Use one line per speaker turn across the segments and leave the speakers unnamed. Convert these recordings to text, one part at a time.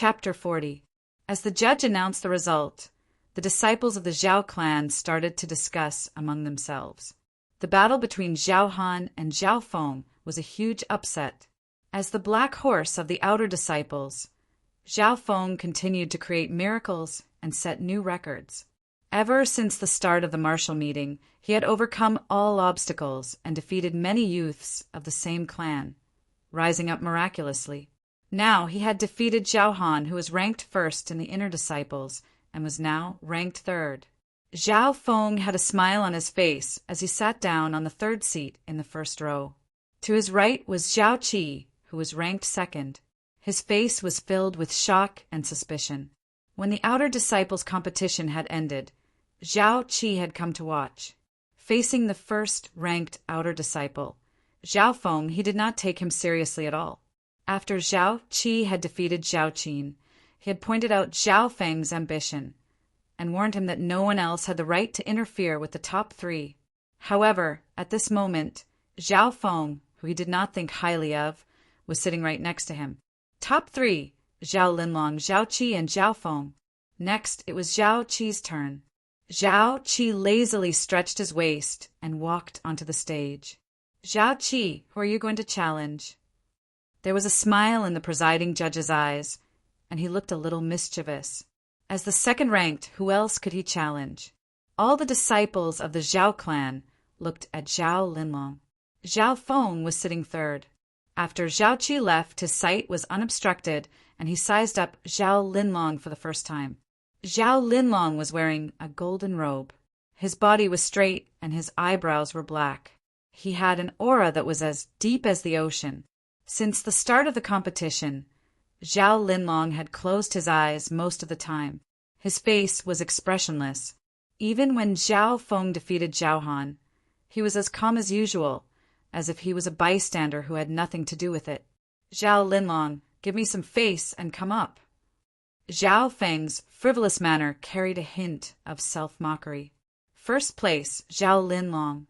Chapter 40. As the judge announced the result, the disciples of the Zhao clan started to discuss among themselves. The battle between Zhao Han and Zhao Feng was a huge upset. As the black horse of the outer disciples, Zhao Feng continued to create miracles and set new records. Ever since the start of the martial meeting, he had overcome all obstacles and defeated many youths of the same clan, rising up miraculously. Now he had defeated Zhao Han, who was ranked first in the inner disciples and was now ranked third. Zhao Feng had a smile on his face as he sat down on the third seat in the first row. To his right was Zhao Qi, who was ranked second. His face was filled with shock and suspicion. When the outer disciples' competition had ended, Zhao Qi had come to watch. Facing the first-ranked outer disciple, Zhao Feng, he did not take him seriously at all. After Zhao Qi had defeated Zhao Qin, he had pointed out Zhao Feng's ambition and warned him that no one else had the right to interfere with the top three. However, at this moment, Zhao Feng, who he did not think highly of, was sitting right next to him. Top three: Zhao Linlong, Zhao Qi, and Zhao Feng. Next, it was Zhao Qi's turn. Zhao Qi lazily stretched his waist and walked onto the stage. Zhao Qi, who are you going to challenge? There was a smile in the presiding judge's eyes, and he looked a little mischievous. As the second-ranked, who else could he challenge? All the disciples of the Zhao clan looked at Zhao Linlong. Zhao Feng was sitting third. After Zhao Qi left, his sight was unobstructed, and he sized up Zhao Linlong for the first time. Zhao Linlong was wearing a golden robe. His body was straight, and his eyebrows were black. He had an aura that was as deep as the ocean. Since the start of the competition, Zhao Linlong had closed his eyes most of the time. His face was expressionless. Even when Zhao Feng defeated Zhao Han, he was as calm as usual, as if he was a bystander who had nothing to do with it. Zhao Linlong, give me some face and come up. Zhao Feng's frivolous manner carried a hint of self-mockery. First place, Zhao Linlong,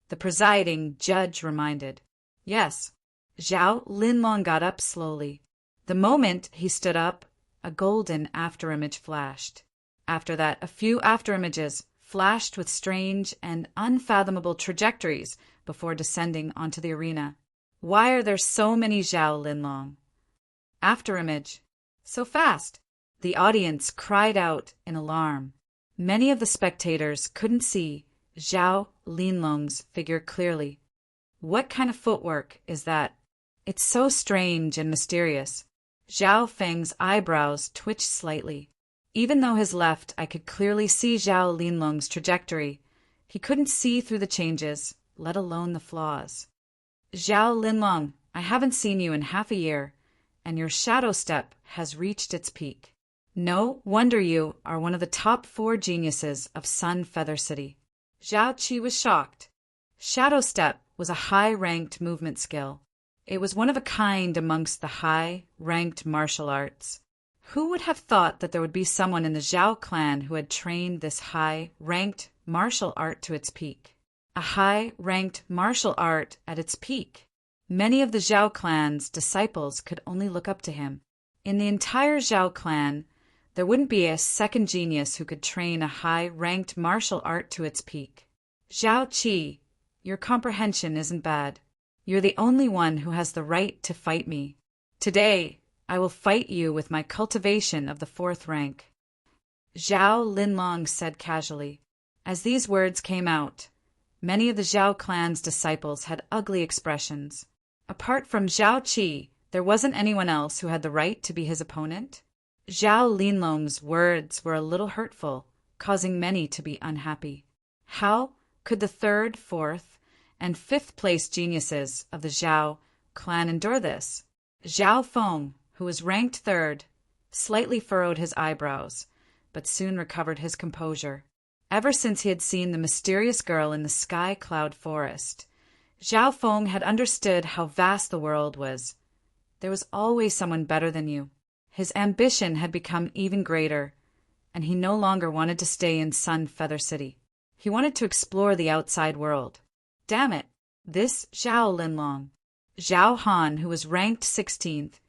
the presiding judge reminded. Yes. Zhao Linlong got up slowly. The moment he stood up, a golden afterimage flashed. After that, a few afterimages flashed with strange and unfathomable trajectories before descending onto the arena. Why are there so many Zhao Linlong? Afterimage. So fast! The audience cried out in alarm. Many of the spectators couldn't see Zhao Linlong's figure clearly. What kind of footwork is that? It's so strange and mysterious. Zhao Feng's eyebrows twitched slightly. Even though his left eye could clearly see Zhao Linlong's trajectory, he couldn't see through the changes, let alone the flaws. Zhao Linlong, I haven't seen you in half a year, and your shadow step has reached its peak. No wonder you are one of the top 4 geniuses of Sun Feather City. Zhao Qi was shocked. Shadow step was a high-ranked movement skill. It was one of a kind amongst the high-ranked martial arts. Who would have thought that there would be someone in the Zhao clan who had trained this high-ranked martial art to its peak? A high-ranked martial art at its peak. Many of the Zhao clan's disciples could only look up to him. In the entire Zhao clan, there wouldn't be a second genius who could train a high-ranked martial art to its peak. Zhao Qi, your comprehension isn't bad. You're the only one who has the right to fight me. Today, I will fight you with my cultivation of the 4th rank. Zhao Linlong said casually. As these words came out, many of the Zhao clan's disciples had ugly expressions. Apart from Zhao Qi, there wasn't anyone else who had the right to be his opponent. Zhao Linlong's words were a little hurtful, causing many to be unhappy. How could the 3rd, 4th, and 5th place geniuses of the Zhao clan endure this? Zhao Feng, who was ranked 3rd, slightly furrowed his eyebrows, but soon recovered his composure. Ever since he had seen the mysterious girl in the sky cloud forest, Zhao Feng had understood how vast the world was. There was always someone better than you. His ambition had become even greater, and he no longer wanted to stay in Sun Feather City. He wanted to explore the outside world. Damn it, this Zhao Linlong. Zhao Han, who was ranked 16th,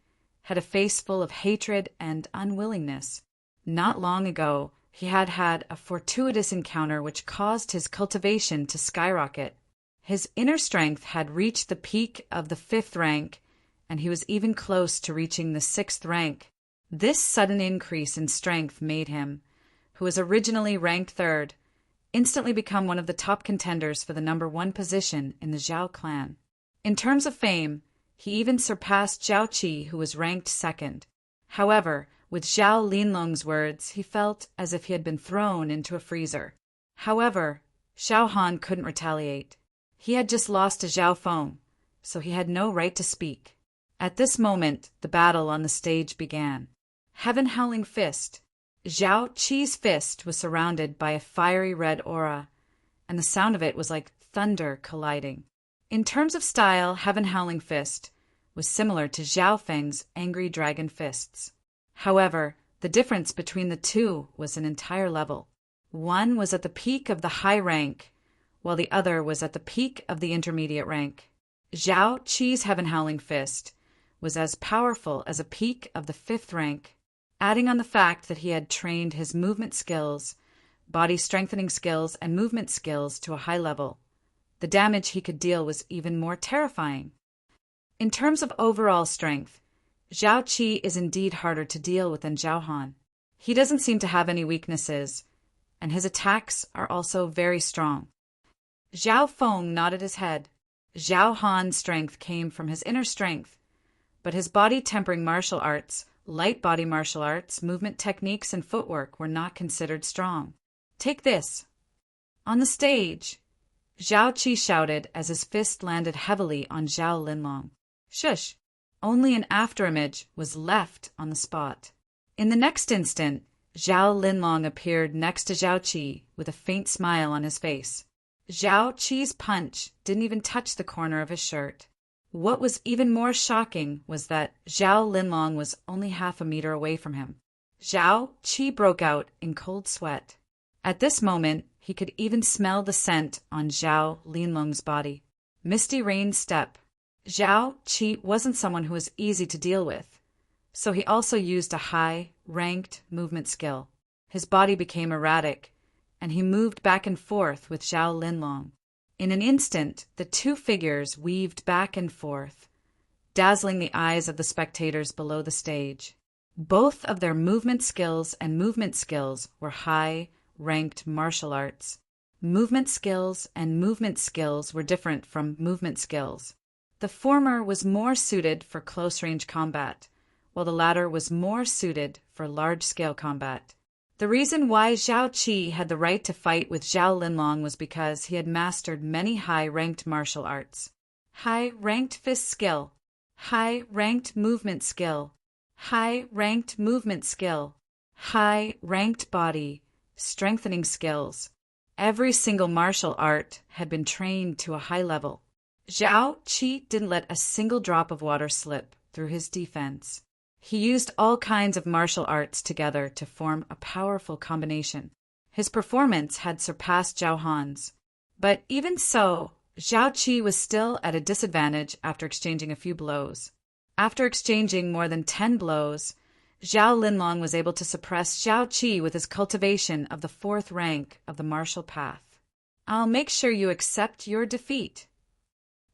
had a face full of hatred and unwillingness. Not long ago, he had had a fortuitous encounter which caused his cultivation to skyrocket. His inner strength had reached the peak of the 5th rank, and he was even close to reaching the 6th rank. This sudden increase in strength made him, who was originally ranked 3rd, instantly become one of the top contenders for the number 1 position in the Zhao clan. In terms of fame, he even surpassed Zhao Qi, who was ranked 2nd. However, with Zhao Linlong's words, he felt as if he had been thrown into a freezer. However, Zhao Han couldn't retaliate. He had just lost to Zhao Feng, so he had no right to speak. At this moment, the battle on the stage began. Heaven Howling Fist. Zhao Qi's fist was surrounded by a fiery red aura, and the sound of it was like thunder colliding. In terms of style, Heaven Howling Fist was similar to Zhao Feng's Angry Dragon Fists. However, the difference between the two was an entire level. One was at the peak of the high rank, while the other was at the peak of the intermediate rank. Zhao Qi's Heaven Howling Fist was as powerful as a peak of the 5th rank. Adding on the fact that he had trained his movement skills, body strengthening skills, and movement skills to a high level, the damage he could deal was even more terrifying. In terms of overall strength, Zhao Qi is indeed harder to deal with than Zhao Han. He doesn't seem to have any weaknesses, and his attacks are also very strong. Zhao Feng nodded his head. Zhao Han's strength came from his inner strength, but his body-tempering martial arts, light body martial arts, movement techniques, and footwork were not considered strong. Take this. On the stage, Zhao Qi shouted as his fist landed heavily on Zhao Linlong. Shush! Only an afterimage was left on the spot. In the next instant, Zhao Linlong appeared next to Zhao Qi with a faint smile on his face. Zhao Qi's punch didn't even touch the corner of his shirt. What was even more shocking was that Zhao Linlong was only half a meter away from him. Zhao Qi broke out in cold sweat. At this moment, he could even smell the scent on Zhao Linlong's body. Misty Rain Step. Zhao Qi wasn't someone who was easy to deal with, so he also used a high-ranked movement skill. His body became erratic, and he moved back and forth with Zhao Linlong. In an instant, the two figures weaved back and forth, dazzling the eyes of the spectators below the stage. Both of their movement skills and movement skills were high-ranked martial arts. Movement skills and movement skills were different from movement skills. The former was more suited for close-range combat, while the latter was more suited for large-scale combat. The reason why Zhao Qi had the right to fight with Zhao Linlong was because he had mastered many high-ranked martial arts. High-ranked fist skill, high-ranked movement skill, high-ranked movement skill, high-ranked body, strengthening skills. Every single martial art had been trained to a high level. Zhao Qi didn't let a single drop of water slip through his defense. He used all kinds of martial arts together to form a powerful combination. His performance had surpassed Zhao Han's. But even so, Zhao Qi was still at a disadvantage after exchanging a few blows. After exchanging more than 10 blows, Zhao Linlong was able to suppress Zhao Qi with his cultivation of the 4th rank of the martial path. I'll make sure you accept your defeat.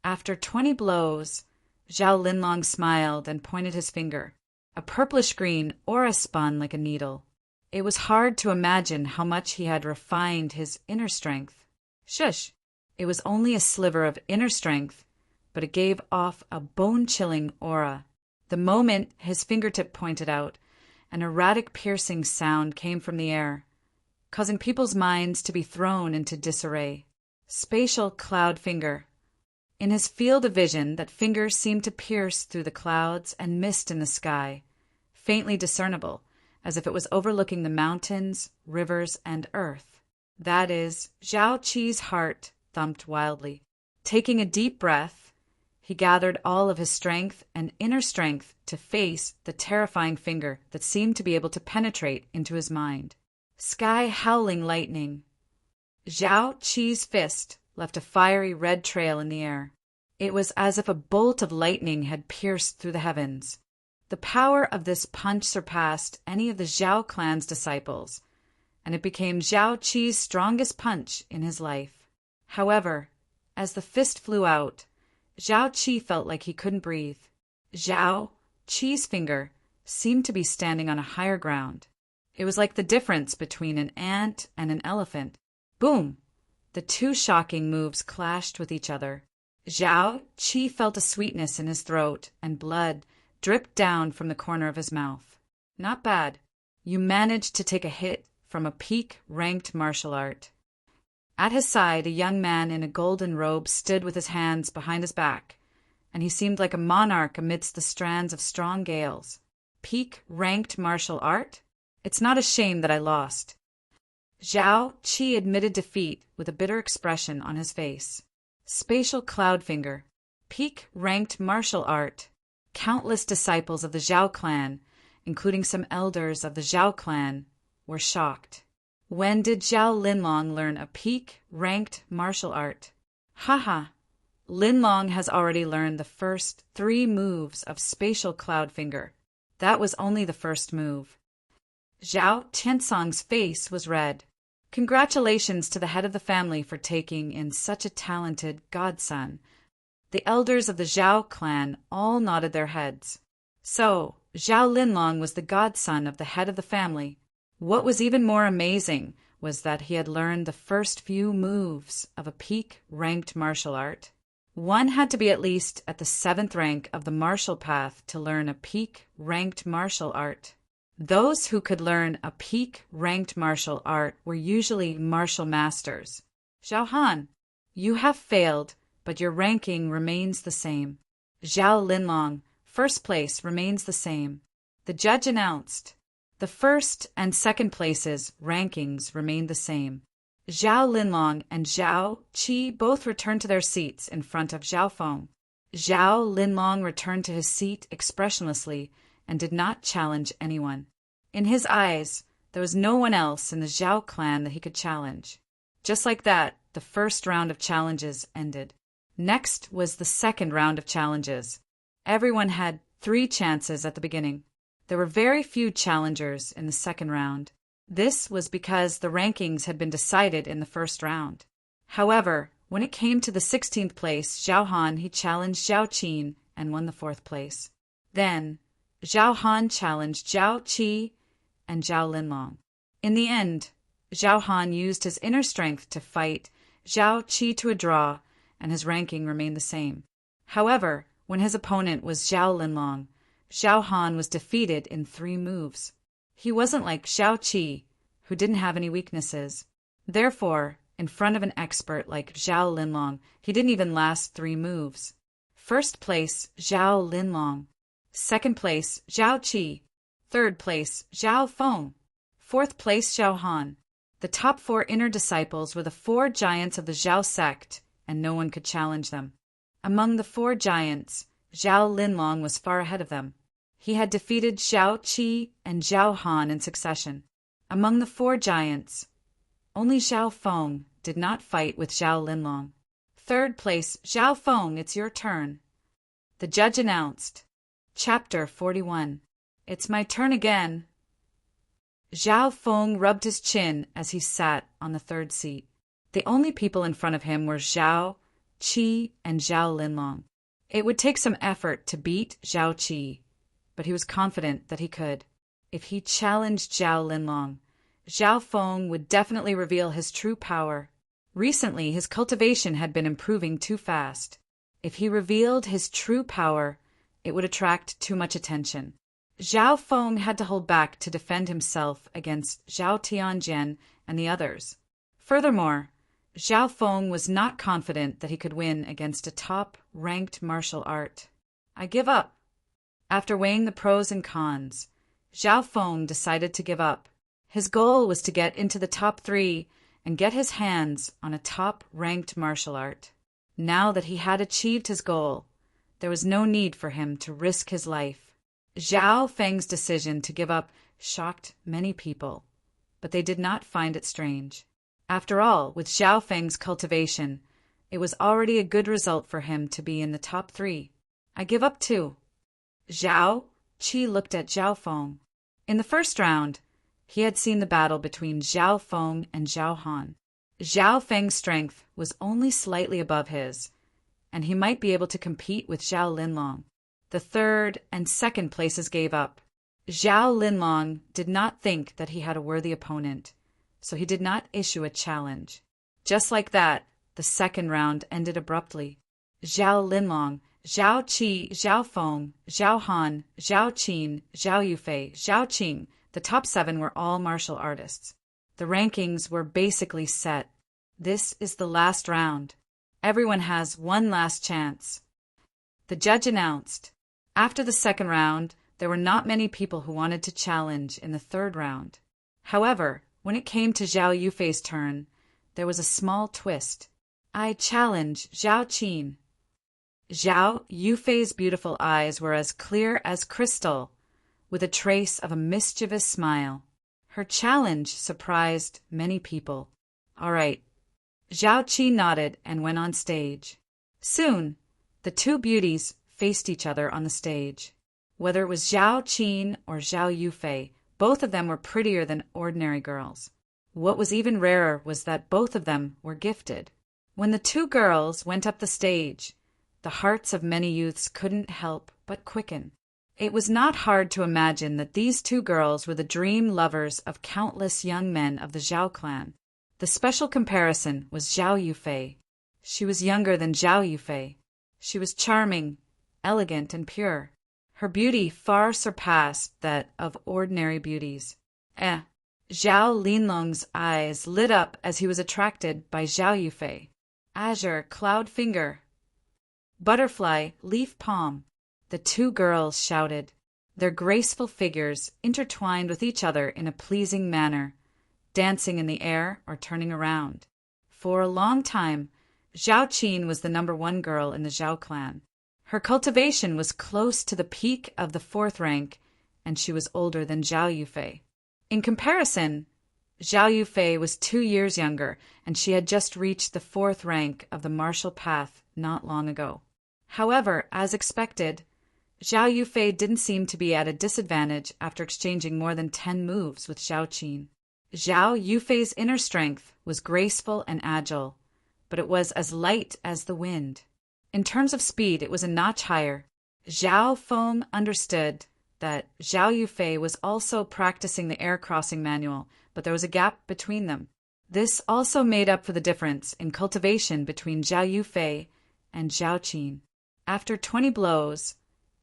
After 20 blows, Zhao Linlong smiled and pointed his finger. A purplish-green aura spun like a needle. It was hard to imagine how much he had refined his inner strength. Shush! It was only a sliver of inner strength, but it gave off a bone-chilling aura. The moment his fingertip pointed out, an erratic piercing sound came from the air, causing people's minds to be thrown into disarray. Spatial cloud finger. In his field of vision, that finger seemed to pierce through the clouds and mist in the sky, faintly discernible, as if it was overlooking the mountains, rivers, and earth. That is, Zhao Qi's heart thumped wildly. Taking a deep breath, he gathered all of his strength and inner strength to face the terrifying finger that seemed to be able to penetrate into his mind. Sky howling lightning. Zhao Qi's fist left a fiery red trail in the air. It was as if a bolt of lightning had pierced through the heavens. The The power of this punch surpassed any of the Zhao clan's disciples, and it became Zhao Qi's strongest punch in his life. However, as the fist flew out, Zhao Qi felt like he couldn't breathe. Zhao Qi's finger seemed to be standing on a higher ground. It was like the difference between an ant and an elephant. Boom! The two shocking moves clashed with each other. Zhao Qi felt a sweetness in his throat, and blood dripped down from the corner of his mouth. Not bad. You managed to take a hit from a peak-ranked martial art. At his side, a young man in a golden robe stood with his hands behind his back, and he seemed like a monarch amidst the strands of strong gales. Peak-ranked martial art? It's not a shame that I lost. Zhao Qi admitted defeat with a bitter expression on his face. Spatial cloud finger. Peak-ranked martial art. Countless disciples of the Zhao clan, including some elders of the Zhao clan, were shocked. When did Zhao Linlong learn a peak-ranked martial art? Haha! Linlong has already learned the first 3 moves of Spatial Cloud Finger. That was only the first move. Zhao Tiansong's face was red. Congratulations to the head of the family for taking in such a talented godson. The elders of the Zhao clan all nodded their heads. So, Zhao Linlong was the godson of the head of the family. What was even more amazing was that he had learned the first few moves of a peak-ranked martial art. One had to be at least at the 7th rank of the martial path to learn a peak-ranked martial art. Those who could learn a peak-ranked martial art were usually martial masters. Zhao Han, you have failed, but your ranking remains the same. Zhao Linlong, first place remains the same. The judge announced. The first and second places' rankings remained the same. Zhao Linlong and Zhao Qi both returned to their seats in front of Zhao Feng. Zhao Linlong returned to his seat expressionlessly and did not challenge anyone. In his eyes, there was no one else in the Zhao clan that he could challenge. Just like that, the first round of challenges ended. Next was the second round of challenges. Everyone had 3 chances at the beginning. There were very few challengers in the second round. This was because the rankings had been decided in the first round. However, when it came to the 16th place, Zhao Han, he challenged Zhao Qin and won the 4th place. Then, Zhao Han challenged Zhao Qi and Zhao Linlong. In the end, Zhao Han used his inner strength to fight Zhao Qi to a draw, and his ranking remained the same. However, when his opponent was Zhao Linlong, Zhao Han was defeated in 3 moves. He wasn't like Zhao Qi, who didn't have any weaknesses. Therefore, in front of an expert like Zhao Linlong, he didn't even last 3 moves. First place, Zhao Linlong. Second place, Zhao Qi. Third place, Zhao Feng. Fourth place, Zhao Han. The top 4 inner disciples were the 4 giants of the Zhao sect, and no one could challenge them. Among the 4 giants, Zhao Linlong was far ahead of them. He had defeated Zhao Qi and Zhao Han in succession. Among the 4 giants, only Zhao Feng did not fight with Zhao Linlong. Third place, Zhao Feng, it's your turn. The judge announced. Chapter 41. It's my turn again. Zhao Feng rubbed his chin as he sat on the 3rd seat. The only people in front of him were Zhao Qi and Zhao Linlong. It would take some effort to beat Zhao Qi, but he was confident that he could. If he challenged Zhao Linlong, Zhao Feng would definitely reveal his true power. Recently, his cultivation had been improving too fast. If he revealed his true power, it would attract too much attention. Zhao Feng had to hold back to defend himself against Zhao Tianjian and the others. Furthermore, Zhao Feng was not confident that he could win against a top-ranked martial art. I give up. After weighing the pros and cons, Zhao Feng decided to give up. His goal was to get into the top 3 and get his hands on a top-ranked martial art. Now that he had achieved his goal, there was no need for him to risk his life. Zhao Feng's decision to give up shocked many people, but they did not find it strange. After all, with Zhao Feng's cultivation, it was already a good result for him to be in the top 3. I give up too. Zhao Qi looked at Zhao Feng. In the first round, he had seen the battle between Zhao Feng and Zhao Han. Zhao Feng's strength was only slightly above his, and he might be able to compete with Zhao Linlong. The third and second places gave up. Zhao Linlong did not think that he had a worthy opponent, so he did not issue a challenge. Just like that, the second round ended abruptly. Zhao Linlong, Zhao Qi, Zhao Feng, Zhao Han, Zhao Qin, Zhao Yufei, Zhao Qing, the top 7 were all martial artists. The rankings were basically set. This is the last round. Everyone has one last chance. The judge announced. After the second round, there were not many people who wanted to challenge in the third round. However, when it came to Zhao Yufei's turn, there was a small twist. I challenge Zhao Qin. Zhao Yufei's beautiful eyes were as clear as crystal, with a trace of a mischievous smile. Her challenge surprised many people. All right. Zhao Qi nodded and went on stage. Soon, the two beauties faced each other on the stage. Whether it was Zhao Qin or Zhao Yufei, both of them were prettier than ordinary girls. What was even rarer was that both of them were gifted. When the two girls went up the stage, the hearts of many youths couldn't help but quicken. It was not hard to imagine that these two girls were the dream lovers of countless young men of the Zhao clan. The special comparison was Zhao Yufei. She was younger than Zhao Yufei. She was charming, elegant, and pure. Her beauty far surpassed that of ordinary beauties. Zhao Linlong's eyes lit up as he was attracted by Zhao Yufei. Azure, cloud finger. Butterfly, leaf palm. The two girls shouted. Their graceful figures intertwined with each other in a pleasing manner, dancing in the air or turning around. For a long time, Zhao Qin was the #1 girl in the Zhao clan. Her cultivation was close to the peak of the 4th rank, and she was older than Zhao Yufei. In comparison, Zhao Yufei was 2 years younger, and she had just reached the 4th rank of the martial path not long ago. However, as expected, Zhao Yufei didn't seem to be at a disadvantage after exchanging more than 10 moves with Zhao Qin. Zhao Yufei's inner strength was graceful and agile, but it was as light as the wind. In terms of speed, it was a notch higher. Zhao Feng understood that Zhao Yufei was also practicing the air crossing manual, but there was a gap between them. This also made up for the difference in cultivation between Zhao Yufei and Zhao Qin. After 20 blows,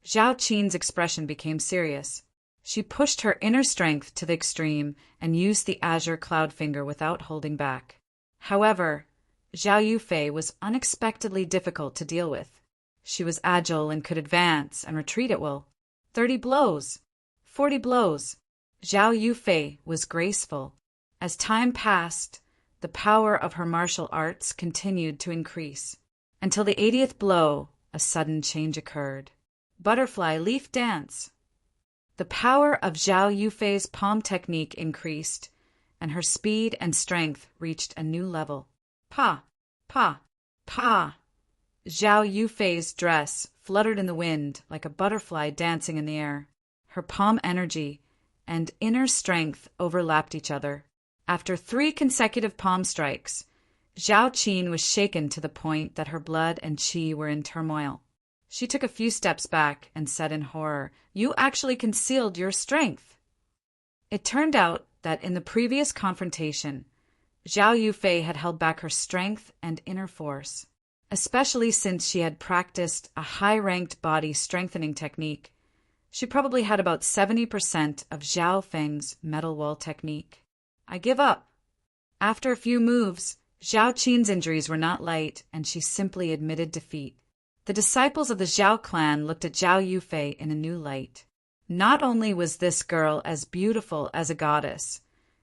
Zhao Qin's expression became serious. She pushed her inner strength to the extreme and used the azure cloud finger without holding back. However, Zhao Yufei was unexpectedly difficult to deal with. She was agile and could advance and retreat at will. 30 blows, 40 blows. Zhao Yufei was graceful. As time passed, the power of her martial arts continued to increase. Until the 80th blow, a sudden change occurred. Butterfly leaf dance. The power of Zhao Yufei's palm technique increased, and her speed and strength reached a new level. Pa, pa, pa. Zhao Yufei's dress fluttered in the wind like a butterfly dancing in the air. Her palm energy and inner strength overlapped each other. After 3 consecutive palm strikes, Zhao Qin was shaken to the point that her blood and qi were in turmoil. She took a few steps back and said in horror, "You actually concealed your strength." It turned out that in the previous confrontation, Zhao Yufei had held back her strength and inner force, especially since she had practiced a high-ranked body strengthening technique. She probably had about 70% of Zhao Feng's metal wall technique. I give up. After a few moves, Zhao Qin's injuries were not light, and she simply admitted defeat. The disciples of the Zhao clan looked at Zhao Yufei in a new light. Not only was this girl as beautiful as a goddess,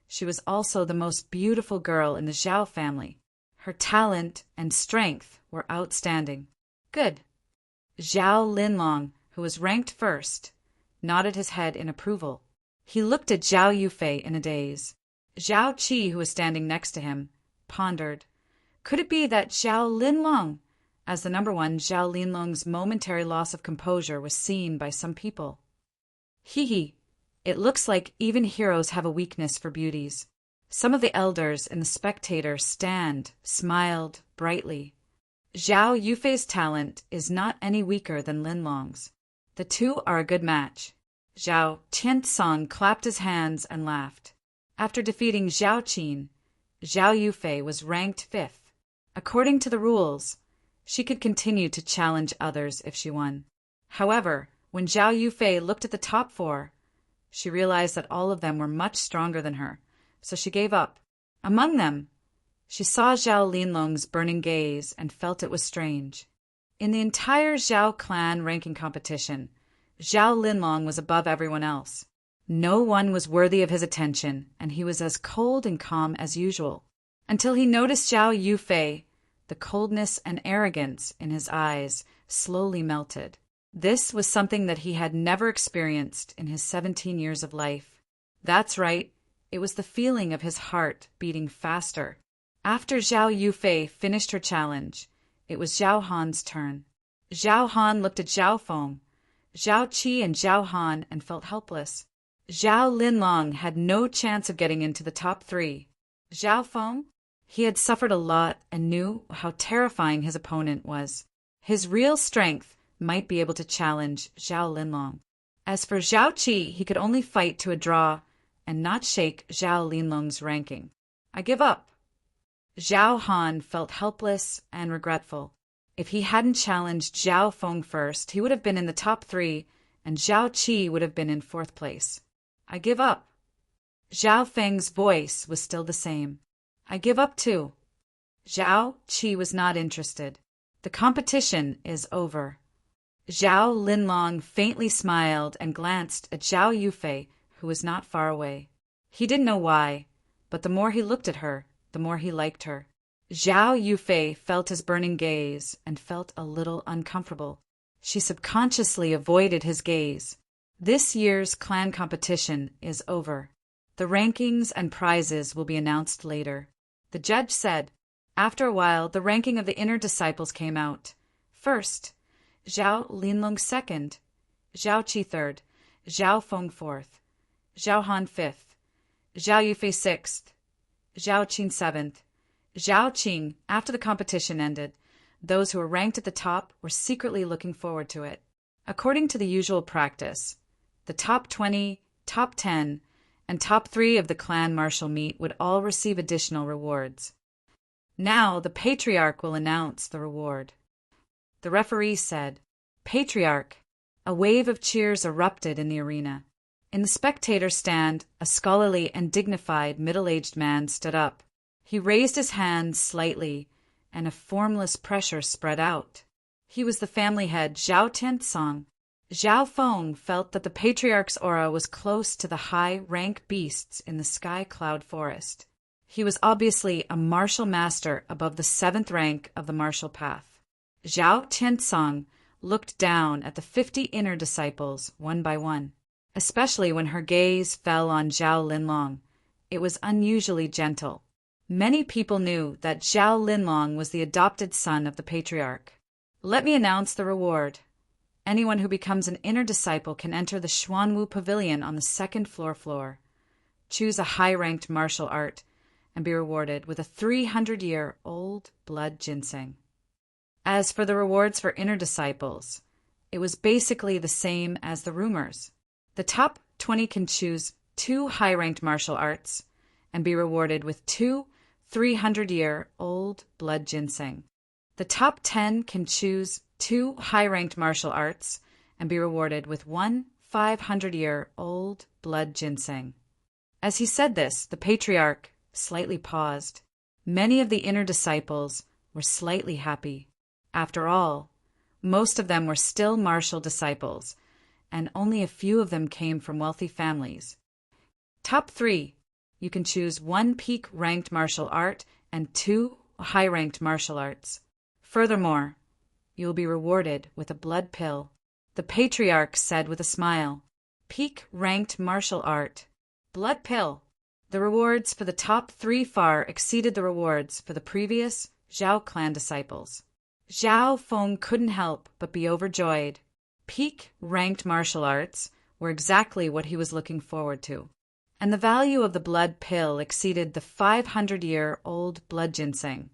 she was also the most beautiful girl in the Zhao family. Her talent and strength were outstanding. Good. Zhao Linlong, who was ranked first, nodded his head in approval. He looked at Zhao Yufei in a daze. Zhao Qi, who was standing next to him, pondered. Could it be that Zhao Linlong, as the #1, Zhao Linlong's momentary loss of composure was seen by some people? Hee hee. It looks like even heroes have a weakness for beauties. Some of the elders in the spectator stand smiled brightly. Zhao Yufei's talent is not any weaker than Linlong's. The two are a good match. Zhao Tiansong clapped his hands and laughed. After defeating Zhao Qin, Zhao Yufei was ranked 5th. According to the rules, she could continue to challenge others if she won. However, when Zhao Yufei looked at the top 4, she realized that all of them were much stronger than her, so she gave up. Among them, she saw Zhao Linlong's burning gaze and felt it was strange. In the entire Zhao clan ranking competition, Zhao Linlong was above everyone else. No one was worthy of his attention, and he was as cold and calm as usual. Until he noticed Zhao Yufei, the coldness and arrogance in his eyes slowly melted. This was something that he had never experienced in his 17 years of life. That's right, it was the feeling of his heart beating faster. After Zhao Yufei finished her challenge, it was Zhao Han's turn. Zhao Han looked at Zhao Feng, Zhao Qi and Zhao Han and felt helpless. Zhao Linlong had no chance of getting into the top 3. Zhao Feng? He had suffered a lot and knew how terrifying his opponent was. His real strength might be able to challenge Zhao Linlong. As for Zhao Qi, he could only fight to a draw and not shake Zhao Linlong's ranking. I give up. Zhao Han felt helpless and regretful. If he hadn't challenged Zhao Feng first, he would have been in the top 3, and Zhao Qi would have been in 4th place. I give up. Zhao Feng's voice was still the same. I give up too. Zhao Qi was not interested. The competition is over. Zhao Linlong faintly smiled and glanced at Zhao Yufei, who was not far away. He didn't know why, but the more he looked at her, the more he liked her. Zhao Yufei felt his burning gaze and felt a little uncomfortable. She subconsciously avoided his gaze. This year's clan competition is over. The rankings and prizes will be announced later. The judge said. After a while, the ranking of the inner disciples came out. First, Zhao Linlong 2nd, Zhao Qi 3rd, Zhao Feng 4th, Zhao Han 5th, Zhao Yufei 6th, Zhao Qin 7th, Zhao Qing. After the competition ended, those who were ranked at the top were secretly looking forward to it. According to the usual practice, the top 20, top 10, and top 3 of the clan martial meet would all receive additional rewards. Now the patriarch will announce the reward. The referee said, Patriarch. A wave of cheers erupted in the arena. In the spectator stand, a scholarly and dignified middle-aged man stood up. He raised his hands slightly, and a formless pressure spread out. He was the family head Zhao Tiansong. Zhao Feng felt that the patriarch's aura was close to the high-rank beasts in the sky cloud forest. He was obviously a martial master above the 7th rank of the martial path. Zhao Tiansong looked down at the 50 inner disciples one by one, especially when her gaze fell on Zhao Linlong. It was unusually gentle. Many people knew that Zhao Linlong was the adopted son of the patriarch. Let me announce the reward. Anyone who becomes an inner disciple can enter the Xuanwu Pavilion on the 2nd floor. Choose a high-ranked martial art and be rewarded with a 300-year-old blood ginseng. As for the rewards for inner disciples, it was basically the same as the rumors. The top 20 can choose 2 high-ranked martial arts and be rewarded with 2 300-year-old blood ginseng. The top 10 can choose 2 high-ranked martial arts and be rewarded with 1 500-year-old blood ginseng. As he said this, the patriarch slightly paused. Many of the inner disciples were slightly happy. After all, most of them were still martial disciples, and only a few of them came from wealthy families. Top 3. You can choose 1 peak-ranked martial art and 2 high-ranked martial arts. Furthermore, you will be rewarded with a blood pill. The patriarch said with a smile. Peak-ranked martial art. Blood pill. The rewards for the top 3 far exceeded the rewards for the previous Zhao clan disciples. Zhao Feng couldn't help but be overjoyed. Peak-ranked martial arts were exactly what he was looking forward to. And the value of the blood pill exceeded the 500-year-old blood ginseng,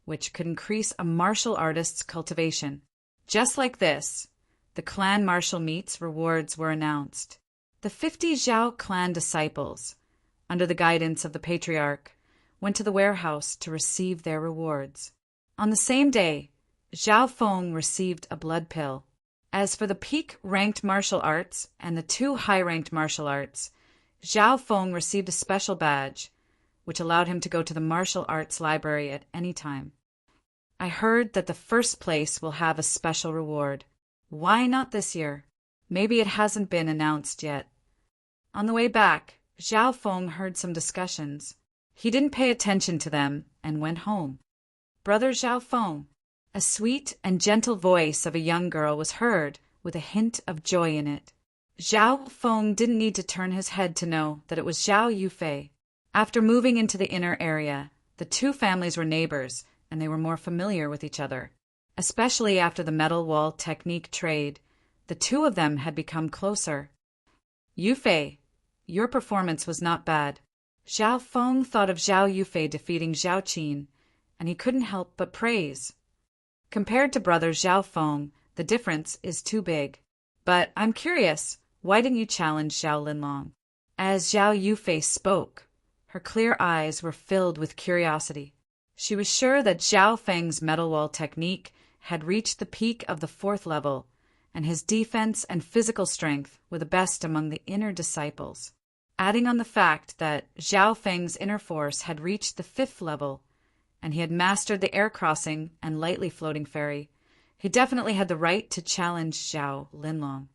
which could increase a martial artist's cultivation. Just like this, the clan martial meet's rewards were announced. The 50 Zhao clan disciples, under the guidance of the patriarch, went to the warehouse to receive their rewards. On the same day, Zhao Feng received a blood pill. As for the peak-ranked martial arts and the 2 high-ranked martial arts, Zhao Feng received a special badge, which allowed him to go to the martial arts library at any time. I heard that the first place will have a special reward. Why not this year? Maybe it hasn't been announced yet. On the way back, Zhao Feng heard some discussions. He didn't pay attention to them and went home. Brother Zhao Feng. A sweet and gentle voice of a young girl was heard, with a hint of joy in it. Zhao Feng didn't need to turn his head to know that it was Zhao Yufei. After moving into the inner area, the 2 families were neighbors, and they were more familiar with each other. Especially after the metal wall technique trade, the 2 of them had become closer. Yufei, your performance was not bad. Zhao Feng thought of Zhao Yufei defeating Zhao Qin, and he couldn't help but praise. Compared to brother Zhao Feng, the difference is too big. But I'm curious, why didn't you challenge Zhao Linlong? As Zhao Yufei spoke, her clear eyes were filled with curiosity. She was sure that Zhao Feng's metal wall technique had reached the peak of the 4th level, and his defense and physical strength were the best among the inner disciples. Adding on the fact that Zhao Feng's inner force had reached the 5th level, and he had mastered the air crossing and lightly floating fairy, he definitely had the right to challenge Zhao Linlong.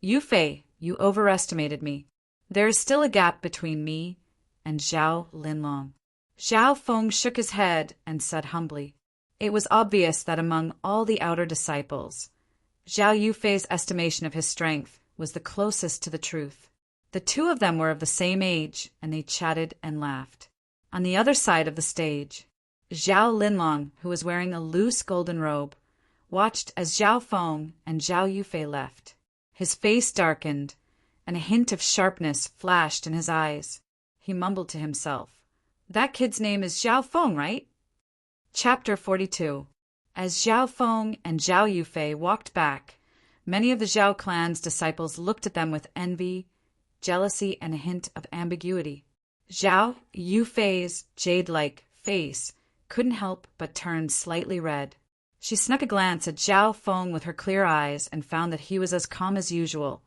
Yufei, you overestimated me. There is still a gap between me and Zhao Linlong. Zhao Feng shook his head and said humbly. It was obvious that among all the outer disciples, Zhao Yufei's estimation of his strength was the closest to the truth. The 2 of them were of the same age, and they chatted and laughed. On the other side of the stage, Zhao Linlong, who was wearing a loose golden robe, watched as Zhao Feng and Zhao Yufei left. His face darkened, and a hint of sharpness flashed in his eyes. He mumbled to himself, "That kid's name is Zhao Feng, right?" Chapter 42. As Zhao Feng and Zhao Yufei walked back, many of the Zhao clan's disciples looked at them with envy, jealousy, and a hint of ambiguity. Zhao Yufei's jade-like face couldn't help but turn slightly red. She snuck a glance at Zhao Feng with her clear eyes and found that he was as calm as usual,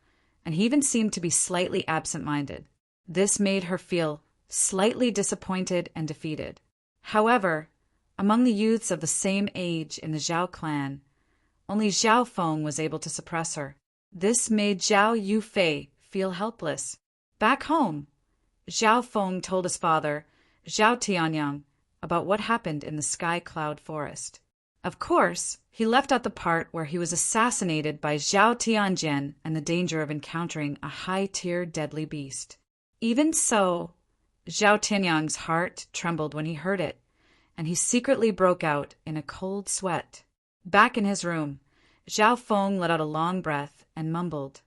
and he even seemed to be slightly absent-minded. This made her feel slightly disappointed and defeated. However, among the youths of the same age in the Zhao clan, only Zhao Feng was able to suppress her. This made Zhao Yufei feel helpless. Back home, Zhao Feng told his father, Zhao Tianyang, about what happened in the Sky Cloud Forest. Of course, he left out the part where he was assassinated by Zhao Tianjian and the danger of encountering a high-tier deadly beast. Even so, Zhao Tianyang's heart trembled when he heard it, and he secretly broke out in a cold sweat. Back in his room, Zhao Feng let out a long breath and mumbled,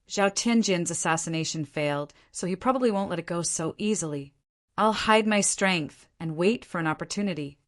Zhao Tianjin's assassination failed, so he probably won't let it go so easily. I'll hide my strength and wait for an opportunity.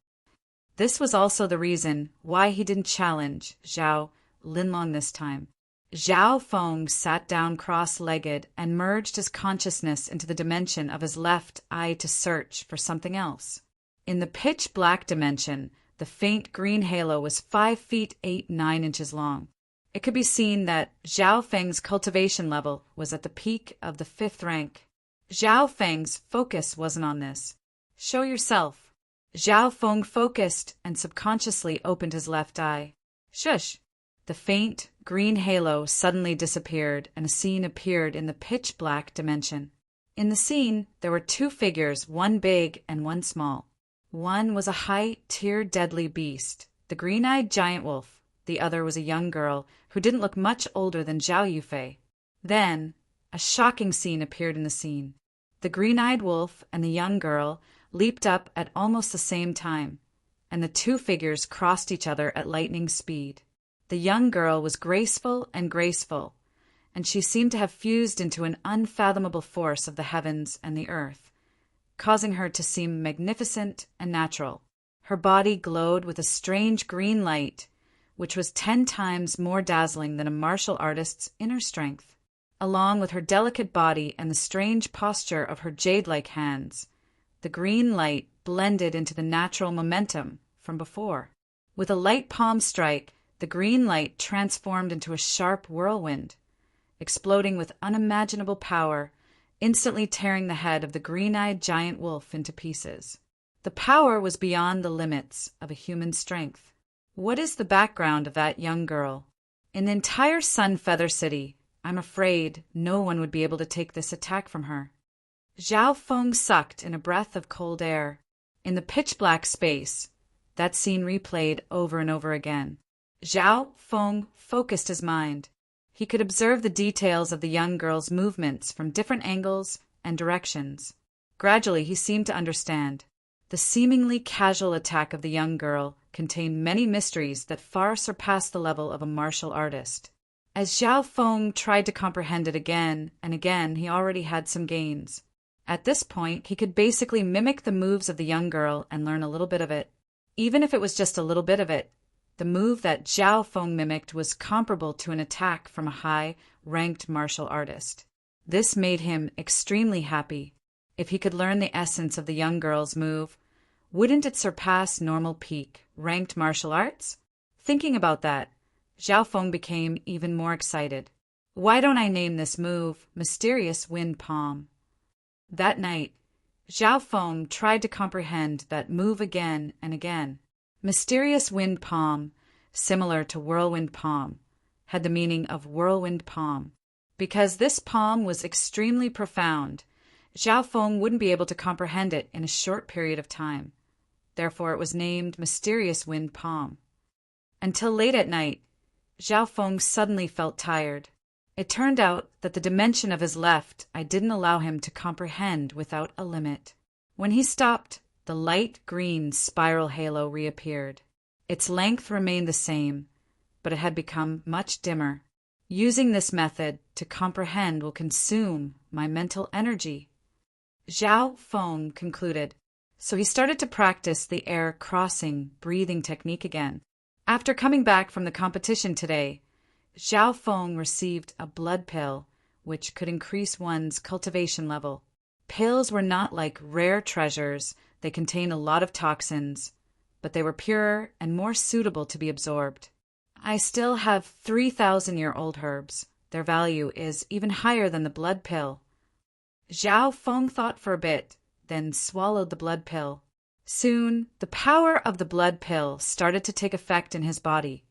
This was also the reason why he didn't challenge Zhao Linlong this time. Zhao Feng sat down cross-legged and merged his consciousness into the dimension of his left eye to search for something else. In the pitch-black dimension, the faint green halo was 5 feet 8-9 inches long. It could be seen that Zhao Feng's cultivation level was at the peak of the 5th rank. Zhao Feng's focus wasn't on this. Show yourself. Zhao Feng focused and subconsciously opened his left eye. Shush! The faint green halo suddenly disappeared and a scene appeared in the pitch-black dimension. In the scene, there were 2 figures, one big and one small. One was a high-tier deadly beast, the green-eyed giant wolf. The other was a young girl who didn't look much older than Zhao Yufei. Then, a shocking scene appeared in the scene. The green-eyed wolf and the young girl leaped up at almost the same time, and the 2 figures crossed each other at lightning speed. The young girl was graceful, and she seemed to have fused into an unfathomable force of the heavens and the earth, causing her to seem magnificent and natural. Her body glowed with a strange green light, which was 10 times more dazzling than a martial artist's inner strength. Along with her delicate body and the strange posture of her jade-like hands, the green light blended into the natural momentum from before. With a light palm strike, the green light transformed into a sharp whirlwind, exploding with unimaginable power, instantly tearing the head of the green-eyed giant wolf into pieces. The power was beyond the limits of a human strength. What is the background of that young girl? In the entire Sun Feather City, I'm afraid no one would be able to take this attack from her. Zhao Feng sucked in a breath of cold air. In the pitch-black space, that scene replayed over and over again. Zhao Feng focused his mind. He could observe the details of the young girl's movements from different angles and directions. Gradually, he seemed to understand. The seemingly casual attack of the young girl contained many mysteries that far surpassed the level of a martial artist. As Zhao Feng tried to comprehend it again and again, he already had some gains. At this point, he could basically mimic the moves of the young girl and learn a little bit of it. Even if it was just a little bit of it, the move that Zhao Feng mimicked was comparable to an attack from a high-ranked martial artist. This made him extremely happy. If he could learn the essence of the young girl's move, wouldn't it surpass normal peak-ranked martial arts? Thinking about that, Zhao Feng became even more excited. Why don't I name this move Mysterious Wind Palm? That night, Zhao Feng tried to comprehend that move again and again. Mysterious Wind Palm, similar to Whirlwind Palm, had the meaning of whirlwind palm. Because this palm was extremely profound, Zhao Feng wouldn't be able to comprehend it in a short period of time. Therefore, it was named Mysterious Wind Palm. Until late at night, Zhao Feng suddenly felt tired. It turned out that the dimension of his left eye didn't allow him to comprehend without a limit. When he stopped, the light green spiral halo reappeared. Its length remained the same, but it had become much dimmer. Using this method to comprehend will consume my mental energy, Zhao Feng concluded. So he started to practice the air crossing breathing technique again. After coming back from the competition today, Zhao Feng received a blood pill, which could increase one's cultivation level. Pills were not like rare treasures. They contained a lot of toxins, but they were purer and more suitable to be absorbed. I still have 3,000-year-old herbs. Their value is even higher than the blood pill. Zhao Feng thought for a bit, then swallowed the blood pill. Soon, the power of the blood pill started to take effect in his body,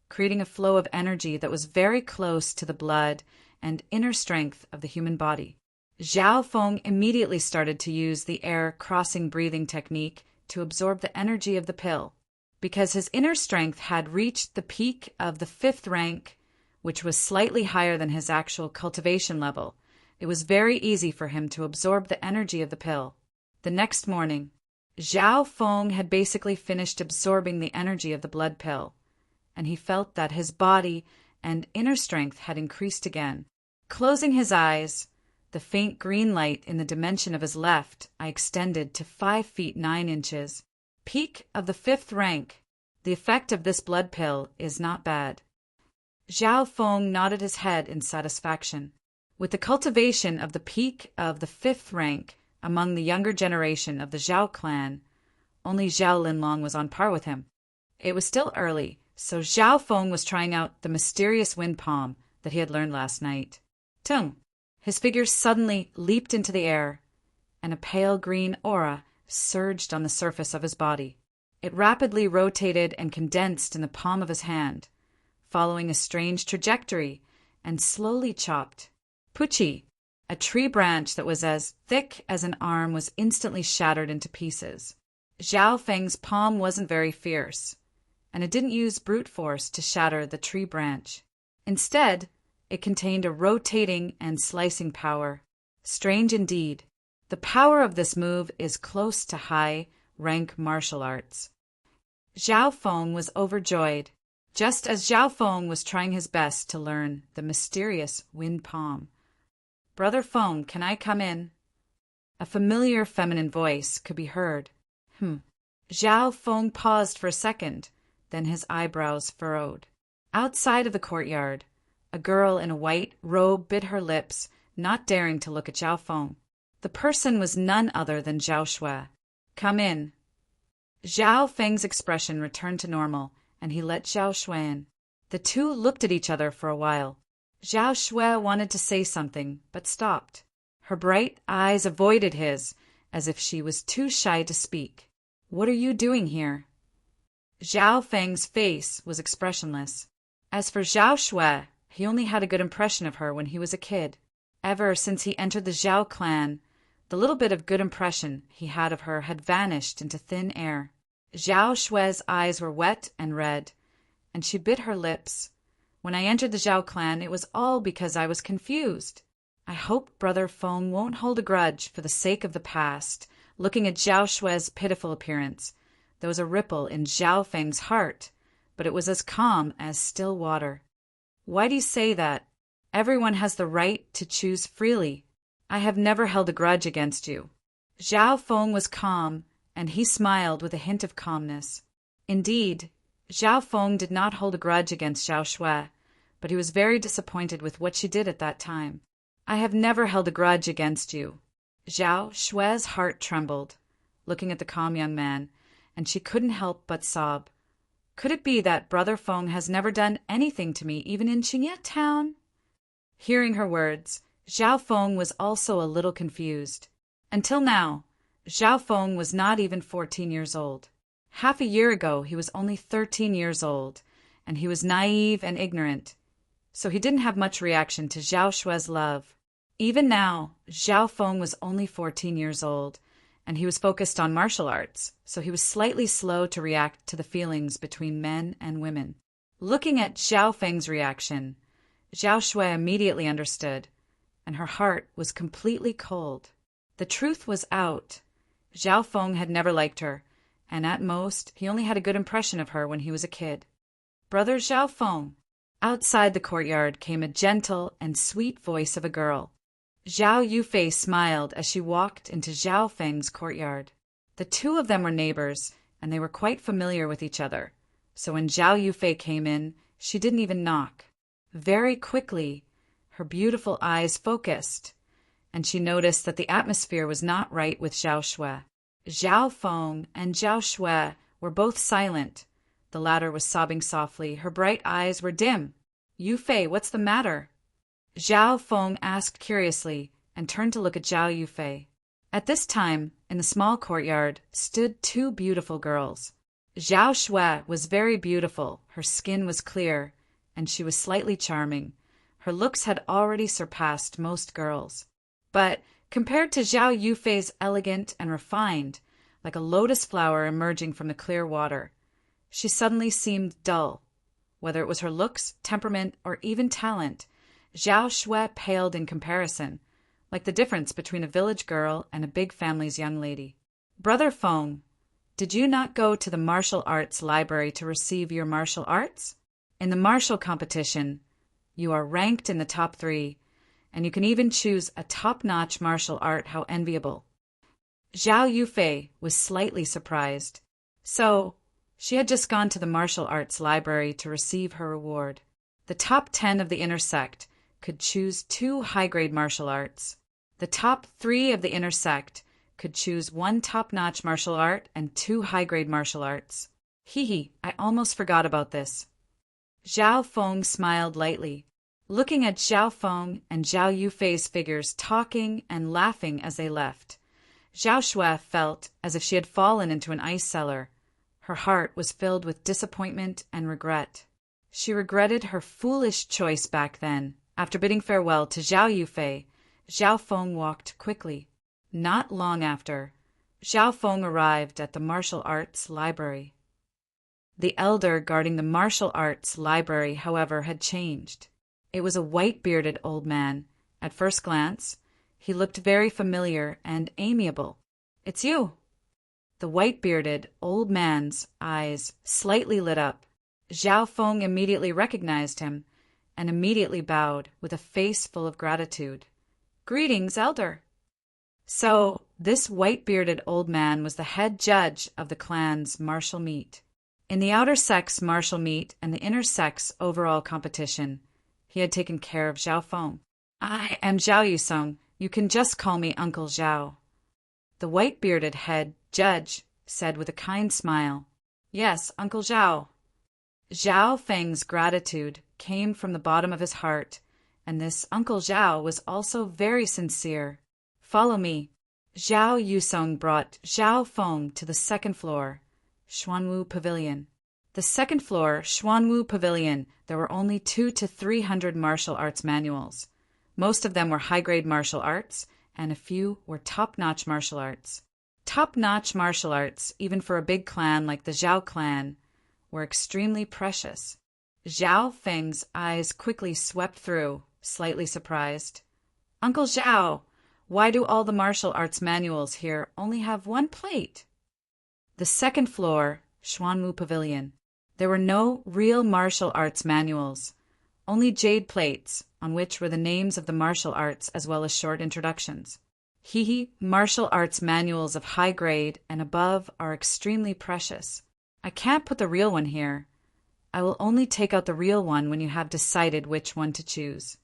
creating a flow of energy that was very close to the blood and inner strength of the human body. Zhao Feng immediately started to use the air crossing breathing technique to absorb the energy of the pill. Because his inner strength had reached the peak of the 5th rank, which was slightly higher than his actual cultivation level, it was very easy for him to absorb the energy of the pill. The next morning, Zhao Feng had basically finished absorbing the energy of the blood pill, and he felt that his body and inner strength had increased again. Closing his eyes, the faint green light in the dimension of his left eye extended to 5 feet 9 inches. Peak of the 5th rank. The effect of this blood pill is not bad. Zhao Feng nodded his head in satisfaction. With the cultivation of the peak of the 5th rank among the younger generation of the Zhao clan, only Zhao Linlong was on par with him. It was still early, so Zhao Feng was trying out the mysterious wind palm that he had learned last night. Tung! His figure suddenly leaped into the air, and a pale green aura surged on the surface of his body. It rapidly rotated and condensed in the palm of his hand, following a strange trajectory, and slowly chopped. Puchi, a tree branch that was as thick as an arm, was instantly shattered into pieces. Zhao Feng's palm wasn't very fierce, and it didn't use brute force to shatter the tree branch. Instead, it contained a rotating and slicing power. Strange indeed. The power of this move is close to high-rank martial arts. Zhao Feng was overjoyed. just as Zhao Feng was trying his best to learn the mysterious wind palm. "Brother Feng, can I come in?" A familiar feminine voice could be heard. Zhao Feng paused for a second, then his eyebrows furrowed. Outside of the courtyard, a girl in a white robe bit her lips, not daring to look at Zhao Feng. The person was none other than Zhao Shui. "Come in." Zhao Feng's expression returned to normal, and he let Zhao Shui in. The two looked at each other for a while. Zhao Shui wanted to say something, but stopped. Her bright eyes avoided his, as if she was too shy to speak. "What are you doing here?" Zhao Feng's face was expressionless. As for Zhao Shui, he only had a good impression of her when he was a kid. Ever since he entered the Zhao clan, the little bit of good impression he had of her had vanished into thin air. Zhao Shui's eyes were wet and red, and she bit her lips. "When I entered the Zhao clan, it was all because I was confused. I hope Brother Feng won't hold a grudge for the sake of the past." Looking at Zhao Shui's pitiful appearance, there was a ripple in Zhao Feng's heart, but it was as calm as still water. "Why do you say that? Everyone has the right to choose freely. I have never held a grudge against you." Zhao Feng was calm, and he smiled with a hint of calmness. Indeed, Zhao Feng did not hold a grudge against Zhao Shui, but he was very disappointed with what she did at that time. "I have never held a grudge against you." Zhao Shui's heart trembled, looking at the calm young man, and she couldn't help but sob. "Could it be that Brother Feng has never done anything to me, even in Qingye town?" Hearing her words, Zhao Feng was also a little confused. Until now, Zhao Feng was not even 14 years old. Half a year ago, he was only 13 years old, and he was naive and ignorant, so he didn't have much reaction to Zhao Shui's love. Even now, Zhao Feng was only 14 years old, and he was focused on martial arts, so he was slightly slow to react to the feelings between men and women. Looking at Zhao Feng's reaction, Zhao Shui immediately understood, and her heart was completely cold. The truth was out. Zhao Feng had never liked her, and at most, he only had a good impression of her when he was a kid. "Brother Zhao Feng." Outside the courtyard came a gentle and sweet voice of a girl. Zhao Yufei smiled as she walked into Zhao Feng's courtyard. The two of them were neighbors, and they were quite familiar with each other, so when Zhao Yufei came in, she didn't even knock. Very quickly, her beautiful eyes focused, and she noticed that the atmosphere was not right with Zhao Shui. Zhao Feng and Zhao Shui were both silent. The latter was sobbing softly. Her bright eyes were dim. "Yufei, what's the matter?" Zhao Feng asked curiously and turned to look at Zhao Yufei. At this time, in the small courtyard, stood two beautiful girls. Zhao Shui was very beautiful, her skin was clear, and she was slightly charming. Her looks had already surpassed most girls. But compared to Zhao Yufei's elegant and refined, like a lotus flower emerging from the clear water, she suddenly seemed dull. Whether it was her looks, temperament, or even talent, Zhao Shui paled in comparison, like the difference between a village girl and a big family's young lady. "Brother Feng, did you not go to the martial arts library to receive your martial arts? In the martial competition, you are ranked in the top 3, and you can even choose a top-notch martial art. How enviable." Zhao Yufei was slightly surprised. So, she had just gone to the martial arts library to receive her reward. The top 10 of the inner sect could choose 2 high-grade martial arts. The top 3 of the inner sect could choose 1 top-notch martial art and 2 high-grade martial arts. "Hee, I almost forgot about this." Zhao Feng smiled lightly, looking at Zhao Feng and Zhao Yufei's figures talking and laughing as they left. Zhao Shui felt as if she had fallen into an ice cellar. Her heart was filled with disappointment and regret. She regretted her foolish choice back then. After bidding farewell to Zhao Yufei, Zhao Feng walked quickly. Not long after, Zhao Feng arrived at the martial arts library. The elder guarding the martial arts library, however, had changed. It was a white-bearded old man. At first glance, he looked very familiar and amiable. "It's you." The white-bearded old man's eyes slightly lit up. Zhao Feng immediately recognized him and immediately bowed with a face full of gratitude. "Greetings, elder." So, this white-bearded old man was the head judge of the clan's martial meet. In the outer sex martial meet and the inner sex overall competition, he had taken care of Zhao Feng. "I am Zhao Yusong. You can just call me Uncle Zhao," the white-bearded head judge said with a kind smile. "Yes, Uncle Zhao." Zhao Feng's gratitude came from the bottom of his heart, and this Uncle Zhao was also very sincere. "Follow me." Zhao Yusong brought Zhao Feng to the second floor, Xuanwu Pavilion. The second floor, Xuanwu Pavilion, there were only 200 to 300 martial arts manuals. Most of them were high-grade martial arts, and a few were top-notch martial arts. Top-notch martial arts, even for a big clan like the Zhao clan, were extremely precious. Zhao Feng's eyes quickly swept through, slightly surprised. "Uncle Zhao, why do all the martial arts manuals here only have one plate?" The second floor, Xuanwu Pavilion. There were no real martial arts manuals, only jade plates, on which were the names of the martial arts as well as short introductions. Martial arts manuals of high grade and above are extremely precious. I can't put the real one here. I will only take out the real one when you have decided which one to choose,"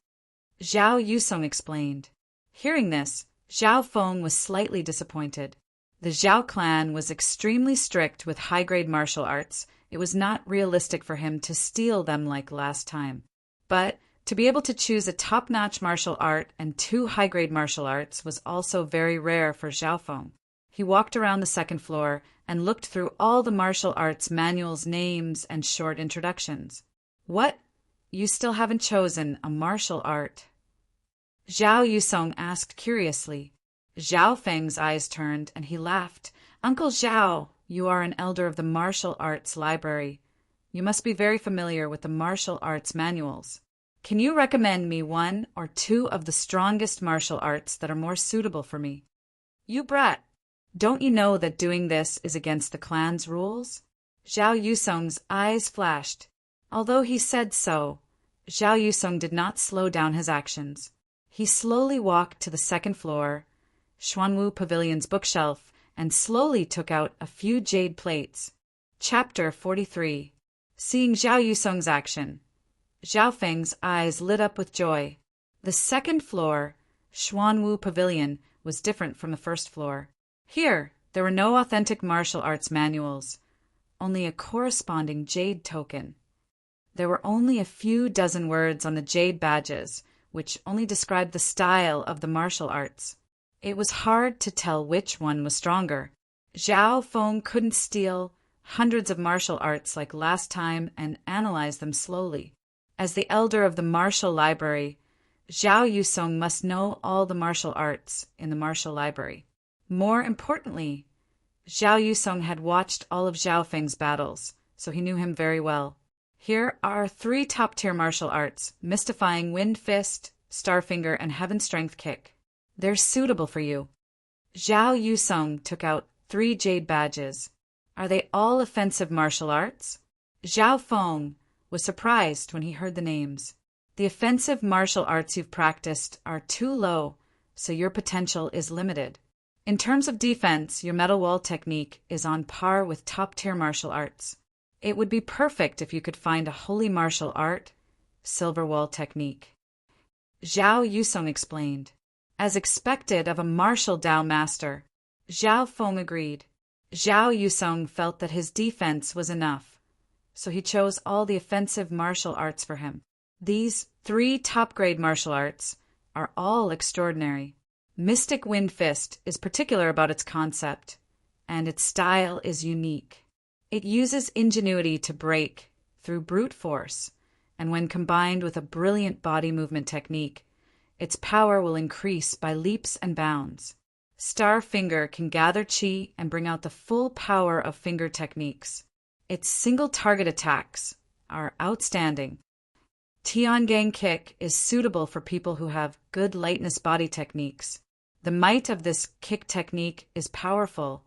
Zhao Yusong explained. Hearing this, Zhao Feng was slightly disappointed. The Zhao clan was extremely strict with high-grade martial arts. It was not realistic for him to steal them like last time. But to be able to choose a top-notch martial art and 2 high-grade martial arts was also very rare for Zhao Feng. He walked around the second floor and looked through all the martial arts manuals' names and short introductions. "What? You still haven't chosen a martial art?" Zhao Yusong asked curiously. Zhao Feng's eyes turned and he laughed. "Uncle Zhao, you are an elder of the martial arts library. You must be very familiar with the martial arts manuals. Can you recommend me 1 or 2 of the strongest martial arts that are more suitable for me?" "You brat! Don't you know that doing this is against the clan's rules?" Zhao Yusong's eyes flashed. Although he said so, Zhao Yusong did not slow down his actions. He slowly walked to the second floor, Xuanwu Pavilion's bookshelf, and slowly took out a few jade plates. Chapter 43. Seeing Zhao Yusong's action, Zhao Feng's eyes lit up with joy. The second floor, Xuanwu Pavilion, was different from the first floor. Here, there were no authentic martial arts manuals, only a corresponding jade token. There were only a few dozen words on the jade badges, which only described the style of the martial arts. It was hard to tell which one was stronger. Zhao Feng couldn't steal hundreds of martial arts like last time and analyze them slowly. As the elder of the martial library, Zhao Yusong must know all the martial arts in the martial library. More importantly, Zhao Yusong had watched all of Zhao Feng's battles, so he knew him very well. Here are 3 top-tier martial arts, Mystifying Wind Fist, Starfinger, and Heaven Strength Kick. They're suitable for you. Zhao Yusong took out 3 jade badges. Are they all offensive martial arts? Zhao Feng was surprised when he heard the names. The offensive martial arts you've practiced are too low, so your potential is limited. In terms of defense, your metal wall technique is on par with top-tier martial arts. It would be perfect if you could find a holy martial art, silver wall technique. Zhao Yusong explained. As expected of a martial Dao master, Zhao Feng agreed. Zhao Yusong felt that his defense was enough, so he chose all the offensive martial arts for him. These 3 top-grade martial arts are all extraordinary. Mystic Wind Fist is particular about its concept, and its style is unique. It uses ingenuity to break through brute force, and when combined with a brilliant body movement technique, its power will increase by leaps and bounds. Starfinger can gather chi and bring out the full power of finger techniques. Its single target attacks are outstanding. Tiangang Kick is suitable for people who have good lightness body techniques. The might of this kick technique is powerful,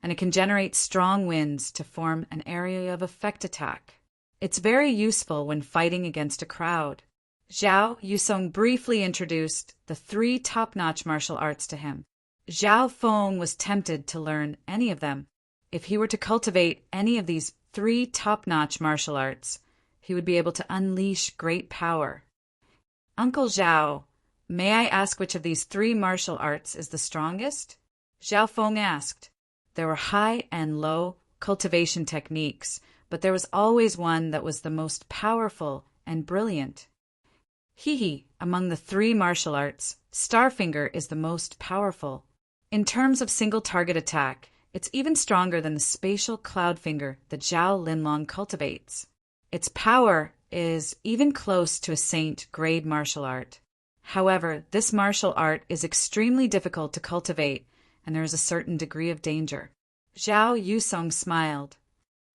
and it can generate strong winds to form an area of effect attack. It's very useful when fighting against a crowd. Zhao Yusong briefly introduced the 3 top-notch martial arts to him. Zhao Feng was tempted to learn any of them. If he were to cultivate any of these 3 top-notch martial arts, he would be able to unleash great power. Uncle Zhao, may I ask which of these 3 martial arts is the strongest? Zhao Feng asked. There were high and low cultivation techniques, but there was always one that was the most powerful and brilliant. Among the 3 martial arts, Starfinger is the most powerful. In terms of single target attack, it's even stronger than the spatial cloud finger that Zhao Linlong cultivates. Its power is even close to a saint-grade martial art. However, this martial art is extremely difficult to cultivate, and there is a certain degree of danger. Zhao Yusong smiled.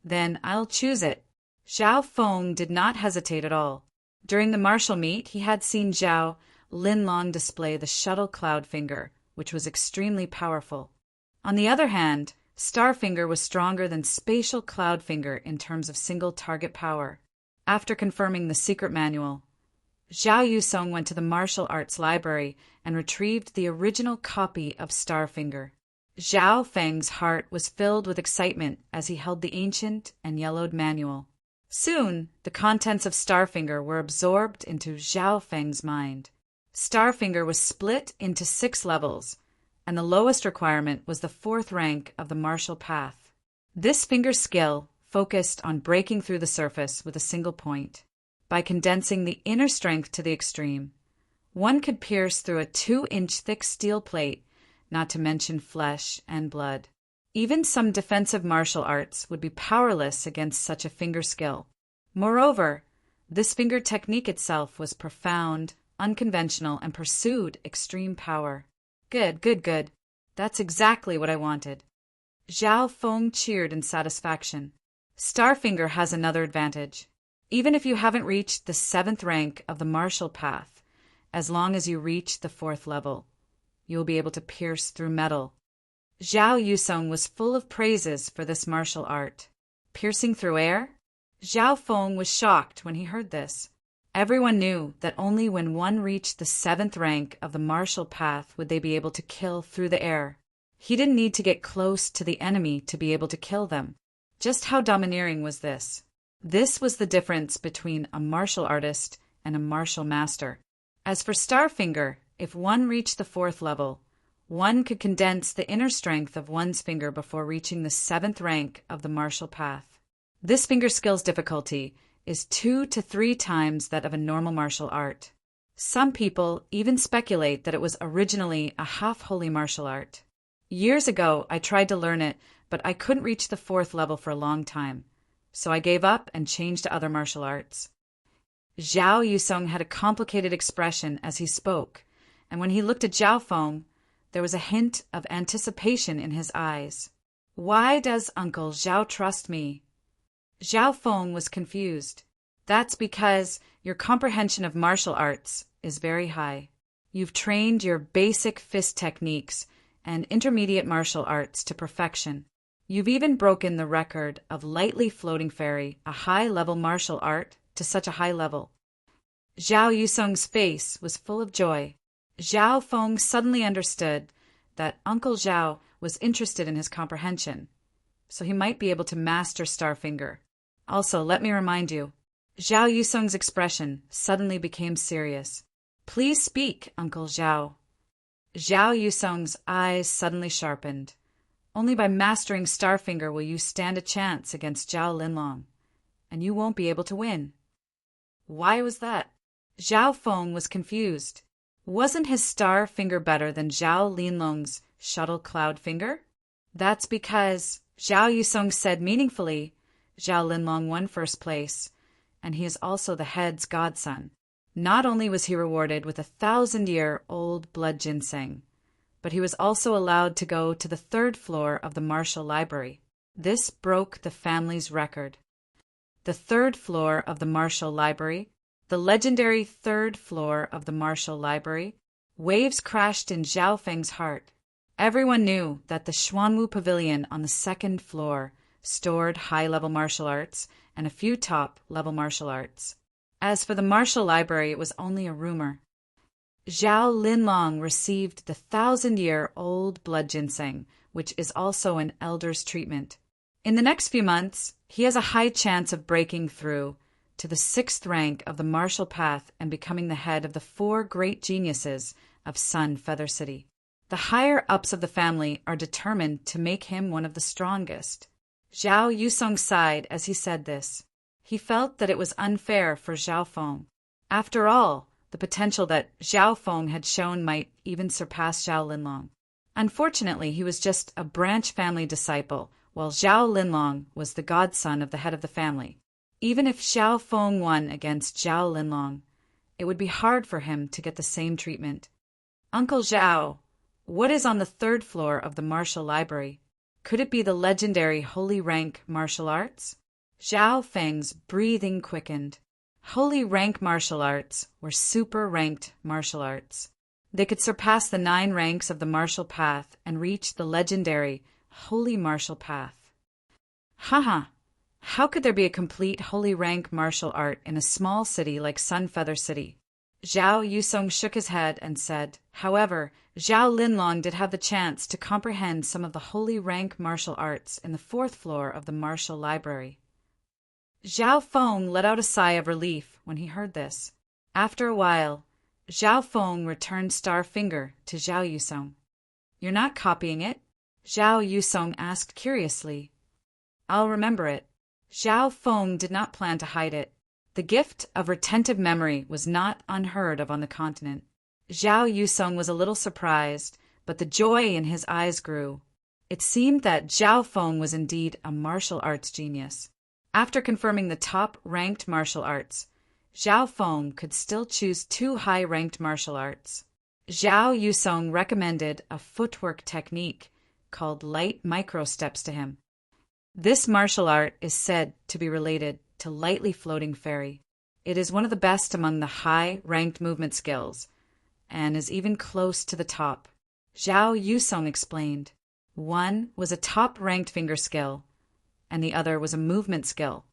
Then I'll choose it. Zhao Feng did not hesitate at all. During the martial meet, he had seen Zhao Linlong display the shuttle cloud finger, which was extremely powerful. On the other hand, Starfinger was stronger than spatial cloud finger in terms of single target power. After confirming the secret manual, Zhao Yusong went to the martial arts library and retrieved the original copy of Starfinger. Zhao Feng's heart was filled with excitement as he held the ancient and yellowed manual. Soon, the contents of Starfinger were absorbed into Zhao Feng's mind. Starfinger was split into 6 levels, and the lowest requirement was the 4th rank of the martial path. This finger skill focused on breaking through the surface with a single point. By condensing the inner strength to the extreme, one could pierce through a 2-inch thick steel plate, not to mention flesh and blood. Even some defensive martial arts would be powerless against such a finger skill. Moreover, this finger technique itself was profound, unconventional, and pursued extreme power. Good. That's exactly what I wanted. Zhao Feng cheered in satisfaction. Starfinger has another advantage. Even if you haven't reached the 7th rank of the martial path, as long as you reach the 4th level, you will be able to pierce through metal. Zhao Yusong was full of praises for this martial art. Piercing through air? Zhao Feng was shocked when he heard this. Everyone knew that only when one reached the 7th rank of the martial path would they be able to kill through the air. He didn't need to get close to the enemy to be able to kill them. Just how domineering was this? This was the difference between a martial artist and a martial master. As for Starfinger, if one reached the 4th level, one could condense the inner strength of one's finger before reaching the 7th rank of the martial path. This finger skill's difficulty is 2 to 3 times that of a normal martial art. Some people even speculate that it was originally a half-holy martial art. Years ago, I tried to learn it, but I couldn't reach the 4th level for a long time, so I gave up and changed to other martial arts. Zhao Yusong had a complicated expression as he spoke, and when he looked at Zhao Feng, there was a hint of anticipation in his eyes. Why does Uncle Zhao trust me? Zhao Feng was confused. That's because your comprehension of martial arts is very high. You've trained your basic fist techniques and intermediate martial arts to perfection. You've even broken the record of lightly floating fairy, a high-level martial art, to such a high level. Zhao Yusong's face was full of joy. Zhao Feng suddenly understood that Uncle Zhao was interested in his comprehension, so he might be able to master Starfinger. Also, let me remind you, Zhao Yusong's expression suddenly became serious. Please speak, Uncle Zhao. Zhao Yusong's eyes suddenly sharpened. Only by mastering Starfinger will you stand a chance against Zhao Linlong, and you won't be able to win. Why was that? Zhao Feng was confused. Wasn't his Starfinger better than Zhao Linlong's shuttle cloud finger? That's because, Zhao Yusong said meaningfully, Zhao Linlong won first place, and he is also the head's godson. Not only was he rewarded with 1,000-year-old blood ginseng, but he was also allowed to go to the 3rd floor of the martial library. This broke the family's record. The 3rd floor of the martial library, the legendary 3rd floor of the martial library, waves crashed in Zhao Feng's heart. Everyone knew that the Xuanwu Pavilion on the 2nd floor stored high-level martial arts, and a few top-level martial arts. As for the martial library, it was only a rumor. Zhao Linlong received the 1,000-year-old blood ginseng, which is also an elder's treatment. In the next few months, he has a high chance of breaking through to the 6th rank of the martial path and becoming the head of the 4 great geniuses of Sun Feather City. The higher-ups of the family are determined to make him one of the strongest. Zhao Yusong sighed as he said this. He felt that it was unfair for Zhao Feng. After all, the potential that Zhao Feng had shown might even surpass Zhao Linlong. Unfortunately, he was just a branch family disciple, while Zhao Linlong was the godson of the head of the family. Even if Zhao Feng won against Zhao Linlong, it would be hard for him to get the same treatment. Uncle Zhao, what is on the 3rd floor of the martial library? Could it be the legendary Holy Rank martial arts? Zhao Feng's breathing quickened. Holy Rank martial arts were super-ranked martial arts. They could surpass the 9 ranks of the martial path and reach the legendary Holy Martial Path. Haha, how could there be a complete Holy Rank martial art in a small city like Sun Feather City? Zhao Yusong shook his head and said, however, Zhao Linlong did have the chance to comprehend some of the Holy Rank martial arts in the 4th floor of the martial library. Zhao Feng let out a sigh of relief when he heard this. After a while, Zhao Feng returned Star Finger to Zhao Yusong. You're not copying it? Zhao Yusong asked curiously. I'll remember it. Zhao Feng did not plan to hide it. The gift of retentive memory was not unheard of on the continent. Zhao Yusong was a little surprised, but the joy in his eyes grew. It seemed that Zhao Feng was indeed a martial arts genius. After confirming the top-ranked martial arts, Zhao Feng could still choose 2 high-ranked martial arts. Zhao Yusong recommended a footwork technique called light micro-steps to him. This martial art is said to be related to lightly floating fairy. It is one of the best among the high-ranked movement skills, and is even close to the top. Zhao Yusong explained. One was a top-ranked finger skill, and the other was a movement skill.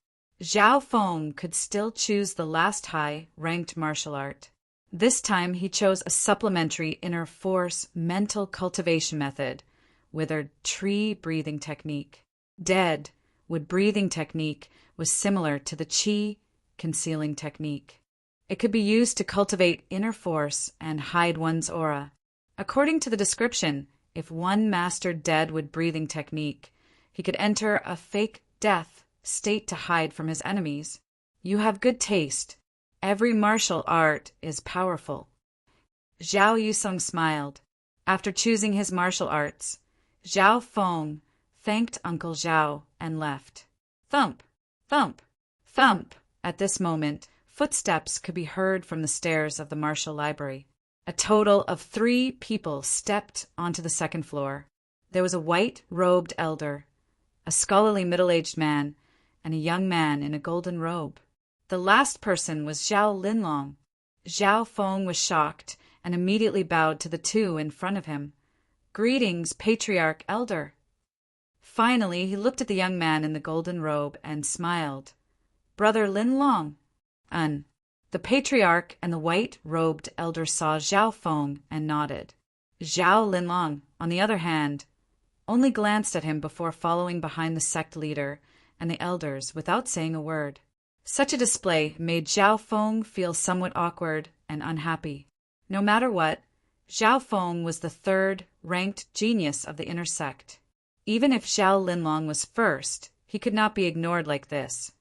Zhao Feng could still choose the last high-ranked martial art. This time he chose a supplementary inner force mental cultivation method with a tree breathing technique. Dead wood breathing technique was similar to the qi concealing technique. It could be used to cultivate inner force and hide one's aura. According to the description, if one mastered dead wood breathing technique, he could enter a fake death state to hide from his enemies. You have good taste. Every martial art is powerful. Zhao Yusong smiled. After choosing his martial arts, Zhao Feng thanked Uncle Zhao and left. Thump, thump, thump. At this moment, footsteps could be heard from the stairs of the martial library. A total of 3 people stepped onto the 2nd floor. There was a white-robed elder, a scholarly middle-aged man, and a young man in a golden robe. The last person was Zhao Linlong. Zhao Feng was shocked and immediately bowed to the 2 in front of him. Greetings, Patriarch Elder. Finally, he looked at the young man in the golden robe and smiled. Brother Linlong. The Patriarch and the white-robed elder saw Zhao Feng and nodded. Zhao Linlong, on the other hand, only glanced at him before following behind the sect leader and the elders without saying a word. Such a display made Zhao Feng feel somewhat awkward and unhappy. No matter what, Zhao Feng was the 3rd-ranked genius of the inner sect. Even if Zhao Linlong was first, he could not be ignored like this.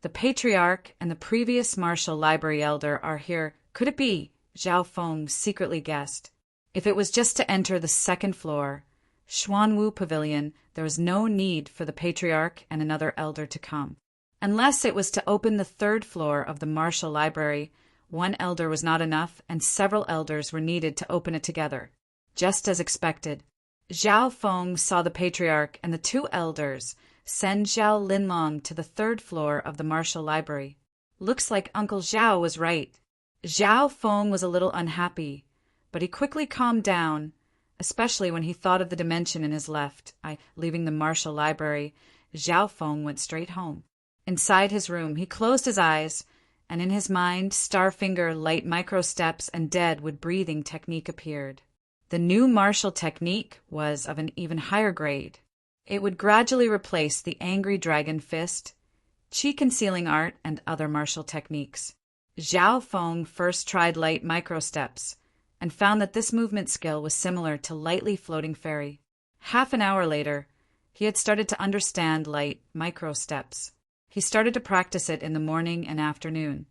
The Patriarch and the previous martial library elder are here. Could it be? Zhao Feng secretly guessed. If it was just to enter the 2nd floor, Xuanwu Pavilion, there was no need for the Patriarch and another elder to come. Unless it was to open the 3rd floor of the martial library, one elder was not enough and several elders were needed to open it together. Just as expected, Zhao Feng saw the Patriarch and the 2 elders send Zhao Linlong to the 3rd floor of the martial library. Looks like Uncle Zhao was right. Zhao Feng was a little unhappy, but he quickly calmed down, especially when he thought of the dimension in his left eye. Leaving the martial library, Zhao Feng went straight home. Inside his room, he closed his eyes, and in his mind, Starfinger, light micro-steps, and dead-wood breathing technique appeared. The new martial technique was of an even higher grade. It would gradually replace the angry dragon fist, chi concealing art, and other martial techniques. Zhao Feng first tried light micro-steps, and found that this movement skill was similar to lightly floating fairy. Half an hour later, he had started to understand light micro-steps. He started to practice it in the morning and afternoon,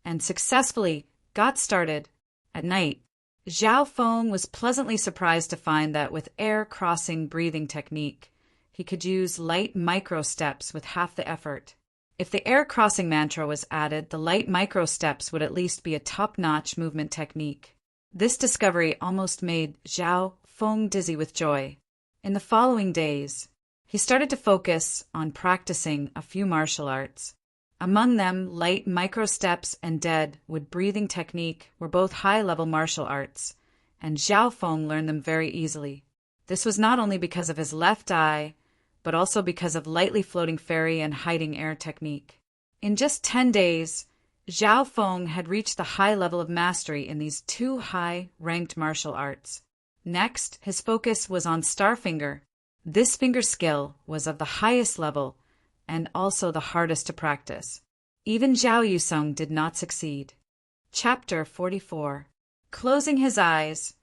and successfully got started at night. Zhao Feng was pleasantly surprised to find that with air-crossing breathing technique, he could use light micro-steps with half the effort. If the air-crossing mantra was added, the light micro-steps would at least be a top-notch movement technique. This discovery almost made Zhao Feng dizzy with joy. In the following days, he started to focus on practicing a few martial arts. Among them, light micro-steps and dead-wood breathing technique were both high-level martial arts, and Zhao Feng learned them very easily. This was not only because of his left eye, but also because of lightly floating fairy and hiding air technique. In just 10 days, Zhao Feng had reached the high level of mastery in these two high-ranked martial arts. Next, his focus was on Starfinger. This finger skill was of the highest level and also the hardest to practice. Even Zhao Yusong did not succeed. Chapter 44. Closing his eyes,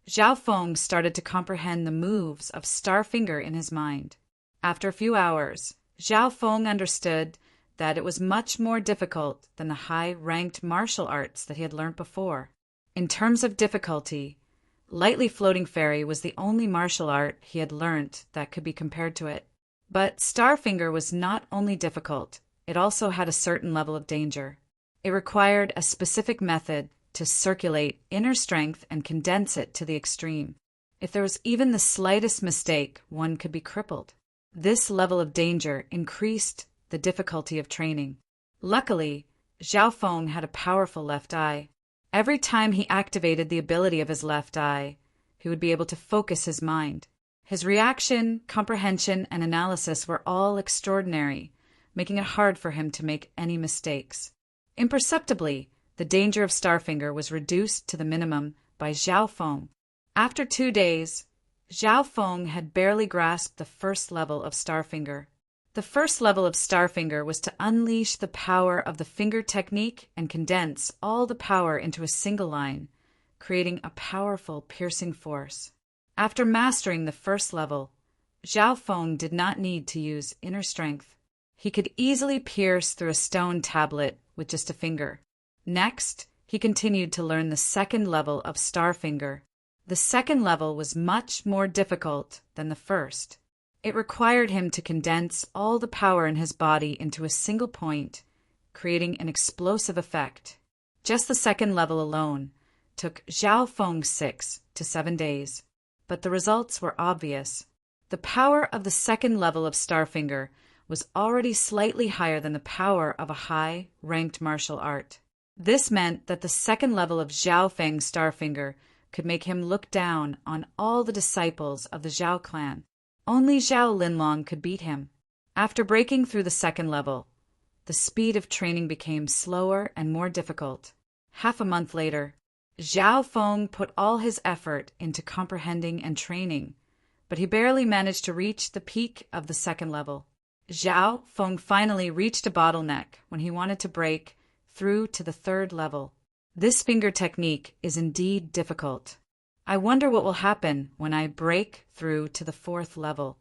Zhao Feng started to comprehend the moves of Starfinger in his mind. After a few hours, Zhao Feng understood that it was much more difficult than the high-ranked martial arts that he had learnt before. In terms of difficulty, lightly floating fairy was the only martial art he had learnt that could be compared to it. But Starfinger was not only difficult, it also had a certain level of danger. It required a specific method to circulate inner strength and condense it to the extreme. If there was even the slightest mistake, one could be crippled. This level of danger increased the difficulty of training. Luckily, Zhao Feng had a powerful left eye. Every time he activated the ability of his left eye, he would be able to focus his mind. His reaction, comprehension, and analysis were all extraordinary, making it hard for him to make any mistakes. Imperceptibly, the danger of Starfinger was reduced to the minimum by Zhao Feng. After 2 days, Zhao Feng had barely grasped the first level of Starfinger. The first level of Starfinger was to unleash the power of the finger technique and condense all the power into a single line, creating a powerful piercing force. After mastering the first level, Zhao Feng did not need to use inner strength. He could easily pierce through a stone tablet with just a finger. Next, he continued to learn the second level of Starfinger. The second level was much more difficult than the first. It required him to condense all the power in his body into a single point, creating an explosive effect. Just the second level alone took Zhao Feng 6 to 7 days, but the results were obvious. The power of the second level of Starfinger was already slightly higher than the power of a high-ranked martial art. This meant that the second level of Zhao Feng's Starfinger could make him look down on all the disciples of the Zhao clan. Only Zhao Linlong could beat him. After breaking through the second level, the speed of training became slower and more difficult. Half a month later, Zhao Feng put all his effort into comprehending and training, but he barely managed to reach the peak of the second level. Zhao Feng finally reached a bottleneck when he wanted to break through to the third level. This finger technique is indeed difficult. I wonder what will happen when I break through to the fourth level.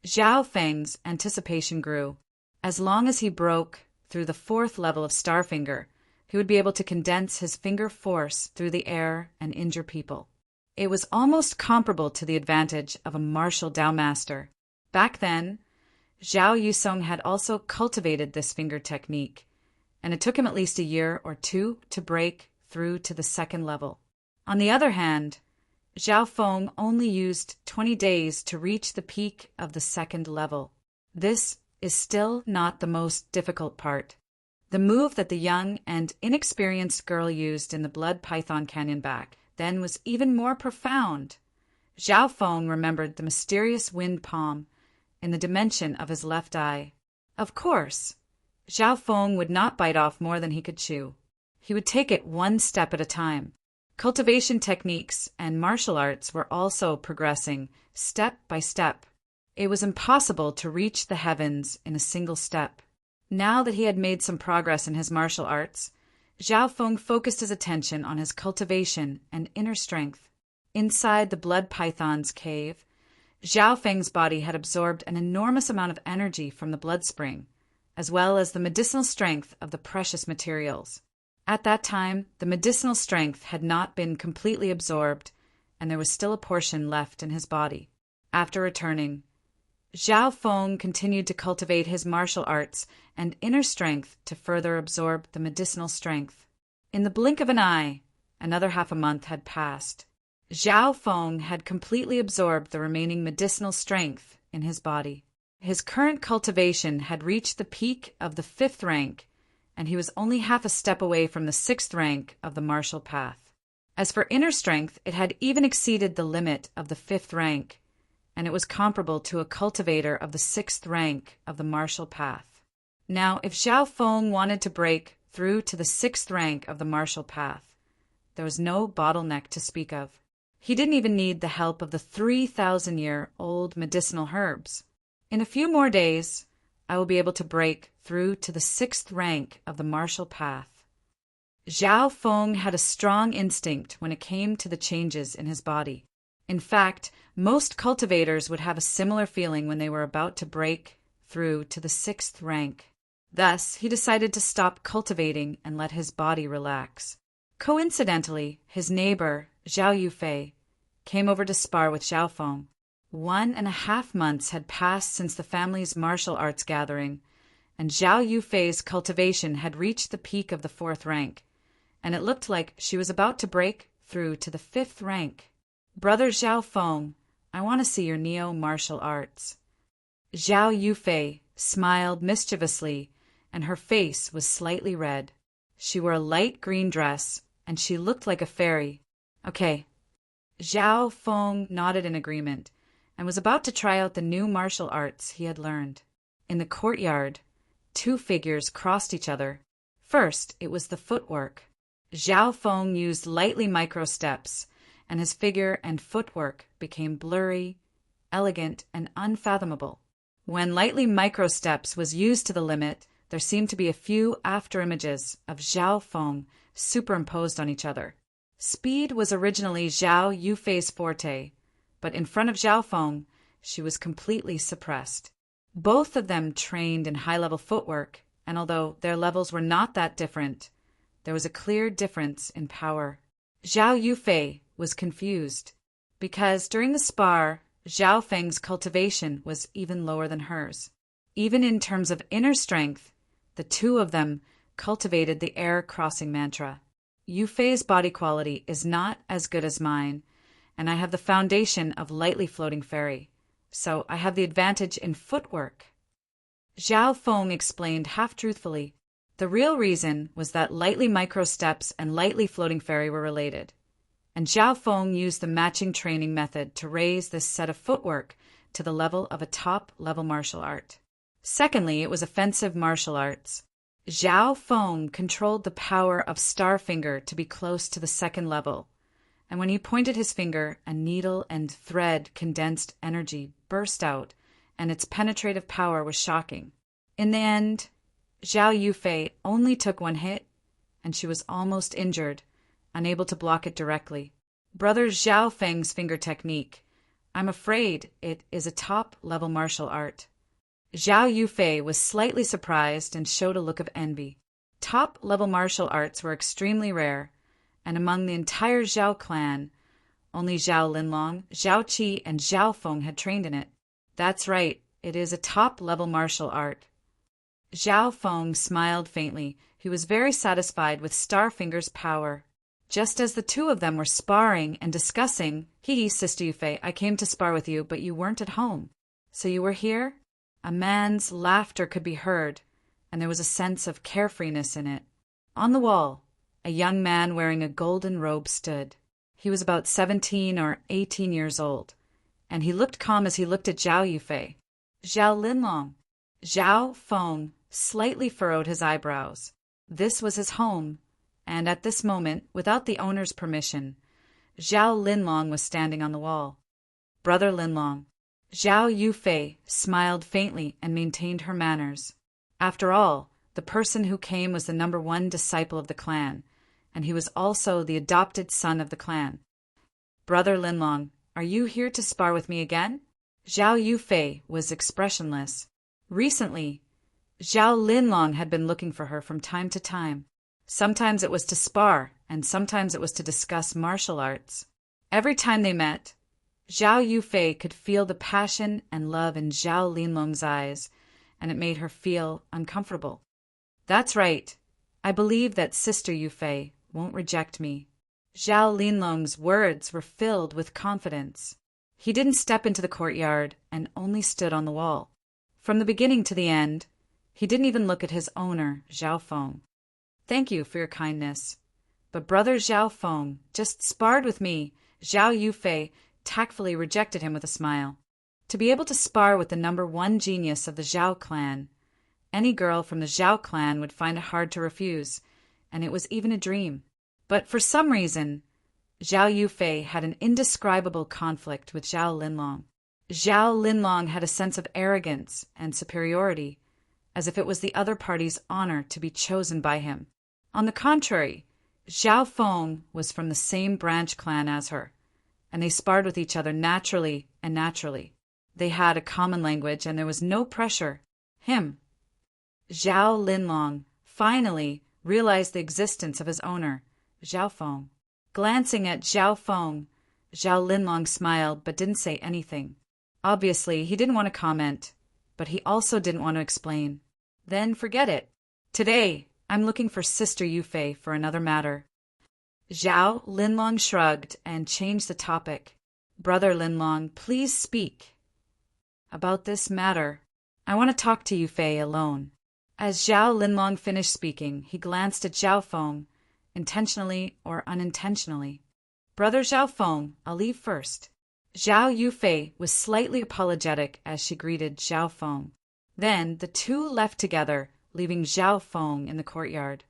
Zhao Feng's anticipation grew. As long as he broke through the fourth level of Starfinger, he would be able to condense his finger force through the air and injure people. It was almost comparable to the advantage of a martial Dao master. Back then, Zhao Yusong had also cultivated this finger technique, and it took him at least a year or two to break through to the second level. On the other hand, Zhao Feng only used 20 days to reach the peak of the second level. This is still not the most difficult part. The move that the young and inexperienced girl used in the Blood Python Canyon back then was even more profound. Zhao Feng remembered the mysterious wind palm in the dimension of his left eye. Of course, Zhao Feng would not bite off more than he could chew. He would take it one step at a time. Cultivation techniques and martial arts were also progressing, step by step. It was impossible to reach the heavens in a single step. Now that he had made some progress in his martial arts, Zhao Feng focused his attention on his cultivation and inner strength. Inside the blood python's cave, Zhao Feng's body had absorbed an enormous amount of energy from the blood spring, as well as the medicinal strength of the precious materials. At that time, the medicinal strength had not been completely absorbed, and there was still a portion left in his body. After returning, Zhao Feng continued to cultivate his martial arts and inner strength to further absorb the medicinal strength. In the blink of an eye, another half a month had passed. Zhao Feng had completely absorbed the remaining medicinal strength in his body. His current cultivation had reached the peak of the 5th rank, and he was only half a step away from the 6th rank of the martial path. As for inner strength, it had even exceeded the limit of the 5th rank, and it was comparable to a cultivator of the 6th rank of the martial path. Now, if Zhao Feng wanted to break through to the 6th rank of the martial path, there was no bottleneck to speak of. He didn't even need the help of the 3,000-year-old medicinal herbs. In a few more days, I will be able to break through to the 6th rank of the martial path. Zhao Feng had a strong instinct when it came to the changes in his body. In fact, most cultivators would have a similar feeling when they were about to break through to the 6th rank. Thus, he decided to stop cultivating and let his body relax. Coincidentally, his neighbor, Zhao Yufei, came over to spar with Zhao Feng. 1.5 months had passed since the family's martial arts gathering, and Zhao Yufei's cultivation had reached the peak of the 4th rank, and it looked like she was about to break through to the 5th rank. "Brother Zhao Feng, I want to see your neo-martial arts." Zhao Yufei smiled mischievously, and her face was slightly red. She wore a light green dress, and she looked like a fairy. "Okay." Zhao Feng nodded in agreement, and was about to try out the new martial arts he had learned. In the courtyard, 2 figures crossed each other. First, it was the footwork. Zhao Feng used lightly micro steps, and his figure and footwork became blurry, elegant, and unfathomable. When lightly micro steps was used to the limit, there seemed to be a few after-images of Zhao Feng superimposed on each other. Speed was originally Zhao Yufei's forte, but in front of Zhao Feng, she was completely suppressed. Both of them trained in high-level footwork, and although their levels were not that different, there was a clear difference in power. Zhao Yufei was confused, because during the spar, Zhao Feng's cultivation was even lower than hers. Even in terms of inner strength, the 2 of them cultivated the air-crossing mantra. Yufei's body quality is not as good as mine, and I have the foundation of lightly floating fairy, so I have the advantage in footwork. Zhao Feng explained half-truthfully. The real reason was that lightly micro steps and lightly floating fairy were related, and Zhao Feng used the matching training method to raise this set of footwork to the level of a top-level martial art. Secondly, it was offensive martial arts. Zhao Feng controlled the power of Starfinger to be close to the 2nd level, and when he pointed his finger, a needle and thread condensed energy burst out, and its penetrative power was shocking. In the end, Zhao Yufei only took 1 hit, and she was almost injured, unable to block it directly. Brother Zhao Feng's finger technique. I'm afraid it is a top-level martial art. Zhao Yufei was slightly surprised and showed a look of envy. Top-level martial arts were extremely rare, and among the entire Zhao clan, only Zhao Linlong, Zhao Qi, and Zhao Feng had trained in it. That's right, it is a top-level martial art. Zhao Feng smiled faintly. He was very satisfied with Starfinger's power. Just as the 2 of them were sparring and discussing, "Hee, Sister Yufei, I came to spar with you, but you weren't at home. So you were here?" A man's laughter could be heard, and there was a sense of carefreeness in it. On the wall, a young man wearing a golden robe stood. He was about 17 or 18 years old, and he looked calm as he looked at Zhao Yufei. Zhao Linlong. Zhao Feng slightly furrowed his eyebrows. This was his home, and at this moment, without the owner's permission, Zhao Linlong was standing on the wall. Brother Linlong. Zhao Yufei smiled faintly and maintained her manners. After all, the person who came was the #1 disciple of the clan, and he was also the adopted son of the clan. Brother Linlong, are you here to spar with me again? Zhao Yufei was expressionless. Recently, Zhao Linlong had been looking for her from time to time. Sometimes it was to spar, and sometimes it was to discuss martial arts. Every time they met, Zhao Yufei could feel the passion and love in Zhao Linlong's eyes, and it made her feel uncomfortable. That's right. I believe that Sister Yufei won't reject me. Zhao Linlong's words were filled with confidence. He didn't step into the courtyard and only stood on the wall. From the beginning to the end, he didn't even look at his owner, Zhao Feng. Thank you for your kindness. But Brother Zhao Feng just sparred with me. Zhao Yufei tactfully rejected him with a smile. To be able to spar with the #1 genius of the Zhao clan, any girl from the Zhao clan would find it hard to refuse, and it was even a dream. But for some reason, Zhao Yufei had an indescribable conflict with Zhao Linlong. Zhao Linlong had a sense of arrogance and superiority, as if it was the other party's honor to be chosen by him. On the contrary, Zhao Feng was from the same branch clan as her, and they sparred with each other naturally and naturally. They had a common language, and there was no pressure. Zhao Linlong finally realized the existence of his owner, Zhao Feng. Glancing at Zhao Feng, Zhao Linlong smiled but didn't say anything. Obviously, he didn't want to comment, but he also didn't want to explain. Then forget it. Today, I'm looking for Sister Yufei for another matter. Zhao Linlong shrugged and changed the topic. Brother Linlong, please speak. About this matter, I want to talk to Yufei alone. As Zhao Linlong finished speaking, he glanced at Zhao Feng, intentionally or unintentionally. Brother Zhao Feng, I'll leave first. Zhao Yufei was slightly apologetic as she greeted Zhao Feng. Then the two left together, leaving Zhao Feng in the courtyard.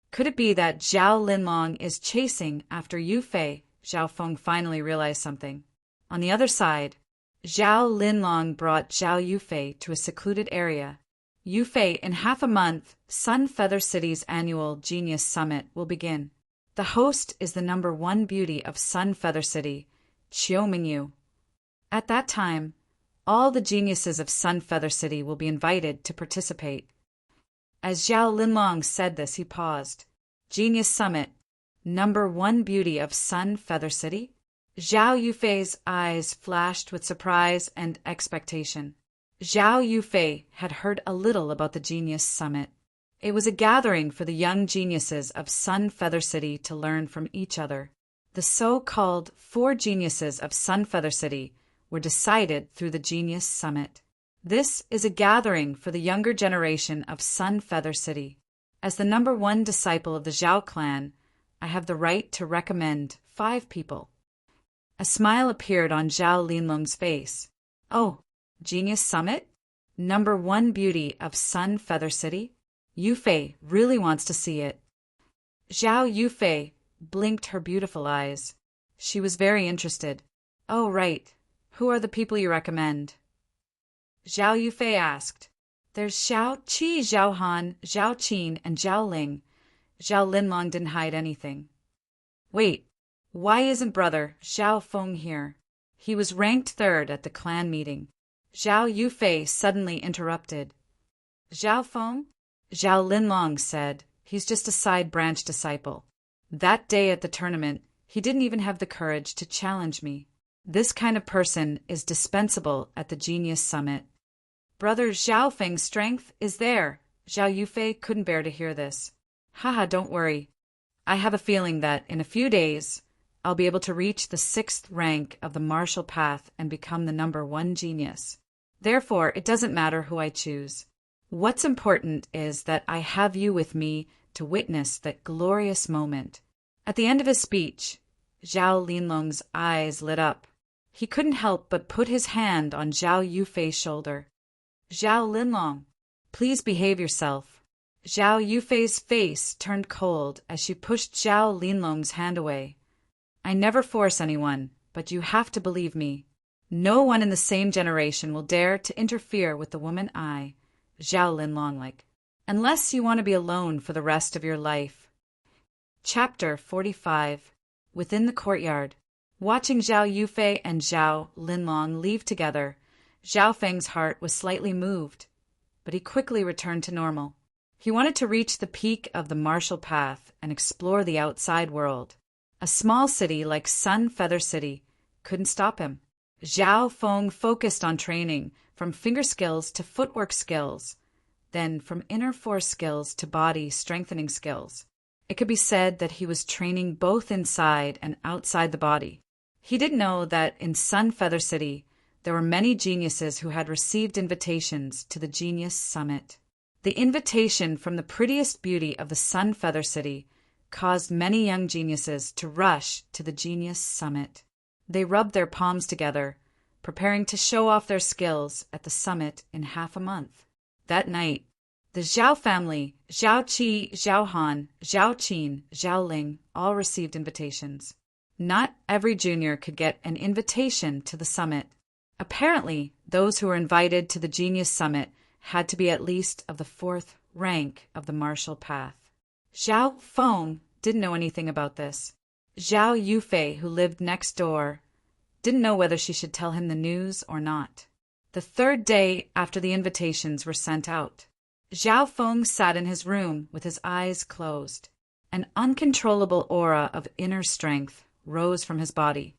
Could it be that Zhao Linlong is chasing after Yufei? Zhao Feng finally realized something. On the other side, Zhao Linlong brought Zhao Yufei to a secluded area. Yufei, in half a month, Sun Feather City's annual Genius Summit will begin. The host is the #1 beauty of Sun Feather City, Qiu Mingyu. At that time, all the geniuses of Sun Feather City will be invited to participate. As Zhao Linlong said this, he paused. Genius Summit, #1 beauty of Sun Feather City? Zhao Yufei's eyes flashed with surprise and expectation. Zhao Yufei had heard a little about the Genius Summit. It was a gathering for the young geniuses of Sun Feather City to learn from each other. The so-called 4 geniuses of Sun Feather City were decided through the Genius Summit. This is a gathering for the younger generation of Sun Feather City. As the #1 disciple of the Zhao clan, I have the right to recommend 5 people. A smile appeared on Zhao Linlong's face. Oh, Genius Summit? #1 beauty of Sun Feather City? Yufei really wants to see it. Zhao Yufei blinked her beautiful eyes. She was very interested. Oh, right. Who are the people you recommend? Zhao Yufei asked. There's Xiao Qi, Zhao Han, Zhao Qin, and Zhao Ling. Zhao Linlong didn't hide anything. Wait, why isn't Brother Zhao Feng here? He was ranked 3rd at the clan meeting. Zhao Yufei suddenly interrupted. Zhao Feng? Zhao Linlong said, he's just a side branch disciple. That day at the tournament, he didn't even have the courage to challenge me. This kind of person is dispensable at the Genius Summit. Brother Zhao Feng's strength is there. Zhao Yufei couldn't bear to hear this. Haha, don't worry. I have a feeling that in a few days, I'll be able to reach the 6th rank of the martial path and become the #1 genius. Therefore, it doesn't matter who I choose. What's important is that I have you with me to witness that glorious moment. At the end of his speech, Zhao Linlong's eyes lit up. He couldn't help but put his hand on Zhao Yufei's shoulder. Zhao Linlong, please behave yourself. Zhao Yufei's face turned cold as she pushed Zhao Linlong's hand away. I never force anyone, but you have to believe me. No one in the same generation will dare to interfere with the woman Zhao Linlong like, unless you want to be alone for the rest of your life. Chapter 45. Within the courtyard. Watching Zhao Yufei and Zhao Linlong leave together, Zhao Feng's heart was slightly moved, but he quickly returned to normal. He wanted to reach the peak of the martial path and explore the outside world. A small city like Sun Feather City couldn't stop him. Zhao Feng focused on training, from finger skills to footwork skills, then from inner force skills to body strengthening skills. It could be said that he was training both inside and outside the body. He didn't know that in Sun Feather City, there were many geniuses who had received invitations to the Genius Summit. The invitation from the prettiest beauty of the Sun Feather City caused many young geniuses to rush to the Genius Summit. They rubbed their palms together, preparing to show off their skills at the summit in half a month. That night, the Zhao family, Zhao Qi, Zhao Han, Zhao Qin, Zhao Ling, all received invitations. Not every junior could get an invitation to the summit. Apparently, those who were invited to the Genius Summit had to be at least of the 4th rank of the martial path. Zhao Feng didn't know anything about this. Zhao Yufei, who lived next door, didn't know whether she should tell him the news or not. The 3rd day after the invitations were sent out, Zhao Feng sat in his room with his eyes closed. An uncontrollable aura of inner strength rose from his body.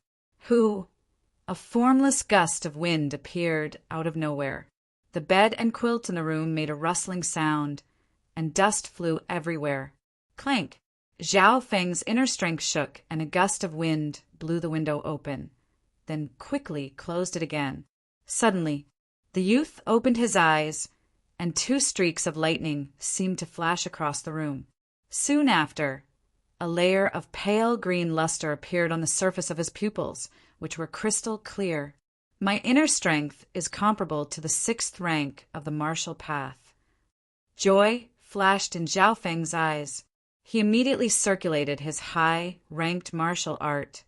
A formless gust of wind appeared out of nowhere. The bed and quilt in the room made a rustling sound, and dust flew everywhere. Clank! Zhao Feng's inner strength shook, and a gust of wind blew the window open, then quickly closed it again. Suddenly, the youth opened his eyes, and 2 streaks of lightning seemed to flash across the room. Soon after, a layer of pale green luster appeared on the surface of his pupils, which were crystal clear. My inner strength is comparable to the 6th rank of the martial path. Joy flashed in Zhao Feng's eyes. He immediately circulated his high-ranked martial art,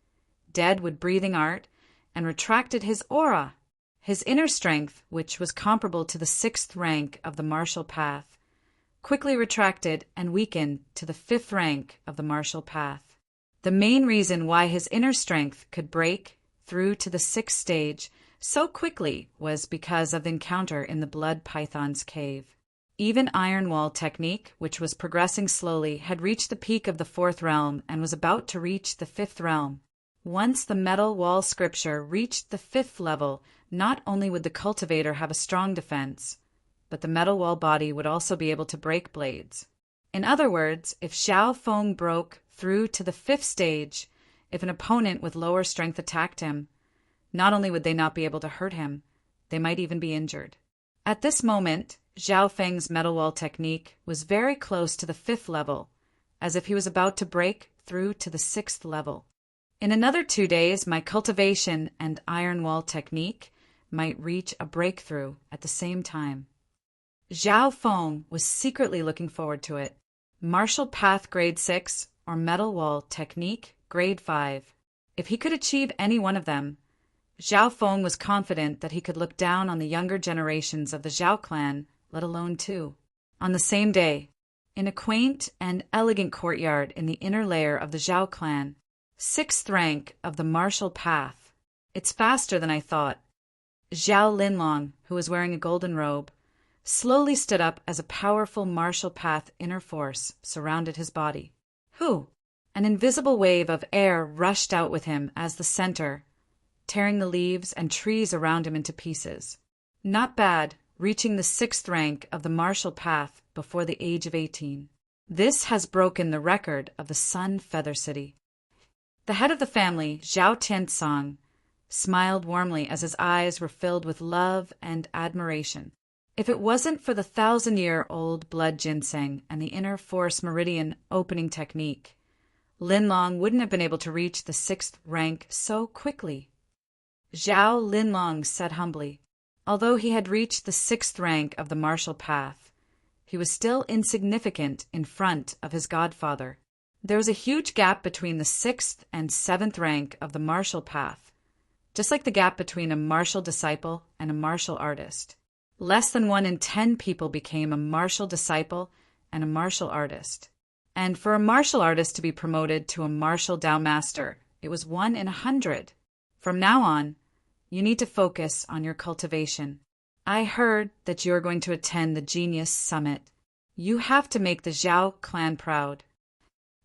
deadwood breathing art, and retracted his aura. His inner strength, which was comparable to the 6th rank of the martial path, quickly retracted and weakened to the 5th rank of the martial path. The main reason why his inner strength could break through to the 6th stage so quickly was because of the encounter in the Blood Python's cave. Even Iron Wall technique, which was progressing slowly, had reached the peak of the 4th realm and was about to reach the 5th realm. Once the Metal Wall scripture reached the 5th level, not only would the cultivator have a strong defense, but the Metal Wall body would also be able to break blades. In other words, if Zhao Feng broke through to the 5th stage, if an opponent with lower strength attacked him, not only would they not be able to hurt him, they might even be injured. At this moment, Zhao Feng's Metal Wall technique was very close to the 5th level, as if he was about to break through to the 6th level. In another 2 days, my cultivation and Iron Wall technique might reach a breakthrough at the same time. Zhao Feng was secretly looking forward to it. Martial Path Grade 6 or Metal Wall Technique Grade 5. If he could achieve any one of them, Zhao Feng was confident that he could look down on the younger generations of the Zhao clan, let alone 2. On the same day, in a quaint and elegant courtyard in the inner layer of the Zhao clan, 6th rank of the martial path. It's faster than I thought. Zhao Linlong, who was wearing a golden robe, slowly stood up as a powerful martial path inner force surrounded his body. An invisible wave of air rushed out with him as the center, tearing the leaves and trees around him into pieces. Not bad, reaching the 6th rank of the martial path before the age of 18. This has broken the record of the Sun Feather City. The head of the family, Zhao Tiansong, smiled warmly as his eyes were filled with love and admiration. If it wasn't for the 1,000-year-old blood ginseng and the inner force meridian opening technique, Linlong wouldn't have been able to reach the 6th rank so quickly. Zhao Linlong said humbly, Although he had reached the 6th rank of the martial path, he was still insignificant in front of his godfather. There was a huge gap between the 6th and 7th rank of the martial path, just like the gap between a martial disciple and a martial artist. Less than 1 in 10 people became a martial disciple and a martial artist. And for a martial artist to be promoted to a martial Dao master, it was 1 in 100. From now on, you need to focus on your cultivation. I heard that you are going to attend the Genius Summit. You have to make the Zhao clan proud.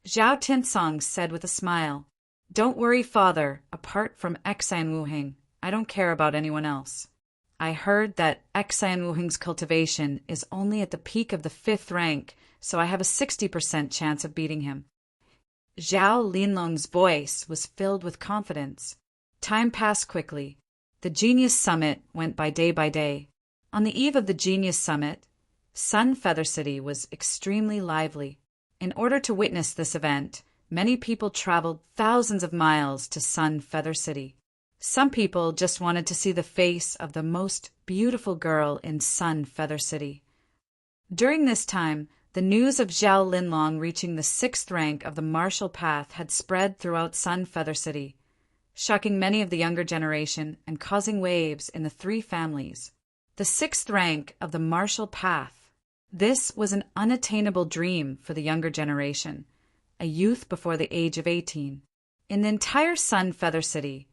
Zhao Tinsong said with a smile, "Don't worry, father. Apart from Xian Wuheng, I don't care about anyone else. I heard that Xian Wuheng's cultivation is only at the peak of the 5th rank, so I have a 60% chance of beating him." Zhao Linlong's voice was filled with confidence. Time passed quickly. The Genius Summit went by day. On the eve of the Genius Summit, Sun Feather City was extremely lively. In order to witness this event, many people traveled thousands of miles to Sun Feather City. Some people just wanted to see the face of the most beautiful girl in Sun Feather City. During this time, the news of Zhao Linlong reaching the 6th rank of the martial path had spread throughout Sun Feather City, shocking many of the younger generation and causing waves in the 3 families. The 6th rank of the martial path. This was an unattainable dream for the younger generation, a youth before the age of 18. In the entire Sun Feather City,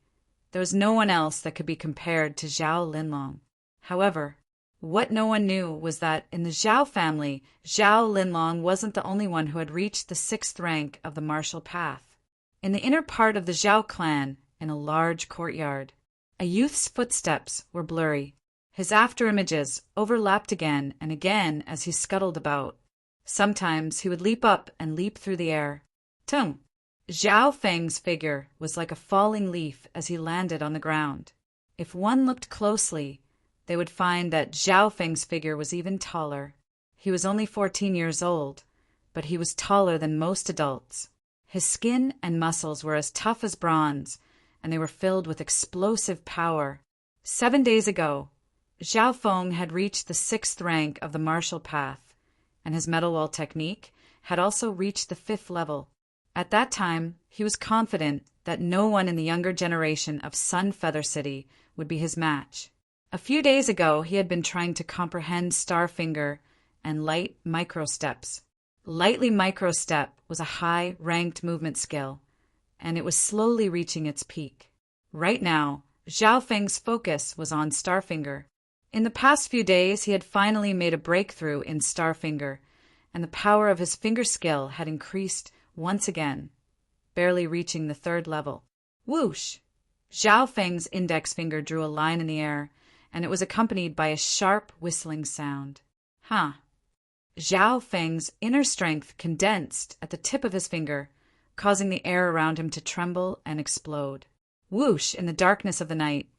there was no one else that could be compared to Zhao Linlong. However, what no one knew was that in the Zhao family, Zhao Linlong wasn't the only one who had reached the 6th rank of the martial path. In the inner part of the Zhao clan, in a large courtyard, a youth's footsteps were blurry. His afterimages overlapped again and again as he scuttled about. Sometimes he would leap up and leap through the air. Tung! Zhao Feng's figure was like a falling leaf as he landed on the ground. If one looked closely, they would find that Zhao Feng's figure was even taller. He was only 14 years old, but he was taller than most adults. His skin and muscles were as tough as bronze, and they were filled with explosive power. 7 days ago, Zhao Feng had reached the 6th rank of the martial path, and his metal wall technique had also reached the 5th level. At that time, he was confident that no one in the younger generation of Sun Feather City would be his match. A few days ago, he had been trying to comprehend Starfinger and light microsteps. Lightly microstep was a high-ranked movement skill, and it was slowly reaching its peak. Right now, Zhao Feng's focus was on Starfinger. In the past few days, he had finally made a breakthrough in Starfinger, and the power of his finger skill had increased once again, barely reaching the 3rd level. Whoosh! Zhao Feng's index finger drew a line in the air, and it was accompanied by a sharp whistling sound. Zhao Feng's inner strength condensed at the tip of his finger, causing the air around him to tremble and explode. Whoosh! In the darkness of the night,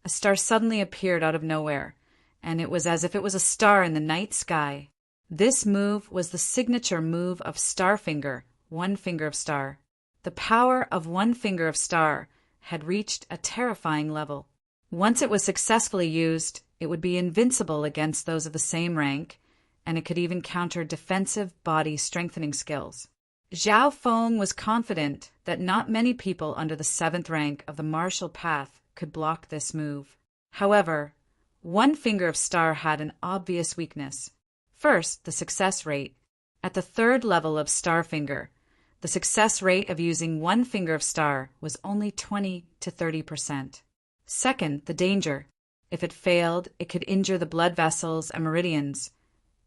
a star suddenly appeared out of nowhere, and it was as if it was a star in the night sky. This move was the signature move of Starfinger, One Finger of Star. The power of One Finger of Star had reached a terrifying level. Once it was successfully used, it would be invincible against those of the same rank, and it could even counter defensive body strengthening skills. Zhao Feng was confident that not many people under the 7th rank of the martial path could block this move. However, One Finger of Star had an obvious weakness. First, the success rate. At the 3rd level of Starfinger, the success rate of using One Finger of Star was only 20 to 30%. Second, the danger. If it failed, it could injure the blood vessels and meridians,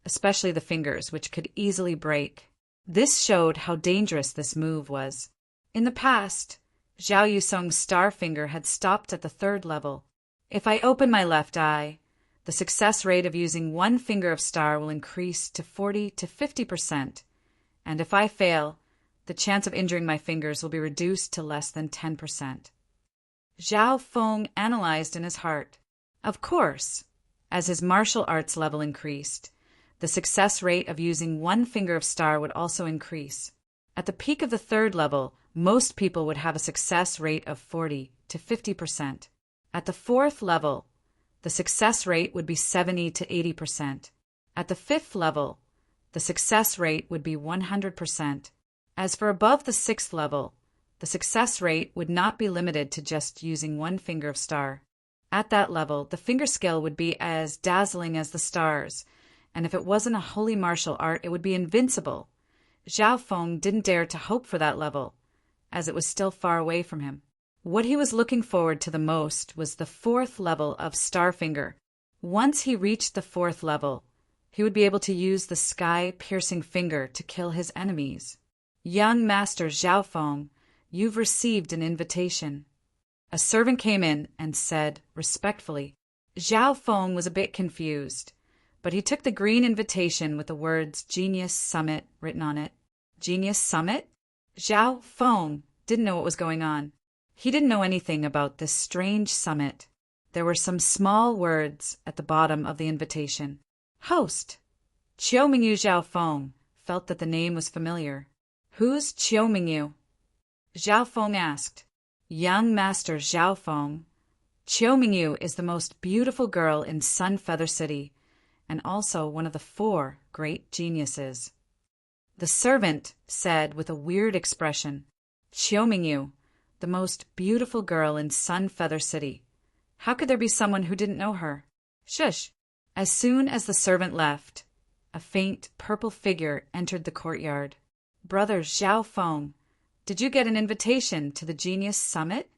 especially the fingers, which could easily break. This showed how dangerous this move was. In the past, Zhao Yusong's Starfinger had stopped at the 3rd level. If I open my left eye, the success rate of using One Finger of Star will increase to 40 to 50%, and if I fail, the chance of injuring my fingers will be reduced to less than 10%. Zhao Feng analyzed in his heart. Of course, as his martial arts level increased, the success rate of using One Finger of Star would also increase. At the peak of the 3rd level, most people would have a success rate of 40 to 50%. At the 4th level, the success rate would be 70 to 80%. At the 5th level, the success rate would be 100%. As for above the 6th level, the success rate would not be limited to just using one finger of star. At that level, the finger skill would be as dazzling as the stars, and if it wasn't a holy martial art, it would be invincible. Zhao Feng didn't dare to hope for that level, as it was still far away from him. What he was looking forward to the most was the 4th level of Starfinger. Once he reached the 4th level, he would be able to use the sky-piercing finger to kill his enemies. Young Master Zhao Feng, you've received an invitation. A servant came in and said respectfully. Zhao Feng was a bit confused, but he took the green invitation with the words Genius Summit written on it. Genius Summit? Zhao Feng didn't know what was going on. He didn't know anything about this strange summit. There were some small words at the bottom of the invitation. Host. Qiu Mingyu. Zhao Feng felt that the name was familiar. Who's Qiu Mingyu? Zhao Feng asked. Young Master Zhao Feng, Qiu Mingyu is the most beautiful girl in Sun Feather City, and also one of the 4 great geniuses. The servant said with a weird expression, Qiu Mingyu, the most beautiful girl in Sun Feather City. How could there be someone who didn't know her? Shush! As soon as the servant left, a faint purple figure entered the courtyard. Brother Zhao Feng, did you get an invitation to the Genius Summit?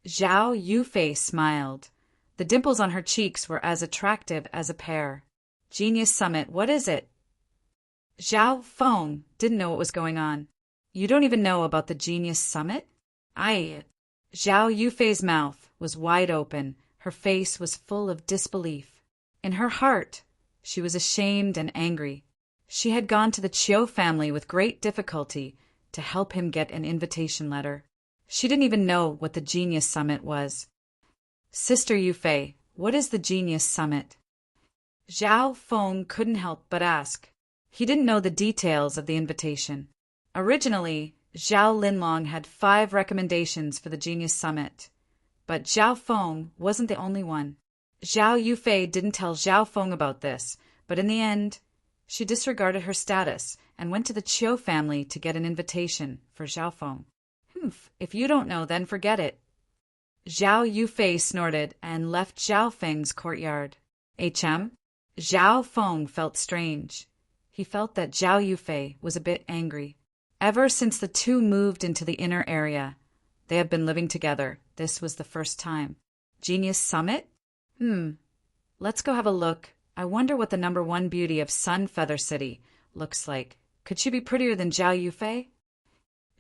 Zhao Yufei smiled. The dimples on her cheeks were as attractive as a pear. Genius Summit, what is it? Zhao Feng didn't know what was going on. You don't even know about the Genius Summit? Zhao Yufei's mouth was wide open. Her face was full of disbelief. In her heart, she was ashamed and angry. She had gone to the Qiu family with great difficulty to help him get an invitation letter. She didn't even know what the Genius Summit was. Sister Yufei, what is the Genius Summit? Zhao Feng couldn't help but ask. He didn't know the details of the invitation. Originally, Zhao Linlong had 5 recommendations for the Genius Summit, but Zhao Feng wasn't the only one. Zhao Yufei didn't tell Zhao Feng about this, but in the end, she disregarded her status and went to the Qiu family to get an invitation for Zhao Feng. If you don't know, then forget it. Zhao Yufei snorted and left Zhao Feng's courtyard. Zhao Feng felt strange. He felt that Zhao Yufei was a bit angry. Ever since the two moved into the inner area, they had been living together. This was the first time. Genius Summit? Let's go have a look. I wonder what the number 1 beauty of Sun Feather City looks like. Could she be prettier than Zhao Yufei?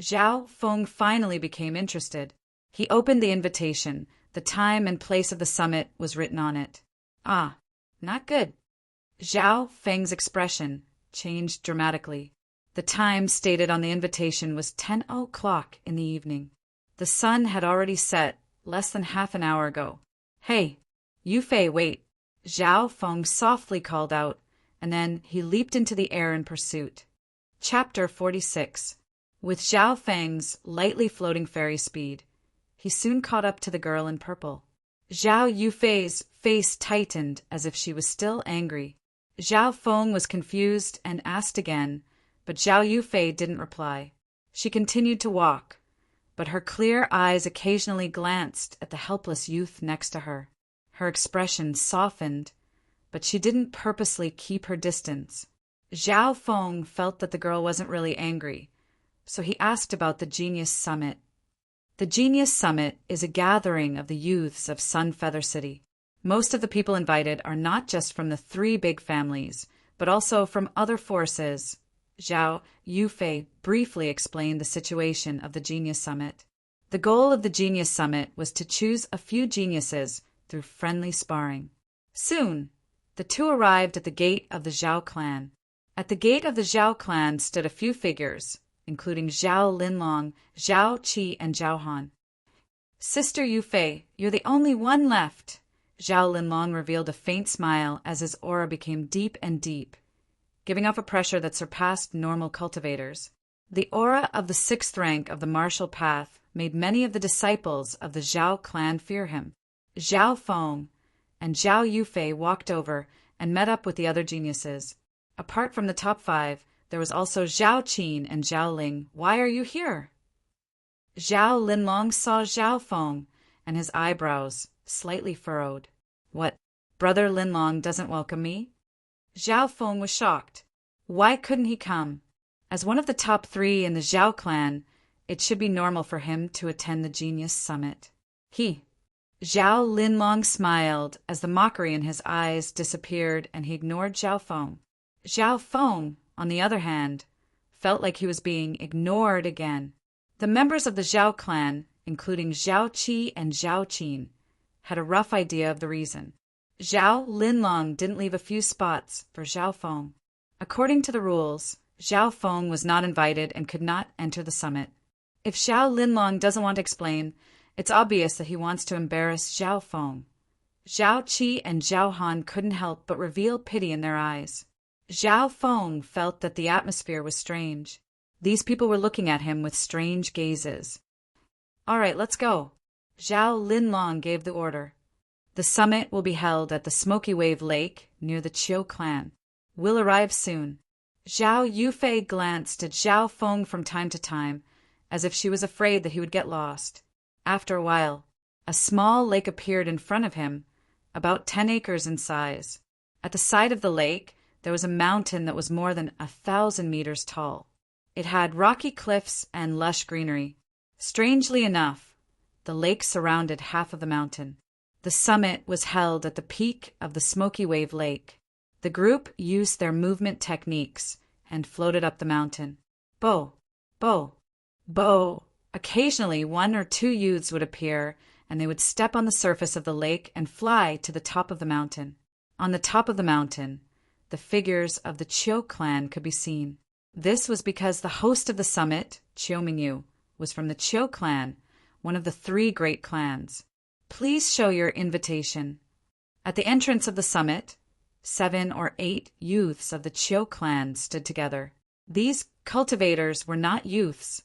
Zhao Feng finally became interested. He opened the invitation. The time and place of the summit was written on it. Not good. Zhao Feng's expression changed dramatically. The time stated on the invitation was 10 o'clock in the evening. The sun had already set less than half an hour ago. Hey, Yufei, wait. Zhao Feng softly called out, and then he leaped into the air in pursuit. Chapter 46. With Zhao Feng's lightly floating fairy speed, he soon caught up to the girl in purple. Zhao Yufei's face tightened as if she was still angry. Zhao Feng was confused and asked again, but Zhao Yufei didn't reply. She continued to walk, but her clear eyes occasionally glanced at the helpless youth next to her. Her expression softened, but she didn't purposely keep her distance. Zhao Feng felt that the girl wasn't really angry, so he asked about the Genius Summit. The Genius Summit is a gathering of the youths of Sun Feather City. Most of the people invited are not just from the 3 big families, but also from other forces. Zhao Yufei briefly explained the situation of the Genius Summit. The goal of the Genius Summit was to choose a few geniuses through friendly sparring. Soon, the two arrived at the gate of the Zhao clan. At the gate of the Zhao clan stood a few figures, including Zhao Linlong, Zhao Qi, and Zhao Han. Sister Yufei, you're the only one left. Zhao Linlong revealed a faint smile as his aura became deep and deep, giving off a pressure that surpassed normal cultivators. The aura of the 6th rank of the martial path made many of the disciples of the Zhao clan fear him. Zhao Feng, and Zhao Yufei walked over and met up with the other geniuses. Apart from the top 5, there was also Zhao Qin and Zhao Ling. Why are you here? Zhao Linlong saw Zhao Feng, and his eyebrows slightly furrowed. What, Brother Linlong doesn't welcome me? Zhao Feng was shocked. Why couldn't he come? As one of the top 3 in the Zhao clan, it should be normal for him to attend the Genius Summit. Zhao Linlong smiled as the mockery in his eyes disappeared and he ignored Zhao Feng. Zhao Feng, on the other hand, felt like he was being ignored again. The members of the Zhao clan, including Zhao Qi and Zhao Qin, had a rough idea of the reason. Zhao Linlong didn't leave a few spots for Zhao Feng. According to the rules, Zhao Feng was not invited and could not enter the summit. If Zhao Linlong doesn't want to explain, it's obvious that he wants to embarrass Zhao Feng. Zhao Qi and Zhao Han couldn't help but reveal pity in their eyes. Zhao Feng felt that the atmosphere was strange. These people were looking at him with strange gazes. All right, let's go. Zhao Linlong gave the order. The summit will be held at the Smoky Wave Lake near the Qiu clan. We'll arrive soon. Zhao Yufei glanced at Zhao Feng from time to time, as if she was afraid that he would get lost. After a while, a small lake appeared in front of him, about 10 acres in size. At the side of the lake, there was a mountain that was more than 1,000 meters tall. It had rocky cliffs and lush greenery. Strangely enough, the lake surrounded half of the mountain. The summit was held at the peak of the Smoky Wave Lake. The group used their movement techniques and floated up the mountain. Bo, bo, bo. Occasionally, 1 or 2 youths would appear, and they would step on the surface of the lake and fly to the top of the mountain. On the top of the mountain, the figures of the Qiu clan could be seen. This was because the host of the summit, Qiu Mingyu, was from the Qiu clan, one of the 3 great clans. Please show your invitation. At the entrance of the summit, 7 or 8 youths of the Qiu clan stood together. These cultivators were not youths,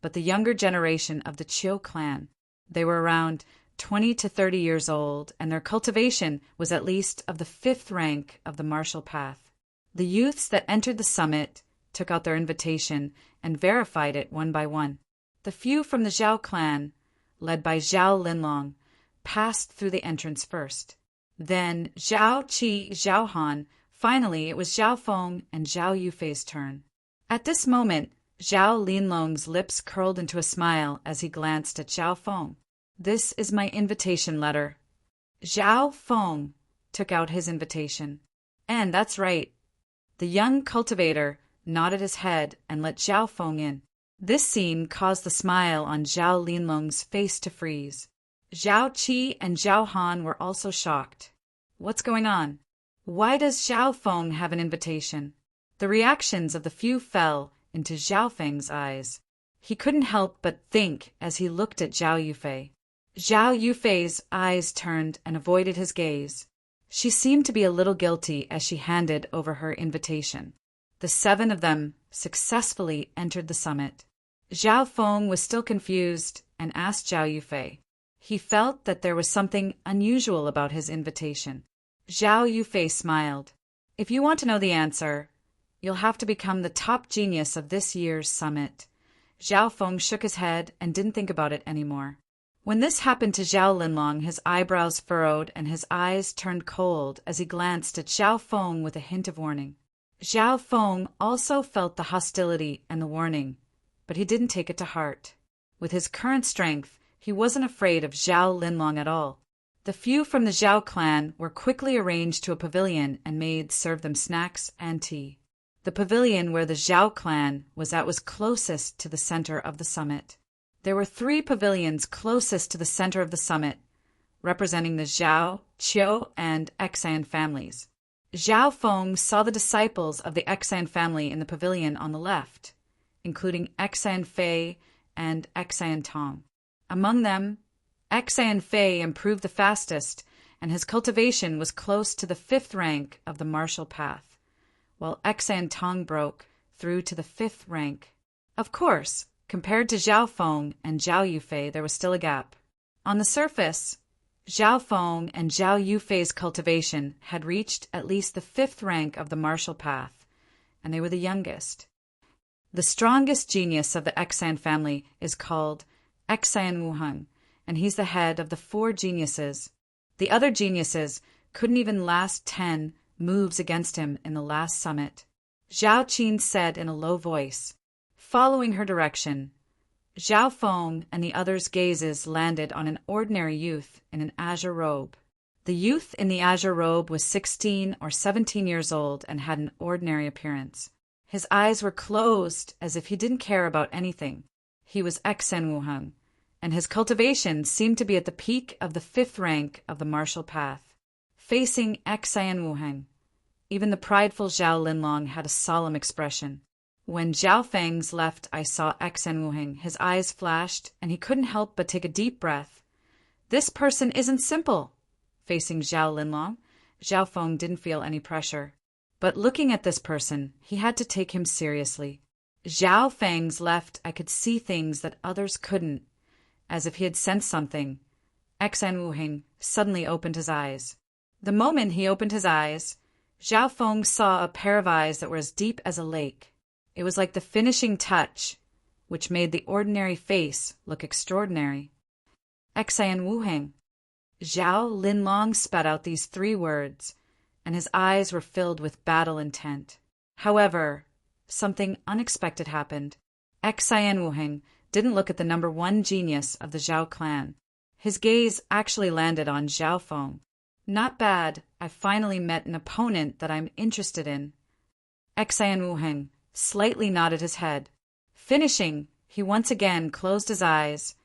but the younger generation of the Qiu clan. They were around 20 to 30 years old, and their cultivation was at least of the 5th rank of the martial path. The youths that entered the summit took out their invitation and verified it one by one. The few from the Zhao clan, led by Zhao Linlong, passed through the entrance first. Then Zhao Qi, Zhao Han, finally it was Zhao Feng and Zhao Yufei's turn. At this moment, Zhao Linlong's lips curled into a smile as he glanced at Zhao Feng. This is my invitation letter. Zhao Feng took out his invitation. And that's right. The young cultivator nodded his head and let Zhao Feng in. This scene caused the smile on Zhao Linlong's face to freeze. Zhao Qi and Zhao Han were also shocked. What's going on? Why does Zhao Feng have an invitation? The reactions of the few fell into Zhao Feng's eyes. He couldn't help but think as he looked at Zhao Yufei. Zhao Yufei's eyes turned and avoided his gaze. She seemed to be a little guilty as she handed over her invitation. The 7 of them successfully entered the summit. Zhao Feng was still confused and asked Zhao Yufei. He felt that there was something unusual about his invitation. Zhao Yufei smiled. If you want to know the answer, you'll have to become the top genius of this year's summit. Zhao Feng shook his head and didn't think about it anymore. When this happened to Zhao Linlong, his eyebrows furrowed and his eyes turned cold as he glanced at Zhao Feng with a hint of warning. Zhao Feng also felt the hostility and the warning, but he didn't take it to heart. With his current strength, he wasn't afraid of Zhao Linlong at all. The few from the Zhao clan were quickly arranged to a pavilion and maids served them snacks and tea. The pavilion where the Zhao clan was at was closest to the center of the summit. There were 3 pavilions closest to the center of the summit, representing the Zhao, Qiu, and Xan families. Zhao Feng saw the disciples of the Xan family in the pavilion on the left, including Xan Fei and Xan Tong. Among them, Xan Fei improved the fastest, and his cultivation was close to the 5th rank of the martial path, while Xan Tong broke through to the 5th rank. Of course, compared to Zhao Feng and Zhao Yufei, there was still a gap. On the surface, Zhao Feng and Zhao Yufei's cultivation had reached at least the 5th rank of the martial path, and they were the youngest. The strongest genius of the Xan family is called Xan Wuheng, and he's the head of the 4 geniuses. The other geniuses couldn't even last 10 moves against him in the last summit. Zhao Qin said in a low voice. Following her direction, Zhao Feng and the others' gazes landed on an ordinary youth in an azure robe. The youth in the azure robe was 16 or 17 years old and had an ordinary appearance. His eyes were closed as if he didn't care about anything. He was Xen Wuheng, and his cultivation seemed to be at the peak of the 5th rank of the martial path. Facing Xen Wuheng, even the prideful Zhao Linlong had a solemn expression. When Zhao Feng's left eye saw Xen Wuheng, his eyes flashed, and he couldn't help but take a deep breath. This person isn't simple. Facing Zhao Linlong, Zhao Feng didn't feel any pressure. But looking at this person, he had to take him seriously. Zhao Feng's left eye could see things that others couldn't, as if he had sensed something. Xen Wuheng suddenly opened his eyes. The moment he opened his eyes, Zhao Feng saw a pair of eyes that were as deep as a lake. It was like the finishing touch, which made the ordinary face look extraordinary. Xan Wuheng. Zhao Linlong spat out these 3 words, and his eyes were filled with battle intent. However, something unexpected happened. Xan Wuheng didn't look at the number 1 genius of the Zhao clan. His gaze actually landed on Zhao Feng. Not bad, I finally met an opponent that I'm interested in. Xan Wuheng slightly nodded his head. Finishing, he once again closed his eyes,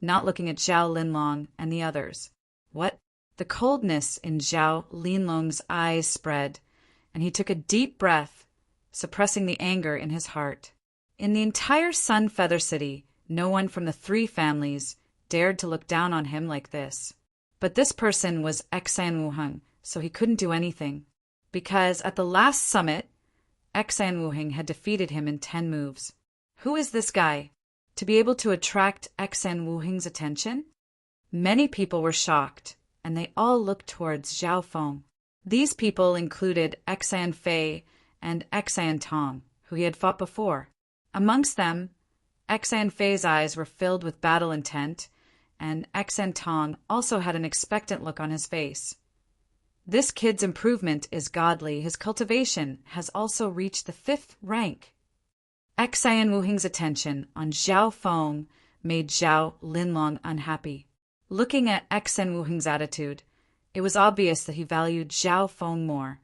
not looking at Zhao Linlong and the others. What? The coldness in Zhao Linlong's eyes spread, and he took a deep breath, suppressing the anger in his heart. In the entire Sun Feather City, no one from the 3 families dared to look down on him like this. But this person was Xan Wuheng, so he couldn't do anything. Because at the last summit, Xan Wuheng had defeated him in 10 moves. Who is this guy? To be able to attract Xan Wuheng's attention? Many people were shocked, and they all looked towards Zhao Feng. These people included Xan Fei and Xan Tong, who he had fought before. Amongst them, Xan Fei's eyes were filled with battle intent, and Xan Tong also had an expectant look on his face. This kid's improvement is godly. His cultivation has also reached the 5th rank. Xan Wuheng's attention on Zhao Feng made Zhao Linlong unhappy. Looking at Xan Wuheng's attitude, it was obvious that he valued Zhao Feng more,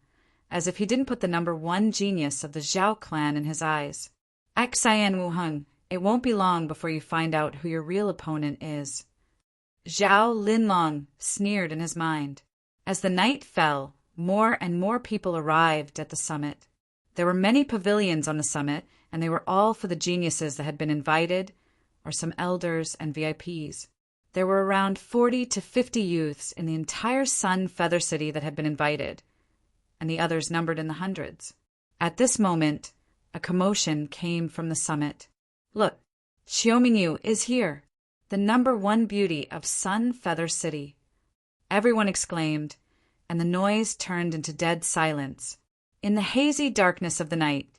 as if he didn't put the number 1 genius of the Zhao clan in his eyes. Xan Wuheng, it won't be long before you find out who your real opponent is. Zhao Linlong sneered in his mind. As the night fell, more and more people arrived at the summit. There were many pavilions on the summit, and they were all for the geniuses that had been invited, or some elders and VIPs. There were around 40 to 50 youths in the entire Sun Feather City that had been invited, and the others numbered in the hundreds. At this moment, a commotion came from the summit. Look, Xiaomingyu is here, the number 1 beauty of Sun Feather City. Everyone exclaimed, and the noise turned into dead silence. In the hazy darkness of the night,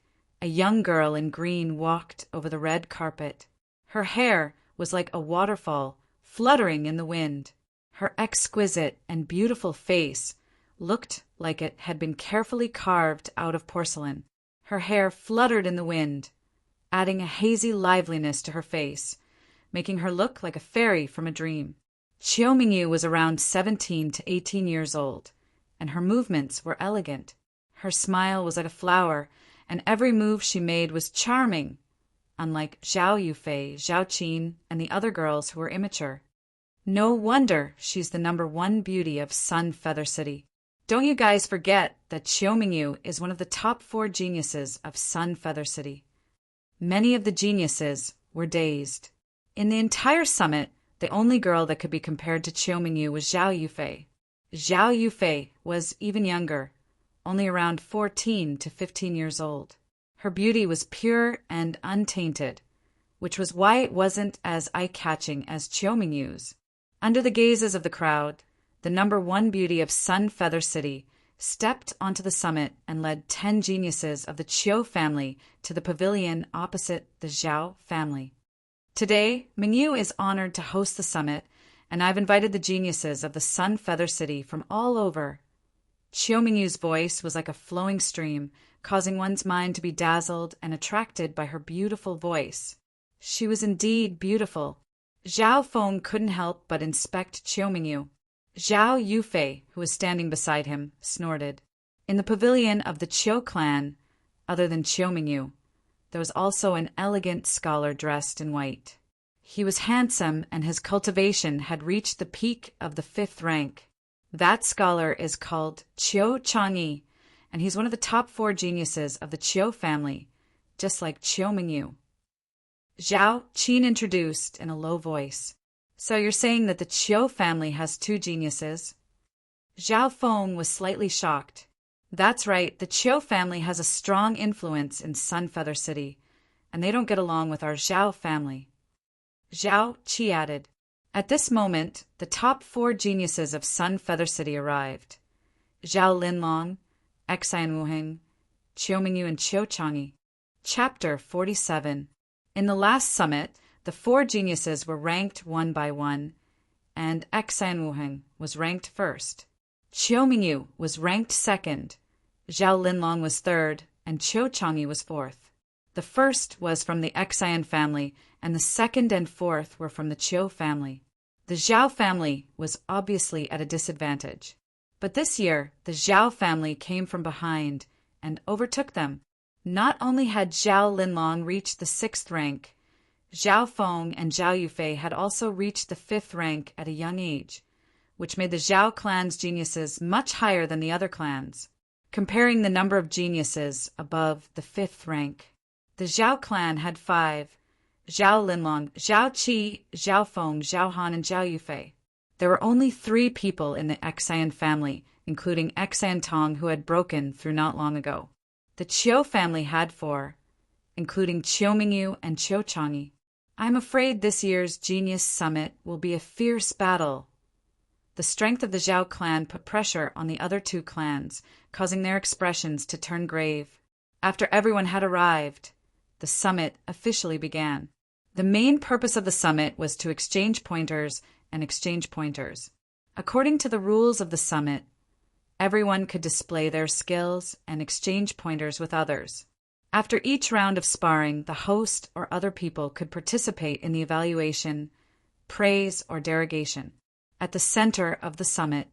a young girl in green walked over the red carpet. Her hair was like a waterfall fluttering in the wind. Her exquisite and beautiful face looked like it had been carefully carved out of porcelain. Her hair fluttered in the wind, adding a hazy liveliness to her face, making her look like a fairy from a dream. Xiaomingyu was around 17 to 18 years old, and her movements were elegant. Her smile was like a flower, and every move she made was charming, unlike Zhao Yufei, Zhao Qin, and the other girls who were immature. No wonder she's the number 1 beauty of Sun Feather City. Don't you guys forget that Xiaomingyu is one of the top 4 geniuses of Sun Feather City. Many of the geniuses were dazed. In the entire summit, the only girl that could be compared to Xiaomingyu was Zhao Yufei. Zhao Yufei was even younger, only around 14 to 15 years old. Her beauty was pure and untainted, which was why it wasn't as eye-catching as Xiaomingyu's. Under the gazes of the crowd, the #1 beauty of Sun Feather City, stepped onto the summit and led 10 geniuses of the Qiu family to the pavilion opposite the Zhao family. Today, Mingyu is honored to host the summit, and I've invited the geniuses of the Sun Feather City from all over. Qiu Mingyu's voice was like a flowing stream, causing one's mind to be dazzled and attracted by her beautiful voice. She was indeed beautiful. Zhao Feng couldn't help but inspect Qiu Mingyu. Zhao Yufei, who was standing beside him, snorted. In the pavilion of the Qiu clan, other than Qiu Mingyu, there was also an elegant scholar dressed in white. He was handsome, and his cultivation had reached the peak of the 5th rank. That scholar is called Qiu Changyi, and he's one of the top 4 geniuses of the Qiu family, just like Qiu Mingyu. Zhao Qin introduced in a low voice. So you're saying that the Qiu family has 2 geniuses? Zhao Feng was slightly shocked. That's right, the Qiu family has a strong influence in Sun Feather City, and they don't get along with our Zhao family. Zhao Qi added. At this moment, the top 4 geniuses of Sun Feather City arrived. Zhao Linlong, Xian Wuheng, Qiu Mingyu and Qiu Changyi. Chapter 47. In the last summit, the 4 geniuses were ranked one by one, and Xian Wuheng was ranked first. Qiu Mingyu was ranked second, Zhao Linlong was third, and Qiu Changyi was fourth. The first was from the Xian family, and the second and fourth were from the Qiu family. The Zhao family was obviously at a disadvantage. But this year, the Zhao family came from behind and overtook them. Not only had Zhao Linlong reached the 6th rank, Zhao Feng and Zhao Yufei had also reached the 5th rank at a young age, which made the Zhao clan's geniuses much higher than the other clans. Comparing the number of geniuses above the 5th rank, the Zhao clan had 5: Zhao Linlong, Zhao Qi, Zhao Feng, Zhao Han, and Zhao Yufei. There were only 3 people in the Xian family, including Xian Tong, who had broken through not long ago. The Qiu family had 4, including Qiu Mingyu and Qiu Changyi. I'm afraid this year's Genius Summit will be a fierce battle. The strength of the Zhao clan put pressure on the other 2 clans, causing their expressions to turn grave. After everyone had arrived, the summit officially began. The main purpose of the summit was to exchange pointers and exchange pointers. According to the rules of the summit, everyone could display their skills and exchange pointers with others. After each round of sparring, the host or other people could participate in the evaluation, praise, or derogation. At the center of the summit,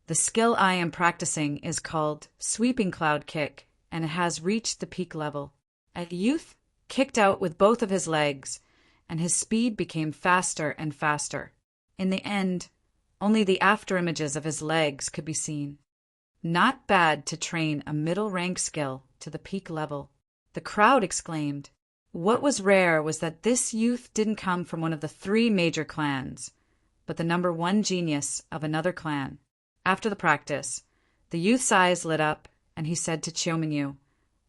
the skill I am practicing is called Sweeping Cloud Kick, and it has reached the peak level. A youth kicked out with both of his legs, and his speed became faster and faster. In the end, only the afterimages of his legs could be seen. Not bad to train a middle-rank skill to the peak level. The crowd exclaimed. What was rare was that this youth didn't come from one of the 3 major clans, but the #1 genius of another clan. After the practice, the youth's eyes lit up, and he said to Qiu Mingyu,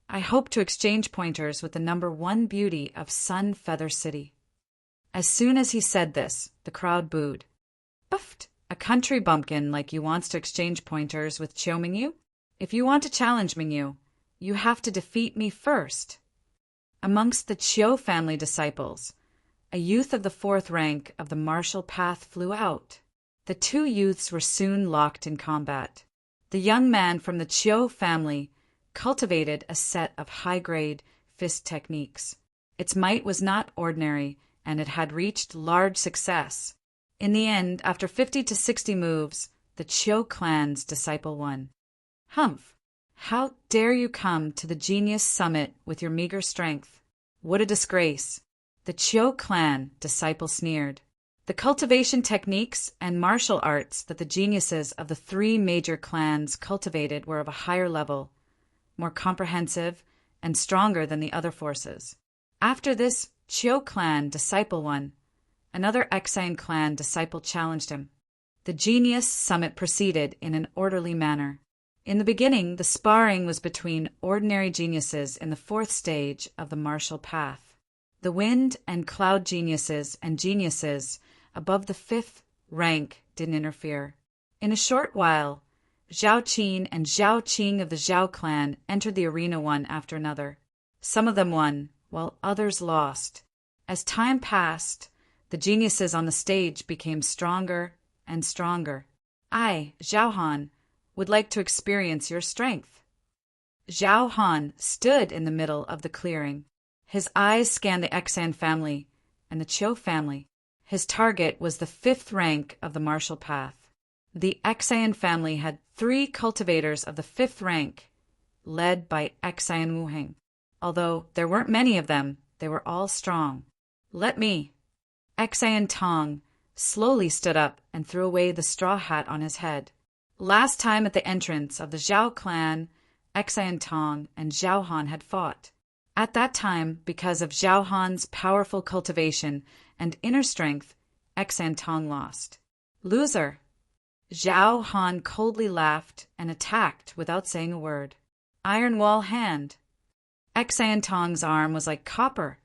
I hope to exchange pointers with the #1 beauty of Sun Feather City. As soon as he said this, the crowd booed. Buffed! A country bumpkin like you wants to exchange pointers with Qiu Mingyu? If you want to challenge Mingyu, you have to defeat me first. Amongst the Qiu family disciples, a youth of the 4th rank of the martial path flew out. The 2 youths were soon locked in combat. The young man from the Qiu family cultivated a set of high-grade fist techniques. Its might was not ordinary, and it had reached large success. In the end, after 50 to 60 moves, the Qiu clan's disciple won. Humph! How dare you come to the Genius Summit with your meager strength? What a disgrace! The Qiu clan disciple sneered. The cultivation techniques and martial arts that the geniuses of the 3 major clans cultivated were of a higher level, more comprehensive, and stronger than the other forces. After this Qiu clan disciple won, another Xian clan disciple challenged him. The Genius Summit proceeded in an orderly manner. In the beginning, the sparring was between ordinary geniuses in the 4th stage of the martial path. The wind and cloud geniuses and geniuses above the 5th rank didn't interfere. In a short while, Zhao Qin and Zhao Qing of the Zhao clan entered the arena one after another. Some of them won, while others lost. As time passed, the geniuses on the stage became stronger and stronger. I, Zhao Han, would like to experience your strength. Zhao Han stood in the middle of the clearing. His eyes scanned the Xan family and the Qiu family. His target was the 5th rank of the martial path. The Xan family had 3 cultivators of the 5th rank, led by Xan Wuheng. Although there weren't many of them, they were all strong. Let me. Xan Tong slowly stood up and threw away the straw hat on his head. Last time at the entrance of the Zhao clan, Xan Tong and Zhao Han had fought. At that time, because of Zhao Han's powerful cultivation and inner strength, Xan Tong lost. Loser! Zhao Han coldly laughed and attacked without saying a word. Iron Wall Hand. Xan Tong's arm was like copper,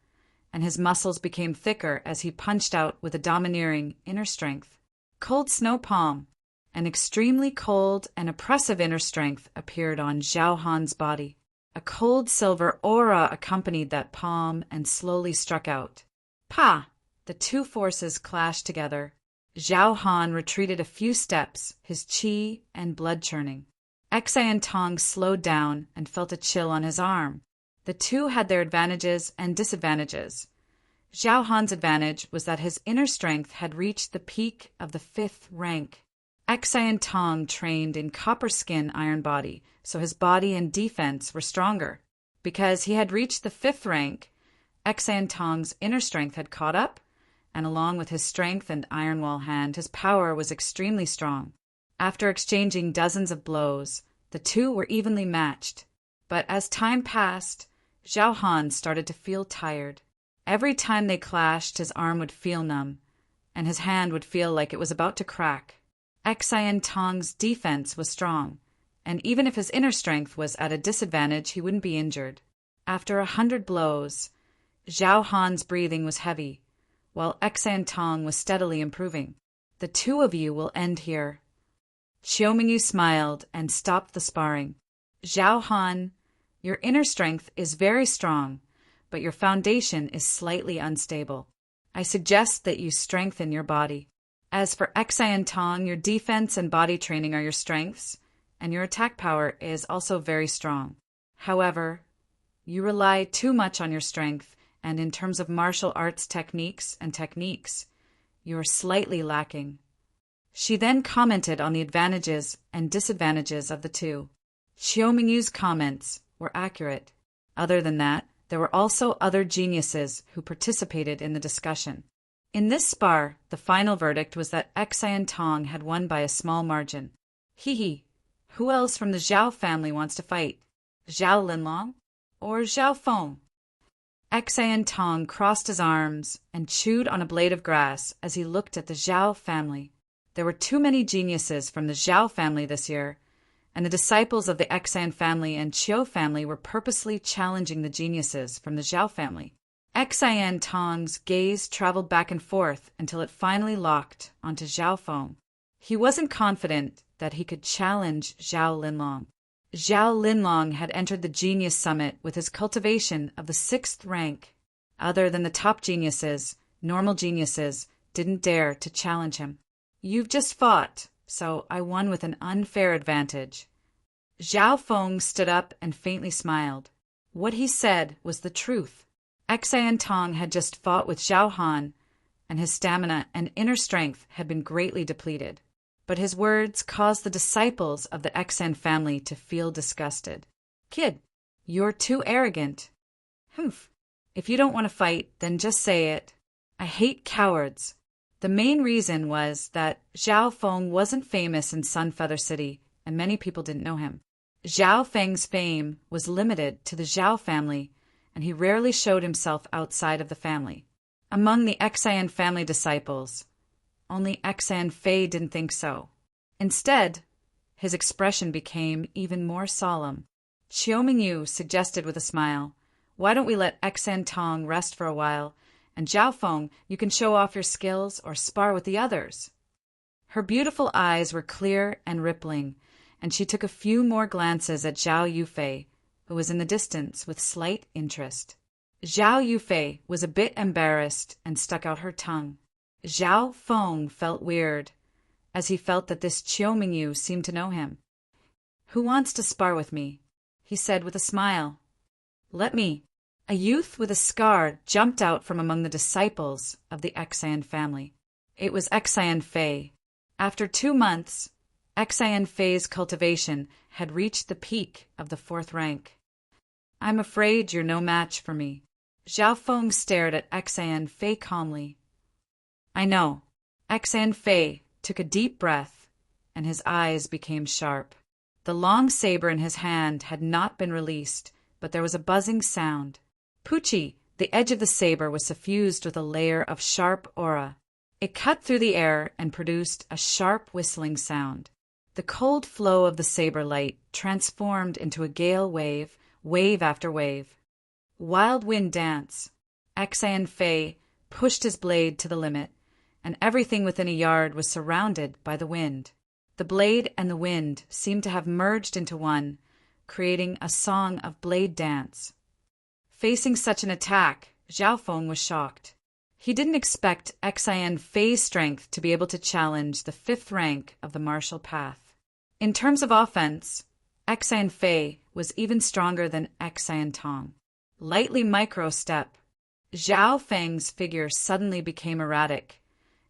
and his muscles became thicker as he punched out with a domineering inner strength. Cold Snow Palm. An extremely cold and oppressive inner strength appeared on Zhao Han's body. A cold silver aura accompanied that palm and slowly struck out. Pa! The 2 forces clashed together. Zhao Han retreated a few steps, his qi and blood churning. Xan Tong slowed down and felt a chill on his arm. The 2 had their advantages and disadvantages. Zhao Han's advantage was that his inner strength had reached the peak of the 5th rank. Xan Tong trained in copper skin iron body, so his body and defense were stronger. Because he had reached the 5th rank, Xan Tong's inner strength had caught up, and along with his strength and iron wall hand, his power was extremely strong. After exchanging dozens of blows, the 2 were evenly matched. But as time passed, Zhao Han started to feel tired. Every time they clashed, his arm would feel numb, and his hand would feel like it was about to crack. Xan Tong's defense was strong, and even if his inner strength was at a disadvantage, he wouldn't be injured. After 100 blows, Zhao Han's breathing was heavy, while Xan Tong was steadily improving. The 2 of you will end here. Xiaomingyu smiled and stopped the sparring. Zhao Han, your inner strength is very strong, but your foundation is slightly unstable. I suggest that you strengthen your body. As for Xan Tong, your defense and body training are your strengths, and your attack power is also very strong. However, you rely too much on your strength, and in terms of martial arts techniques, you are slightly lacking. She then commented on the advantages and disadvantages of the 2. Xiaomingyu's comments were accurate. Other than that, there were also other geniuses who participated in the discussion. In this spar, the final verdict was that Xan Tong had won by a small margin. Hee. Who else from the Zhao family wants to fight? Zhao Linlong or Zhao Feng? Xan Tong crossed his arms and chewed on a blade of grass as he looked at the Zhao family. There were too many geniuses from the Zhao family this year, and the disciples of the Xan family and Qiu family were purposely challenging the geniuses from the Zhao family. Xan Tong's gaze traveled back and forth until it finally locked onto Zhao Feng. He wasn't confident that he could challenge Zhao Linlong. Zhao Linlong had entered the Genius Summit with his cultivation of the 6th rank. Other than the top geniuses, normal geniuses didn't dare to challenge him. You've just fought, so I won with an unfair advantage. Zhao Feng stood up and faintly smiled. What he said was the truth. Xan Tong had just fought with Zhao Han, and his stamina and inner strength had been greatly depleted. But his words caused the disciples of the Xan family to feel disgusted. Kid, you're too arrogant. Humph. If you don't want to fight, then just say it. I hate cowards. The main reason was that Zhao Feng wasn't famous in Sunfeather City, and many people didn't know him. Zhao Feng's fame was limited to the Zhao family, and he rarely showed himself outside of the family. Among the Xan family disciples, only Xan Fei didn't think so. Instead, his expression became even more solemn. Xiaomingyu suggested with a smile, "Why don't we let Xan Tong rest for a while, and Zhao Feng, you can show off your skills or spar with the others." Her beautiful eyes were clear and rippling, and she took a few more glances at Zhao Yufei, who was in the distance with slight interest. Zhao Yufei was a bit embarrassed and stuck out her tongue. Zhao Feng felt weird, as he felt that this Qiu Mingyu seemed to know him. "Who wants to spar with me?" he said with a smile. "Let me." A youth with a scar jumped out from among the disciples of the Xan family. It was Xan Fei. After 2 months, Xan Fei's cultivation had reached the peak of the 4th rank. "I'm afraid you're no match for me." Zhao Feng stared at Xan Fei calmly. "I know." Xan Fei took a deep breath, and his eyes became sharp. The long saber in his hand had not been released, but there was a buzzing sound. Pucci, the edge of the saber was suffused with a layer of sharp aura. It cut through the air and produced a sharp whistling sound. The cold flow of the saber light transformed into a gale wave, wave after wave. Wild wind dance. Xan Fei pushed his blade to the limit, and everything within a yard was surrounded by the wind. The blade and the wind seemed to have merged into one, creating a song of blade dance. Facing such an attack, Zhao Feng was shocked. He didn't expect Xan Fei's strength to be able to challenge the 5th rank of the martial path. In terms of offense, Xan Fei was even stronger than Xan Tong. Lightly micro-step. Zhao Feng's figure suddenly became erratic,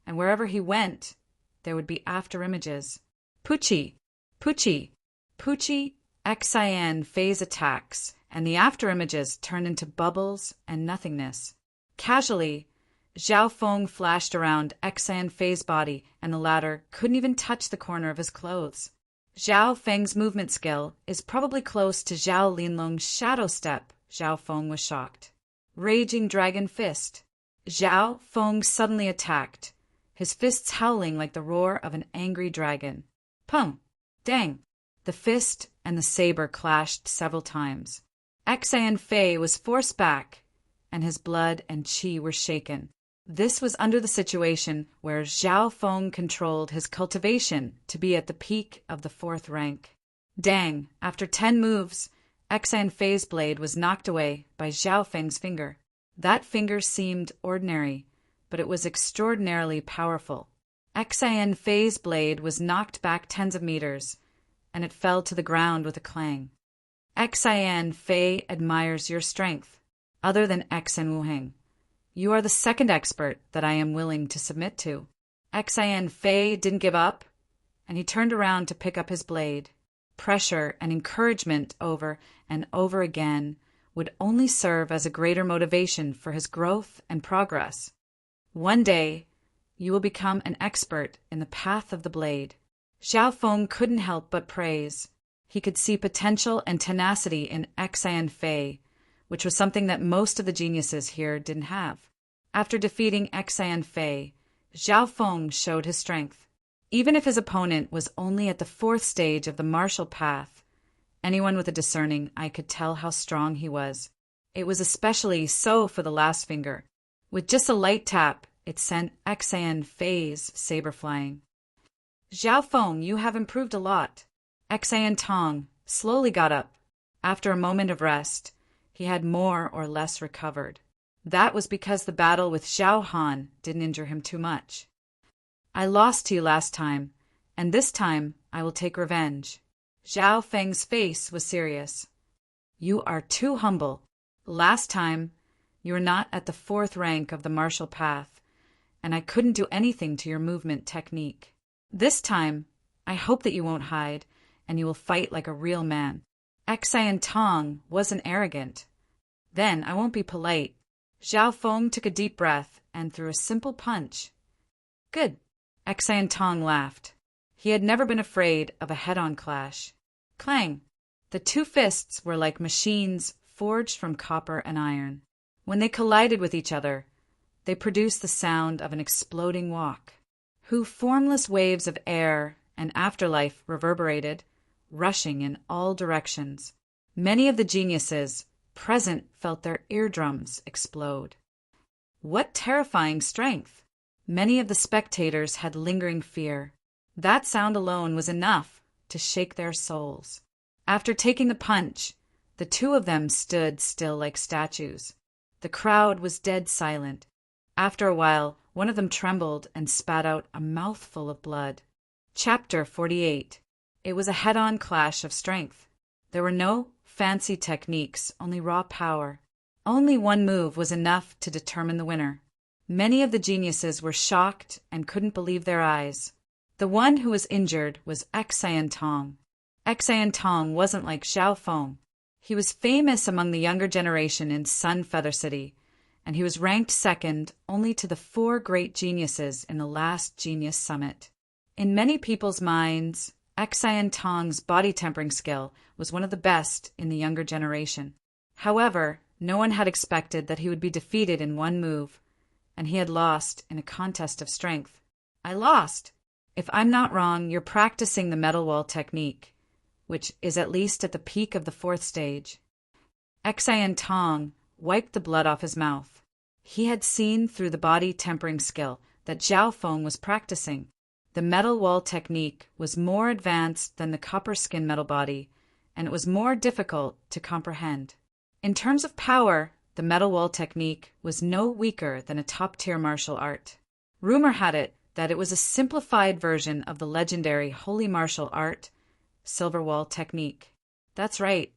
and wherever he went, there would be afterimages. Pucci, Pucci, Pucci, Xan Fei's attacks, and the afterimages turned into bubbles and nothingness. Casually, Zhao Feng flashed around Xan Fei's body, and the latter couldn't even touch the corner of his clothes. Zhao Feng's movement skill is probably close to Zhao Linlong's shadow step. Zhao Feng was shocked. Raging Dragon Fist. Zhao Feng suddenly attacked, his fists howling like the roar of an angry dragon. Pum! Dang! The fist and the saber clashed several times. Xan Fei was forced back, and his blood and qi were shaken. This was under the situation where Zhao Feng controlled his cultivation to be at the peak of the 4th rank. Dang! After 10 moves, Xan Fei's blade was knocked away by Zhao Feng's finger. That finger seemed ordinary, but it was extraordinarily powerful. Xan Fei's blade was knocked back tens of meters, and it fell to the ground with a clang. Xan Fei admires your strength. Other than Xan Wuheng, you are the 2nd expert that I am willing to submit to. Xan Fei didn't give up, and he turned around to pick up his blade. Pressure and encouragement over and over again would only serve as a greater motivation for his growth and progress. One day, you will become an expert in the path of the blade. Zhao Feng couldn't help but praise. He could see potential and tenacity in Xan Fei, which was something that most of the geniuses here didn't have. After defeating Xan Fei, Zhao Feng showed his strength. Even if his opponent was only at the 4th stage of the martial path, anyone with a discerning eye could tell how strong he was. It was especially so for the last finger. With just a light tap, it sent Xan Fei's saber flying. Zhao Feng, you have improved a lot. Xan Tong slowly got up. After a moment of rest, he had more or less recovered. That was because the battle with Zhao Han didn't injure him too much. I lost to you last time, and this time I will take revenge. Zhao Feng's face was serious. You are too humble. Last time, you were not at the 4th rank of the martial path, and I couldn't do anything to your movement technique. This time, I hope that you won't hide, and you will fight like a real man. Xan Tong wasn't arrogant. Then I won't be polite. Zhao Feng took a deep breath and threw a simple punch. Good. Xan Tong laughed. He had never been afraid of a head-on clash. Clang! The 2 fists were like machines forged from copper and iron. When they collided with each other, they produced the sound of an exploding wok. Formless waves of air and afterlife reverberated, rushing in all directions. Many of the geniuses present felt their eardrums explode. What terrifying strength! Many of the spectators had lingering fear. That sound alone was enough to shake their souls. After taking the punch, the two of them stood still like statues. The crowd was dead silent. After a while, one of them trembled and spat out a mouthful of blood. Chapter 48. It was a head-on clash of strength. There were no fancy techniques, only raw power. Only one move was enough to determine the winner. Many of the geniuses were shocked and couldn't believe their eyes. The one who was injured was Xian Tong. Xian Tong wasn't like Zhao Feng. He was famous among the younger generation in Sun Feather City, and he was ranked second only to the 4 great geniuses in the last Genius Summit. In many people's minds, Xian Tong's body tempering skill was one of the best in the younger generation. However, no one had expected that he would be defeated in one move, and he had lost in a contest of strength. I lost. If I'm not wrong, you're practicing the metal wall technique, which is at least at the peak of the 4th stage. Xian Tong wiped the blood off his mouth. He had seen through the body tempering skill that Zhao Feng was practicing. The metal wall technique was more advanced than the copper skin metal body, and it was more difficult to comprehend. In terms of power, the metal wall technique was no weaker than a top-tier martial art. Rumor had it that it was a simplified version of the legendary holy martial art, silver wall technique. That's right.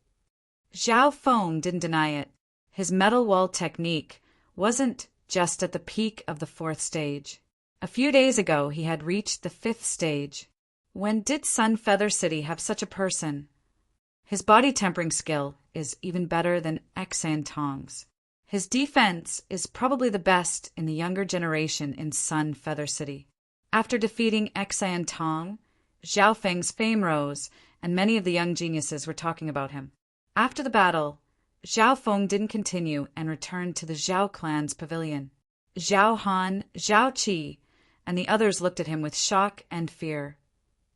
Zhao Feng didn't deny it. His metal wall technique wasn't just at the peak of the 4th stage. A few days ago, he had reached the 5th stage. When did Sun Feather City have such a person? His body tempering skill is even better than Xian Tong's. His defense is probably the best in the younger generation in Sun Feather City. After defeating Xian Tong, Zhao Feng's fame rose, and many of the young geniuses were talking about him. After the battle, Zhao Feng didn't continue and returned to the Zhao clan's pavilion. Zhao Han, Zhao Qi, and the others looked at him with shock and fear,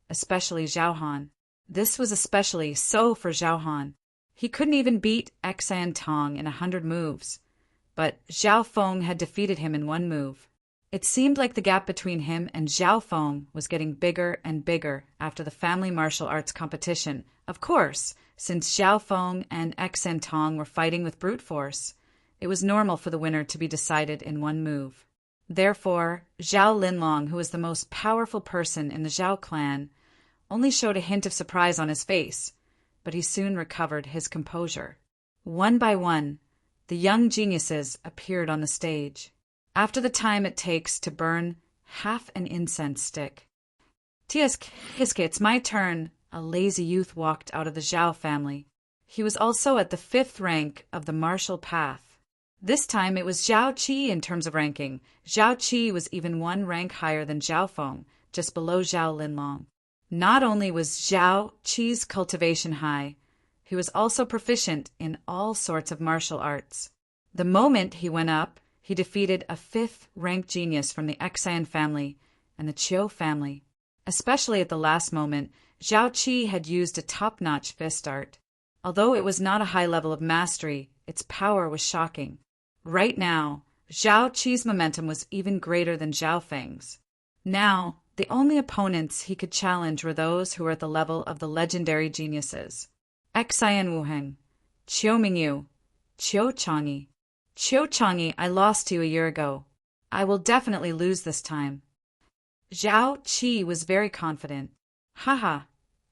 especially Zhao Han. This was especially so for Zhao Han. He couldn't even beat Xian Tong in 100 moves, but Zhao Feng had defeated him in one move. It seemed like the gap between him and Zhao Feng was getting bigger and bigger after the family martial arts competition. Of course, since Zhao Feng and Xian Tong were fighting with brute force, it was normal for the winner to be decided in one move. Therefore, Zhao Linlong, who was the most powerful person in the Zhao clan, only showed a hint of surprise on his face, but he soon recovered his composure. One by one, the young geniuses appeared on the stage. After the time it takes to burn half an incense stick. Tiaske, it's my turn, a lazy youth walked out of the Zhao family. He was also at the 5th rank of the martial path. This time it was Zhao Qi in terms of ranking. Zhao Qi was even one rank higher than Zhao Feng, just below Zhao Linlong. Not only was Zhao Qi's cultivation high, he was also proficient in all sorts of martial arts. The moment he went up, he defeated a 5th-ranked genius from the Xian family and the Qiu family. Especially at the last moment, Zhao Qi had used a top-notch fist art. Although it was not a high level of mastery, its power was shocking. Right now, Zhao Qi's momentum was even greater than Zhao Feng's. Now, the only opponents he could challenge were those who were at the level of the legendary geniuses. Xian Wuheng, Qiu Mingyu, Qiu Changyi. Qiu Changyi, I lost to you a year ago. I will definitely lose this time. Zhao Qi was very confident. Haha,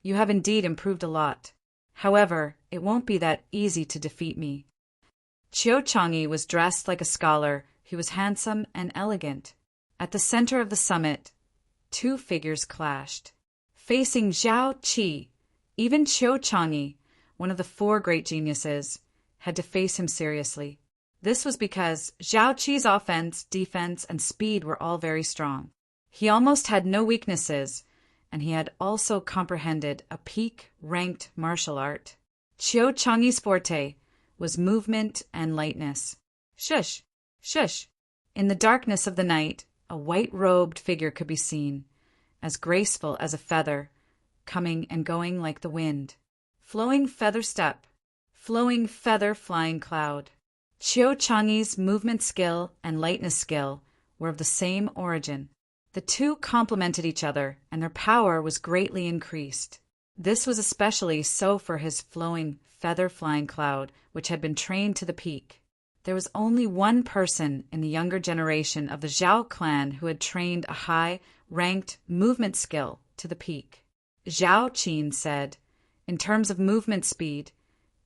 you have indeed improved a lot. However, it won't be that easy to defeat me. Qiu Changyi was dressed like a scholar. He was handsome and elegant. At the center of the summit, 2 figures clashed. Facing Zhao Qi, even Qiu Changyi, one of the 4 great geniuses, had to face him seriously. This was because Zhao Qi's offense, defense, and speed were all very strong. He almost had no weaknesses, and he had also comprehended a peak-ranked martial art. Qiu Changyi's forte was movement and lightness. Shush! Shush! In the darkness of the night, a white-robed figure could be seen, as graceful as a feather, coming and going like the wind. Flowing feather step, flowing feather flying cloud. Qiu Changyi's movement skill and lightness skill were of the same origin. The two complemented each other, and their power was greatly increased. This was especially so for his flowing, feather-flying cloud, which had been trained to the peak. There was only one person in the younger generation of the Zhao clan who had trained a high-ranked movement skill to the peak. Zhao Qin said, "In terms of movement speed,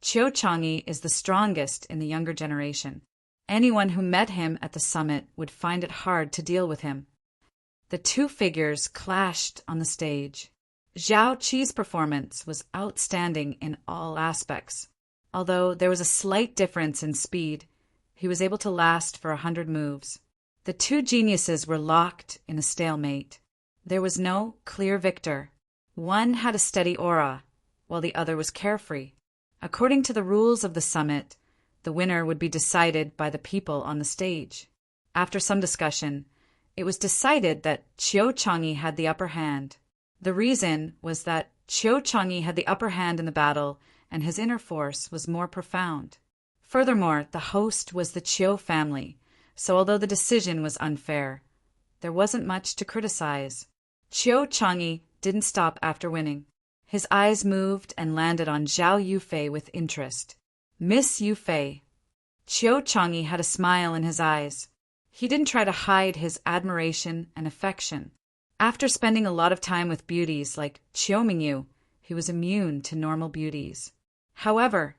Qiu Chang'e is the strongest in the younger generation. Anyone who met him at the summit would find it hard to deal with him." The two figures clashed on the stage. Zhao Qi's performance was outstanding in all aspects. Although there was a slight difference in speed, he was able to last for 100 moves. The two geniuses were locked in a stalemate. There was no clear victor. One had a steady aura, while the other was carefree. According to the rules of the summit, the winner would be decided by the people on the stage. After some discussion, it was decided that Qiu Chang'e had the upper hand. The reason was that Qiu Chang'e had the upper hand in the battle, and his inner force was more profound. Furthermore, the host was the Qiu family, so although the decision was unfair, there wasn't much to criticize. Qiu Chang'e didn't stop after winning. His eyes moved and landed on Zhao Yufei with interest. "Miss Yufei." Qiu Chang'e had a smile in his eyes. He didn't try to hide his admiration and affection. After spending a lot of time with beauties like Qiu Mingyu, he was immune to normal beauties. However,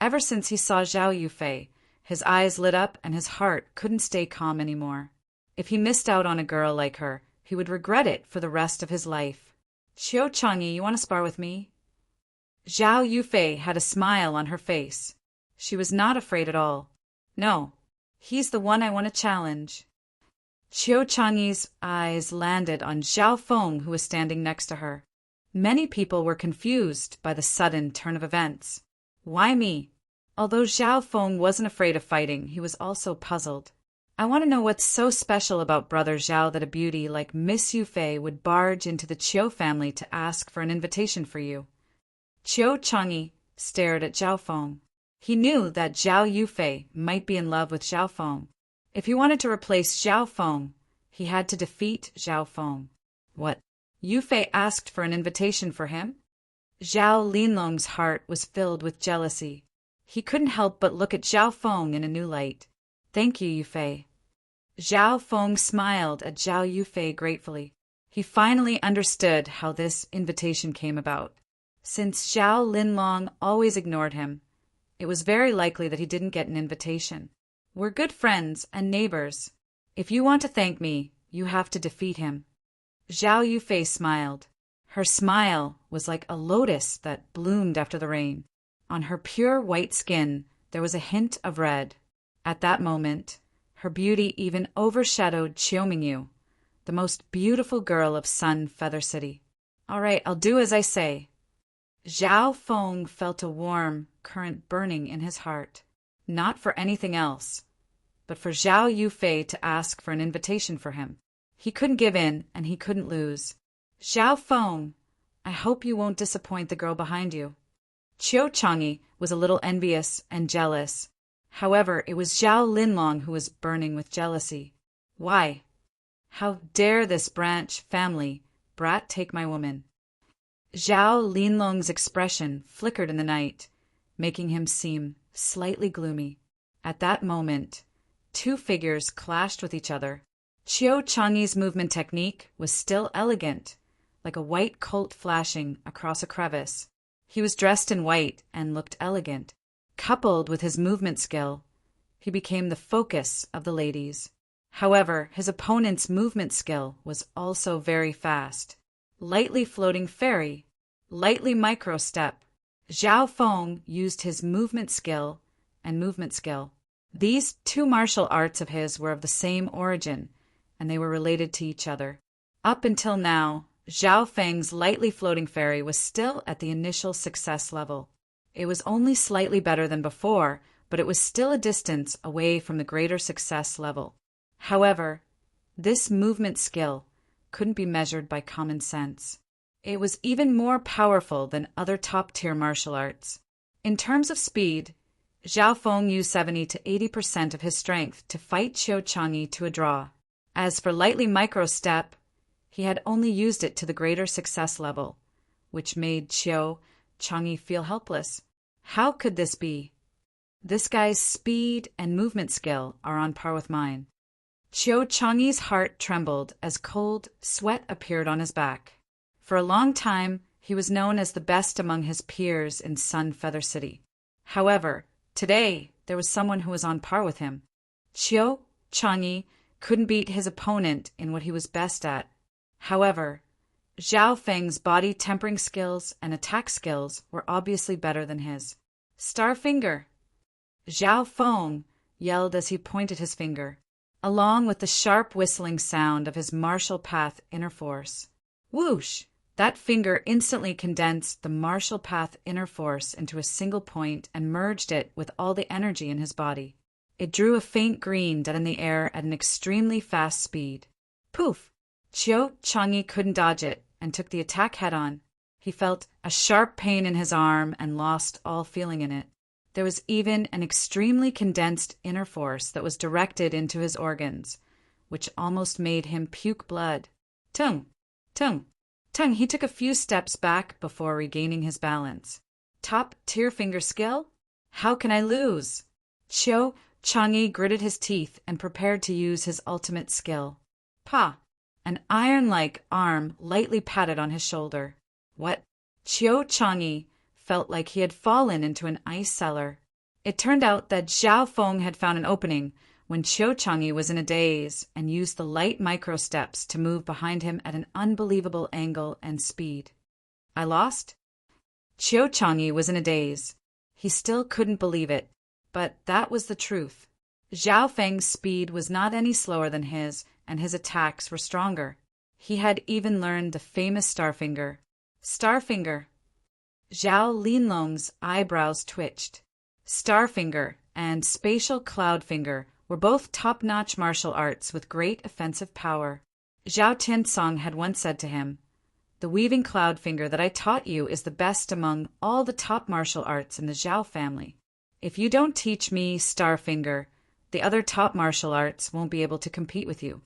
ever since he saw Zhao Yufei, his eyes lit up and his heart couldn't stay calm anymore. If he missed out on a girl like her, he would regret it for the rest of his life. "Qiu Chang'e, you want to spar with me?" Zhao Yufei had a smile on her face. She was not afraid at all. "No, he's the one I want to challenge." Qiu Chang'e's eyes landed on Zhao Feng, who was standing next to her. Many people were confused by the sudden turn of events. Why me? Although Zhao Feng wasn't afraid of fighting, he was also puzzled. "I want to know what's so special about Brother Zhao that a beauty like Miss Yufei would barge into the Qiu family to ask for an invitation for you." Qiu Chang'e stared at Zhao Feng. He knew that Zhao Yufei might be in love with Zhao Feng. If he wanted to replace Zhao Feng, he had to defeat Zhao Feng. What? Yufei asked for an invitation for him? Zhao Linlong's heart was filled with jealousy. He couldn't help but look at Zhao Feng in a new light. "Thank you, Yufei." Zhao Feng smiled at Zhao Yufei gratefully. He finally understood how this invitation came about. Since Zhao Linlong always ignored him, it was very likely that he didn't get an invitation. "We're good friends and neighbors. If you want to thank me, you have to defeat him." Zhao Yufei smiled. Her smile was like a lotus that bloomed after the rain. On her pure white skin, there was a hint of red. At that moment, her beauty even overshadowed Qiu Mingyu, the most beautiful girl of Sun Feather City. "All right, I'll do as I say." Zhao Feng felt a warm current burning in his heart, not for anything else, but for Zhao Yufei to ask for an invitation for him. He couldn't give in, and he couldn't lose. "Zhao Feng, I hope you won't disappoint the girl behind you." Qiu Chang'e was a little envious and jealous. However, it was Zhao Linlong who was burning with jealousy. Why? How dare this branch family brat take my woman? Zhao Linlong's expression flickered in the night, making him seem slightly gloomy. At that moment, two figures clashed with each other. Qiu Chang'e's movement technique was still elegant, like a white colt flashing across a crevice. He was dressed in white and looked elegant. Coupled with his movement skill, he became the focus of the ladies. However, his opponent's movement skill was also very fast. Lightly floating fairy, lightly micro step. Zhao Feng used his movement skill and movement skill. These two martial arts of his were of the same origin, and they were related to each other. Up until now, Zhao Feng's lightly floating fairy was still at the initial success level. It was only slightly better than before, but it was still a distance away from the greater success level. However, this movement skill couldn't be measured by common sense. It was even more powerful than other top-tier martial arts. In terms of speed, Zhao Feng used 70 to 80% of his strength to fight Qiu Chang'e to a draw. As for lightly micro-step, he had only used it to the greater success level, which made Qiu Changyi feel helpless. How could this be? This guy's speed and movement skill are on par with mine. Qiu Changyi's heart trembled as cold sweat appeared on his back. For a long time, he was known as the best among his peers in Sun Feather City. However, today there was someone who was on par with him. Qiu Changyi couldn't beat his opponent in what he was best at. However, Zhao Feng's body tempering skills and attack skills were obviously better than his. Star Finger! Zhao Feng yelled as he pointed his finger, along with the sharp whistling sound of his martial path inner force. Whoosh! That finger instantly condensed the martial path inner force into a single point and merged it with all the energy in his body. It drew a faint green dot in the air at an extremely fast speed. Poof! Qiu Changyi couldn't dodge it and took the attack head-on. He felt a sharp pain in his arm and lost all feeling in it. There was even an extremely condensed inner force that was directed into his organs, which almost made him puke blood. Tung! Tung! Tung! He took a few steps back before regaining his balance. Top-tier finger skill? How can I lose? Qiu Changyi gritted his teeth and prepared to use his ultimate skill. Pa! An iron-like arm lightly patted on his shoulder. What? Qiu Changyi felt like he had fallen into an ice cellar. It turned out that Zhao Feng had found an opening when Qiu Changyi was in a daze and used the light micro-steps to move behind him at an unbelievable angle and speed. I lost? Qiu Changyi was in a daze. He still couldn't believe it, but that was the truth. Zhao Feng's speed was not any slower than his, and his attacks were stronger. He had even learned the famous Starfinger. Starfinger! Zhao Linlong's eyebrows twitched. Starfinger and Spatial Cloudfinger were both top-notch martial arts with great offensive power. Zhao Tiansong had once said to him, "The weaving Cloudfinger that I taught you is the best among all the top martial arts in the Zhao family. If you don't teach me Starfinger, the other top martial arts won't be able to compete with you."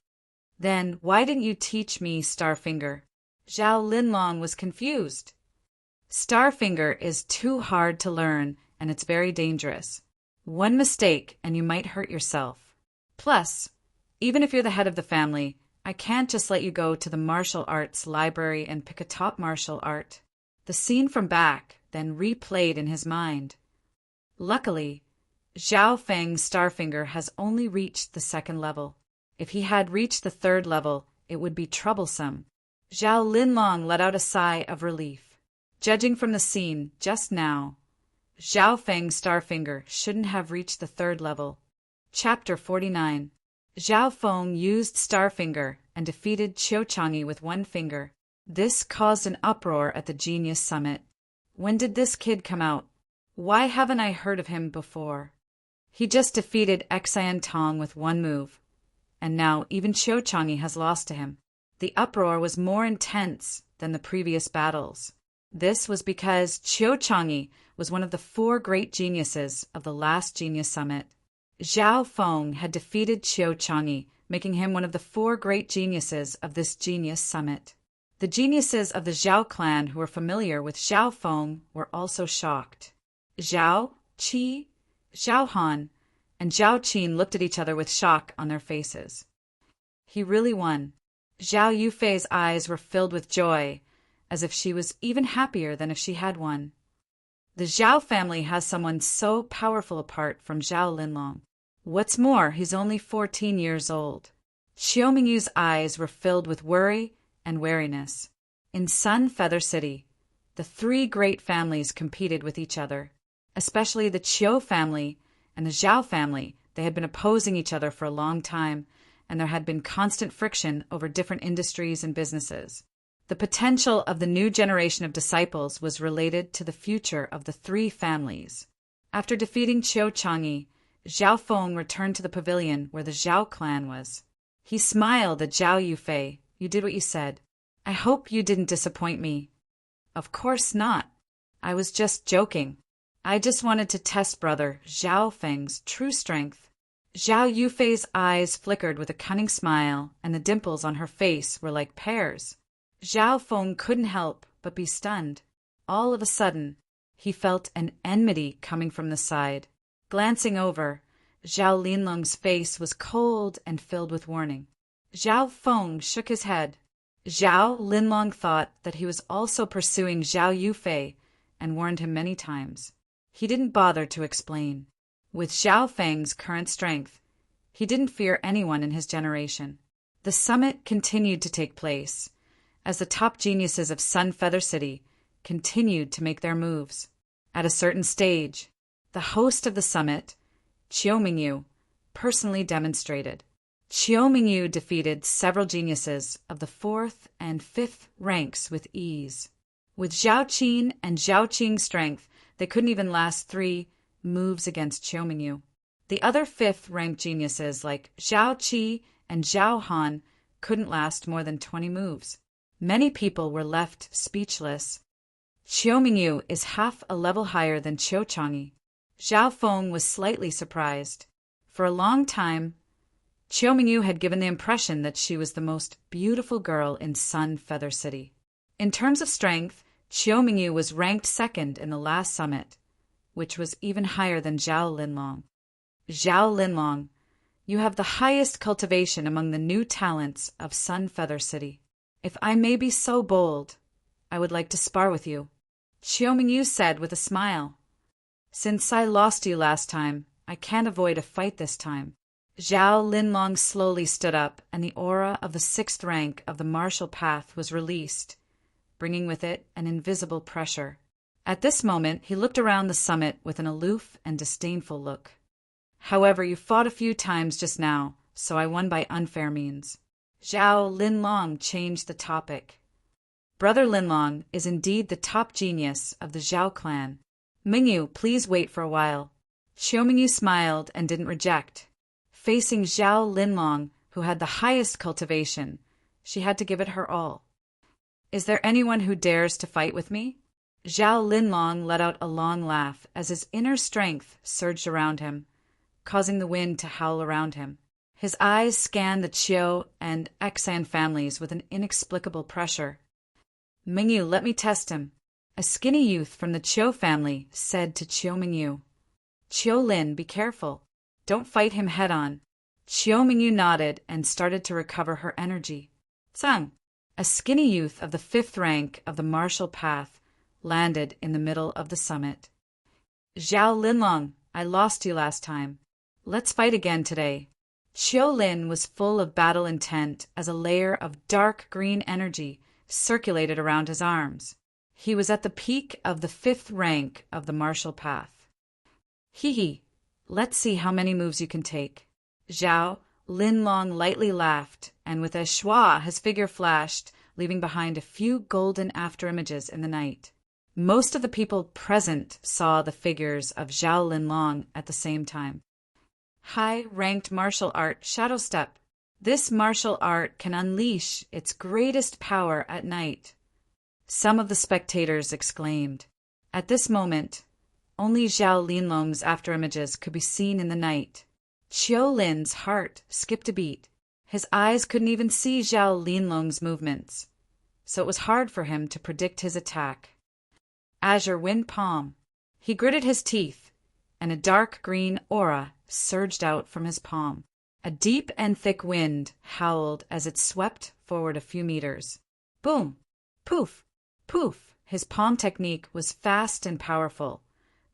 Then why didn't you teach me Starfinger? Zhao Linlong was confused. Starfinger is too hard to learn, and it's very dangerous. One mistake and you might hurt yourself. Plus, even if you're the head of the family, I can't just let you go to the martial arts library and pick a top martial art. The scene from back then replayed in his mind. Luckily, Zhao Feng's Starfinger has only reached the second level. If he had reached the third level, it would be troublesome. Zhao Linlong let out a sigh of relief. Judging from the scene just now, Zhao Feng's Starfinger shouldn't have reached the third level. Chapter 49. Zhao Feng used Starfinger and defeated Qiu Changyi with one finger. This caused an uproar at the Genius Summit. When did this kid come out? Why haven't I heard of him before? He just defeated Xian Tong with one move, and now even Qiu Changyi has lost to him. The uproar was more intense than the previous battles. This was because Qiu Changyi was one of the 4 great geniuses of the last Genius Summit. Zhao Feng had defeated Qiu Changyi, making him one of the 4 great geniuses of this Genius Summit. The geniuses of the Zhao clan who were familiar with Zhao Feng were also shocked. Zhao, Qi, Zhao Han, and Zhao Qin looked at each other with shock on their faces. He really won. Zhao Yufei's eyes were filled with joy, as if she was even happier than if she had won. The Zhao family has someone so powerful apart from Zhao Linlong. What's more, he's only 14 years old. Xiao Mingyu's eyes were filled with worry and wariness. In Sun Feather City, the 3 great families competed with each other. Especially the Qiu family and the Zhao family. They had been opposing each other for a long time, and there had been constant friction over different industries and businesses. The potential of the new generation of disciples was related to the future of the 3 families. After defeating Qiu Changyi, Zhao Feng returned to the pavilion where the Zhao clan was. He smiled at Zhao Yufei. "You did what you said. I hope you didn't disappoint me." "Of course not. I was just joking. I just wanted to test brother Zhao Feng's true strength." Zhao Yufei's eyes flickered with a cunning smile, and the dimples on her face were like pears. Zhao Feng couldn't help but be stunned. All of a sudden, he felt an enmity coming from the side. Glancing over, Zhao Linlong's face was cold and filled with warning. Zhao Feng shook his head. Zhao Linlong thought that he was also pursuing Zhao Yufei and warned him many times. He didn't bother to explain. With Zhao Feng's current strength, he didn't fear anyone in his generation. The summit continued to take place, as the top geniuses of Sun Feather City continued to make their moves. At a certain stage, the host of the summit, Qiu Mingyu, personally demonstrated. Qiu Mingyu defeated several geniuses of the 4th and 5th ranks with ease. With Zhao Qin and Zhao Qing's strength, they couldn't even last 3 moves against Qiu Mingyu. The other 5th-ranked geniuses like Zhao Qi and Zhao Han couldn't last more than 20 moves. Many people were left speechless. Qiu Mingyu is half a level higher than Qiu Chang'e. Zhao Feng was slightly surprised. For a long time, Qiu Mingyu had given the impression that she was the most beautiful girl in Sun Feather City. In terms of strength, Qiu Mingyu was ranked 2nd in the last summit, which was even higher than Zhao Linlong. Zhao Linlong, you have the highest cultivation among the new talents of Sun Feather City. If I may be so bold, I would like to spar with you, Qiu Mingyu said with a smile. Since I lost you last time, I can't avoid a fight this time. Zhao Linlong slowly stood up, and the aura of the 6th rank of the martial path was released, bringing with it an invisible pressure. At this moment, he looked around the summit with an aloof and disdainful look. However, you fought a few times just now, so I won by unfair means. Zhao Linlong changed the topic. Brother Linlong is indeed the top genius of the Zhao clan. Mingyu, please wait for a while. Qiu Mingyu smiled and didn't reject. Facing Zhao Linlong, who had the highest cultivation, she had to give it her all. Is there anyone who dares to fight with me? Zhao Linlong let out a long laugh as his inner strength surged around him, causing the wind to howl around him. His eyes scanned the Qiu and Xan families with an inexplicable pressure. Mingyu, let me test him. A skinny youth from the Qiu family said to Qiu Mingyu. Qiu Lin, be careful. Don't fight him head-on. Qiu Mingyu nodded and started to recover her energy. Tsang, a skinny youth of the 5th rank of the martial path, landed in the middle of the summit. Zhao Linlong, I lost you last time. Let's fight again today. Qiu Lin was full of battle intent as a layer of dark green energy circulated around his arms. He was at the peak of the 5th rank of the martial path. Hee, let's see how many moves you can take. Zhao Linlong lightly laughed, and with a schwa his figure flashed, leaving behind a few golden afterimages in the night. Most of the people present saw the figures of Zhao Linlong at the same time. High-ranked martial art Shadow Step. This martial art can unleash its greatest power at night. Some of the spectators exclaimed. At this moment, only Zhao Linlong's afterimages could be seen in the night. Qiu Lin's heart skipped a beat. His eyes couldn't even see Zhao Linlong's movements, so it was hard for him to predict his attack. Azure Wind Palm. He gritted his teeth, and a dark green aura surged out from his palm. A deep and thick wind howled as it swept forward a few meters. Boom! Poof! Poof! His palm technique was fast and powerful,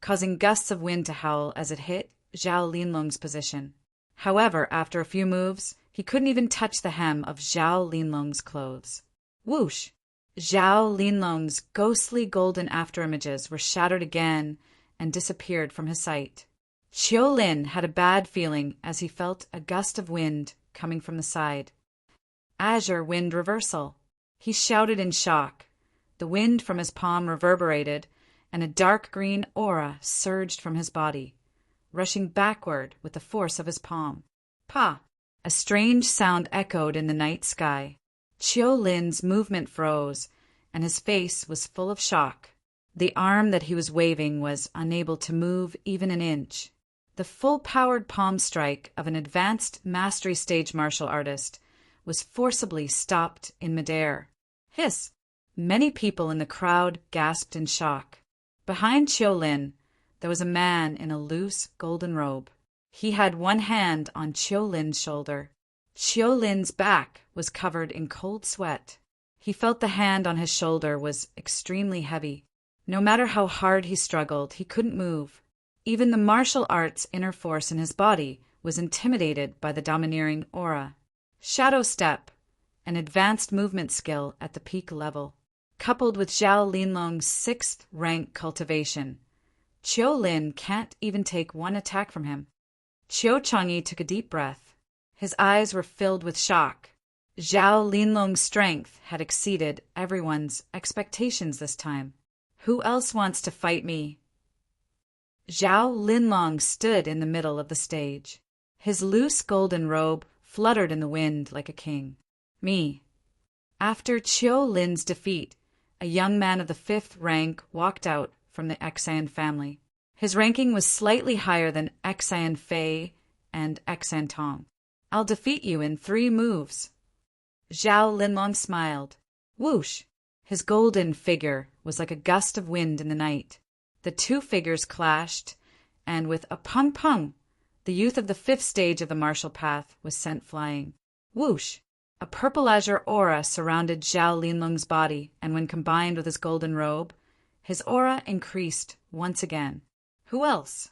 causing gusts of wind to howl as it hit Zhao Linlong's position. However, after a few moves, he couldn't even touch the hem of Zhao Linlong's clothes. Whoosh! Zhao Linlong's ghostly golden afterimages were shattered again and disappeared from his sight. Qiu Lin had a bad feeling as he felt a gust of wind coming from the side. Azure Wind Reversal. He shouted in shock. The wind from his palm reverberated, and a dark green aura surged from his body, rushing backward with the force of his palm. Pa! A strange sound echoed in the night sky. Qiu Lin's movement froze, and his face was full of shock. The arm that he was waving was unable to move even an inch. The full-powered palm strike of an advanced mastery stage martial artist was forcibly stopped in midair. Hiss! Many people in the crowd gasped in shock. Behind Qiulin, there was a man in a loose golden robe. He had one hand on Qiulin's shoulder. Qiulin's back was covered in cold sweat. He felt the hand on his shoulder was extremely heavy. No matter how hard he struggled, he couldn't move. Even the martial arts inner force in his body was intimidated by the domineering aura. Shadow step, an advanced movement skill at the peak level, coupled with Zhao Linlong's 6th rank cultivation. Qiulin can't even take one attack from him. Qiu Changyi took a deep breath. His eyes were filled with shock. Zhao Linlong's strength had exceeded everyone's expectations this time. Who else wants to fight me? Zhao Linlong stood in the middle of the stage. His loose golden robe fluttered in the wind like a king. Me. After Qiulin's defeat, a young man of the 5th rank walked out from the Xan family. His ranking was slightly higher than Xan Fei and Xan Tong. I'll defeat you in 3 moves. Zhao Linlong smiled. Whoosh! His golden figure was like a gust of wind in the night. The 2 figures clashed, and with a pung-pung, the youth of the 5th stage of the martial path was sent flying. Whoosh! A purple azure aura surrounded Zhao Linlong's body, and when combined with his golden robe, his aura increased once again. Who else?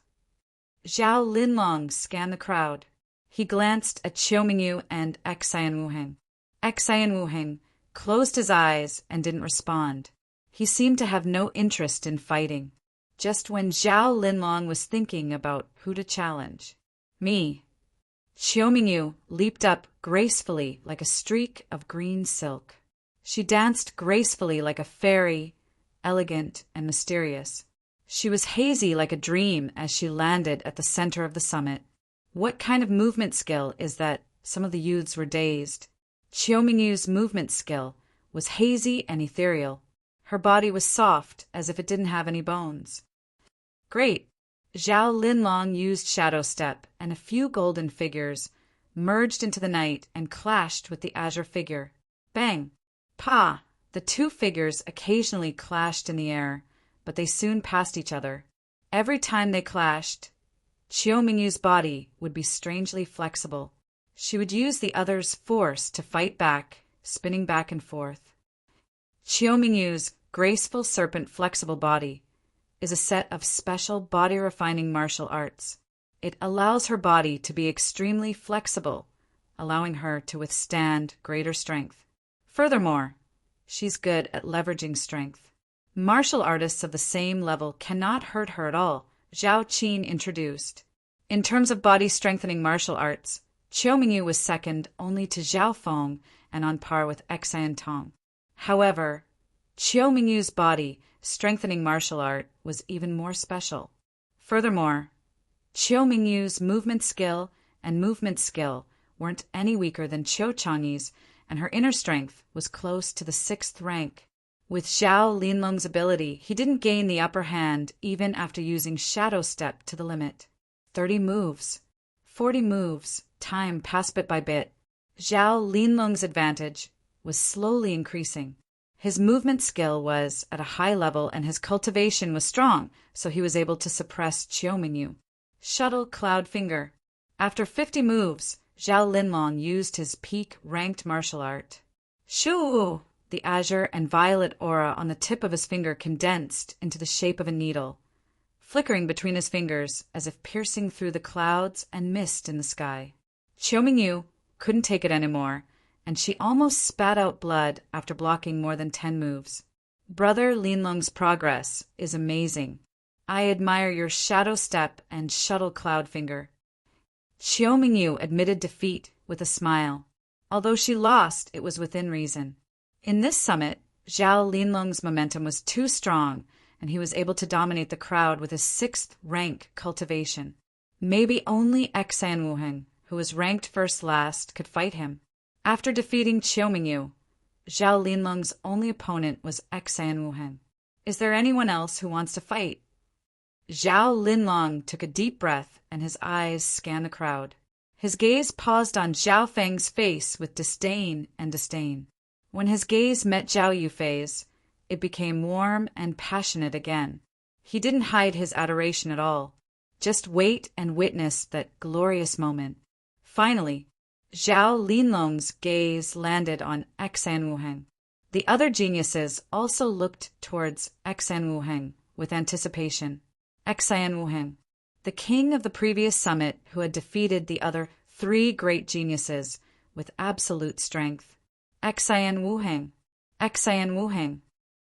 Zhao Linlong scanned the crowd. He glanced at Qiu Mingyu and Xan Wuheng. Xan Wuheng closed his eyes and didn't respond. He seemed to have no interest in fighting. Just when Zhao Linlong was thinking about who to challenge. Me. Qiu Mingyu leaped up gracefully like a streak of green silk. She danced gracefully like a fairy, elegant and mysterious. She was hazy like a dream as she landed at the center of the summit. What kind of movement skill is that? Some of the youths were dazed. Qiu Mingyu's movement skill was hazy and ethereal. Her body was soft, as if it didn't have any bones. Great! Zhao Linlong used Shadow Step, and a few golden figures merged into the night and clashed with the azure figure. Bang! Pa! The 2 figures occasionally clashed in the air, but they soon passed each other. Every time they clashed, Qiu Mingyu's body would be strangely flexible. She would use the other's force to fight back, spinning back and forth. Qiu Mingyu's graceful serpent flexible body is a set of special body-refining martial arts. It allows her body to be extremely flexible, allowing her to withstand greater strength. Furthermore, she's good at leveraging strength. Martial artists of the same level cannot hurt her at all, Zhao Qin introduced. In terms of body-strengthening martial arts, Qiu Mingyu was second only to Zhao Feng and on par with Xan Tong. However, Qiu Mingyu's body-strengthening martial art was even more special. Furthermore, Qiu Mingyu's movement skill and movement skill weren't any weaker than Qiu Changyi's, and her inner strength was close to the 6th rank. With Zhao Linlong's ability, he didn't gain the upper hand even after using Shadow Step to the limit. 30 moves. 40 moves. Time passed bit by bit. Zhao Linlong's advantage was slowly increasing. His movement skill was at a high level and his cultivation was strong, so he was able to suppress Qiu Mingyu. Shuttle Cloud Finger. After 50 moves, Zhao Linlong used his peak ranked martial art. Shoo! The azure and violet aura on the tip of his finger condensed into the shape of a needle, flickering between his fingers as if piercing through the clouds and mist in the sky. Qiu Mingyu couldn't take it anymore, and she almost spat out blood after blocking more than 10 moves. Brother Linlong's progress is amazing. I admire your Shadow Step and Shuttle Cloud Finger. Qiu Mingyu admitted defeat with a smile. Although she lost, it was within reason. In this summit, Zhao Linlong's momentum was too strong, and he was able to dominate the crowd with his 6th rank cultivation. Maybe only Xan Wuheng, who was ranked first last, could fight him. After defeating Qiu Mingyu, Zhao Linlong's only opponent was Xan Wuheng. Is there anyone else who wants to fight? Zhao Linlong took a deep breath and his eyes scanned the crowd. His gaze paused on Zhao Feng's face with disdain and disdain. When his gaze met Zhao Yufei's, it became warm and passionate again. He didn't hide his adoration at all. Just wait and witness that glorious moment. Finally, Zhao Linlong's gaze landed on Xan Wuheng. The other geniuses also looked towards Xan Wuheng with anticipation. Xan Wuheng, the king of the previous summit who had defeated the other 3 great geniuses with absolute strength. Xan Wuheng, Xan Wuheng.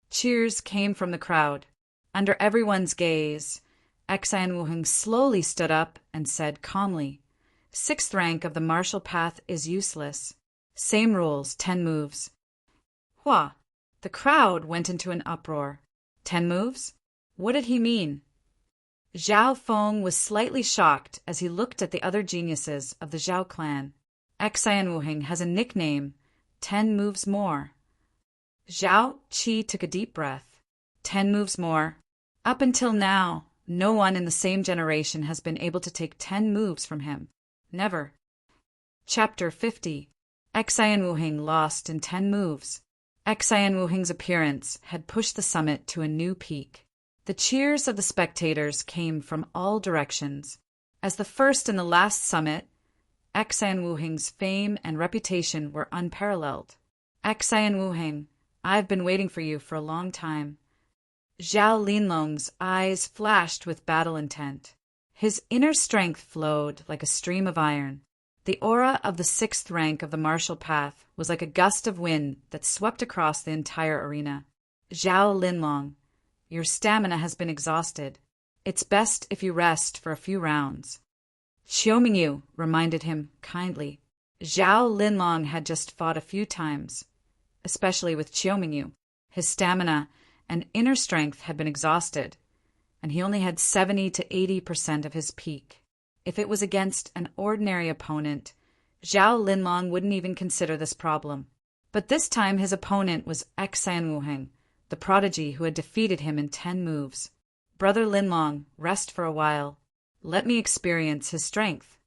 Cheers came from the crowd. Under everyone's gaze, Xan Wuheng slowly stood up and said calmly, 6th rank of the martial path is useless. Same rules, 10 moves. Hua! The crowd went into an uproar. 10 moves? What did he mean? Zhao Feng was slightly shocked as he looked at the other geniuses of the Zhao clan. Xan Wuheng has a nickname, 10 moves more. Zhao Qi took a deep breath. 10 moves more. Up until now, no one in the same generation has been able to take 10 moves from him. Never. Chapter 50. Xan Wuheng lost in 10 moves. Xan Wuheng's appearance had pushed the summit to a new peak. The cheers of the spectators came from all directions. As the first and the last summit, Xan Wuheng's fame and reputation were unparalleled. Xan Wuheng, I've been waiting for you for a long time. Zhao Linlong's eyes flashed with battle intent. His inner strength flowed like a stream of iron. The aura of the 6th rank of the martial path was like a gust of wind that swept across the entire arena. Zhao Linlong, your stamina has been exhausted. It's best if you rest for a few rounds. Xiaomingyu reminded him kindly. Zhao Linlong had just fought a few times, especially with Xiaomingyu. His stamina and inner strength had been exhausted, and he only had 70 to 80% of his peak. If it was against an ordinary opponent, Zhao Linlong wouldn't even consider this problem. But this time his opponent was Xan Wuheng, the prodigy who had defeated him in 10 moves. Brother Linlong, rest for a while. Let me experience his strength.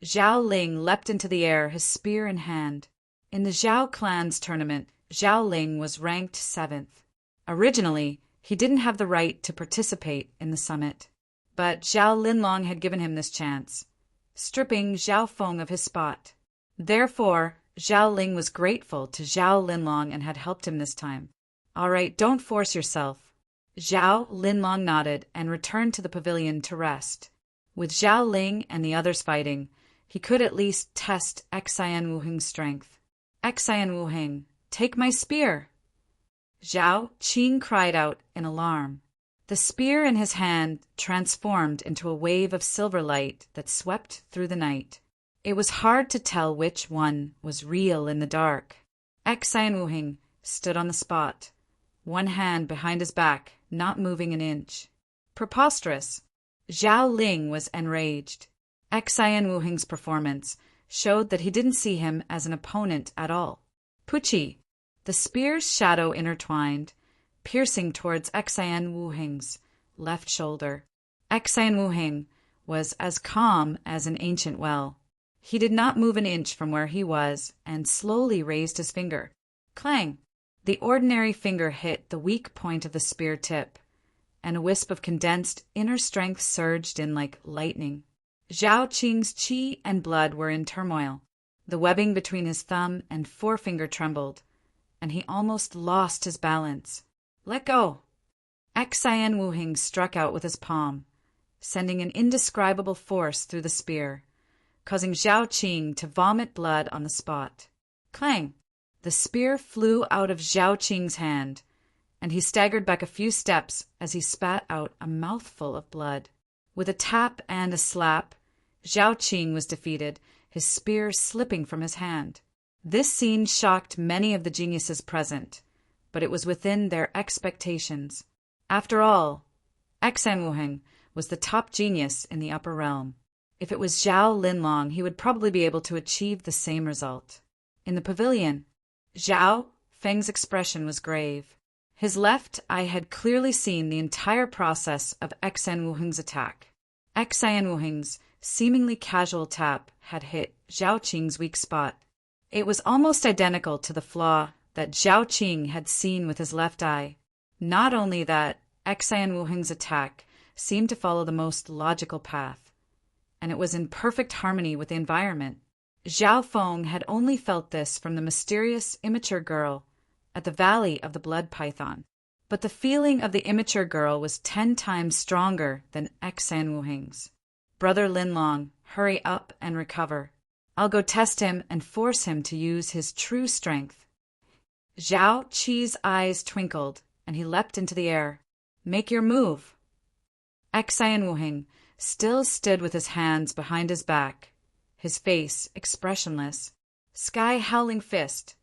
Zhao Ling leapt into the air, his spear in hand. In the Zhao clan's tournament, Zhao Ling was ranked 7th. Originally, he didn't have the right to participate in the summit, but Zhao Linlong had given him this chance, stripping Zhao Feng of his spot. Therefore, Zhao Ling was grateful to Zhao Linlong and had helped him this time. All right, don't force yourself. Zhao Linlong nodded and returned to the pavilion to rest. With Zhao Ling and the others fighting, he could at least test Xan Wuheng's strength. Xan Wuheng, take my spear! Zhao Qing cried out in alarm. The spear in his hand transformed into a wave of silver light that swept through the night. It was hard to tell which one was real in the dark. Xan Wuheng stood on the spot, one hand behind his back, not moving an inch. Preposterous! Zhao Ling was enraged. Xan Wuheng's performance showed that he didn't see him as an opponent at all. Puchi! The spear's shadow intertwined, piercing towards Xan Wuheng's left shoulder. Xan Wuheng was as calm as an ancient well. He did not move an inch from where he was and slowly raised his finger. Clang! The ordinary finger hit the weak point of the spear tip, and a wisp of condensed inner strength surged in like lightning. Zhao Qing's qi and blood were in turmoil. The webbing between his thumb and forefinger trembled, and he almost lost his balance. Let go! Xan Wuheng struck out with his palm, sending an indescribable force through the spear, causing Zhao Qing to vomit blood on the spot. Clang! The spear flew out of Zhao Qing's hand, and he staggered back a few steps as he spat out a mouthful of blood. With a tap and a slap, Zhao Qing was defeated, his spear slipping from his hand. This scene shocked many of the geniuses present, but it was within their expectations. After all, Xan Wuheng was the top genius in the upper realm. If it was Zhao Linlong, he would probably be able to achieve the same result. In the pavilion, Zhao Feng's expression was grave. His left eye had clearly seen the entire process of Xan Wuheng's attack. Xan Wuheng's seemingly casual tap had hit Zhao Qing's weak spot. It was almost identical to the flaw that Zhao Qing had seen with his left eye. Not only that, Xan Wuheng's attack seemed to follow the most logical path, and it was in perfect harmony with the environment. Zhao Feng had only felt this from the mysterious immature girl at the Valley of the Blood Python. But the feeling of the immature girl was 10 times stronger than Xan Wuheng's. Brother Linlong, hurry up and recover. I'll go test him and force him to use his true strength. Zhao Qi's eyes twinkled, and he leapt into the air. Make your move. Xan Wuheng still stood with his hands behind his back, his face expressionless. Sky howling fist.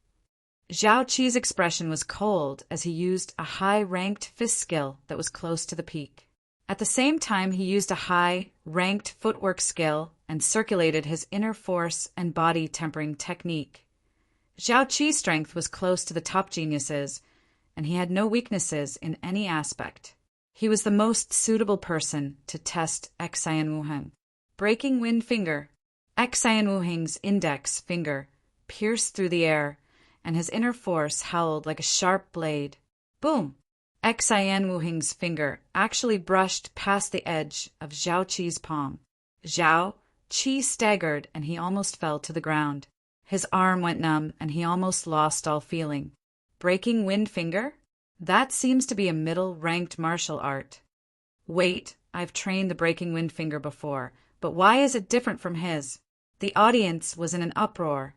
Zhao Qi's expression was cold as he used a high-ranked fist skill that was close to the peak. At the same time, he used a high-ranked footwork skill and circulated his inner force and body tempering technique. Zhao Qi's strength was close to the top geniuses, and he had no weaknesses in any aspect. He was the most suitable person to test Xan Wuheng. Breaking wind finger. Xan Wuheng's index finger pierced through the air, and his inner force howled like a sharp blade. Boom! Xan Wuheng's finger actually brushed past the edge of Zhao Qi's palm. Zhao Qi staggered, and he almost fell to the ground. His arm went numb, and he almost lost all feeling. Breaking wind finger? That seems to be a middle-ranked martial art. Wait, I've trained the breaking wind finger before, but why is it different from his? The audience was in an uproar,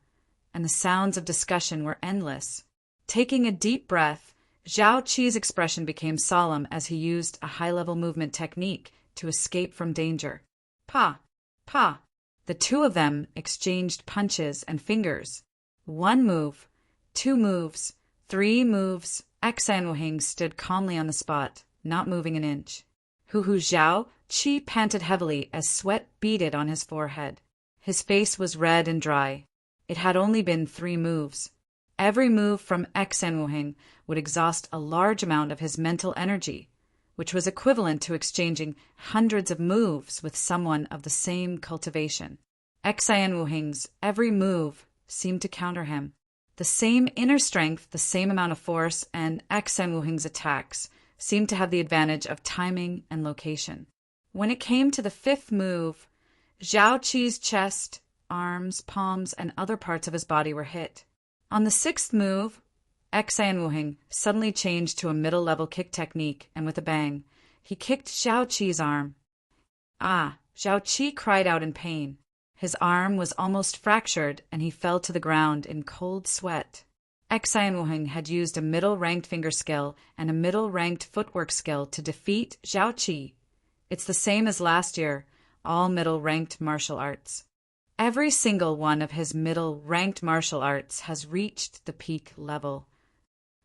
and the sounds of discussion were endless. Taking a deep breath, Zhao Qi's expression became solemn as he used a high-level movement technique to escape from danger. Pa! Pa! The two of them exchanged punches and fingers. 1 move, 2 moves, 3 moves. Xan Wuheng stood calmly on the spot, not moving an inch. Zhao Qi panted heavily as sweat beaded on his forehead. His face was red and dry. It had only been 3 moves. Every move from Xan Wuheng would exhaust a large amount of his mental energy, which was equivalent to exchanging hundreds of moves with someone of the same cultivation. Xan Wuheng's every move seemed to counter him. The same inner strength, the same amount of force, and Xan Wuheng's attacks seemed to have the advantage of timing and location. When it came to the 5th move, Zhao Qi's chest, arms, palms, and other parts of his body were hit. On the 6th move, Xan Wuheng suddenly changed to a middle-level kick technique, and with a bang, he kicked Zhao Qi's arm. Ah! Zhao Qi cried out in pain. His arm was almost fractured, and he fell to the ground in cold sweat. Xan Wuheng had used a middle-ranked finger skill and a middle-ranked footwork skill to defeat Zhao Qi. It's the same as last year, all middle-ranked martial arts. Every single one of his middle-ranked martial arts has reached the peak level.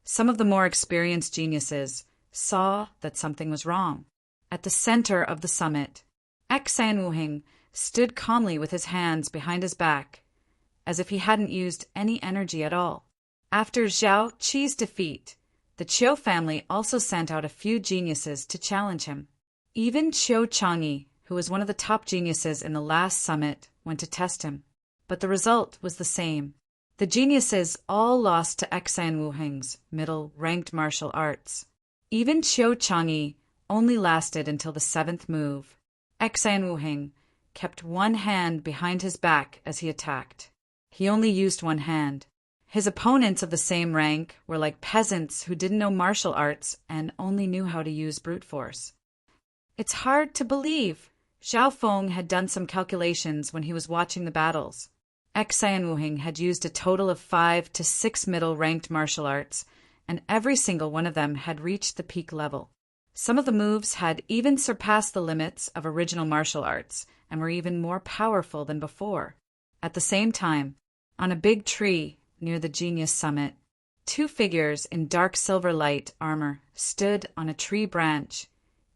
Some of the more experienced geniuses saw that something was wrong. At the center of the summit, Xan Wuheng stood calmly with his hands behind his back, as if he hadn't used any energy at all. After Zhao Qi's defeat, the Qiu family also sent out a few geniuses to challenge him. Even Qiu Changyi, who was one of the top geniuses in the last summit, went to test him. But the result was the same. The geniuses all lost to Xan Wuheng's middle-ranked martial arts. Even Qiu Changyi only lasted until the 7th move. Xan Wuheng kept one hand behind his back as he attacked. He only used one hand. His opponents of the same rank were like peasants who didn't know martial arts and only knew how to use brute force. It's hard to believe. Zhao Feng had done some calculations when he was watching the battles. Xan Wuheng had used a total of 5 to 6 middle-ranked martial arts, and every single one of them had reached the peak level. Some of the moves had even surpassed the limits of original martial arts and were even more powerful than before. At the same time, on a big tree near the Genius Summit, 2 figures in dark silver light armor stood on a tree branch,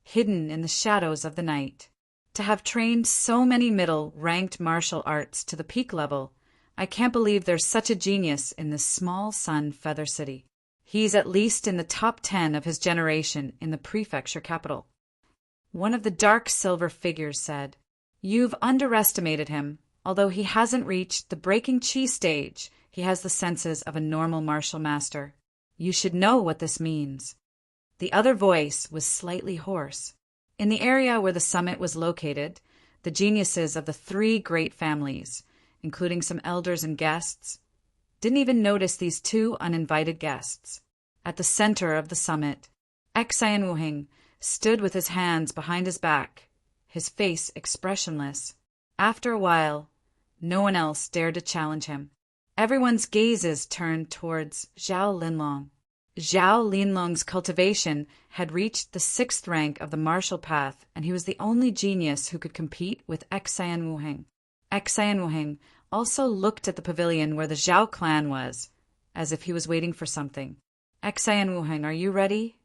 hidden in the shadows of the night. To have trained so many middle-ranked martial arts to the peak level, I can't believe there's such a genius in this small sun feather city. He's at least in the top 10 of his generation in the prefecture capital. One of the dark silver figures said, "You've underestimated him. Although he hasn't reached the breaking chi stage, he has the senses of a normal martial master. You should know what this means." The other voice was slightly hoarse. In the area where the summit was located, the geniuses of the three great families, including some elders and guests, didn't even notice these two uninvited guests. At the center of the summit, Xian Wuheng stood with his hands behind his back, his face expressionless. After a while, no one else dared to challenge him. Everyone's gazes turned towards Zhao Linlong. Zhao Linlong's cultivation had reached the 6th rank of the martial path, and he was the only genius who could compete with Xian Wuheng. Xian Wuheng also looked at the pavilion where the Zhao clan was, as if he was waiting for something. "Xian Wuheng, are you ready?"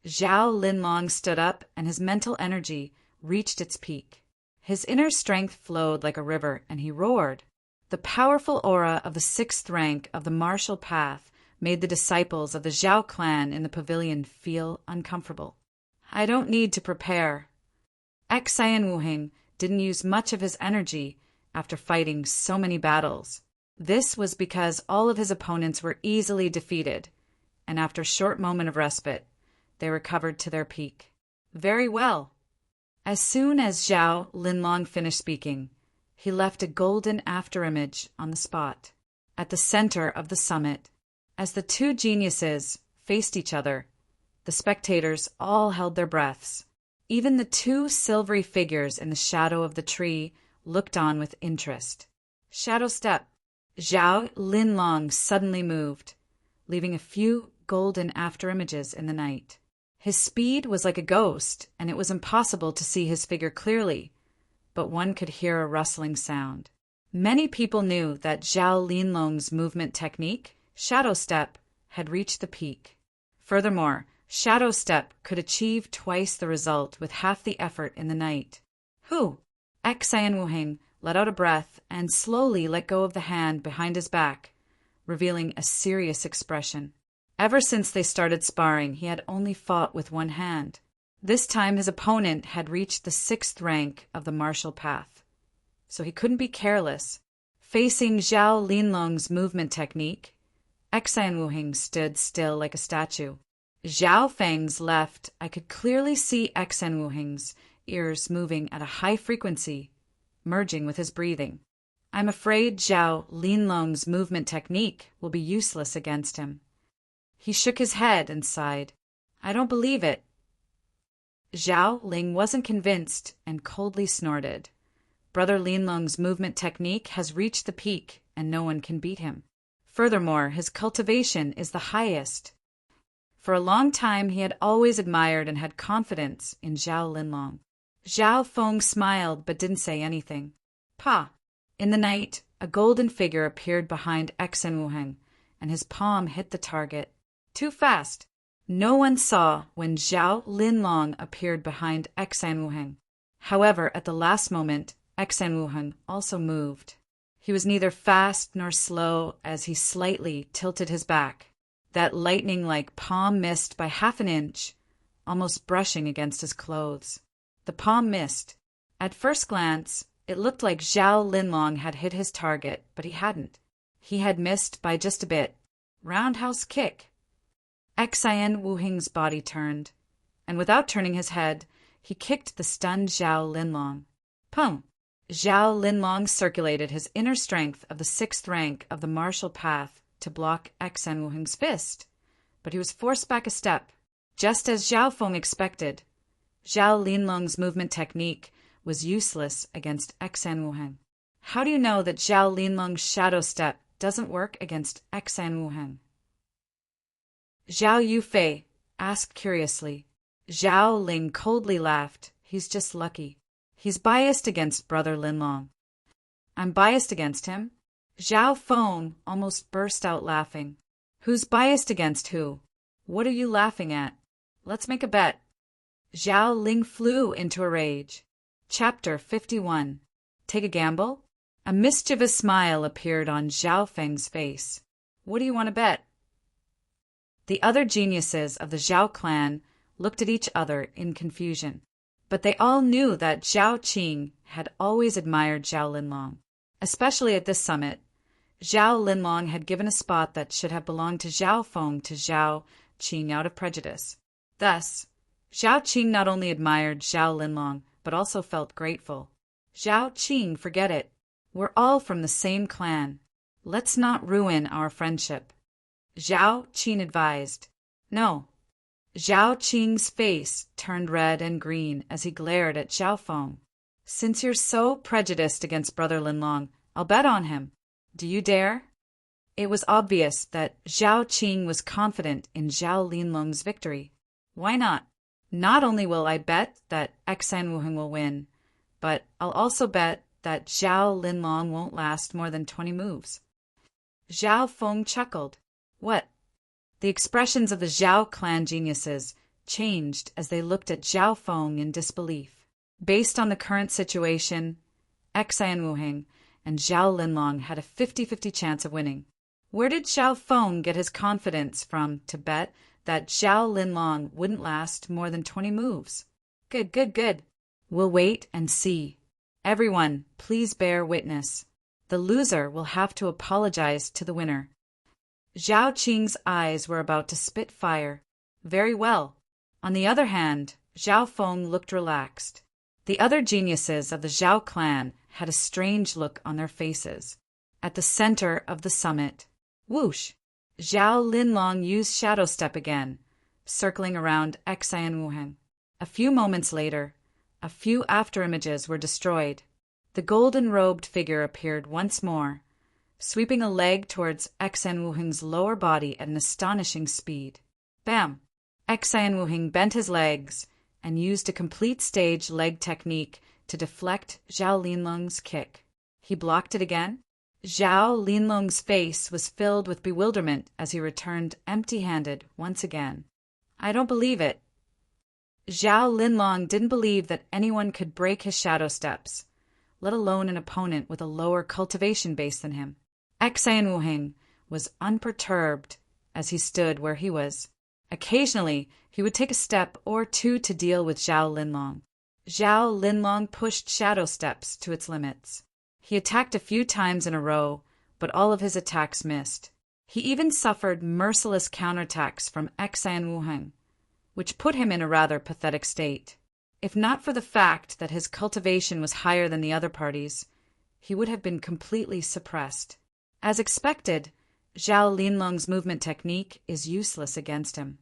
Zhao Linlong stood up, and his mental energy reached its peak. His inner strength flowed like a river, and he roared. The powerful aura of the 6th rank of the martial path made the disciples of the Zhao clan in the pavilion feel uncomfortable. "I don't need to prepare." Xian Wuheng didn't use much of his energy after fighting so many battles. This was because all of his opponents were easily defeated, and after a short moment of respite, they recovered to their peak. "Very well." As soon as Zhao Linlong finished speaking, he left a golden afterimage on the spot. At the center of the summit, as the two geniuses faced each other, the spectators all held their breaths. Even the two silvery figures in the shadow of the tree looked on with interest. Shadow step. Zhao Linlong suddenly moved, leaving a few golden afterimages in the night. His speed was like a ghost, and it was impossible to see his figure clearly, but one could hear a rustling sound. Many people knew that Zhao Linlong's movement technique, shadow step, had reached the peak. Furthermore, shadow step could achieve twice the result with half the effort in the night. "Who?" Xian Wuheng let out a breath and slowly let go of the hand behind his back, revealing a serious expression. Ever since they started sparring, he had only fought with one hand. This time his opponent had reached the 6th rank of the martial path, so he couldn't be careless. Facing Zhao Linlong's movement technique, Xian Wuheng stood still like a statue. Zhao Feng's left, I could clearly see Xian Wuheng's ears moving at a high frequency, merging with his breathing. "I'm afraid Zhao Linlong's movement technique will be useless against him." He shook his head and sighed. "I don't believe it." Zhao Ling wasn't convinced and coldly snorted. "Brother Linlong's movement technique has reached the peak, and no one can beat him. Furthermore, his cultivation is the highest." For a long time he had always admired and had confidence in Zhao Linlong. Zhao Feng smiled but didn't say anything. "Pa!" In the night, a golden figure appeared behind Xian Wuheng, and his palm hit the target. Too fast. No one saw when Zhao Linlong appeared behind Xian Wuheng. However, at the last moment, Xian Wuheng also moved. He was neither fast nor slow as he slightly tilted his back, that lightning-like palm missed by half an inch, almost brushing against his clothes. The palm missed. At first glance, it looked like Zhao Linlong had hit his target, but he hadn't. He had missed by just a bit. Roundhouse kick. Xian Wuheng's body turned, and without turning his head, he kicked the stunned Zhao Linlong. Pum! Zhao Linlong circulated his inner strength of the 6th rank of the martial path to block Xian Wuheng's fist, but he was forced back a step. Just as Zhao Feng expected, Zhao Linlong's movement technique was useless against Xian Wuheng. "How do you know that Zhao Linlong's shadow step doesn't work against Xian Wuheng?" Zhao Yufei asked curiously. Zhao Ling coldly laughed. "He's just lucky. He's biased against Brother Linlong." "I'm biased against him?" Zhao Feng almost burst out laughing. "Who's biased against who? What are you laughing at? Let's make a bet." Zhao Ling flew into a rage. Chapter 51. Take a gamble? A mischievous smile appeared on Zhao Feng's face. "What do you want to bet?" The other geniuses of the Zhao clan looked at each other in confusion. But they all knew that Zhao Qing had always admired Zhao Linlong. Especially at this summit, Zhao Linlong had given a spot that should have belonged to Zhao Feng to Zhao Qing out of prejudice. Thus, Zhao Qing not only admired Zhao Linlong, but also felt grateful. Zhao Qing, forget it. We're all from the same clan. Let's not ruin our friendship. Zhao Qing advised. No. Zhao Qing's face turned red and green as he glared at Zhao Feng. Since you're so prejudiced against Brother Linlong, I'll bet on him. Do you dare? It was obvious that Zhao Qing was confident in Zhao Linlong's victory. Why not? Not only will I bet that Xan Wuheng will win, but I'll also bet that Zhao Linlong won't last more than 20 moves. Zhao Feng chuckled. What? The expressions of the Zhao clan geniuses changed as they looked at Zhao Feng in disbelief. Based on the current situation, Xan Wuheng and Zhao Linlong had a 50-50 chance of winning. Where did Zhao Feng get his confidence from to bet that Zhao Linlong wouldn't last more than 20 moves? Good. We'll wait and see. Everyone, please bear witness. The loser will have to apologize to the winner. Zhao Qing's eyes were about to spit fire. Very well. On the other hand, Zhao Feng looked relaxed. The other geniuses of the Zhao clan had a strange look on their faces. At the center of the summit, whoosh! Zhao Linlong used Shadow Step again, circling around Xan Wuheng. A few moments later, a few afterimages were destroyed. The golden-robed figure appeared once more, sweeping a leg towards Xan Wuheng's lower body at an astonishing speed. Bam! Xan Wuheng bent his legs and used a complete stage leg technique to deflect Zhao Linlong's kick. He blocked it again. Zhao Linlong's face was filled with bewilderment as he returned empty-handed once again. I don't believe it. Zhao Linlong didn't believe that anyone could break his shadow steps, let alone an opponent with a lower cultivation base than him. Xan Wuheng was unperturbed as he stood where he was. Occasionally, he would take a step or two to deal with Zhao Linlong. Zhao Linlong pushed shadow steps to its limits. He attacked a few times in a row, but all of his attacks missed. He even suffered merciless counterattacks from Xan Wuheng, which put him in a rather pathetic state. If not for the fact that his cultivation was higher than the other parties, he would have been completely suppressed. As expected, Zhao Linlong's movement technique is useless against him.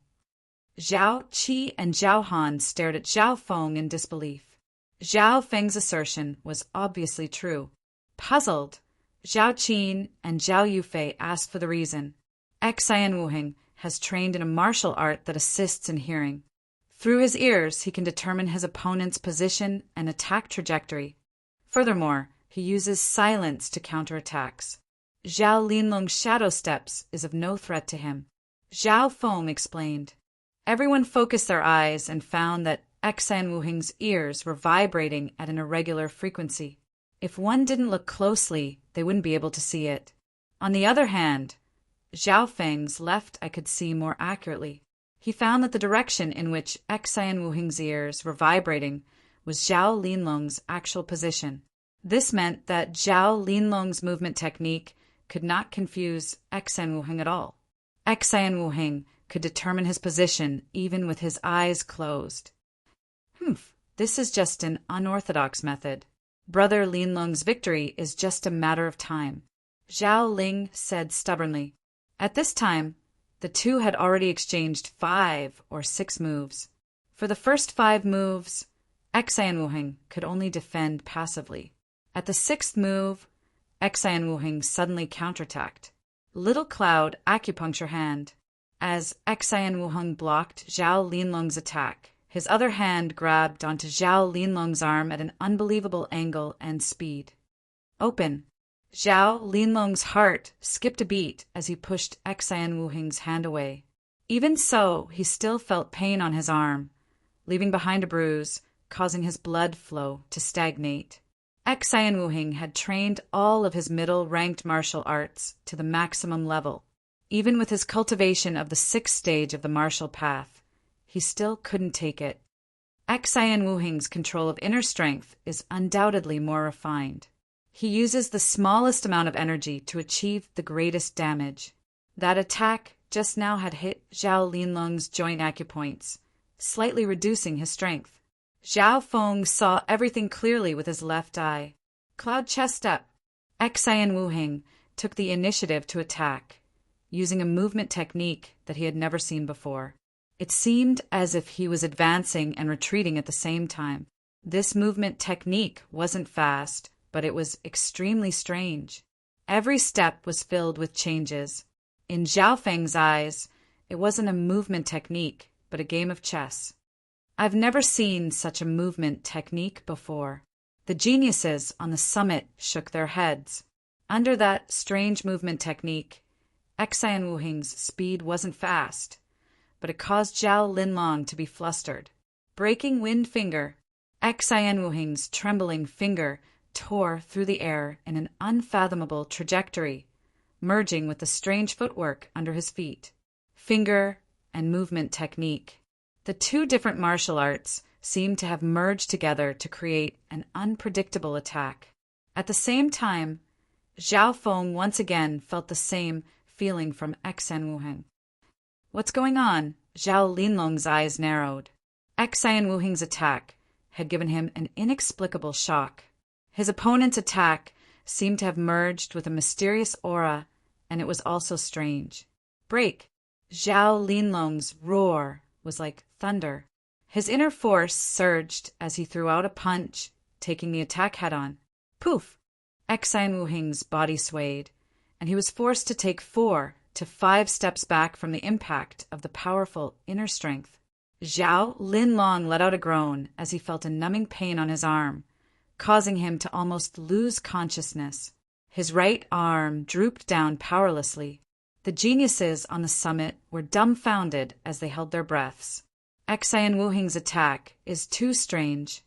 Zhao Qi and Zhao Han stared at Zhao Feng in disbelief. Zhao Feng's assertion was obviously true. Puzzled, Zhao Qin and Zhao Yufei asked for the reason. Xan Wuheng has trained in a martial art that assists in hearing. Through his ears, he can determine his opponent's position and attack trajectory. Furthermore, he uses silence to counter attacks. Zhao Linlong's shadow steps is of no threat to him. Zhao Feng explained. Everyone focused their eyes and found that Xan Wuheng's ears were vibrating at an irregular frequency. If one didn't look closely, they wouldn't be able to see it. On the other hand, Zhao Feng's left eye could see more accurately. He found that the direction in which Xan Wuheng's ears were vibrating was Zhao Linlong's actual position. This meant that Zhao Linlong's movement technique could not confuse Xan Wuheng at all. Xan Wuheng could determine his position even with his eyes closed. This is just an unorthodox method. Brother Linlong's victory is just a matter of time, Zhao Ling said stubbornly. At this time, the two had already exchanged 5 or 6 moves. For the first 5 moves, Xan Wuheng could only defend passively. At the 6th move, Xan Wuheng suddenly counterattacked. Little Cloud Acupuncture Hand. As Xan Wuheng blocked Zhao Linlong's attack, his other hand grabbed onto Zhao Linlong's arm at an unbelievable angle and speed. Open. Zhao Linlong's heart skipped a beat as he pushed Xan Wuheng's hand away. Even so, he still felt pain on his arm, leaving behind a bruise, causing his blood flow to stagnate. Xan Wuheng had trained all of his middle-ranked martial arts to the maximum level. Even with his cultivation of the 6th stage of the martial path, he still couldn't take it. Xian Wuhing's control of inner strength is undoubtedly more refined. He uses the smallest amount of energy to achieve the greatest damage. That attack just now had hit Zhao Linlong's joint acupoints, slightly reducing his strength. Zhao Feng saw everything clearly with his left eye. Cloud chest up. Xian Wuhing took the initiative to attack, using a movement technique that he had never seen before. It seemed as if he was advancing and retreating at the same time. This movement technique wasn't fast, but it was extremely strange. Every step was filled with changes. In Zhao Feng's eyes, it wasn't a movement technique, but a game of chess. I've never seen such a movement technique before. The geniuses on the summit shook their heads. Under that strange movement technique, Xian Wuhing's speed wasn't fast, but it caused Zhao Linlong to be flustered. Breaking wind finger. Xian Wuhing's trembling finger tore through the air in an unfathomable trajectory, merging with the strange footwork under his feet. Finger and movement technique. The two different martial arts seemed to have merged together to create an unpredictable attack. At the same time, Zhao Feng once again felt the same feeling from Xian Wuhing. What's going on? Zhao Linlong's eyes narrowed. Xian Wuhing's attack had given him an inexplicable shock. His opponent's attack seemed to have merged with a mysterious aura, and it was also strange. Break! Zhao Linlong's roar was like thunder. His inner force surged as he threw out a punch, taking the attack head-on. Poof! Xian Wuhing's body swayed, and he was forced to take 4 to 5 steps back from the impact of the powerful inner strength. Zhao Linlong let out a groan as he felt a numbing pain on his arm, causing him to almost lose consciousness. His right arm drooped down powerlessly. The geniuses on the summit were dumbfounded as they held their breaths. Xian Wuhing's attack is too strange.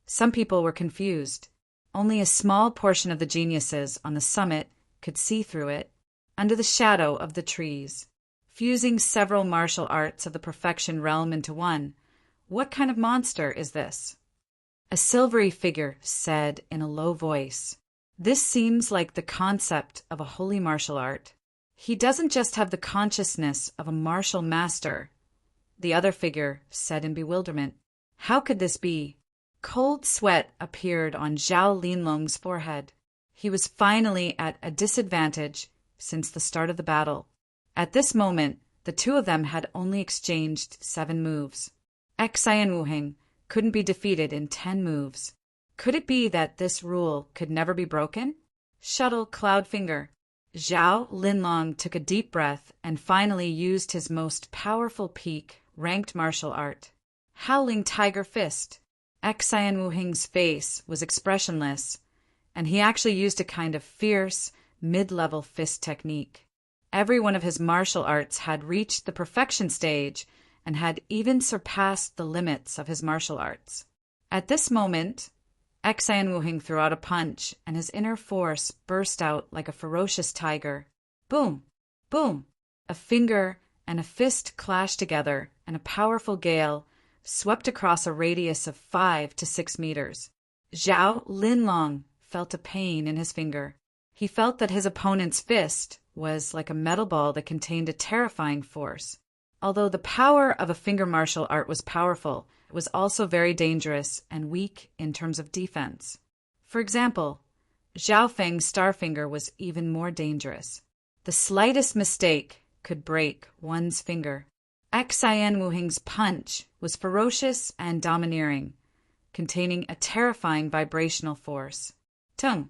Some people were confused. Only a small portion of the geniuses on the summit could see through it, under the shadow of the trees. Fusing several martial arts of the perfection realm into one, what kind of monster is this? A silvery figure said in a low voice, "This seems like the concept of a holy martial art. He doesn't just have the consciousness of a martial master." The other figure said in bewilderment, "How could this be?" Cold sweat appeared on Zhao Linlong's forehead. He was finally at a disadvantage since the start of the battle. At this moment, the two of them had only exchanged 7 moves. Xian Wuhing couldn't be defeated in 10 moves. Could it be that this rule could never be broken? Shuttle Cloud Finger. Zhao Linlong took a deep breath and finally used his most powerful peak ranked martial art. Howling Tiger Fist. Xian Wuhing's face was expressionless, and he actually used a kind of fierce, mid-level fist technique. Every one of his martial arts had reached the perfection stage and had even surpassed the limits of his martial arts. At this moment, Xian Wuhing threw out a punch, and his inner force burst out like a ferocious tiger. Boom! Boom! A finger and a fist clashed together, and a powerful gale swept across a radius of 5 to 6 meters. Zhao Linlong felt a pain in his finger. He felt that his opponent's fist was like a metal ball that contained a terrifying force. Although the power of a finger martial art was powerful, it was also very dangerous and weak in terms of defense. For example, Zhao Feng's star finger was even more dangerous. The slightest mistake could break one's finger. Xian Wuhing's punch was ferocious and domineering, containing a terrifying vibrational force. Tung!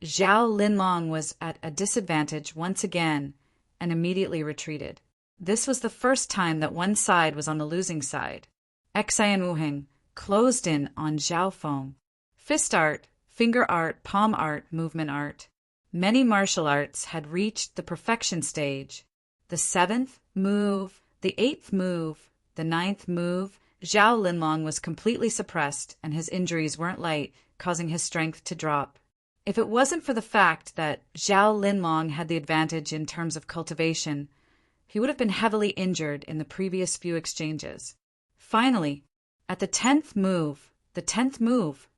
Zhao Linlong was at a disadvantage once again and immediately retreated. This was the first time that one side was on the losing side. Xian Wuhing closed in on Zhao Feng. Fist art, finger art, palm art, movement art. Many martial arts had reached the perfection stage. The 7th move, the 8th move, the 9th move, Zhao Linlong was completely suppressed and his injuries weren't light, causing his strength to drop. If it wasn't for the fact that Zhao Linlong had the advantage in terms of cultivation, He would have been heavily injured in the previous few exchanges. Finally, at the 10th move,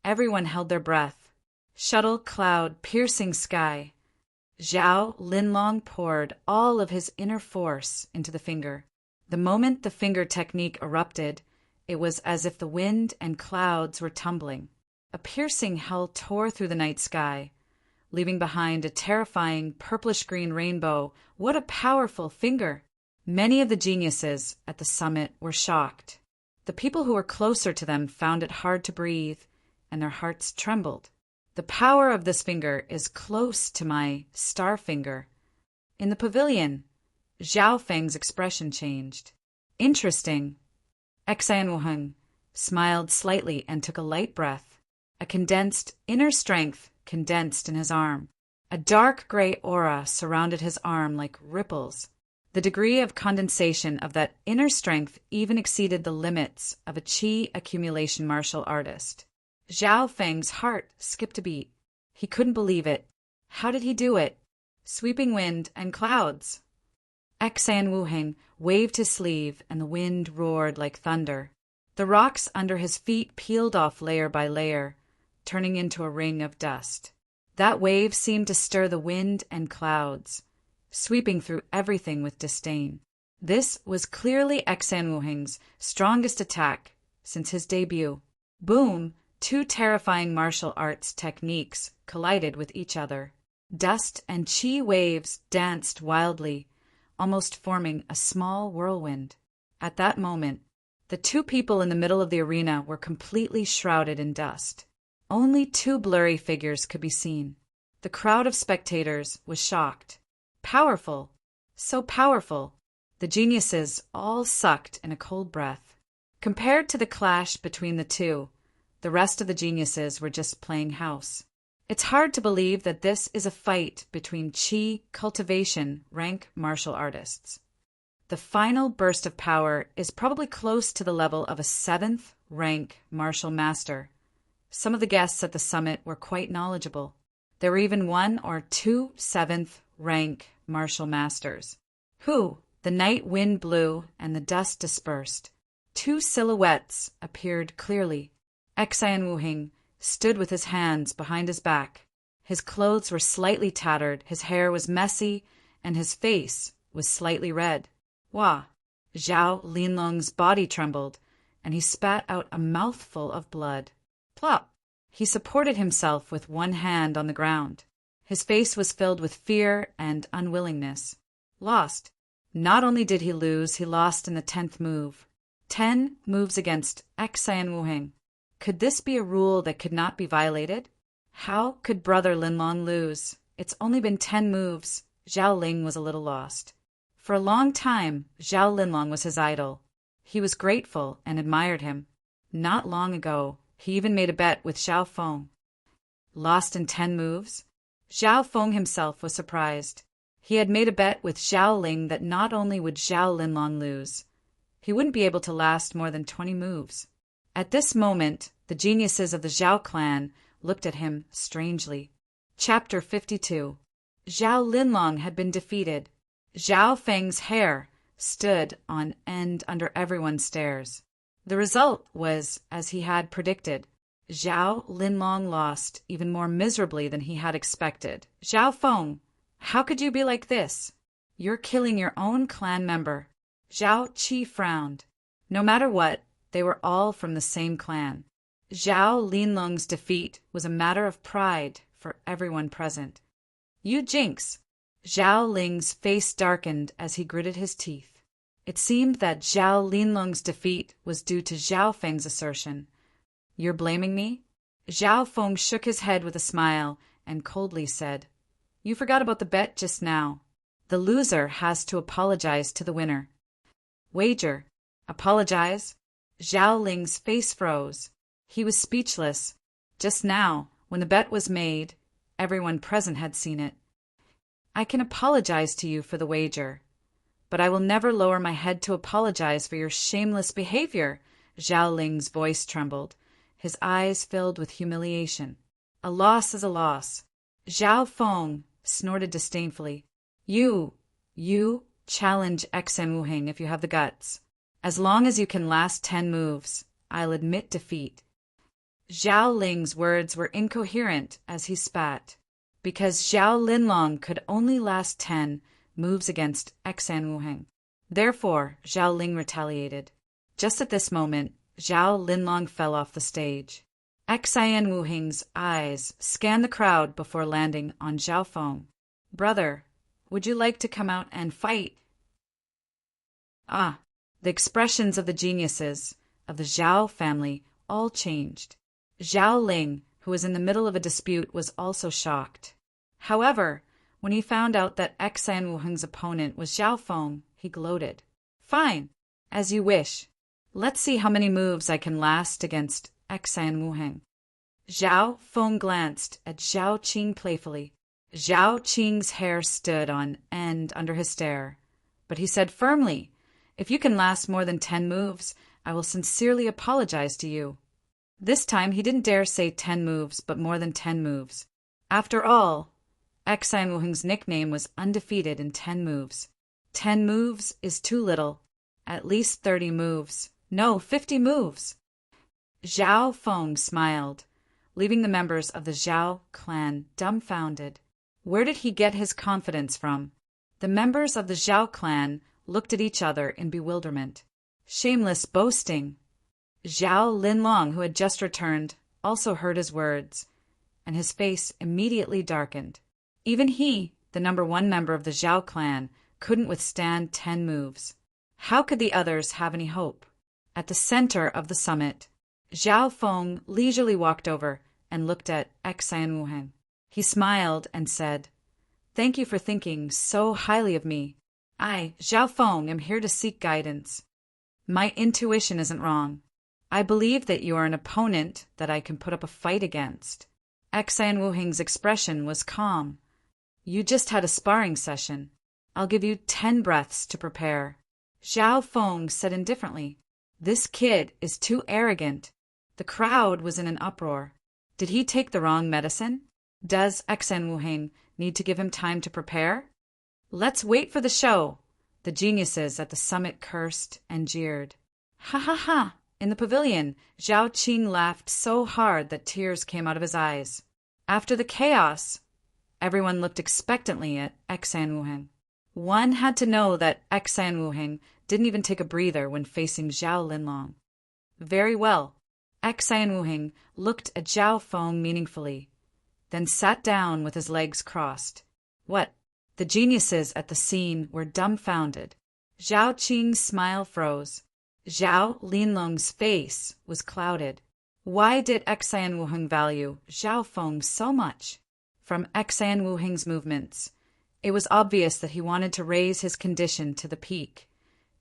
everyone held their breath. Shuttle cloud piercing sky. Zhao Linlong poured all of his inner force into the finger. The moment the finger technique erupted, it was as if the wind and clouds were tumbling. A piercing hell tore through the night sky, leaving behind a terrifying purplish-green rainbow. What a powerful finger! Many of the geniuses at the summit were shocked. The people who were closer to them found it hard to breathe, and their hearts trembled. The power of this finger is close to my star finger. In the pavilion, Zhao Feng's expression changed. Interesting. Xian Wuheng smiled slightly and took a light breath. A condensed inner strength condensed in his arm. A dark gray aura surrounded his arm like ripples. The degree of condensation of that inner strength even exceeded the limits of a qi accumulation martial artist. Zhao Feng's heart skipped a beat. He couldn't believe it. How did he do it? Sweeping wind and clouds. Xian Wuheng waved his sleeve and the wind roared like thunder. The rocks under his feet peeled off layer by layer, turning into a ring of dust. That wave seemed to stir the wind and clouds, sweeping through everything with disdain. This was clearly Xian Wuheng's strongest attack since his debut. Boom! Two terrifying martial arts techniques collided with each other. Dust and qi waves danced wildly, almost forming a small whirlwind. At that moment, the two people in the middle of the arena were completely shrouded in dust. Only two blurry figures could be seen. The crowd of spectators was shocked. Powerful, so powerful. The geniuses all sucked in a cold breath. Compared to the clash between the two, the rest of the geniuses were just playing house. It's hard to believe that this is a fight between qi cultivation rank martial artists. The final burst of power is probably close to the level of a 7th rank martial master. Some of the guests at the summit were quite knowledgeable. There were even 1 or 2 7th rank martial masters. The night wind blew and the dust dispersed. 2 silhouettes appeared clearly. Xian Wuheng stood with his hands behind his back. His clothes were slightly tattered, his hair was messy, and his face was slightly red. Wah! Zhao Linlong's body trembled, and he spat out a mouthful of blood. Plop! He supported himself with one hand on the ground. His face was filled with fear and unwillingness. Lost. Not only did he lose, he lost in the 10th move. 10 moves against Xian Wuheng. Could this be a rule that could not be violated? How could Brother Linlong lose? It's only been 10 moves. Zhao Ling was a little lost. For a long time, Zhao Linlong was his idol. He was grateful and admired him. Not long ago, he even made a bet with Zhao Feng. Lost in 10 moves? Zhao Feng himself was surprised. He had made a bet with Zhao Ling that not only would Zhao Linlong lose, he wouldn't be able to last more than 20 moves. At this moment, the geniuses of the Zhao clan looked at him strangely. Chapter 52. Zhao Linlong had been defeated. Zhao Feng's hair stood on end under everyone's stares. The result was as he had predicted. Zhao Linlong lost even more miserably than he had expected. Zhao Feng, how could you be like this? You're killing your own clan member. Zhao Qi frowned. No matter what, they were all from the same clan. Zhao Linlong's defeat was a matter of pride for everyone present. You jinx! Zhao Ling's face darkened as he gritted his teeth. It seemed that Zhao Linlong's defeat was due to Zhao Feng's assertion. You're blaming me? Zhao Feng shook his head with a smile and coldly said, You forgot about the bet just now. The loser has to apologize to the winner. Wager. Apologize? Zhao Ling's face froze. He was speechless. Just now, when the bet was made, everyone present had seen it. I can apologize to you for the wager, but I will never lower my head to apologize for your shameless behavior. Zhao Ling's voice trembled. His eyes filled with humiliation. A loss is a loss. Zhao Feng snorted disdainfully. You Challenge Xan Wuheng if you have the guts. As long as you can last 10 moves, I'll admit defeat. Zhao Ling's words were incoherent as he spat, because Zhao Linlong could only last 10 moves against Xan Wuheng. Therefore, Zhao Ling retaliated. Just at this moment, Zhao Linlong fell off the stage. Xan Wuheng's eyes scanned the crowd before landing on Zhao Feng. "Brother, would you like to come out and fight?" The expressions of the geniuses of the Zhao family all changed. Zhao Ling, who was in the middle of a dispute, was also shocked. However, when he found out that Xan Wuheng's opponent was Zhao Feng, he gloated. "Fine, as you wish. Let's see how many moves I can last against Xan Wuheng." Zhao Feng glanced at Zhao Qing playfully. Zhao Qing's hair stood on end under his stare, but he said firmly, "If you can last more than 10 moves, I will sincerely apologize to you." This time he didn't dare say 10 moves, but more than 10 moves. After all, Xan Wuheng's nickname was undefeated in 10 moves. 10 moves is too little. At least 30 moves. No, 50 moves. Zhao Feng smiled, leaving the members of the Zhao clan dumbfounded. Where did he get his confidence from? The members of the Zhao clan looked at each other in bewilderment. Shameless boasting! Zhao Linlong, who had just returned, also heard his words, and his face immediately darkened. Even he, the #1 member of the Zhao clan, couldn't withstand 10 moves. How could the others have any hope? At the center of the summit, Zhao Feng leisurely walked over and looked at Xan Wuheng. He smiled and said, "Thank you for thinking so highly of me. I, Zhao Feng, am here to seek guidance. My intuition isn't wrong. I believe that you are an opponent that I can put up a fight against." Xan Wuheng's expression was calm. "You just had a sparring session. I'll give you 10 breaths to prepare." Zhao Feng said indifferently, "This kid is too arrogant." The crowd was in an uproar. Did he take the wrong medicine? Does Xan Wuheng need to give him time to prepare? "Let's wait for the show." The geniuses at the summit cursed and jeered. "Ha ha ha!" In the pavilion, Zhao Qing laughed so hard that tears came out of his eyes. After the chaos, everyone looked expectantly at Xan Wuheng. One had to know that Xan Wuheng didn't even take a breather when facing Zhao Linlong. Very well. Xan Wuheng looked at Zhao Feng meaningfully, then sat down with his legs crossed. What? The geniuses at the scene were dumbfounded. Zhao Qing's smile froze. Zhao Linlong's face was clouded. Why did Xan Wuheng value Zhao Feng so much? From Xan Wuheng's movements, it was obvious that he wanted to raise his condition to the peak,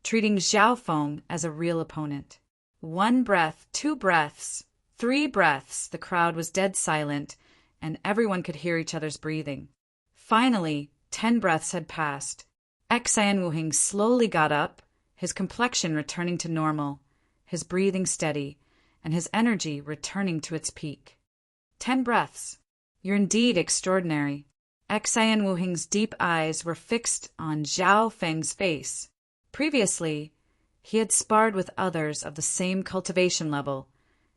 treating Zhao Feng as a real opponent. 1 breath, 2 breaths, 3 breaths. The crowd was dead silent, and everyone could hear each other's breathing. Finally, 10 breaths had passed. Xan Wuheng slowly got up, his complexion returning to normal, his breathing steady, and his energy returning to its peak. 10 breaths. You're indeed extraordinary. Xan Wuheng's deep eyes were fixed on Zhao Feng's face. Previously, he had sparred with others of the same cultivation level,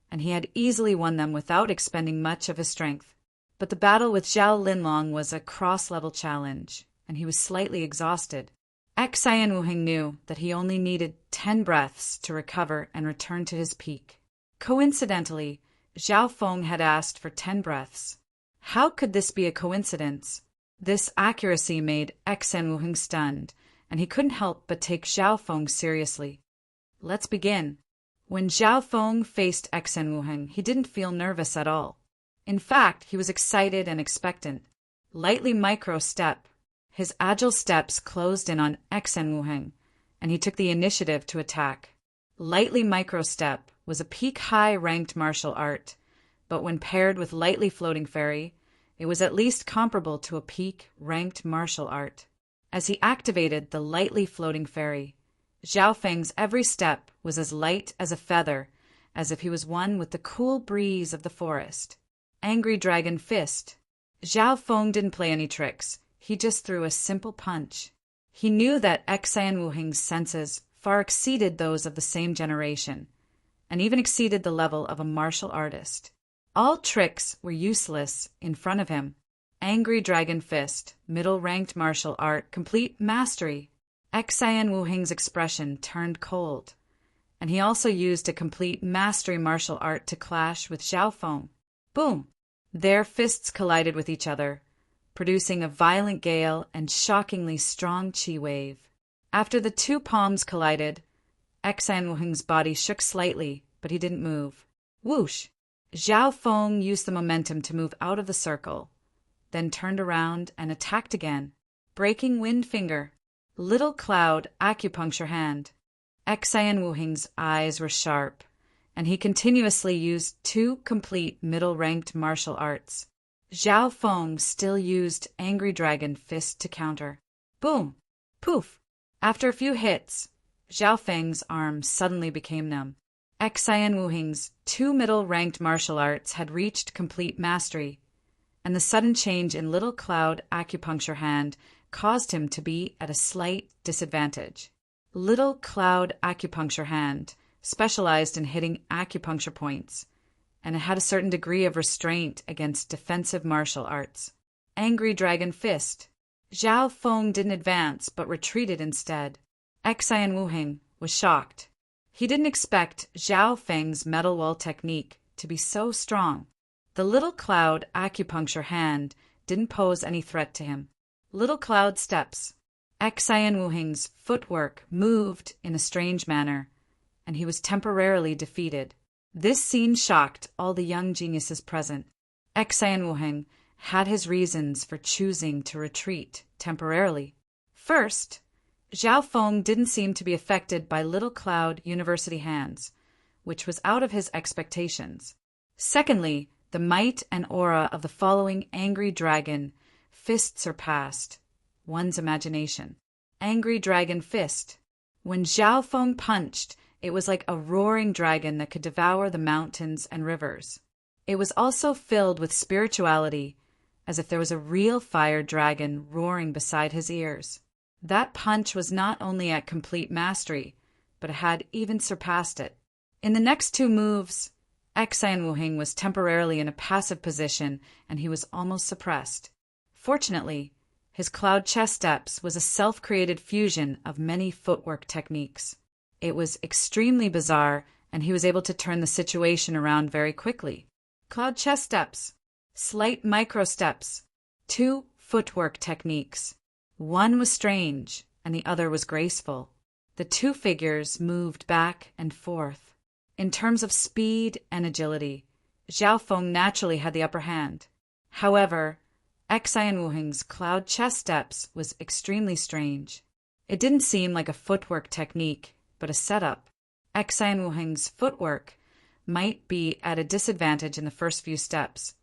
and he had easily won them without expending much of his strength. But the battle with Zhao Linlong was a cross-level challenge, and he was slightly exhausted. Xan Wuheng knew that he only needed 10 breaths to recover and return to his peak. Coincidentally, Zhao Feng had asked for 10 breaths. How could this be a coincidence? This accuracy made Xan Wuheng stunned, and he couldn't help but take Zhao Feng seriously. Let's begin. When Zhao Feng faced Xan Wuheng, he didn't feel nervous at all. In fact, he was excited and expectant. Lightly micro-step. His agile steps closed in on Xan Wuheng, and he took the initiative to attack. Lightly micro-step was a peak-high ranked martial art, but when paired with lightly floating fairy, it was at least comparable to a peak-ranked martial art. As he activated the lightly floating fairy, Zhao Feng's every step was as light as a feather, as if he was one with the cool breeze of the forest. Angry Dragon Fist. Zhao Feng didn't play any tricks. He just threw a simple punch. He knew that Xian Wuheng's senses far exceeded those of the same generation, and even exceeded the level of a martial artist. All tricks were useless in front of him. Angry Dragon Fist, middle-ranked martial art, complete mastery. Xian Wuheng's expression turned cold, and he also used a complete mastery martial art to clash with Zhao Feng. Boom! Their fists collided with each other, producing a violent gale and shockingly strong qi wave. After the two palms collided, Xian Wuheng's body shook slightly, but he didn't move. Whoosh! Zhao Feng used the momentum to move out of the circle, then turned around and attacked again. Breaking Wind Finger, Little Cloud Acupuncture Hand. Xian Wuheng's eyes were sharp, and he continuously used two complete middle-ranked martial arts. Zhao Feng still used Angry Dragon Fist to counter. Boom! Poof! After a few hits, Zhao Feng's arm suddenly became numb. Xian Wuheng's two middle-ranked martial arts had reached complete mastery, and the sudden change in Little Cloud Acupuncture Hand caused him to be at a slight disadvantage. Little Cloud Acupuncture Hand specialized in hitting acupuncture points, and it had a certain degree of restraint against defensive martial arts. Angry Dragon Fist. Zhao Feng didn't advance, but retreated instead. Xian Wuheng was shocked. He didn't expect Zhao Feng's metal wall technique to be so strong. The Little Cloud Acupuncture Hand didn't pose any threat to him. Little Cloud Steps. Xian Wuheng's footwork moved in a strange manner, and he was temporarily defeated. This scene shocked all the young geniuses present. Xian Wuheng had his reasons for choosing to retreat temporarily. First, Zhao Feng didn't seem to be affected by Little Cloud University Hands, which was out of his expectations. Secondly, the might and aura of the following Angry Dragon Fist surpassed one's imagination. Angry Dragon Fist. When Zhao Feng punched, it was like a roaring dragon that could devour the mountains and rivers. It was also filled with spirituality, as if there was a real fire dragon roaring beside his ears. That punch was not only at complete mastery, but it had even surpassed it. In the next two moves, Xian Wuheng was temporarily in a passive position, and he was almost suppressed. Fortunately, his Cloud Chest Steps was a self-created fusion of many footwork techniques. It was extremely bizarre, and he was able to turn the situation around very quickly. Cloud Chest Steps, Slight Micro Steps, two footwork techniques. One was strange, and the other was graceful. The two figures moved back and forth. In terms of speed and agility, Zhao Feng naturally had the upper hand. However, Xian Wuheng's Cloud Chest Steps was extremely strange. It didn't seem like a footwork technique, but a setup. Xian Wuheng's footwork might be at a disadvantage in the first few steps,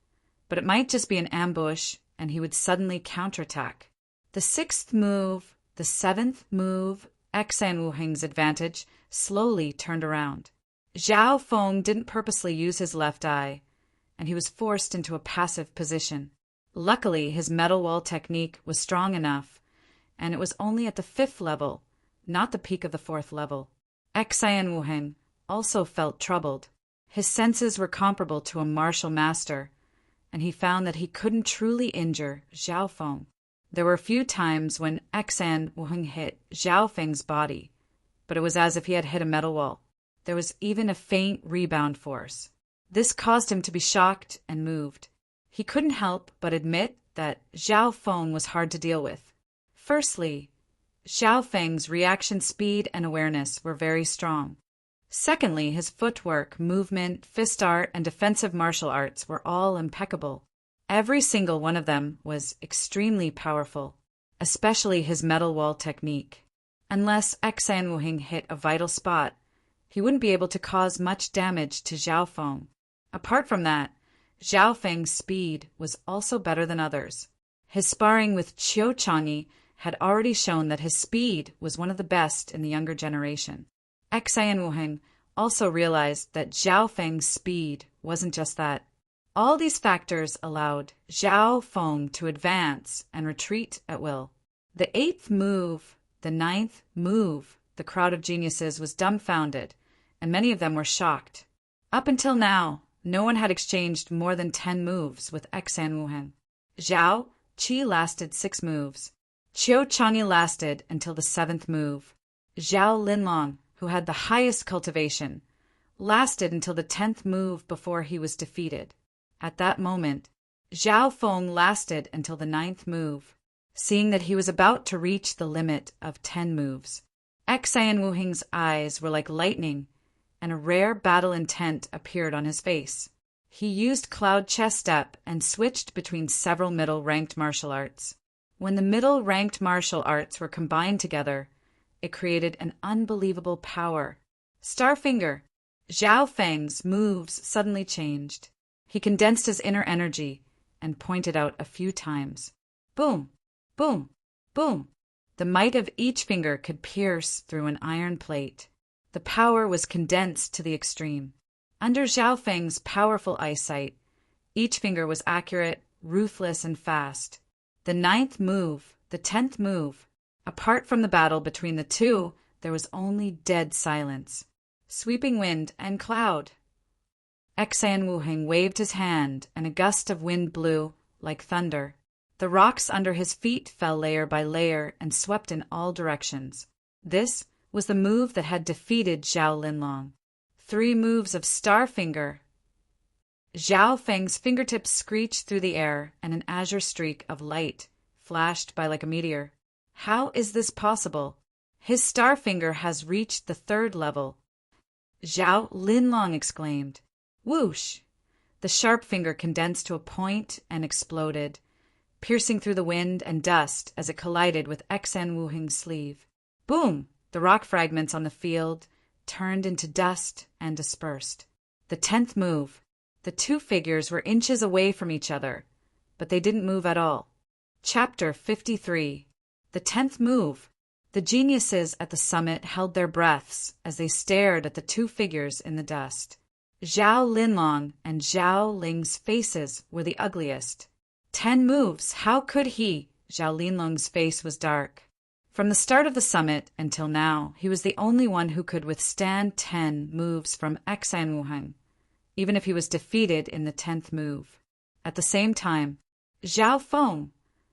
but it might just be an ambush, and he would suddenly counterattack. The sixth move, the seventh move, Xian Wuheng's advantage slowly turned around. Zhao Feng didn't purposely use his left eye, and he was forced into a passive position. Luckily, his metal wall technique was strong enough, and it was only at the fifth level, not the peak of the fourth level. Xian Wuheng also felt troubled. His senses were comparable to a martial master, and he found that he couldn't truly injure Zhao Feng. There were a few times when Xian Wuheng hit Zhao Feng's body, but it was as if he had hit a metal wall. There was even a faint rebound force. This caused him to be shocked and moved. He couldn't help but admit that Zhao Feng was hard to deal with. Firstly, Zhao Feng's reaction speed and awareness were very strong. Secondly, his footwork, movement, fist art, and defensive martial arts were all impeccable. Every single one of them was extremely powerful, especially his metal wall technique. Unless Xian Wuheng hit a vital spot, he wouldn't be able to cause much damage to Zhao Feng. Apart from that, Zhao Feng's speed was also better than others. His sparring with Qiu Changyi had already shown that his speed was one of the best in the younger generation. Xian Wuheng also realized that Zhao Feng's speed wasn't just that. All these factors allowed Zhao Feng to advance and retreat at will. The eighth move, the ninth move, the crowd of geniuses was dumbfounded, and many of them were shocked. Up until now, no one had exchanged more than 10 moves with Xan Wuheng. Zhao Qi lasted 6 moves. Qiu Chang'e lasted until the 7th move. Zhao Linlong, who had the highest cultivation, lasted until the 10th move before he was defeated. At that moment, Zhao Feng lasted until the 9th move, seeing that he was about to reach the limit of 10 moves. Xan Wuheng's eyes were like lightning, and a rare battle intent appeared on his face. He used Cloud Chess Step and switched between several middle-ranked martial arts. When the middle-ranked martial arts were combined together, it created an unbelievable power. Starfinger! Zhao Feng's moves suddenly changed. He condensed his inner energy and pointed out a few times. Boom! Boom! Boom! The might of each finger could pierce through an iron plate. The power was condensed to the extreme. Under Zhao Feng's powerful eyesight, each finger was accurate, ruthless, and fast. The 9th move, the 10th move. Apart from the battle between the two, there was only dead silence. Sweeping wind and cloud. Xan Wuheng waved his hand, and a gust of wind blew, like thunder. The rocks under his feet fell layer by layer and swept in all directions. This was the move that had defeated Zhao Linlong. 3 moves of Starfinger. Zhao Feng's fingertips screeched through the air, and an azure streak of light flashed by like a meteor. How is this possible? His Starfinger has reached the 3rd level. Zhao Linlong exclaimed. Whoosh! The sharp finger condensed to a point and exploded, piercing through the wind and dust as it collided with Xan Wuheng's sleeve. Boom! The rock fragments on the field turned into dust and dispersed. The 10th move. The 2 figures were inches away from each other, but they didn't move at all. Chapter 53. The 10th move. The geniuses at the summit held their breaths as they stared at the 2 figures in the dust. Zhao Linlong and Zhao Ling's faces were the ugliest. 10 moves, how could he? Zhao Linlong's face was dark. From the start of the summit until now, he was the only one who could withstand 10 moves from Xan Wuheng, even if he was defeated in the 10th move. At the same time, Zhao Feng,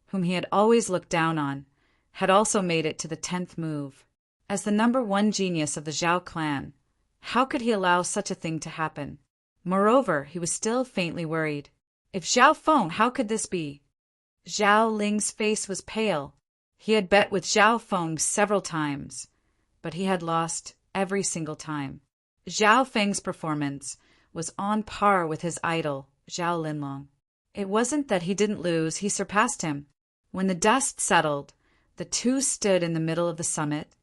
whom he had always looked down on, had also made it to the 10th move. As the number 1 genius of the Zhao clan, how could he allow such a thing to happen? Moreover, he was still faintly worried. If Zhao Feng, how could this be? Zhao Ling's face was pale. He had bet with Zhao Feng several times, but he had lost every single time. Zhao Feng's performance was on par with his idol, Zhao Linlong. It wasn't that he didn't lose, he surpassed him. When the dust settled, the 2 stood in the middle of the summit,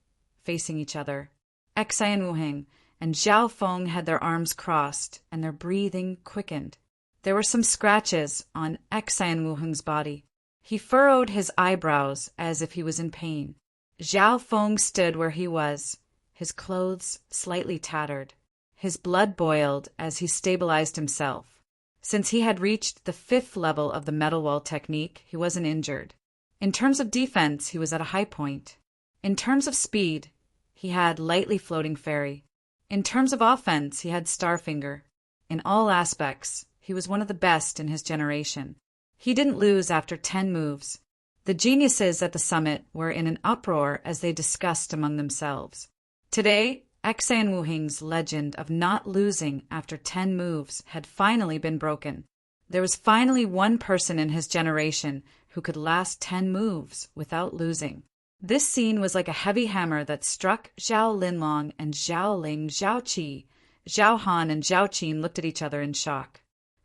facing each other. Xan Wuheng and Zhao Feng had their arms crossed, and their breathing quickened. There were some scratches on Xan Wuheng's body. He furrowed his eyebrows as if he was in pain. Zhao Feng stood where he was, his clothes slightly tattered. His blood boiled as he stabilized himself. Since he had reached the 5th level of the metal wall technique, he wasn't injured. In terms of defense, he was at a high point. In terms of speed, he had lightly floating fairy. In terms of offense, he had Starfinger. In all aspects, he was one of the best in his generation. He didn't lose after 10 moves. The geniuses at the summit were in an uproar as they discussed among themselves. Today, Xan Wuheng's legend of not losing after 10 moves had finally been broken. There was finally one person in his generation who could last 10 moves without losing. This scene was like a heavy hammer that struck Zhao Linlong and Zhao Ling, Zhao Qi. Zhao Han and Zhao Qin looked at each other in shock.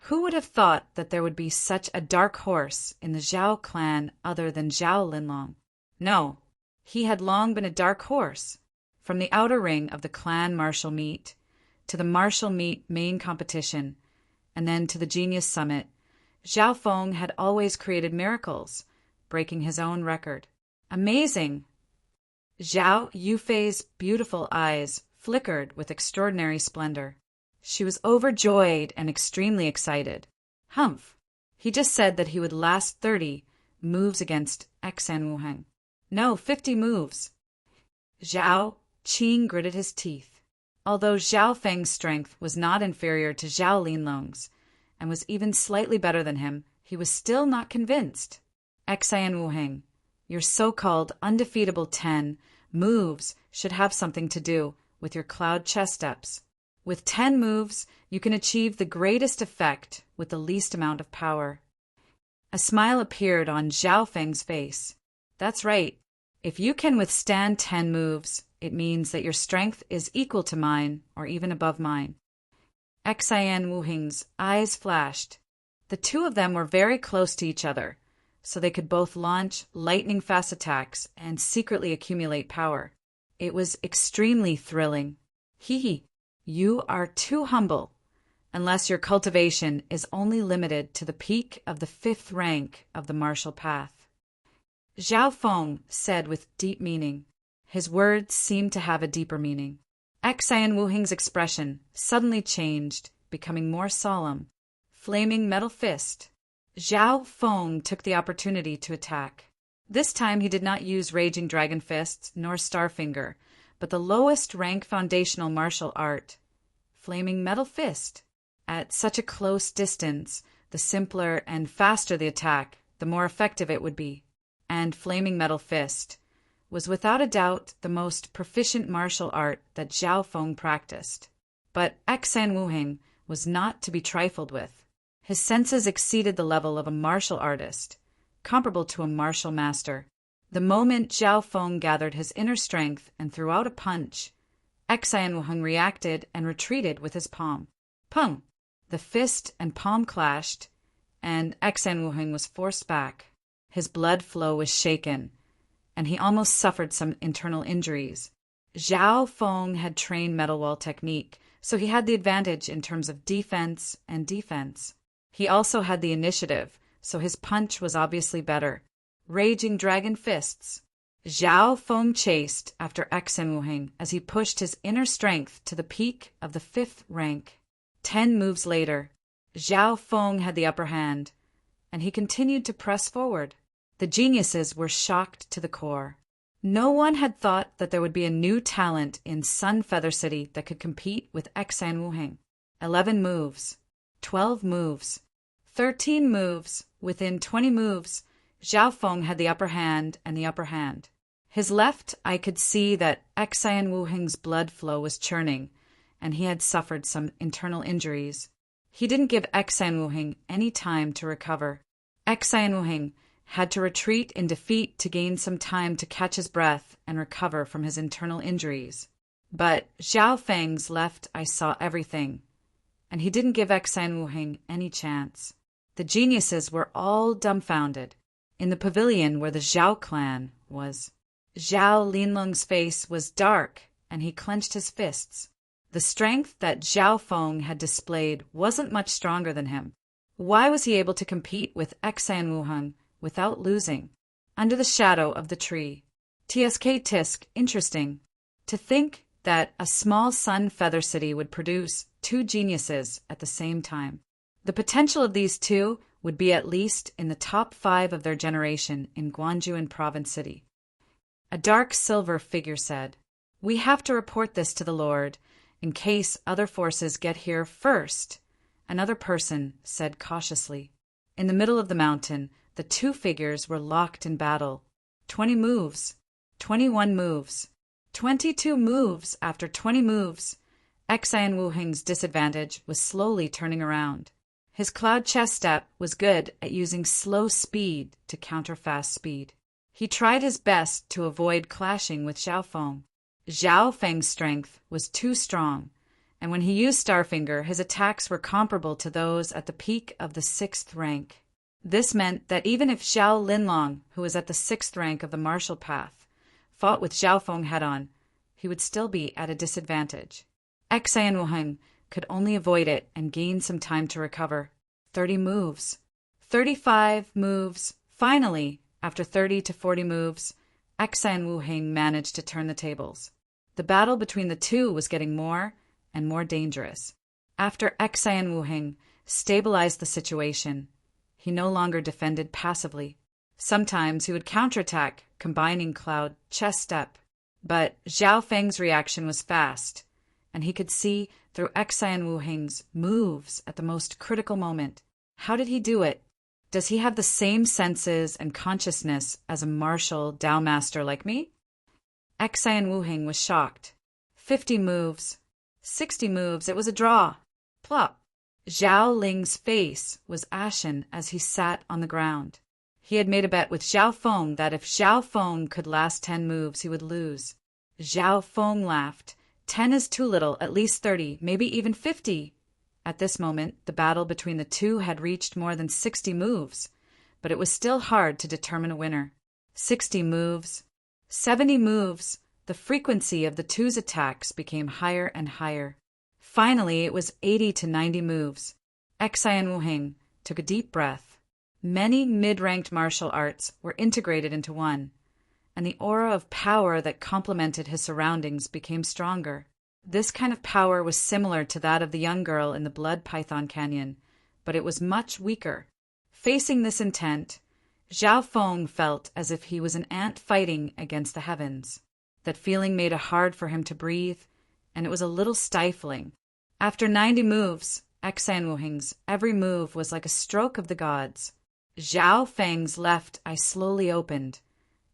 Who would have thought that there would be such a dark horse in the Zhao clan other than Zhao Linlong? No, he had long been a dark horse. From the outer ring of the clan martial meet, to the martial meet main competition, and then to the genius summit, Zhao Feng had always created miracles, breaking his own record. Amazing! Zhao Yufei's beautiful eyes flickered with extraordinary splendor. She was overjoyed and extremely excited. Humph! He just said that he would last 30 moves against Xan Wuheng. No, 50 moves. Zhao Qing gritted his teeth. Although Zhao Feng's strength was not inferior to Zhao Linlong's, and was even slightly better than him, he was still not convinced. Xian Wuheng, your so-called undefeatable 10 moves should have something to do with your cloud chess steps. With 10 moves, you can achieve the greatest effect with the least amount of power. A smile appeared on Zhao Feng's face. That's right. If you can withstand 10 moves, it means that your strength is equal to mine or even above mine. Xian Wuheng's eyes flashed. The two of them were very close to each other, so they could both launch lightning-fast attacks and secretly accumulate power. It was extremely thrilling. Hee, you are too humble, unless your cultivation is only limited to the peak of the 5th rank of the martial path. Zhao Feng said with deep meaning. His words seemed to have a deeper meaning. Xian Wuheng's expression suddenly changed, becoming more solemn. Flaming metal fist. Zhao Feng took the opportunity to attack. This time he did not use Raging Dragon Fist nor Starfinger, but the lowest rank foundational martial art, Flaming Metal Fist. At such a close distance, the simpler and faster the attack, the more effective it would be. And Flaming Metal Fist was without a doubt the most proficient martial art that Zhao Feng practiced. But Xian Wuheng was not to be trifled with. His senses exceeded the level of a martial artist, comparable to a martial master. The moment Zhao Feng gathered his inner strength and threw out a punch, Xian Wuheng reacted and retreated with his palm. Pung! The fist and palm clashed, and Xian Wuheng was forced back. His blood flow was shaken, and he almost suffered some internal injuries. Zhao Feng had trained metal wall technique, so he had the advantage in terms of defense and defense. He also had the initiative, so his punch was obviously better. Raging Dragon Fists. Zhao Feng chased after Xian Wuheng as he pushed his inner strength to the peak of the 5th rank. 10 moves later, Zhao Feng had the upper hand, and he continued to press forward. The geniuses were shocked to the core. No one had thought that there would be a new talent in Sun Feather City that could compete with Xian Wuheng. 11 moves, 12 moves, 13 moves. Within 20 moves, Zhao Feng had the upper hand and the upper hand. His left eye could see that Xian Wuheng's blood flow was churning, and he had suffered some internal injuries. He didn't give Xian Wuheng any time to recover. Xian Wuheng had to retreat in defeat to gain some time to catch his breath and recover from his internal injuries. But Zhao Feng's left eye saw everything, and he didn't give Xian Wuheng any chance. The geniuses were all dumbfounded. In the pavilion where the Zhao clan was, Zhao Linlong's face was dark, and he clenched his fists. The strength that Zhao Feng had displayed wasn't much stronger than him. Why was he able to compete with Xian Wuheng without losing? Under the shadow of the tree. Tisk, interesting. To think that a small Sun Feather City would produce 2 geniuses at the same time. The potential of these 2 would be at least in the top 5 of their generation in Guangzhou and Province City. A dark silver figure said, "We have to report this to the Lord, in case other forces get here first." Another person said cautiously. In the middle of the mountain, the 2 figures were locked in battle. 20 moves, 21 moves, 22 moves. After 20 moves, Xian Wuheng's disadvantage was slowly turning around. His cloud chess step was good at using slow speed to counter fast speed. He tried his best to avoid clashing with Zhao Feng. Zhao Feng's strength was too strong, and when he used Starfinger, his attacks were comparable to those at the peak of the 6th rank. This meant that even if Zhao Linlong, who was at the 6th rank of the martial path, fought with Zhao Feng head-on, he would still be at a disadvantage. Xian Wuheng could only avoid it and gain some time to recover. 30 moves. 35 moves. Finally, after 30 to 40 moves, Xian Wuheng managed to turn the tables. The battle between the 2 was getting more and more dangerous. After Xian Wuheng stabilized the situation, he no longer defended passively. Sometimes he would counterattack, combining cloud chess step. But Zhao Feng's reaction was fast, and he could see through Xian Wuheng's moves at the most critical moment. How did he do it? Does he have the same senses and consciousness as a martial Dao master like me? Xian Wuheng was shocked. 50 moves. 60 moves. It was a draw. Plop. Zhao Ling's face was ashen as he sat on the ground. He had made a bet with Zhao Feng that if Zhao Feng could last 10 moves, he would lose. Zhao Feng laughed. 10 is too little, at least 30, maybe even 50. At this moment, the battle between the two had reached more than 60 moves, but it was still hard to determine a winner. 60 moves. 70 moves. The frequency of the two's attacks became higher and higher. Finally, it was 80 to 90 moves. Xian Wuheng took a deep breath. Many mid-ranked martial arts were integrated into one, and the aura of power that complemented his surroundings became stronger. This kind of power was similar to that of the young girl in the Blood Python Canyon, but it was much weaker. Facing this intent, Zhao Feng felt as if he was an ant fighting against the heavens. That feeling made it hard for him to breathe, and it was a little stifling. After 90 moves, Xian Wuheng's every move was like a stroke of the gods. Zhao Feng's left eye slowly opened,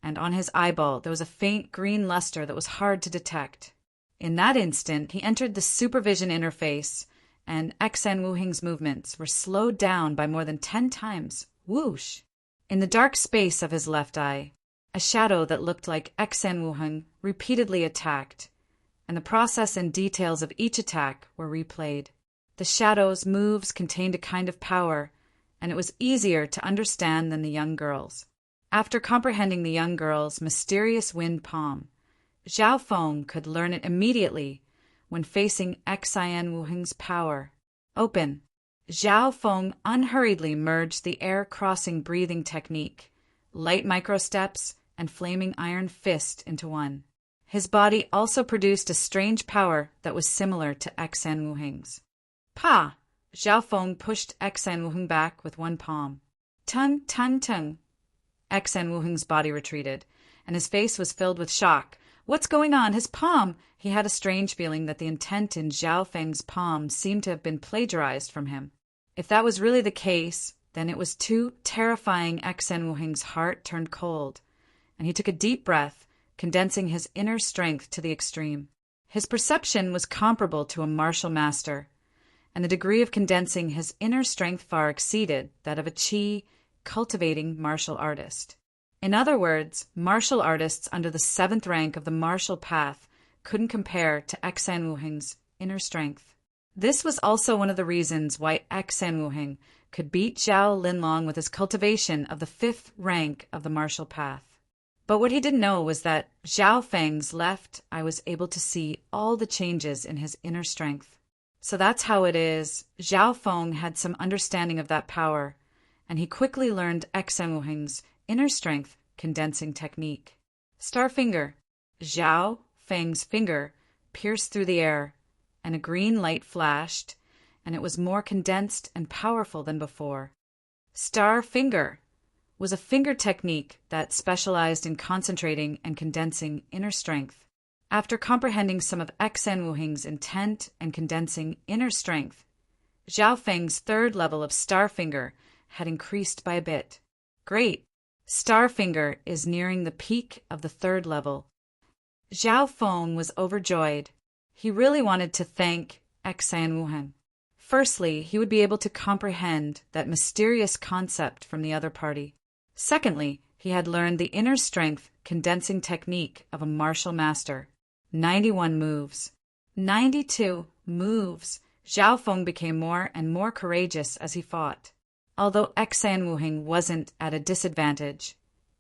and on his eyeball there was a faint green luster that was hard to detect. In that instant, he entered the supervision interface, and Xian Wuheng's movements were slowed down by more than 10 times. Whoosh! In the dark space of his left eye, a shadow that looked like Xian Wuheng repeatedly attacked, and the process and details of each attack were replayed. The shadow's moves contained a kind of power, and it was easier to understand than the young girl's. After comprehending the young girl's mysterious wind palm, Zhao Feng could learn it immediately when facing Xian Wuheng's power. Open. Zhao Feng unhurriedly merged the air-crossing breathing technique, light microsteps, and flaming iron fist into one. His body also produced a strange power that was similar to Xian Wuheng's. Pa! Zhao Feng pushed Xian Wuheng back with one palm. Tung, tung, tung. Xian Wuheng's body retreated, and his face was filled with shock. What's going on? His palm! He had a strange feeling that the intent in Zhao Feng's palm seemed to have been plagiarized from him. If that was really the case, then it was too terrifying. Xian Wuheng's heart turned cold, and he took a deep breath, condensing his inner strength to the extreme. His perception was comparable to a martial master, and the degree of condensing his inner strength far exceeded that of a qi cultivating martial artist. In other words, martial artists under the 7th rank of the martial path couldn't compare to Xian Wuheng's inner strength. This was also one of the reasons why Xian Wuheng could beat Zhao Linlong with his cultivation of the 5th rank of the martial path. But what he didn't know was that Zhao Feng's left eye was able to see all the changes in his inner strength. So that's how it is. Zhao Feng had some understanding of that power, and he quickly learned Xian Wuheng's inner strength condensing technique. Star finger. Zhao Feng's finger pierced through the air, and a green light flashed, and it was more condensed and powerful than before. Star finger was a finger technique that specialized in concentrating and condensing inner strength. After comprehending some of Xian Wuheng's intent and condensing inner strength, Zhao Feng's 3rd level of star finger had increased by a bit. Great! Star finger is nearing the peak of the 3rd level. Zhao Feng was overjoyed. He really wanted to thank Xian Wuheng. Firstly, he would be able to comprehend that mysterious concept from the other party. Secondly, he had learned the inner strength condensing technique of a martial master. 91 moves. 92 moves. Zhao Feng became more and more courageous as he fought. Although Xian Wuheng wasn't at a disadvantage,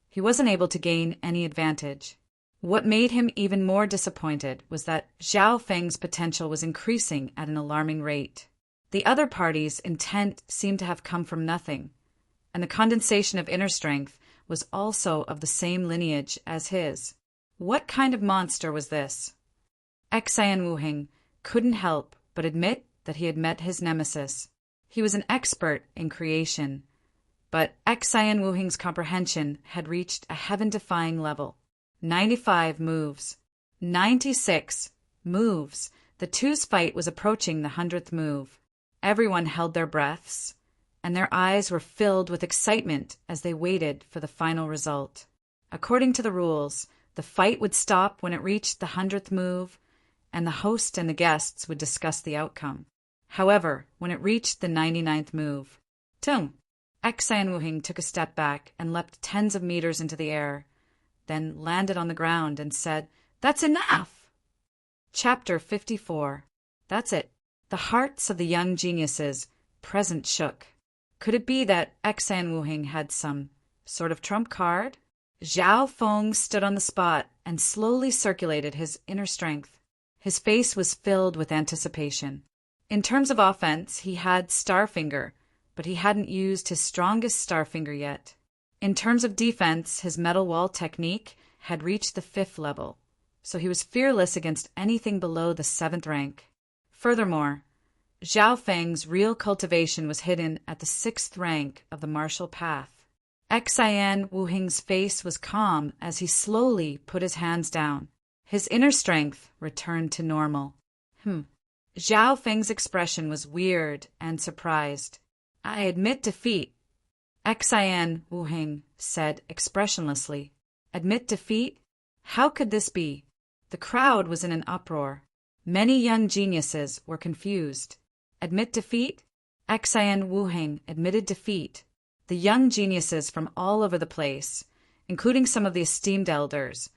he wasn't able to gain any advantage. What made him even more disappointed was that Zhao Feng's potential was increasing at an alarming rate. The other party's intent seemed to have come from nothing, and the condensation of inner strength was also of the same lineage as his. What kind of monster was this? Xian Wuheng couldn't help but admit that he had met his nemesis. He was an expert in creation, but Xian Wuheng's comprehension had reached a heaven-defying level. 95 moves. 96 moves. The two's fight was approaching the 100th move. Everyone held their breaths, and their eyes were filled with excitement as they waited for the final result. According to the rules, the fight would stop when it reached the 100th move, and the host and the guests would discuss the outcome. However, when it reached the 99th move, Tung, Xan Wuhing took a step back and leapt tens of meters into the air, then landed on the ground and said, "That's enough!" Chapter 54. That's it. The hearts of the young geniuses present shook. Could it be that Xan Wuhing had some sort of trump card? Zhao Feng stood on the spot and slowly circulated his inner strength. His face was filled with anticipation. In terms of offense, he had Starfinger, but he hadn't used his strongest Starfinger yet. In terms of defense, his metal wall technique had reached the 5th level, so he was fearless against anything below the 7th rank. Furthermore, Zhao Feng's real cultivation was hidden at the 6th rank of the martial path. Xan Wuhing's face was calm as he slowly put his hands down. His inner strength returned to normal. Zhao Feng's expression was weird and surprised. "I admit defeat," Xan Wuhing said expressionlessly. Admit defeat? How could this be? The crowd was in an uproar. Many young geniuses were confused. Admit defeat? Xan Wuhing admitted defeat. The young geniuses from all over the place, including some of the esteemed elders,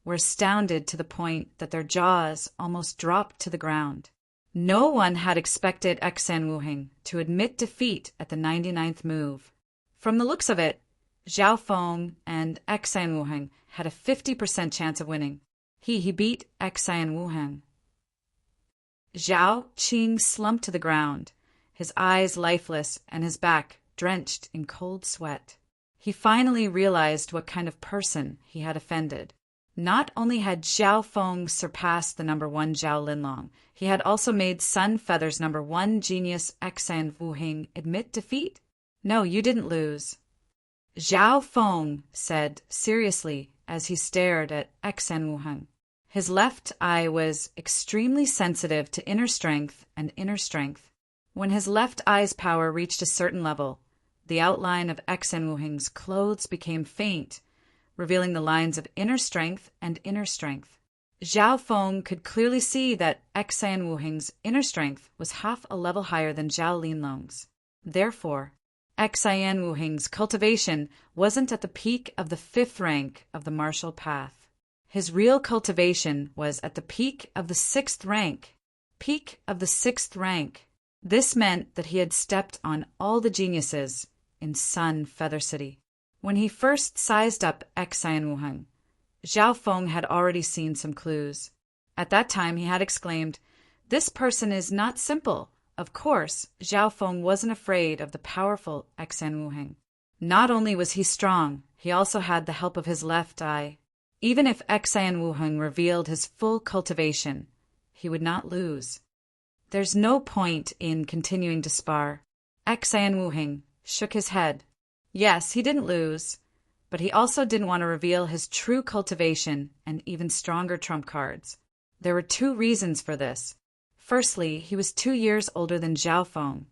were astounded to the point that their jaws almost dropped to the ground. No one had expected Xan Wuhing to admit defeat at the 99th move. From the looks of it, Zhao Feng and Xan Wuhing had a 50% chance of winning. He beat Xan Wuhing. Zhao Qing slumped to the ground, his eyes lifeless and his back drenched in cold sweat. He finally realized what kind of person he had offended. Not only had Zhao Feng surpassed the number 1 Zhao Linlong, he had also made Sun Feather's number 1 genius Xan Wuhing admit defeat. "No, you didn't lose," Zhao Feng said seriously as he stared at Xan Wuhing. His left eye was extremely sensitive to inner strength and inner strength. When his left eye's power reached a certain level, the outline of Xan Wuhing's clothes became faint, revealing the lines of inner strength and inner strength. Zhao Feng could clearly see that Xan Wuhing's inner strength was half a level higher than Zhao Linlong's. Therefore, Xan Wuhing's cultivation wasn't at the peak of the 5th rank of the martial path. His real cultivation was at the peak of the 6th rank. Peak of the 6th rank. This meant that he had stepped on all the geniuses in Sun Feather City. When he first sized up Xan Wuhing, Zhao Feng had already seen some clues. At that time, he had exclaimed, "This person is not simple." Of course, Zhao Feng wasn't afraid of the powerful Xan Wuhing. Not only was he strong, he also had the help of his left eye. Even if Xan Wuhing revealed his full cultivation, he would not lose. "There's no point in continuing to spar." Xan Wuhing shook his head. Yes, he didn't lose, but he also didn't want to reveal his true cultivation and even stronger trump cards. There were 2 reasons for this. Firstly, he was 2 years older than Zhao Feng,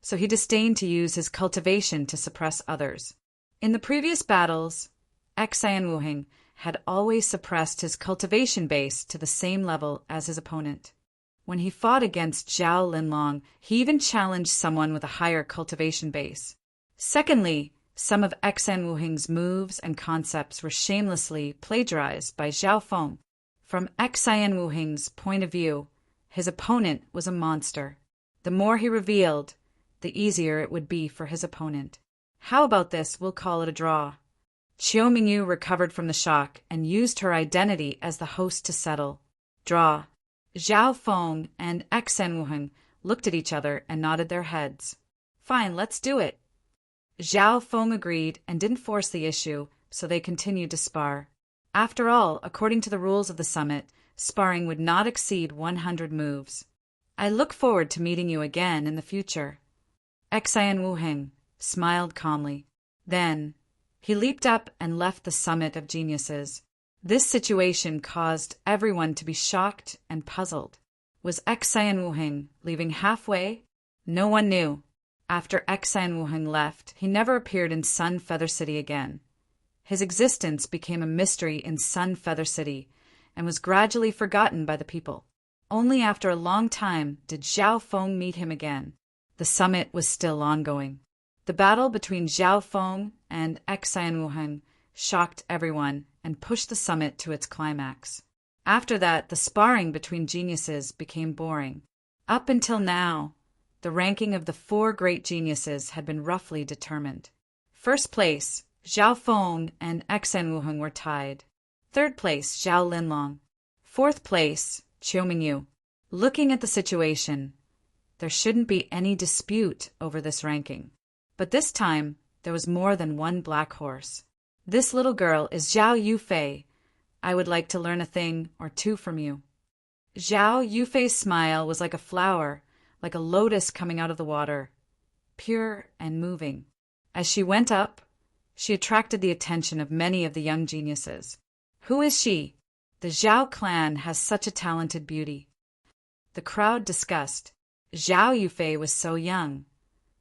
so he disdained to use his cultivation to suppress others. In the previous battles, Xan Wuhing had always suppressed his cultivation base to the same level as his opponent. When he fought against Zhao Linlong, he even challenged someone with a higher cultivation base. Secondly, some of Xan Wuhing's moves and concepts were shamelessly plagiarized by Zhao Feng. From Xan Wuhing's point of view, his opponent was a monster. The more he revealed, the easier it would be for his opponent. How about this? We'll call it a draw. Qiu Mingyu recovered from the shock and used her identity as the host to settle. Draw. Zhao Feng and Xan Wuhing looked at each other and nodded their heads. Fine, let's do it. Zhao Feng agreed and didn't force the issue, so they continued to spar. After all, according to the rules of the summit, sparring would not exceed 100 moves. I look forward to meeting you again in the future. Xan Wuhing smiled calmly. Then, he leaped up and left the summit of geniuses. This situation caused everyone to be shocked and puzzled. Was Xian Wuheng leaving halfway? No one knew. After Xian Wuheng left, he never appeared in Sun Feather City again. His existence became a mystery in Sun Feather City and was gradually forgotten by the people. Only after a long time did Zhao Feng meet him again. The summit was still ongoing. The battle between Zhao Feng and Xian Wuheng shocked everyone and pushed the summit to its climax. After that, the sparring between geniuses became boring. Up until now, the ranking of the 4 great geniuses had been roughly determined. First place, Zhao Feng and Xian Wuheng were tied. Third place, Zhao Linlong. Fourth place, Qiu Mingyu. Looking at the situation, there shouldn't be any dispute over this ranking. But this time, there was more than one black horse. This little girl is Zhao Yufei. I would like to learn a thing or two from you. Zhao Yufei's smile was like a flower, like a lotus coming out of the water, pure and moving. As she went up, she attracted the attention of many of the young geniuses. Who is she? The Zhao clan has such a talented beauty. The crowd discussed. Zhao Yufei was so young,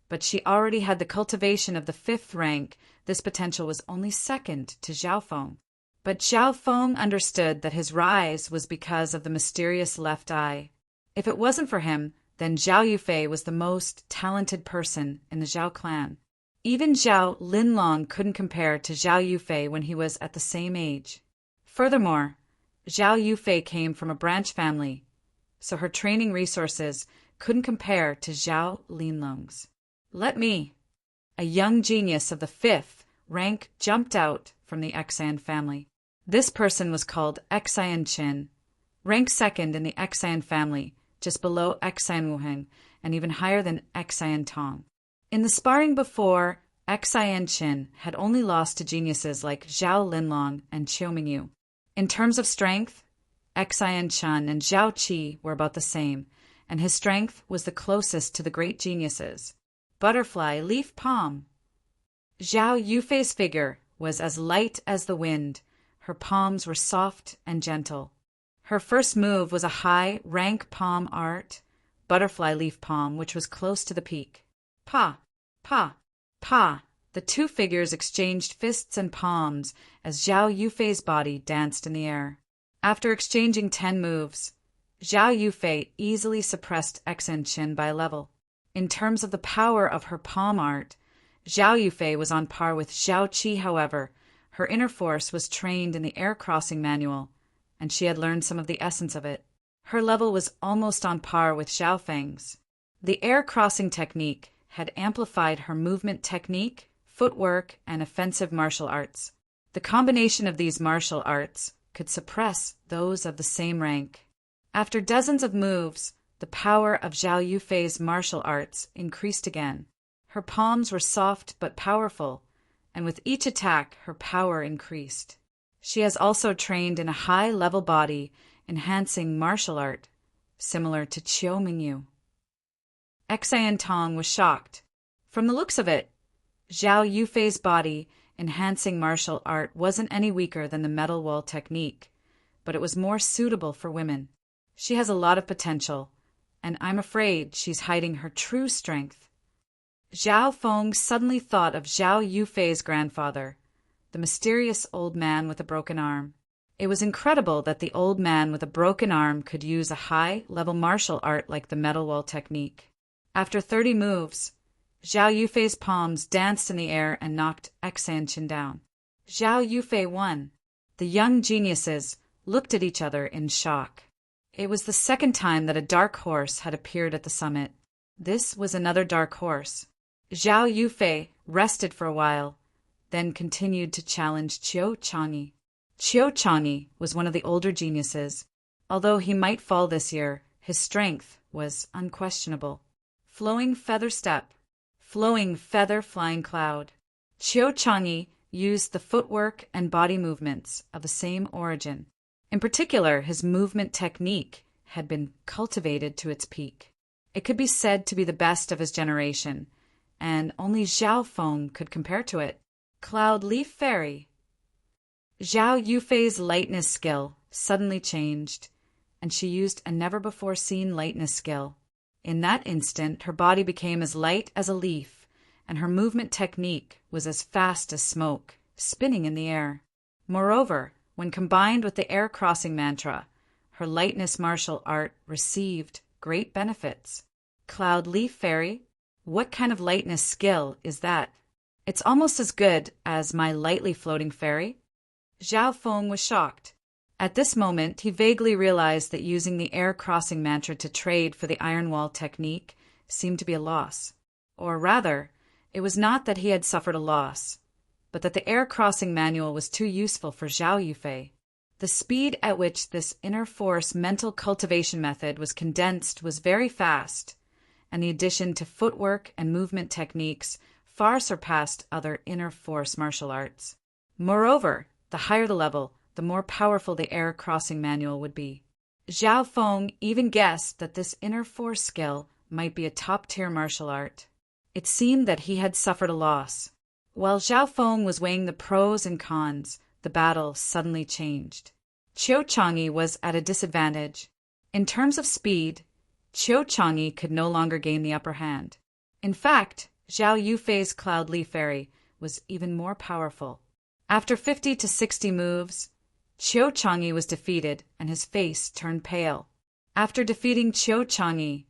but she already had the cultivation of the 5th rank. This potential was only second to Zhao Feng. But Zhao Feng understood that his rise was because of the mysterious left eye. If it wasn't for him, then Zhao Yufei was the most talented person in the Zhao clan. Even Zhao Linlong couldn't compare to Zhao Yufei when he was at the same age. Furthermore, Zhao Yufei came from a branch family, so her training resources couldn't compare to Zhao Linlong's. A young genius of the 5th rank jumped out from the Xian family. This person was called Xian Qin, ranked 2nd in the Xian family, just below Xian Wuheng, and even higher than Xian Tong. In the sparring before, Xian Qin had only lost to geniuses like Zhao Linlong and Qiu Mingyu. In terms of strength, Xian Chun and Zhao Qi were about the same, and his strength was the closest to the great geniuses. Butterfly leaf palm. Zhao Yufei's figure was as light as the wind. Her palms were soft and gentle. Her first move was a high rank palm art, butterfly leaf palm, which was close to the peak. Pa, pa, pa. The 2 figures exchanged fists and palms as Zhao Yufei's body danced in the air. After exchanging 10 moves, Zhao Yufei easily suppressed Xian Qin by a level. In terms of the power of her palm art, Zhao Yufei was on par with Zhao Qi. However, her inner force was trained in the air crossing manual, and she had learned some of the essence of it. Her level was almost on par with Zhao Feng's. The air crossing technique had amplified her movement technique, footwork, and offensive martial arts. The combination of these martial arts could suppress those of the same rank. After dozens of moves, the power of Zhao Yufei's martial arts increased again. Her palms were soft but powerful, and with each attack her power increased. She has also trained in a high-level body, enhancing martial art, similar to Qiu Mingyu. Xian Tong was shocked. From the looks of it, Zhao Yufei's body, enhancing martial art, wasn't any weaker than the metal wall technique, but it was more suitable for women. She has a lot of potential, and I'm afraid she's hiding her true strength. Zhao Feng suddenly thought of Zhao Yufei's grandfather, the mysterious old man with a broken arm. It was incredible that the old man with a broken arm could use a high-level martial art like the metal wall technique. After 30 moves, Zhao Yufei's palms danced in the air and knocked Xian Qin down. Zhao Yufei won. The young geniuses looked at each other in shock. It was the second time that a dark horse had appeared at the summit. This was another dark horse. Zhao Yufei rested for a while, then continued to challenge Qiu Changyi. Qiu Changyi was one of the older geniuses. Although he might fall this year, his strength was unquestionable. Flowing feather step. Flowing feather flying cloud. Qiu Changyi used the footwork and body movements of the same origin. In particular, his movement technique had been cultivated to its peak. It could be said to be the best of his generation, and only Zhao Feng could compare to it. Cloud Leaf Fairy. Zhao Yufei's lightness skill suddenly changed, and she used a never-before-seen lightness skill. In that instant, her body became as light as a leaf, and her movement technique was as fast as smoke, spinning in the air. Moreover, when combined with the air-crossing mantra, her lightness martial art received great benefits. Cloud Leaf Fairy? What kind of lightness skill is that? It's almost as good as my lightly floating fairy. Zhao Feng was shocked. At this moment, he vaguely realized that using the air-crossing mantra to trade for the Iron Wall technique seemed to be a loss. Or rather, it was not that he had suffered a loss, but that the air-crossing manual was too useful for Zhao Yufei. The speed at which this inner force mental cultivation method was condensed was very fast, and the addition to footwork and movement techniques far surpassed other inner force martial arts. Moreover, the higher the level, the more powerful the air-crossing manual would be. Zhao Feng even guessed that this inner force skill might be a top-tier martial art. It seemed that he had suffered a loss. While Zhao Feng was weighing the pros and cons, the battle suddenly changed. Qiu Chang'e was at a disadvantage. In terms of speed, Qiu Chang'e could no longer gain the upper hand. In fact, Zhao Yufei's Cloud Leaf Fairy was even more powerful. After 50 to 60 moves, Qiu Chang'e was defeated and his face turned pale. After defeating Qiu Chang'e,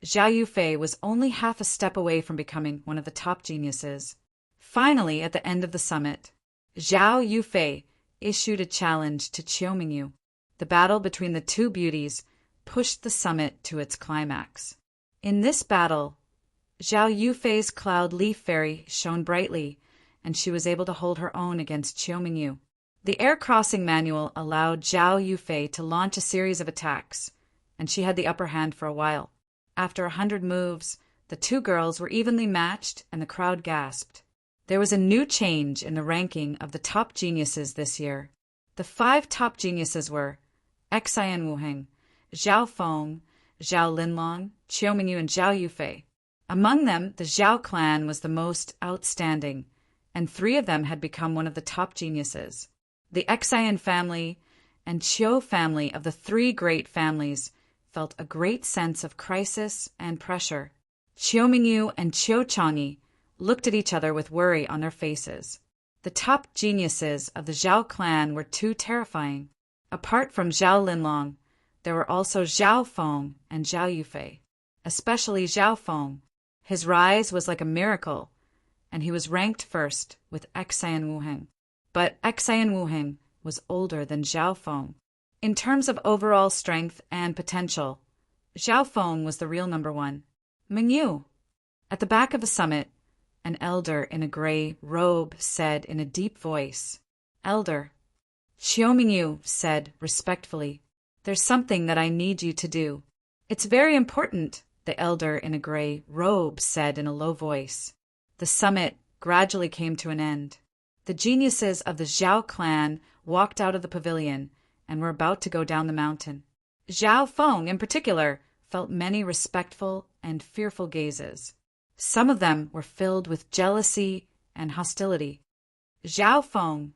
Zhao Yufei was only half a step away from becoming one of the top geniuses. Finally, at the end of the summit, Zhao Yufei issued a challenge to Qiu Mingyu. The battle between the two beauties pushed the summit to its climax. In this battle, Zhao Yufei's Cloud Leaf Fairy shone brightly, and she was able to hold her own against Qiu Mingyu. The air-crossing manual allowed Zhao Yufei to launch a series of attacks, and she had the upper hand for a while. After 100 moves, the two girls were evenly matched, and the crowd gasped. There was a new change in the ranking of the top geniuses this year. The 5 top geniuses were Xian Wuheng, Zhao Feng, Zhao Linlong, Qiu Mingyu, and Zhao Yufei. Among them, the Zhao clan was the most outstanding, and 3 of them had become one of the top geniuses. The Xian family and Qiu family of the 3 great families felt a great sense of crisis and pressure. Qiu Mingyu and Qiu Chang'e looked at each other with worry on their faces. The top geniuses of the Zhao clan were too terrifying. Apart from Zhao Linlong, there were also Zhao Feng and Zhao Yufei, especially Zhao Feng. His rise was like a miracle, and he was ranked first with Xian Wuheng. But Xian Wuheng was older than Zhao Feng. In terms of overall strength and potential, Zhao Feng was the real number 1. Mingyu. At the back of the summit, an elder in a gray robe said in a deep voice, "Elder." Qiu Mingyu said respectfully, "There's something that I need you to do." "It's very important," the elder in a gray robe said in a low voice. The summit gradually came to an end. The geniuses of the Zhao clan walked out of the pavilion and were about to go down the mountain. Zhao Feng, in particular, felt many respectful and fearful gazes. Some of them were filled with jealousy and hostility. "Zhao Feng,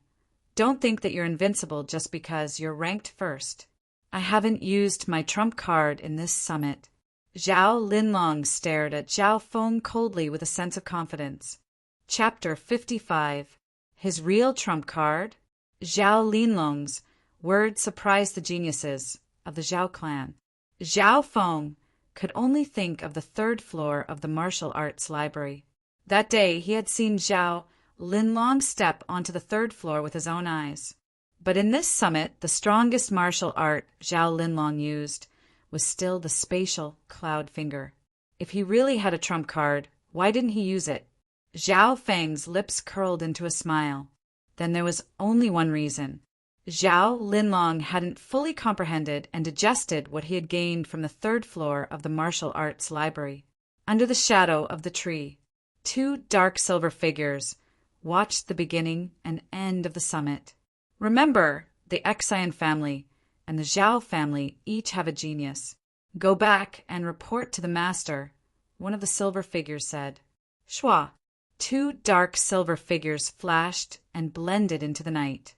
don't think that you're invincible just because you're ranked first. I haven't used my trump card in this summit." Zhao Linlong stared at Zhao Feng coldly with a sense of confidence. Chapter 55. His real trump card? Zhao Linlong's words surprised the geniuses of the Zhao clan. Zhao Feng could only think of the 3rd floor of the martial arts library. That day he had seen Zhao Linlong step onto the 3rd floor with his own eyes. But in this summit, the strongest martial art Zhao Linlong used was still the spatial cloud finger. If he really had a trump card, why didn't he use it? Zhao Feng's lips curled into a smile. Then there was only one reason. Zhao Linlong hadn't fully comprehended and digested what he had gained from the 3rd floor of the martial arts library. Under the shadow of the tree, 2 dark silver figures watched the beginning and end of the summit. Remember, the Xian family and the Zhao family each have a genius. "Go back and report to the master," one of the silver figures said. Shua. 2 dark silver figures flashed and blended into the night.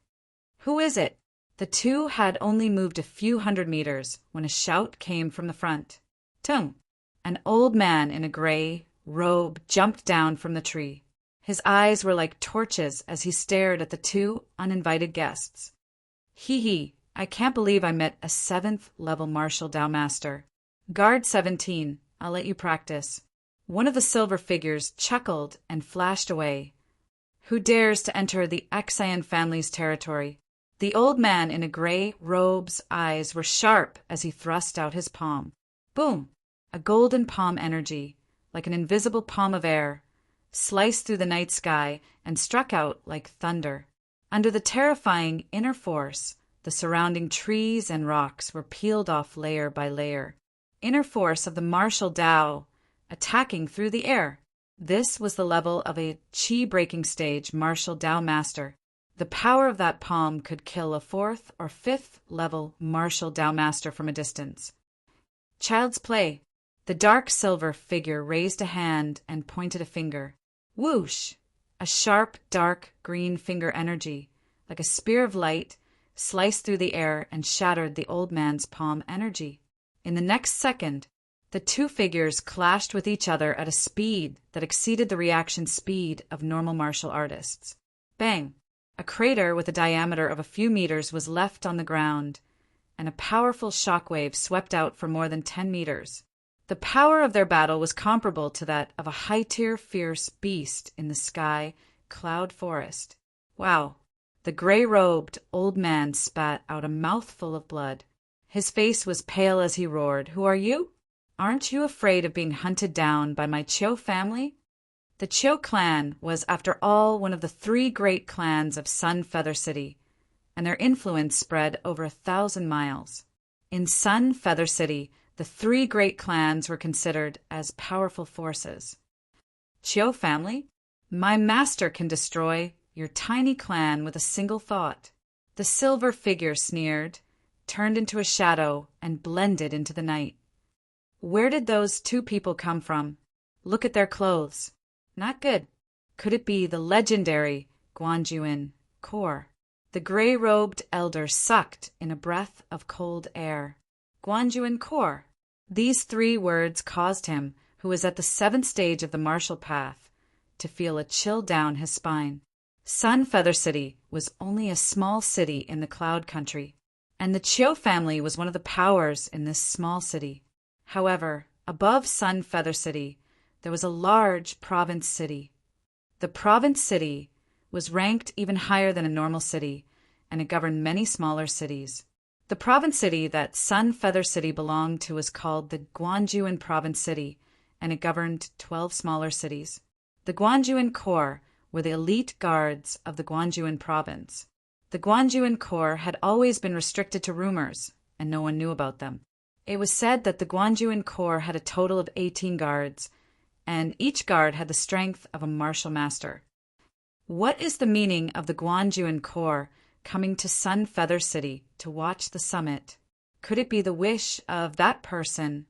Who is it? The two had only moved a few hundred meters when a shout came from the front. Tung! An old man in a gray robe jumped down from the tree. His eyes were like torches as he stared at the two uninvited guests. Hee hee, I can't believe I met a 7th level martial Dao master. Guard 17, I'll let you practice. One of the silver figures chuckled and flashed away. Who dares to enter the Xian family's territory? The old man in a gray robe's eyes were sharp as he thrust out his palm. Boom! A golden palm energy, like an invisible palm of air, sliced through the night sky and struck out like thunder. Under the terrifying inner force, the surrounding trees and rocks were peeled off layer by layer. Inner force of the martial Dao, attacking through the air. This was the level of a chi-breaking stage martial Dao master. The power of that palm could kill a 4th or 5th level martial Dao master from a distance. Child's play. The dark silver figure raised a hand and pointed a finger. Whoosh! A sharp, dark green finger energy, like a spear of light, sliced through the air and shattered the old man's palm energy. In the next second, the two figures clashed with each other at a speed that exceeded the reaction speed of normal martial artists. Bang! A crater with a diameter of a few meters was left on the ground, and a powerful shockwave swept out for more than 10 meters. The power of their battle was comparable to that of a high-tier fierce beast in the sky cloud forest. Wow! The gray-robed old man spat out a mouthful of blood. His face was pale as he roared, "Who are you? Aren't you afraid of being hunted down by my Chiu family?" The Chiu clan was, after all, one of the 3 great clans of Sun Feather City, and their influence spread over 1,000 miles. In Sun Feather City, the 3 great clans were considered as powerful forces. Chiu family? My master can destroy your tiny clan with a single thought. The silver figure sneered, turned into a shadow, and blended into the night. Where did those 2 people come from? Look at their clothes. Not good. Could it be the legendary Guanjuan Core? The gray-robed elder sucked in a breath of cold air. Guanjuan Core. These 3 words caused him, who was at the 7th stage of the martial path, to feel a chill down his spine. Sun Feather City was only a small city in the Cloud Country, and the Chiu family was one of the powers in this small city. However, above Sun Feather City, there was a large province city. The province city was ranked even higher than a normal city, and it governed many smaller cities. The province city that Sun Feather City belonged to was called the Guanjuan Province City, and it governed 12 smaller cities. The Guanjuan Corps were the elite guards of the Guanjuan province. The Guanjuan Corps had always been restricted to rumors, and no one knew about them. It was said that the Guanjuan Corps had a total of 18 guards, and each guard had the strength of a martial master. What is the meaning of the Guanjuan Corps coming to Sun Feather City to watch the summit? Could it be the wish of that person?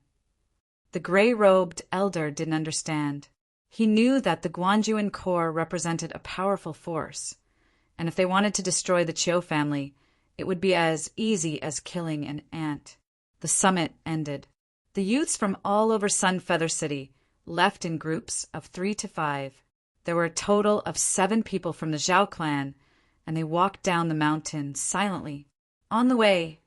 The gray-robed elder didn't understand. He knew that the Guanjuan Corps represented a powerful force, and if they wanted to destroy the Chiu family, it would be as easy as killing an ant. The summit ended. The youths from all over Sun Feather City left in groups of 3 to 5. There were a total of 7 people from the Zhao clan, and they walked down the mountain silently. On the way,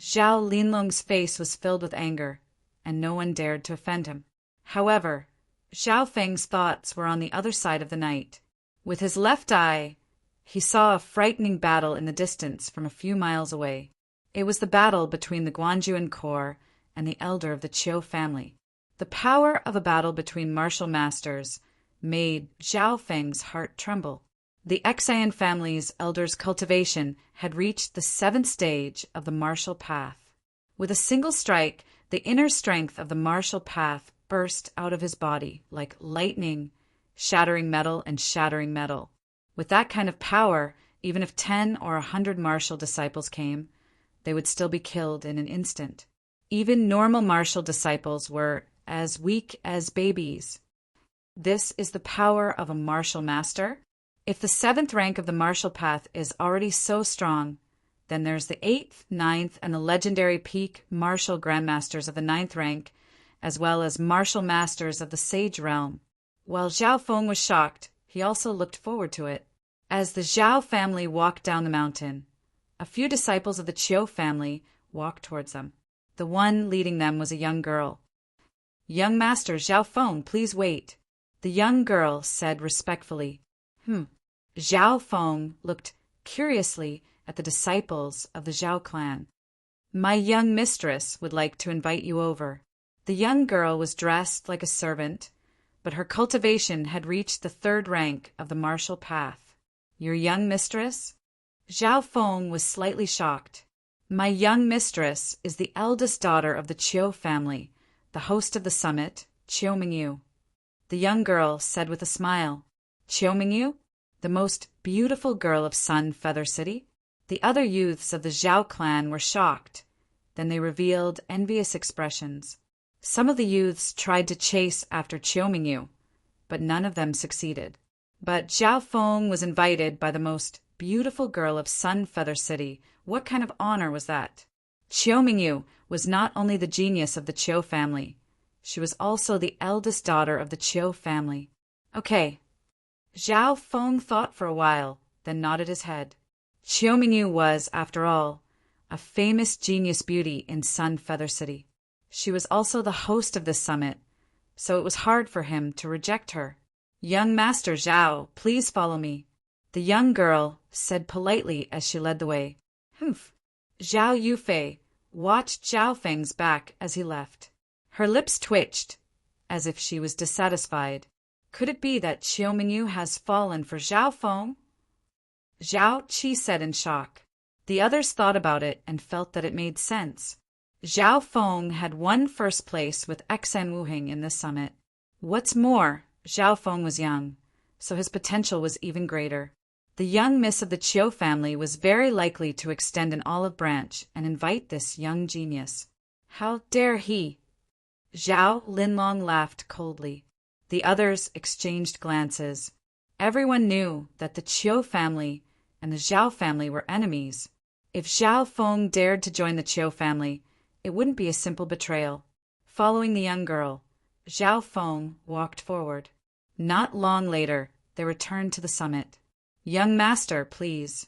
Zhao Linlong's face was filled with anger, and no one dared to offend him. However, Zhao Feng's thoughts were on the other side of the night. With his left eye, he saw a frightening battle in the distance from a few miles away. It was the battle between the Guanjuan Corps and the elder of the Chiu family. The power of a battle between martial masters made Zhao Feng's heart tremble. The Xian family's elder's cultivation had reached the 7th stage of the martial path. With a single strike, the inner strength of the martial path burst out of his body like lightning, shattering metal and shattering metal. With that kind of power, even if 10 or 100 martial disciples came, they would still be killed in an instant. Even normal martial disciples were as weak as babies. This is the power of a martial master. If the 7th rank of the martial path is already so strong, Then there's the 8th, 9th, and the legendary peak martial grandmasters of the 9th rank, as well as martial masters of the Sage Realm. While Zhao Feng was shocked, he also looked forward to it. As the Zhao family walked down the mountain, a few disciples of the Qiu family walked towards them. The one leading them was a young girl. "Young Master Zhao Feng, please wait," the young girl said respectfully. Zhao Feng looked curiously at the disciples of the Zhao clan. "My young mistress would like to invite you over." The young girl was dressed like a servant, but her cultivation had reached the 3rd rank of the martial path. "Your young mistress?" Zhao Feng was slightly shocked. "My young mistress is the eldest daughter of the Qiu family, the host of the summit, Qiu Mingyu," the young girl said with a smile. "Qiu Mingyu? The most beautiful girl of Sun Feather City?" The other youths of the Zhao clan were shocked. Then they revealed envious expressions. Some of the youths tried to chase after Qiu Mingyu, but none of them succeeded. But Zhao Feng was invited by the most beautiful girl of Sun Feather City. What kind of honor was that? Qiu Mingyu was not only the genius of the Qiu family, she was also the eldest daughter of the Qiu family. Okay. Zhao Feng thought for a while, then nodded his head. Qiu Mingyu was, after all, a famous genius beauty in Sun Feather City. She was also the host of this summit, so it was hard for him to reject her. "Young Master Zhao, please follow me," the young girl said politely as she led the way. Zhao Yufei watched Zhao Feng's back as he left. Her lips twitched, as if she was dissatisfied. Could it be that Qiu Mingyu has fallen for Zhao Feng? Zhao Qi said in shock. The others thought about it and felt that it made sense. Zhao Feng had won 1st place with Xan Wuhing in this summit. What's more, Zhao Feng was young, so his potential was even greater. The young miss of the Qiu family was very likely to extend an olive branch and invite this young genius. How dare he? Zhao Linlong laughed coldly. The others exchanged glances. Everyone knew that the Qiu family and the Zhao family were enemies. If Zhao Feng dared to join the Qiu family, it wouldn't be a simple betrayal. Following the young girl, Zhao Feng walked forward. Not long later, they returned to the summit. "Young master, please."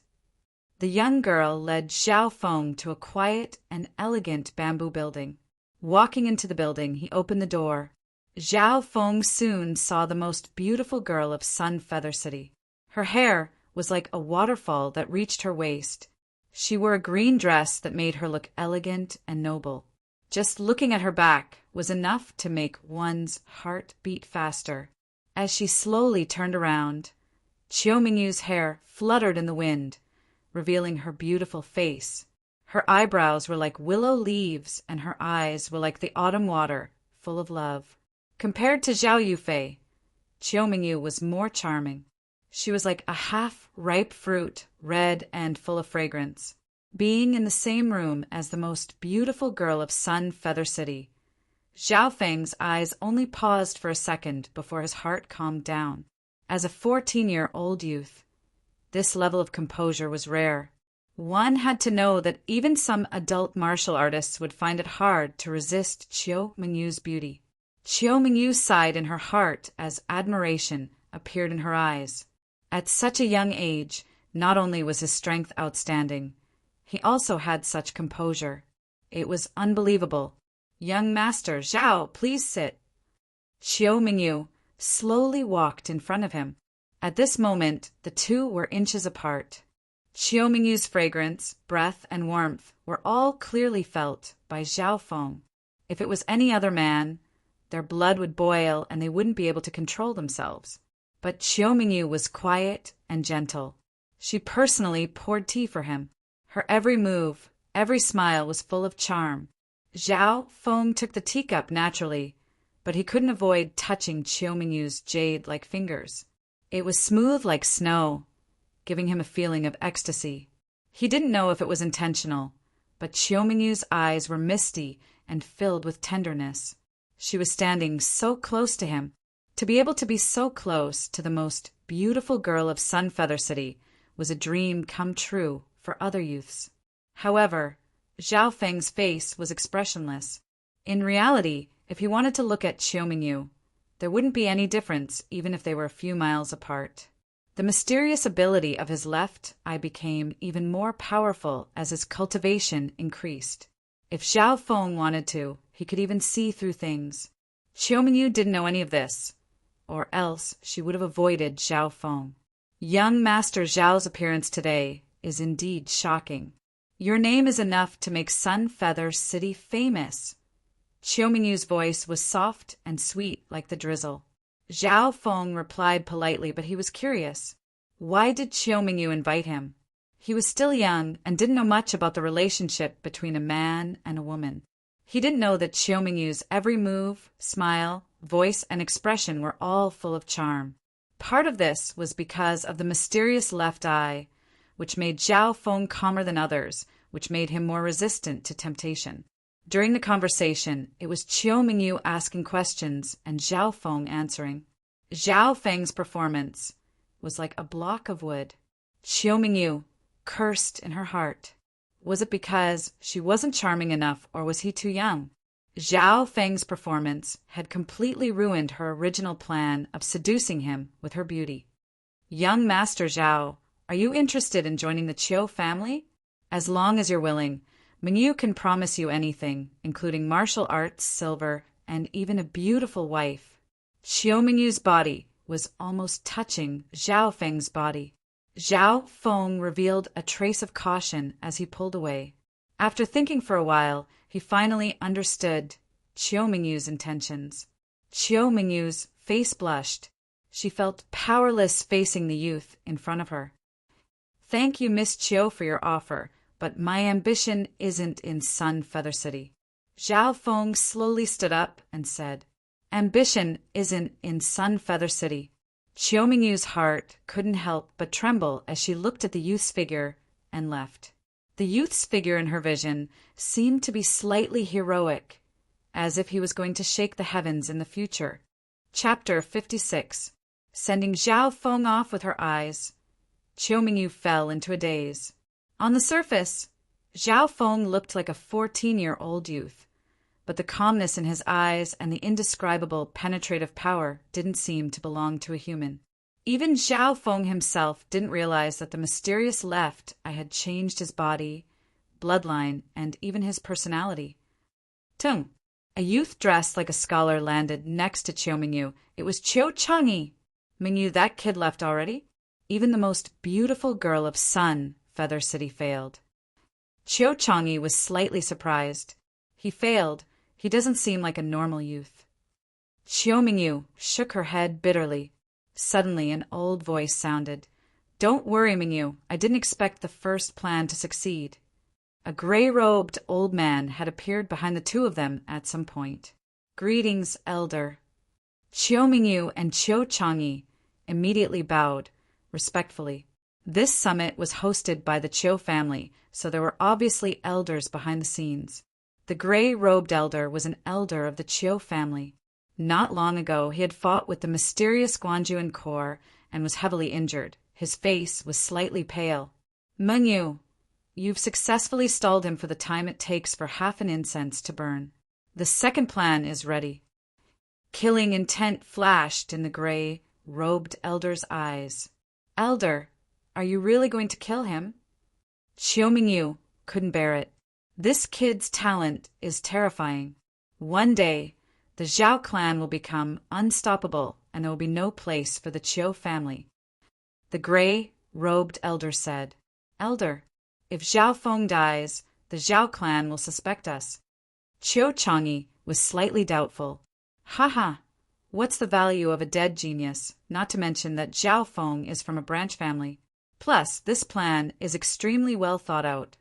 The young girl led Zhao Feng to a quiet and elegant bamboo building. Walking into the building, he opened the door. Zhao Feng soon saw the most beautiful girl of Sun Feather City. Her hair was like a waterfall that reached her waist. She wore a green dress that made her look elegant and noble. Just looking at her back was enough to make one's heart beat faster. As she slowly turned around, Qiu Mingyu's hair fluttered in the wind, revealing her beautiful face. Her eyebrows were like willow leaves, and her eyes were like the autumn water, full of love. Compared to Zhao Yufei, Qiu Mingyu was more charming. She was like a half-ripe fruit, red and full of fragrance. Being in the same room as the most beautiful girl of Sun Feather City, Zhao Feng's eyes only paused for a second before his heart calmed down. As a 14-year-old youth, this level of composure was rare. One had to know that even some adult martial artists would find it hard to resist Qiu Mingyu's beauty. Qiu Mingyu sighed in her heart as admiration appeared in her eyes. At such a young age, not only was his strength outstanding, he also had such composure. It was unbelievable. "Young master, Zhao, please sit." Qiu Mingyu slowly walked in front of him. At this moment, the two were inches apart. Qiu Mingyu's fragrance, breath, and warmth were all clearly felt by Zhao Feng. If it was any other man, their blood would boil and they wouldn't be able to control themselves. But Qiu Mingyu was quiet and gentle. She personally poured tea for him. Her every move, every smile was full of charm. Zhao Feng took the teacup naturally, but he couldn't avoid touching Qiu Mingyu's jade-like fingers. It was smooth like snow, giving him a feeling of ecstasy. He didn't know if it was intentional, but Qiu Mingyu's eyes were misty and filled with tenderness. She was standing so close to him. To be able to be so close to the most beautiful girl of Sun Feather City was a dream come true for other youths. However, Zhao Feng's face was expressionless. In reality, if he wanted to look at Qiu Mingyu, there wouldn't be any difference even if they were a few miles apart. The mysterious ability of his left eye became even more powerful as his cultivation increased. If Zhao Feng wanted to, he could even see through things. Qiu Mingyu didn't know any of this, or else she would have avoided Zhao Feng. Young Master Zhao's appearance today is indeed shocking. Your name is enough to make Sun Feather City famous. Qiu Mingyu's voice was soft and sweet like the drizzle. Zhao Feng replied politely, but he was curious. Why did Qiu Mingyu invite him? He was still young and didn't know much about the relationship between a man and a woman. He didn't know that Qiu Mingyu's every move, smile, voice, and expression were all full of charm. Part of this was because of the mysterious left eye, which made Zhao Feng calmer than others, which made him more resistant to temptation. During the conversation, it was Qiu Mingyu asking questions and Zhao Feng answering. Zhao Feng's performance was like a block of wood. Qiu Mingyu cursed in her heart. Was it because she wasn't charming enough, or was he too young? Zhao Feng's performance had completely ruined her original plan of seducing him with her beauty. Young Master Zhao, are you interested in joining the Qiu family? As long as you're willing, Mingyu can promise you anything, including martial arts, silver, and even a beautiful wife. Qiu Mingyu's body was almost touching Zhao Feng's body. Zhao Feng revealed a trace of caution as he pulled away. After thinking for a while, he finally understood Qiu Mingyu's intentions. Qiu Mingyu's face blushed. She felt powerless facing the youth in front of her. Thank you, Miss Qiu, for your offer, but my ambition isn't in Sun Feather City. Zhao Feng slowly stood up and said, Ambition isn't in Sun Feather City. Qiu Mingyu's heart couldn't help but tremble as she looked at the youth's figure and left. The youth's figure in her vision seemed to be slightly heroic, as if he was going to shake the heavens in the future. Chapter 56. Sending Zhao Feng off with her eyes, Qiu Mingyu fell into a daze. On the surface, Zhao Feng looked like a 14-year-old youth, but the calmness in his eyes and the indescribable penetrative power didn't seem to belong to a human. Even Zhao Feng himself didn't realize that the mysterious left eye had changed his body, bloodline, and even his personality. Tung! A youth dressed like a scholar landed next to Qiu Mingyu. It was Qiu Changyi. Mingyu, that kid left already? Even the most beautiful girl of Sun Feather City failed. Qiu Changyi was slightly surprised. He failed. He doesn't seem like a normal youth. Qiu Mingyu shook her head bitterly. Suddenly, an old voice sounded. Don't worry, Mingyu. I didn't expect the first plan to succeed. A gray-robed old man had appeared behind the two of them at some point. Greetings, elder. Qiu Mingyu and Qiu Changyi immediately bowed, respectfully. This summit was hosted by the Qiu family, so there were obviously elders behind the scenes. The gray-robed elder was an elder of the Qiu family. Not long ago, he had fought with the mysterious Guanjuan Corps and was heavily injured. His face was slightly pale. Mengyu, you've successfully stalled him for the time it takes for half an incense to burn. The second plan is ready. Killing intent flashed in the gray-robed elder's eyes. Elder, are you really going to kill him? Qiu Mingyu couldn't bear it. This kid's talent is terrifying. One day, the Zhao clan will become unstoppable, and there will be no place for the Qiu family. The gray-robed elder said, Elder, if Zhao Feng dies, the Zhao clan will suspect us. Qiu Changyi was slightly doubtful. Haha, what's the value of a dead genius, not to mention that Zhao Feng is from a branch family. Plus, this plan is extremely well thought out.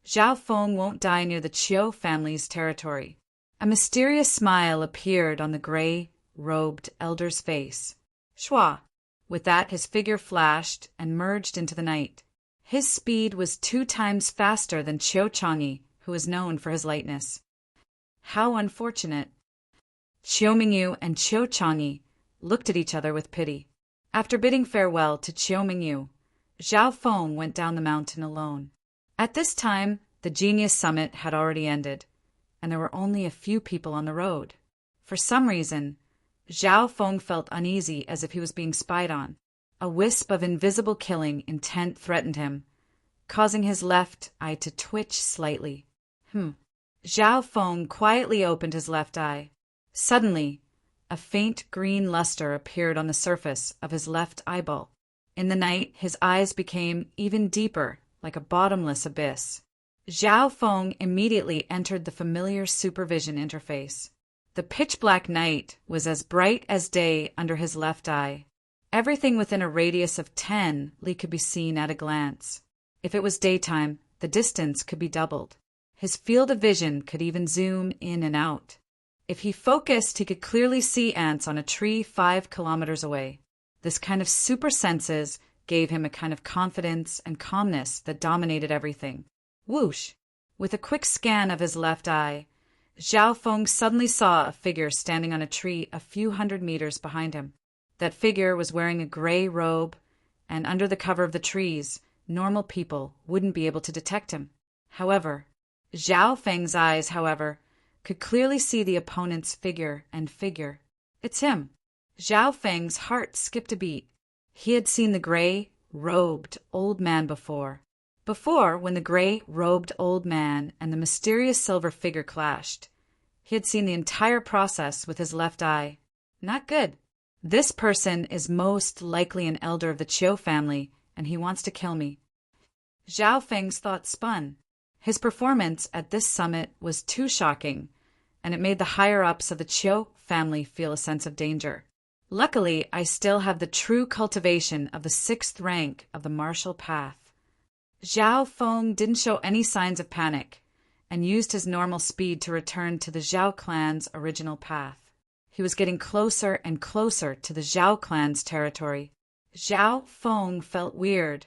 Zhao Feng won't die near the Qiu family's territory. A mysterious smile appeared on the gray-robed elder's face. Shua! With that, his figure flashed and merged into the night. His speed was 2 times faster than Qiu Changyi, who is known for his lightness. How unfortunate. Qiu Mingyu and Qiu Changyi looked at each other with pity. After bidding farewell to Qiu Mingyu, Zhao Feng went down the mountain alone. At this time, The genius summit had already ended, and there were only a few people on the road. For some reason, Zhao Feng felt uneasy, as if he was being spied on. A wisp of invisible killing intent threatened him, causing his left eye to twitch slightly. Zhao Feng quietly opened his left eye. Suddenly, a faint green luster appeared on the surface of his left eyeball. In the night, his eyes became even deeper, like a bottomless abyss. Zhao Feng immediately entered the familiar supervision interface. The pitch-black night was as bright as day under his left eye. Everything within a radius of 10 li could be seen at a glance. If it was daytime, the distance could be doubled. His field of vision could even zoom in and out. If he focused, he could clearly see ants on a tree 5 kilometers away. This kind of super senses gave him a kind of confidence and calmness that dominated everything. Whoosh! With a quick scan of his left eye, Zhao Feng suddenly saw a figure standing on a tree a few hundred meters behind him. That figure was wearing a gray robe, and under the cover of the trees, normal people wouldn't be able to detect him. However, Zhao Feng's eyes, could clearly see the opponent's figure. It's him. Zhao Feng's heart skipped a beat. He had seen the gray-robed old man before. When the gray-robed old man and the mysterious silver figure clashed, he had seen the entire process with his left eye. Not good. This person is most likely an elder of the Qiu family, and he wants to kill me. Zhao Feng's thoughts spun. His performance at this summit was too shocking, and it made the higher-ups of the Qiu family feel a sense of danger. Luckily, I still have the true cultivation of the 6th rank of the martial path. Zhao Feng didn't show any signs of panic, and used his normal speed to return to the Zhao clan's original path. He was getting closer and closer to the Zhao clan's territory. Zhao Feng felt weird.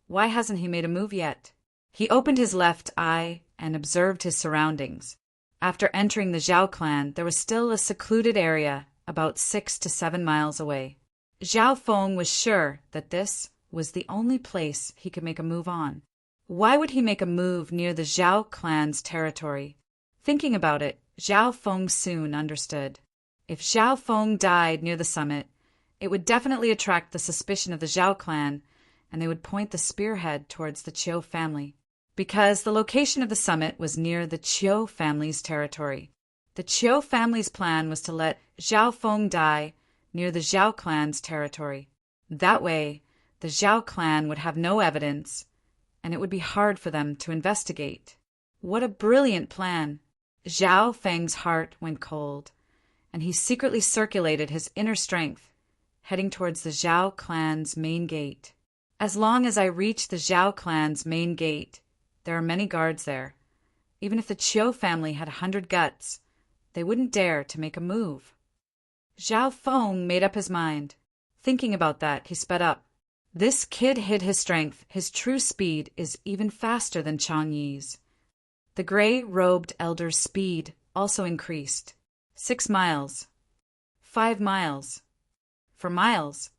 Why hasn't he made a move yet? He opened his left eye and observed his surroundings. After entering the Zhao clan, there was still a secluded area about 6 to 7 miles away. Zhao Feng was sure that this was the only place he could make a move on. Why would he make a move near the Zhao clan's territory? Thinking about it, Zhao Feng soon understood. If Zhao Feng died near the summit, it would definitely attract the suspicion of the Zhao clan, and they would point the spearhead towards the Qiu family. Because the location of the summit was near the Qiu family's territory. The Qiu family's plan was to let Zhao Feng die near the Zhao clan's territory. That way, the Zhao clan would have no evidence, and it would be hard for them to investigate. What a brilliant plan! Zhao Feng's heart went cold, and he secretly circulated his inner strength, heading towards the Zhao clan's main gate. As long as I reach the Zhao clan's main gate, there are many guards there. Even if the Qiu family had 100 guts, they wouldn't dare to make a move. Zhao Feng made up his mind. Thinking about that, he sped up. This kid hid his strength. His true speed is even faster than Chang Yi's. The gray-robed elder's speed also increased. 6 miles. 5 miles. For miles.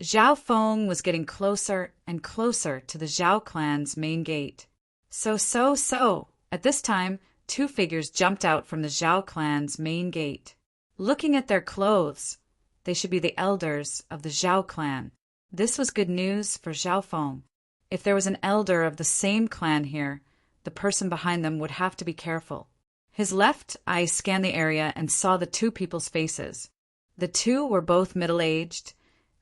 Zhao Feng was getting closer and closer to the Zhao clan's main gate. So. At this time, 2 figures jumped out from the Zhao clan's main gate. Looking at their clothes, they should be the elders of the Zhao clan. This was good news for Zhao Feng. If there was an elder of the same clan here, the person behind them would have to be careful. His left eye scanned the area and saw the 2 people's faces. The 2 were both middle-aged,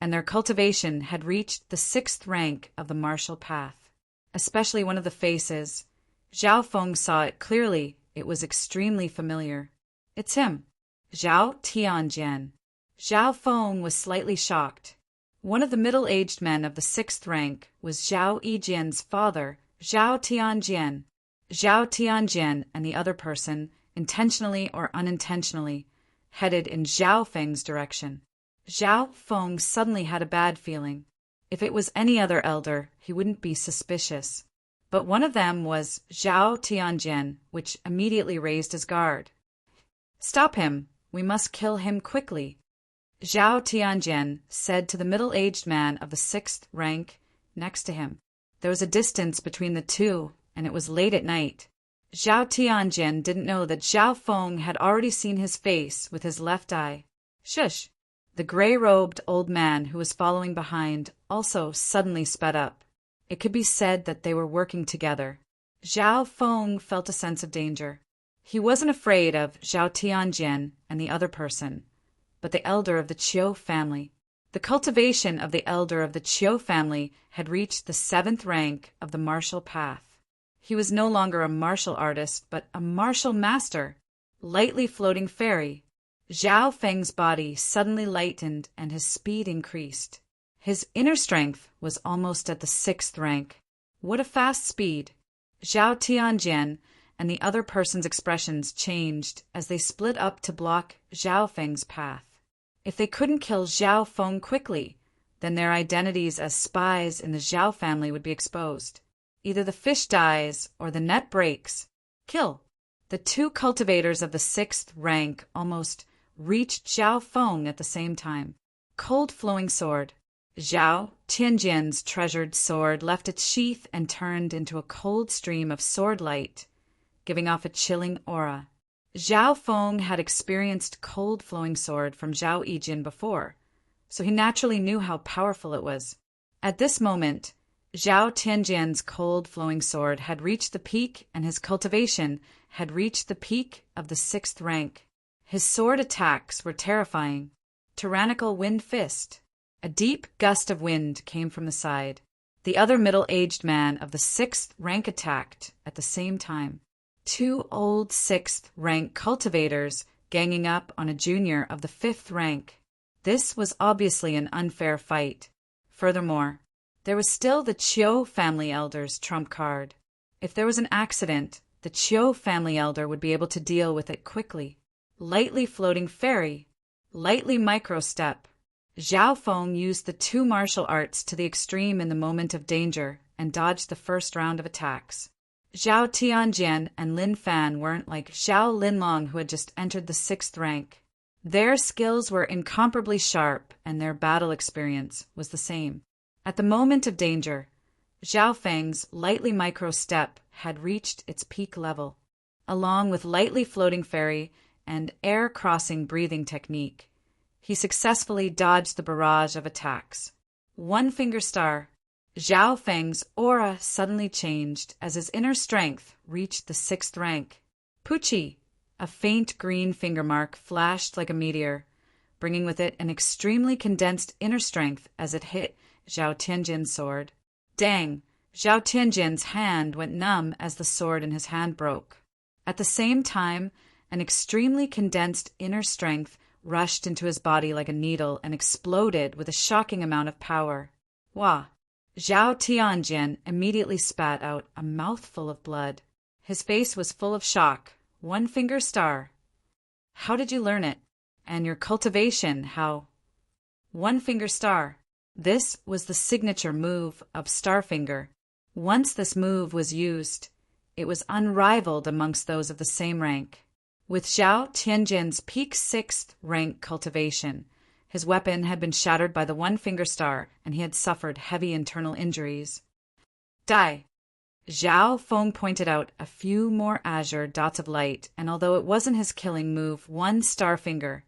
and their cultivation had reached the 6th rank of the martial path. Especially one of the faces. Zhao Feng saw it clearly. It was extremely familiar. It's him, Zhao Tianjian. Zhao Feng was slightly shocked. One of the middle-aged men of the 6th rank was Zhao Yijian's father, Zhao Tianjian. Zhao Tianjian and the other person, intentionally or unintentionally, headed in Zhao Feng's direction. Zhao Feng suddenly had a bad feeling. If it was any other elder, he wouldn't be suspicious. But one of them was Zhao Tianjian, which immediately raised his guard. Stop him. We must kill him quickly. Zhao Tianjian said to the middle-aged man of the 6th rank next to him. There was a distance between the 2, and it was late at night. Zhao Tianjin didn't know that Zhao Feng had already seen his face with his left eye. Shush! The gray-robed old man who was following behind also suddenly sped up. It could be said that they were working together. Zhao Feng felt a sense of danger. He wasn't afraid of Zhao Tianjin and the other person, but the elder of the Qiu family. The cultivation of the elder of the Qiu family had reached the 7th rank of the martial path. He was no longer a martial artist, but a martial master, lightly floating fairy. Zhao Feng's body suddenly lightened and his speed increased. His inner strength was almost at the 6th rank. What a fast speed! Zhao Tianjin and the other person's expressions changed as they split up to block Zhao Feng's path. If they couldn't kill Zhao Feng quickly, then their identities as spies in the Zhao family would be exposed. Either the fish dies or the net breaks. Kill! The two cultivators of the 6th rank almost reached Zhao Feng at the same time. Cold flowing sword. Zhao Tianjin's treasured sword left its sheath and turned into a cold stream of sword light, giving off a chilling aura. Zhao Feng had experienced cold flowing sword from Zhao Yijin before, so he naturally knew how powerful it was. At this moment, Zhao Tianjin's cold flowing sword had reached the peak and his cultivation had reached the peak of the 6th rank. His sword attacks were terrifying. Tyrannical wind fist. A deep gust of wind came from the side. The other middle-aged man of the 6th rank attacked at the same time. Two old 6th rank cultivators ganging up on a junior of the 5th rank. This was obviously an unfair fight. Furthermore, there was still the Qiu family elder's trump card. If there was an accident, the Qiu family elder would be able to deal with it quickly. Lightly floating fairy. Lightly micro-step. Zhao Feng used the two martial arts to the extreme in the moment of danger and dodged the first round of attacks. Zhao Tianjin and Lin Fan weren't like Zhao Linlong, who had just entered the 6th rank. Their skills were incomparably sharp and their battle experience was the same. At the moment of danger, Zhao Feng's lightly micro-step had reached its peak level. Along with lightly floating fairy and air-crossing breathing technique, he successfully dodged the barrage of attacks. One finger star. Zhao Feng's aura suddenly changed as his inner strength reached the 6th rank. Puchi! A faint green finger mark flashed like a meteor, bringing with it an extremely condensed inner strength as it hit Zhao Tianjin's sword. Dang! Zhao Tianjin's hand went numb as the sword in his hand broke. At the same time, an extremely condensed inner strength rushed into his body like a needle and exploded with a shocking amount of power. Wah! Zhao Tianjin immediately spat out a mouthful of blood. His face was full of shock. One finger star. How did you learn it? And your cultivation, how? One finger star. This was the signature move of Starfinger. Once this move was used, it was unrivaled amongst those of the same rank. With Zhao Tianjin's peak 6th rank cultivation, his weapon had been shattered by the one finger star, and he had suffered heavy internal injuries. Die! Zhao Feng pointed out a few more azure dots of light, and although it wasn't his killing move, one star finger,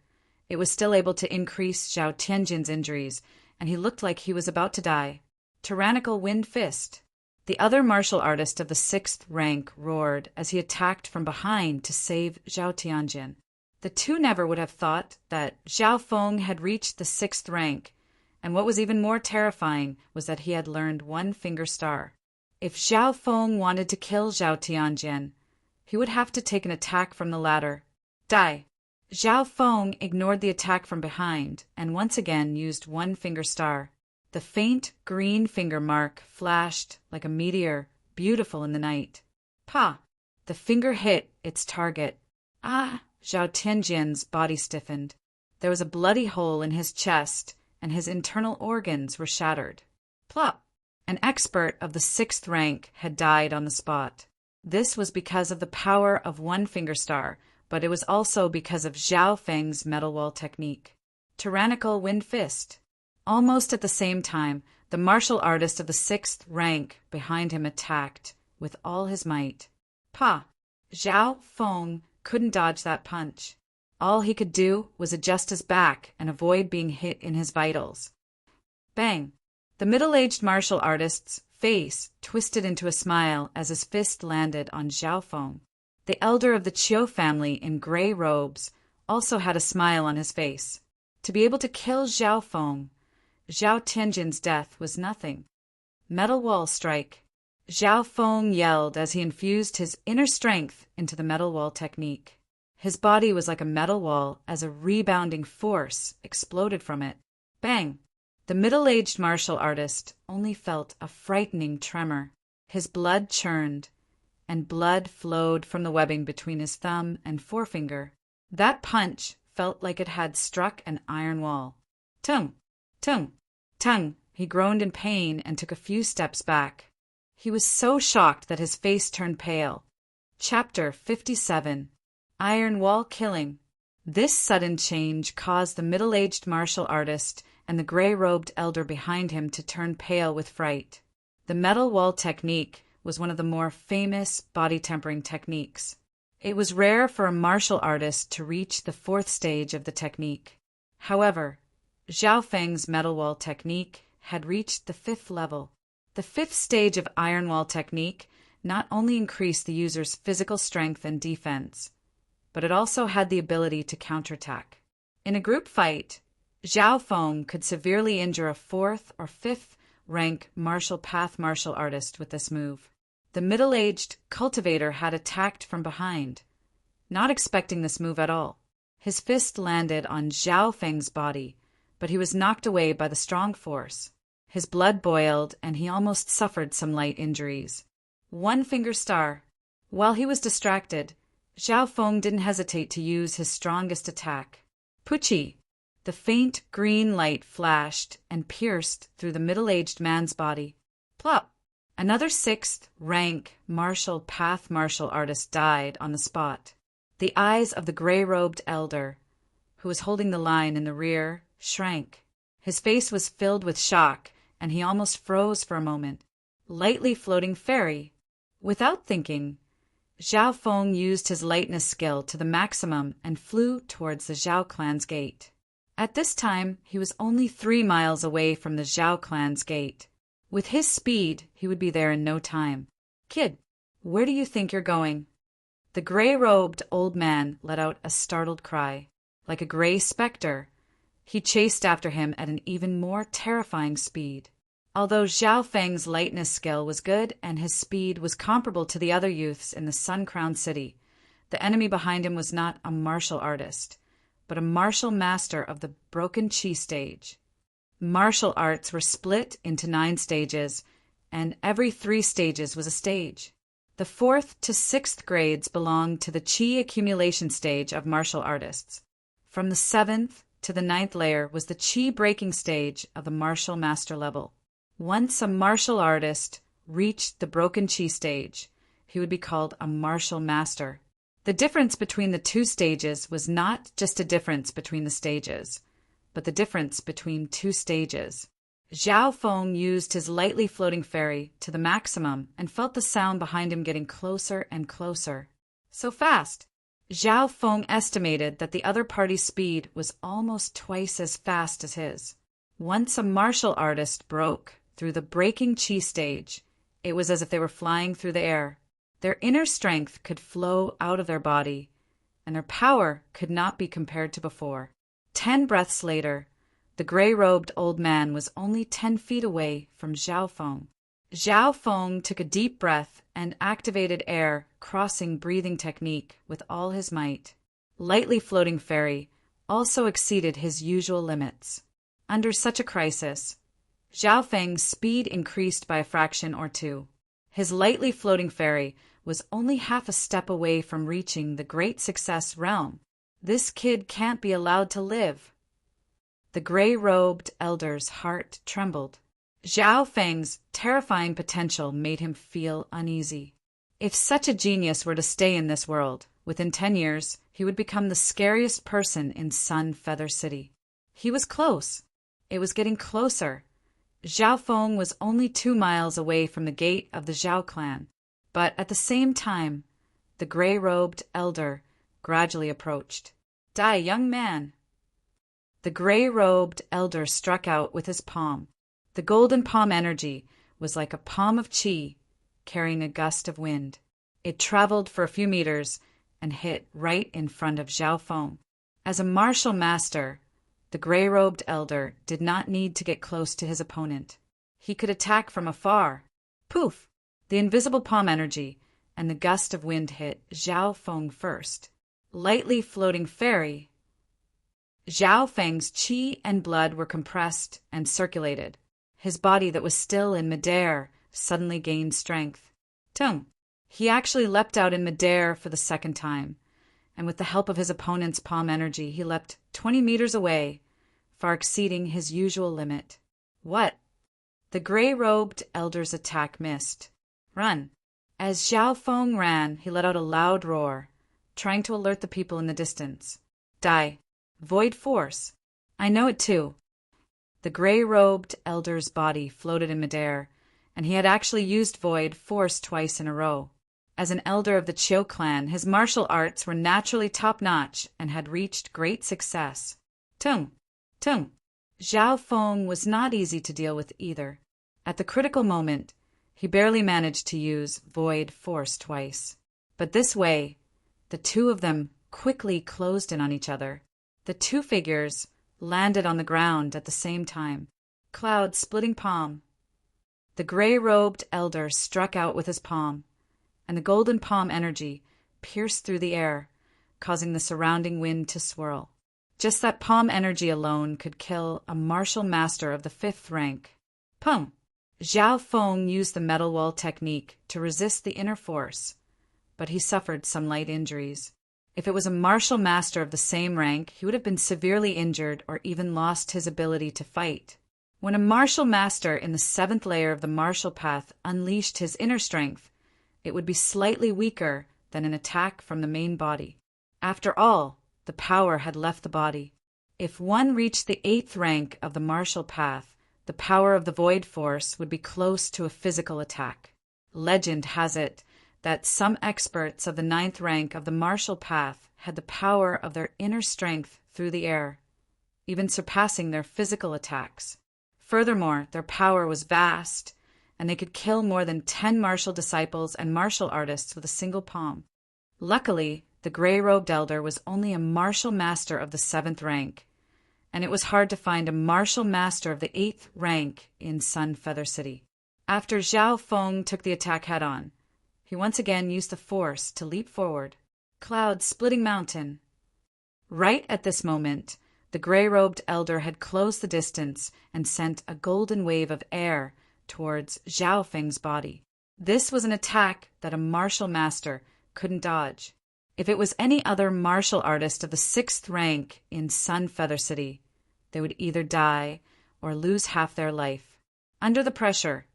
it was still able to increase Zhao Tianjin's injuries, and he looked like he was about to die. Tyrannical wind fist. The other martial artist of the 6th rank roared as he attacked from behind to save Zhao Tianjin. The two never would have thought that Zhao Feng had reached the 6th rank, and what was even more terrifying was that he had learned one finger star. If Zhao Feng wanted to kill Zhao Tianjin, he would have to take an attack from the ladder. Die! Zhao Feng ignored the attack from behind and once again used one finger star. The faint green finger mark flashed like a meteor, beautiful in the night. Pa! The finger hit its target. Ah! Zhao Tianjin's body stiffened. There was a bloody hole in his chest, and his internal organs were shattered. Plop! An expert of the 6th rank had died on the spot. This was because of the power of one finger star, but it was also because of Zhao Feng's metal wall technique. Tyrannical wind fist. Almost at the same time, the martial artist of the 6th rank behind him attacked, with all his might. Pa! Zhao Feng couldn't dodge that punch. All he could do was adjust his back and avoid being hit in his vitals. Bang! The middle-aged martial artist's face twisted into a smile as his fist landed on Zhao Feng. The elder of the Qiu family in gray robes also had a smile on his face. To be able to kill Zhao Feng, Zhao Tianjin's death was nothing. Metal wall strike. Zhao Feng yelled as he infused his inner strength into the metal wall technique. His body was like a metal wall as a rebounding force exploded from it. Bang! The middle-aged martial artist only felt a frightening tremor. His blood churned, and blood flowed from the webbing between his thumb and forefinger. That punch felt like it had struck an iron wall. Tung! Tung! Tung! He groaned in pain and took a few steps back. He was so shocked that his face turned pale. Chapter 57. Iron Wall Killing. This sudden change caused the middle-aged martial artist and the gray-robed elder behind him to turn pale with fright. The metal wall technique was one of the more famous body-tempering techniques. It was rare for a martial artist to reach the 4th stage of the technique. However, Zhao Feng's metal wall technique had reached the 5th level. The 5th stage of iron wall technique not only increased the user's physical strength and defense, but it also had the ability to counterattack. In a group fight, Zhao Feng could severely injure a 4th or 5th rank martial path martial artist with this move. The middle-aged cultivator had attacked from behind, not expecting this move at all. His fist landed on Zhao Feng's body, but he was knocked away by the strong force. His blood boiled, and he almost suffered some light injuries. One finger star. While he was distracted, Zhao Feng didn't hesitate to use his strongest attack. Puchi! The faint green light flashed and pierced through the middle-aged man's body. Plop! Another 6th rank martial path martial artist died on the spot. The eyes of the gray-robed elder, who was holding the line in the rear, shrank. His face was filled with shock, and he almost froze for a moment. Lightly floating fairy. Without thinking, Zhao Feng used his lightness skill to the maximum and flew towards the Zhao clan's gate. At this time, he was only 3 miles away from the Zhao clan's gate. With his speed, he would be there in no time. Kid, where do you think you're going? The gray-robed old man let out a startled cry. Like a gray specter, he chased after him at an even more terrifying speed. Although Zhao Feng's lightness skill was good and his speed was comparable to the other youths in the Sun-Crowned City, the enemy behind him was not a martial artist, but a martial master of the Broken Qi stage. Martial arts were split into 9 stages, and every 3 stages was a stage. The 4th to 6th grades belonged to the Qi accumulation stage of martial artists. From the 7th to the 9th layer was the Qi breaking stage of the martial master level. Once a martial artist reached the Broken Qi stage, he would be called a martial master. The difference between the 2 stages was not just a difference between the stages, but the difference between 2 stages. Zhao Feng used his lightly floating fairy to the maximum and felt the sound behind him getting closer and closer. So fast! Zhao Feng estimated that the other party's speed was almost twice as fast as his. Once a martial artist broke through the breaking Qi stage, it was as if they were flying through the air. Their inner strength could flow out of their body, and their power could not be compared to before. 10 breaths later, the gray-robed old man was only 10 feet away from Zhao Feng. Zhao Feng took a deep breath and activated air crossing breathing technique with all his might. Lightly floating fairy also exceeded his usual limits. Under such a crisis, Zhao Feng's speed increased by a fraction or 2. His lightly floating fairy was only half a step away from reaching the great success realm. This kid can't be allowed to live. The gray-robed elder's heart trembled. Zhao Feng's terrifying potential made him feel uneasy. If such a genius were to stay in this world, within 10 years, he would become the scariest person in Sun Feather City. He was close. It was getting closer. Zhao Feng was only 2 miles away from the gate of the Zhao clan. But at the same time, the gray-robed elder gradually approached. "Die, young man!" The gray-robed elder struck out with his palm. The golden palm energy was like a palm of chi carrying a gust of wind. It traveled for a few meters and hit right in front of Zhao Feng. As a martial master, the gray-robed elder did not need to get close to his opponent. He could attack from afar. Poof! The invisible palm energy and the gust of wind hit Zhao Feng first. Lightly floating fairy, Zhao Feng's qi and blood were compressed and circulated. His body that was still in midair suddenly gained strength. Tung! He actually leapt out in midair for the second time, and with the help of his opponent's palm energy, he leapt 20 meters away, far exceeding his usual limit. What? The gray-robed elder's attack missed. Run! As Zhao Feng ran, he let out a loud roar, trying to alert the people in the distance. Die! Void force! I know it too. The gray-robed elder's body floated in midair, and he had actually used void force twice in a row. As an elder of the Chiu clan, his martial arts were naturally top-notch and had reached great success. Tung! Tung! Zhao Feng was not easy to deal with either. At the critical moment, he barely managed to use void force twice. But this way, the two of them quickly closed in on each other. The two figures landed on the ground at the same time. Cloud splitting palm. The gray-robed elder struck out with his palm, and the golden palm energy pierced through the air, causing the surrounding wind to swirl. Just that palm energy alone could kill a martial master of the 5th rank. Pum! Zhao Feng used the metal wall technique to resist the inner force, but he suffered some light injuries. If it was a martial master of the same rank, he would have been severely injured or even lost his ability to fight. When a martial master in the 7th layer of the martial path unleashed his inner strength, it would be slightly weaker than an attack from the main body. After all, the power had left the body. If one reached the 8th rank of the martial path, the power of the void force would be close to a physical attack. Legend has it that some experts of the 9th rank of the martial path had the power of their inner strength through the air, even surpassing their physical attacks. Furthermore, their power was vast, and they could kill more than 10 martial disciples and martial artists with a single palm. Luckily, the gray-robed elder was only a martial master of the 7th rank, and it was hard to find a martial master of the 8th rank in Sun Feather City. After Zhao Feng took the attack head-on, he once again used the force to leap forward. Cloud splitting mountain. Right at this moment, the gray-robed elder had closed the distance and sent a golden wave of air towards Zhao Feng's body. This was an attack that a martial master couldn't dodge. If it was any other martial artist of the 6th rank in Sun Feather City, they would either die or lose half their life. Under the pressure,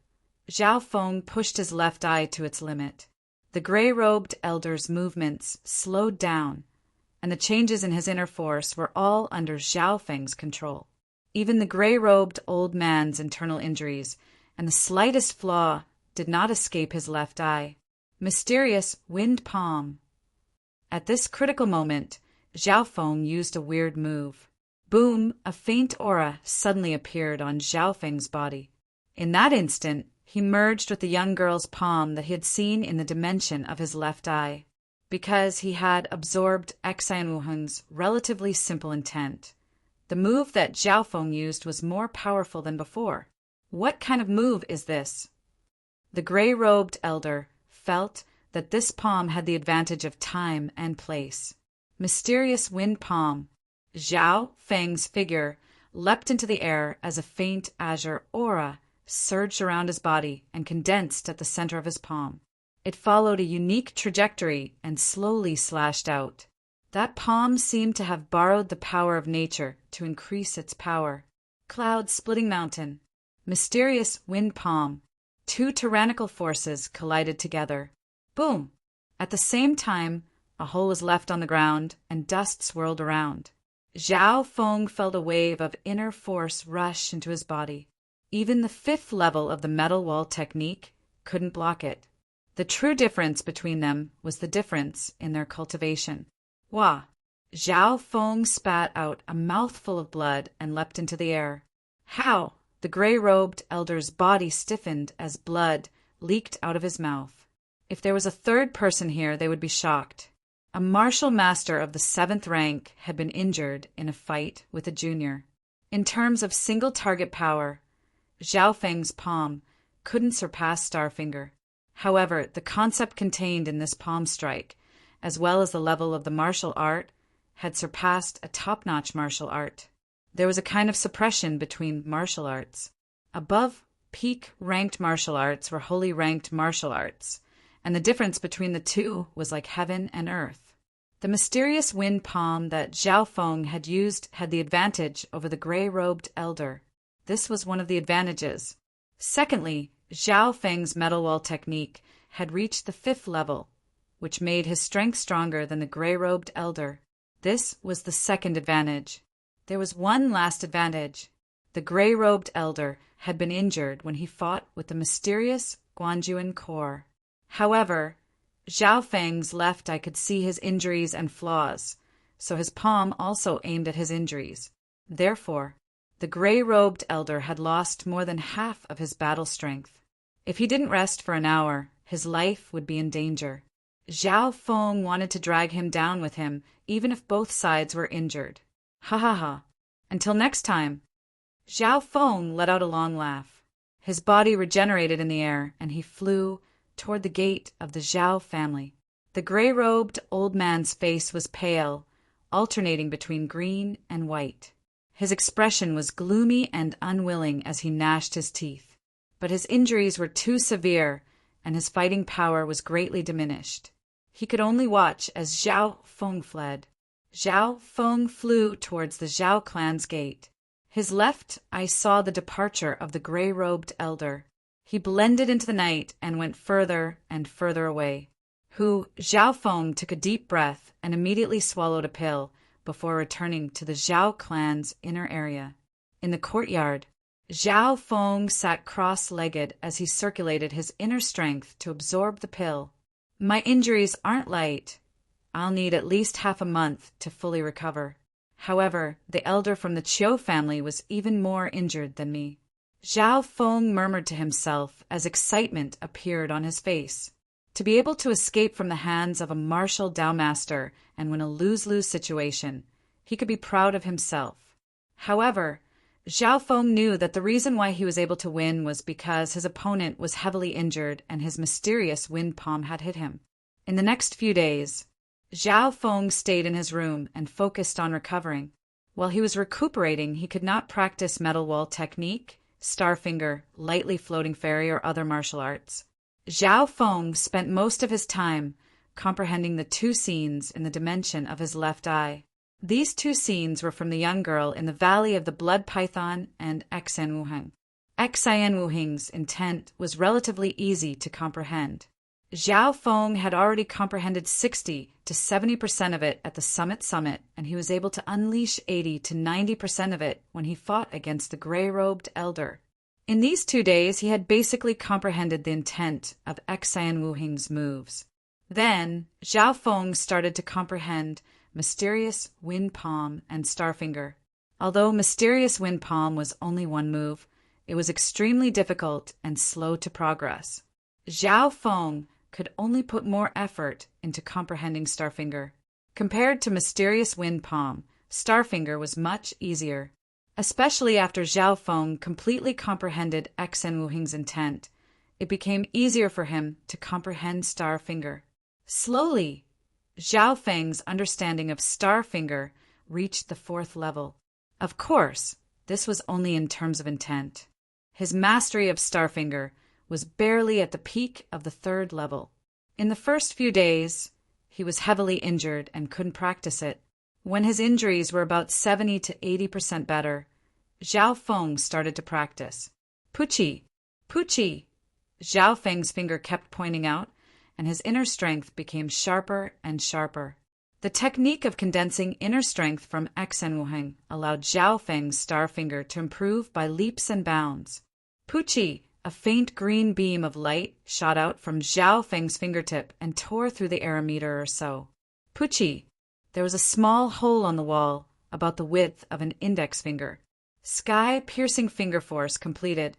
Zhao Feng pushed his left eye to its limit. The gray-robed elder's movements slowed down, and the changes in his inner force were all under Zhao Feng's control. Even the gray-robed old man's internal injuries and the slightest flaw did not escape his left eye. Mysterious wind palm. At this critical moment, Zhao Feng used a weird move. Boom! A faint aura suddenly appeared on Zhao Feng's body. In that instant, he merged with the young girl's palm that he had seen in the dimension of his left eye. Because he had absorbed Xian Wuhen's relatively simple intent, the move that Zhao Feng used was more powerful than before. What kind of move is this? The gray-robed elder felt that this palm had the advantage of time and place. Mysterious wind palm. Zhao Feng's figure leapt into the air as a faint azure aura surged around his body and condensed at the center of his palm. It followed a unique trajectory and slowly slashed out. That palm seemed to have borrowed the power of nature to increase its power. Cloud splitting mountain. Mysterious wind palm. Two tyrannical forces collided together. Boom! At the same time, a hole was left on the ground and dust swirled around. Zhao Feng felt a wave of inner force rush into his body. Even the 5th level of the metal wall technique couldn't block it. The true difference between them was the difference in their cultivation. Wah! Zhao Feng spat out a mouthful of blood and leapt into the air. How! The gray-robed elder's body stiffened as blood leaked out of his mouth. If there was a third person here, they would be shocked. A martial master of the 7th rank had been injured in a fight with a junior. In terms of single-target power, Zhao Feng's palm couldn't surpass Starfinger. However, the concept contained in this palm strike, as well as the level of the martial art, had surpassed a top-notch martial art. There was a kind of suppression between martial arts. Above peak-ranked martial arts were wholly ranked martial arts, and the difference between the two was like heaven and earth. The mysterious wind palm that Zhao Feng had used had the advantage over the gray-robed elder. This was one of the advantages. Secondly, Zhao Feng's metal wall technique had reached the 5th level, which made his strength stronger than the gray-robed elder. This was the second advantage. There was one last advantage. The gray-robed elder had been injured when he fought with the mysterious Guanjuan core. However, Zhao Feng's left eye could see his injuries and flaws, so his palm also aimed at his injuries. Therefore, the gray-robed elder had lost more than half of his battle strength. If he didn't rest for an hour, his life would be in danger. Zhao Feng wanted to drag him down with him, even if both sides were injured. Ha ha ha. Until next time. Zhao Feng let out a long laugh. His body regenerated in the air, and he flew toward the gate of the Zhao family. The gray-robed old man's face was pale, alternating between green and white. His expression was gloomy and unwilling as he gnashed his teeth. But his injuries were too severe, and his fighting power was greatly diminished. He could only watch as Zhao Feng fled. Zhao Feng flew towards the Zhao clan's gate. His left eye saw the departure of the gray-robed elder. He blended into the night and went further and further away. Zhao Feng took a deep breath and immediately swallowed a pill before returning to the Zhao clan's inner area. In the courtyard, Zhao Feng sat cross-legged as he circulated his inner strength to absorb the pill. My injuries aren't light. I'll need at least half a month to fully recover. However, the elder from the Qiu family was even more injured than me. Zhao Feng murmured to himself as excitement appeared on his face. To be able to escape from the hands of a martial Dao master and win a lose-lose situation, he could be proud of himself. However, Zhao Feng knew that the reason why he was able to win was because his opponent was heavily injured and his mysterious wind palm had hit him. In the next few days, Zhao Feng stayed in his room and focused on recovering. While he was recuperating, he could not practice metal wall technique, Starfinger, lightly floating fairy, or other martial arts. Zhao Feng spent most of his time comprehending the 2 scenes in the dimension of his left eye. These 2 scenes were from the young girl in the Valley of the Blood Python and Xan Wuheng. Xan Wuheng's intent was relatively easy to comprehend. Zhao Feng had already comprehended 60 to 70% of it at the summit, and he was able to unleash 80 to 90% of it when he fought against the gray-robed elder. In these 2 days, he had basically comprehended the intent of Xan Wuheng's moves. Then, Zhao Feng started to comprehend Mysterious Wind Palm and Starfinger. Although Mysterious Wind Palm was only one move, it was extremely difficult and slow to progress. Zhao Feng could only put more effort into comprehending Starfinger. Compared to Mysterious Wind Palm, Starfinger was much easier. Especially after Zhao Feng completely comprehended Xan Wuheng's intent, it became easier for him to comprehend Starfinger. Slowly, Zhao Feng's understanding of Starfinger reached the 4th level. Of course, this was only in terms of intent. His mastery of Starfinger was barely at the peak of the 3rd level. In the first few days, he was heavily injured and couldn't practice it. When his injuries were about 70 to 80% better, Zhao Feng started to practice. Puchi! Puchi! Zhao Feng's finger kept pointing out, and his inner strength became sharper and sharper. The technique of condensing inner strength from Xan Wuheng allowed Zhao Feng's Starfinger to improve by leaps and bounds. Puchi! A faint green beam of light shot out from Zhao Feng's fingertip and tore through the air a meter or so. Pucci! There was a small hole on the wall, about the width of an index finger. Sky-piercing finger force completed.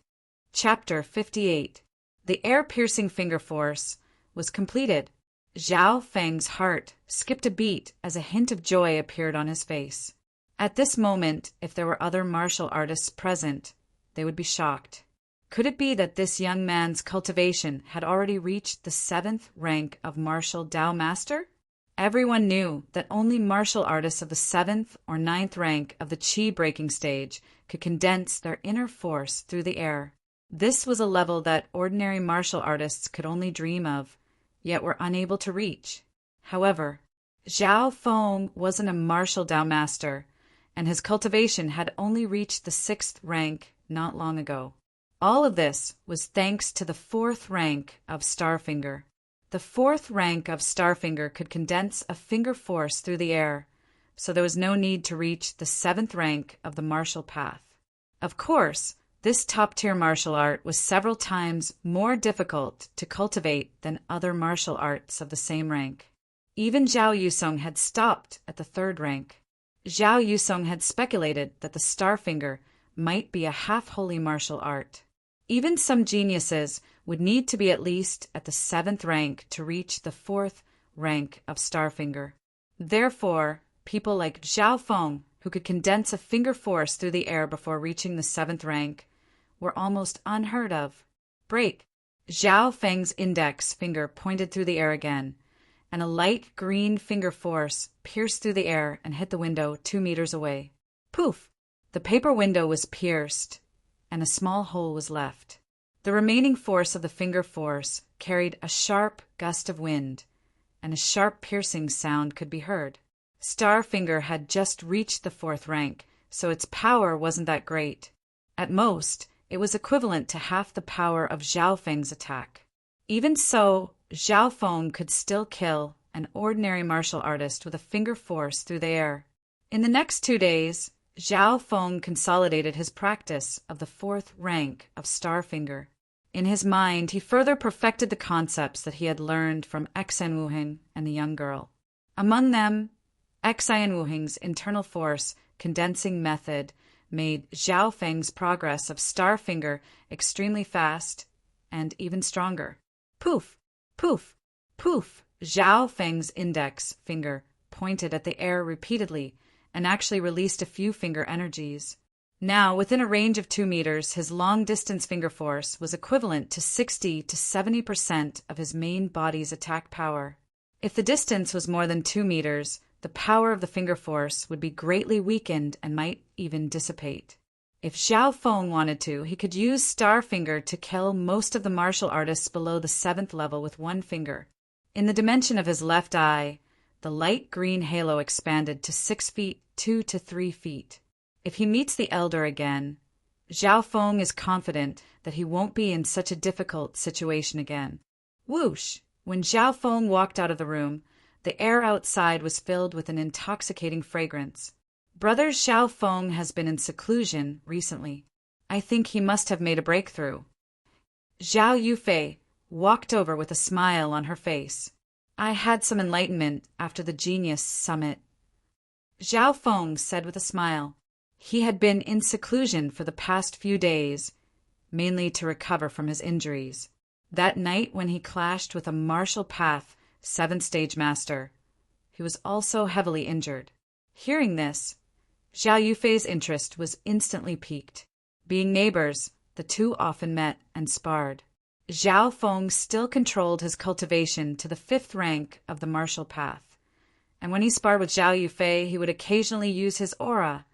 Chapter 58. The air-piercing finger force was completed. Zhao Feng's heart skipped a beat as a hint of joy appeared on his face. At this moment, if there were other martial artists present, they would be shocked. Could it be that this young man's cultivation had already reached the 7th rank of martial Dao master? Everyone knew that only martial artists of the 7th or 9th rank of the Qi-breaking stage could condense their inner force through the air. This was a level that ordinary martial artists could only dream of, yet were unable to reach. However, Zhao Feng wasn't a martial Dao master, and his cultivation had only reached the 6th rank not long ago. All of this was thanks to the 4th rank of Starfinger. The 4th rank of Starfinger could condense a finger force through the air, so there was no need to reach the 7th rank of the martial path. Of course, this top-tier martial art was several times more difficult to cultivate than other martial arts of the same rank. Even Zhao Yusong had stopped at the 3rd rank. Zhao Yusong had speculated that the Starfinger might be a half-holy martial art. Even some geniuses would need to be at least at the 7th rank to reach the 4th rank of Starfinger. Therefore, people like Zhao Feng, who could condense a finger force through the air before reaching the 7th rank, were almost unheard of. Break! Zhao Feng's index finger pointed through the air again, and a light green finger force pierced through the air and hit the window 2 meters away. Poof! The paper window was pierced, and a small hole was left. The remaining force of the finger force carried a sharp gust of wind, and a sharp piercing sound could be heard. Starfinger had just reached the 4th rank, so its power wasn't that great. At most, it was equivalent to half the power of Zhao Feng's attack. Even so, Zhao Feng could still kill an ordinary martial artist with a finger force through the air. In the next 2 days, Zhao Feng consolidated his practice of the 4th rank of Starfinger. In his mind, he further perfected the concepts that he had learned from Xen Wuheng and the young girl. Among them, Xen Wuheng's internal force condensing method made Zhao Feng's progress of Starfinger extremely fast and even stronger. Poof! Poof! Poof! Zhao Feng's index finger pointed at the air repeatedly and actually released a few finger energies. Now, within a range of 2 meters, his long-distance finger force was equivalent to 60 to 70% of his main body's attack power. If the distance was more than 2 meters, the power of the finger force would be greatly weakened and might even dissipate. If Zhao Feng wanted to, he could use Starfinger to kill most of the martial artists below the 7th level with one finger. In the dimension of his left eye, the light green halo expanded to 6 feet 2 to 3 feet. If he meets the Elder again, Zhao Feng is confident that he won't be in such a difficult situation again. Whoosh! When Zhao Feng walked out of the room, the air outside was filled with an intoxicating fragrance. Brother Zhao Feng has been in seclusion recently. I think he must have made a breakthrough. Zhao Yufei walked over with a smile on her face. I had some enlightenment after the Genius Summit. Zhao Feng said with a smile. He had been in seclusion for the past few days, mainly to recover from his injuries. That night when he clashed with a martial path 7th stage master, he was also heavily injured. Hearing this, Zhao Yufei's interest was instantly piqued. Being neighbors, the two often met and sparred. Zhao Feng still controlled his cultivation to the 5th rank of the martial path, and when he sparred with Zhao Yufei, he would occasionally use his aura,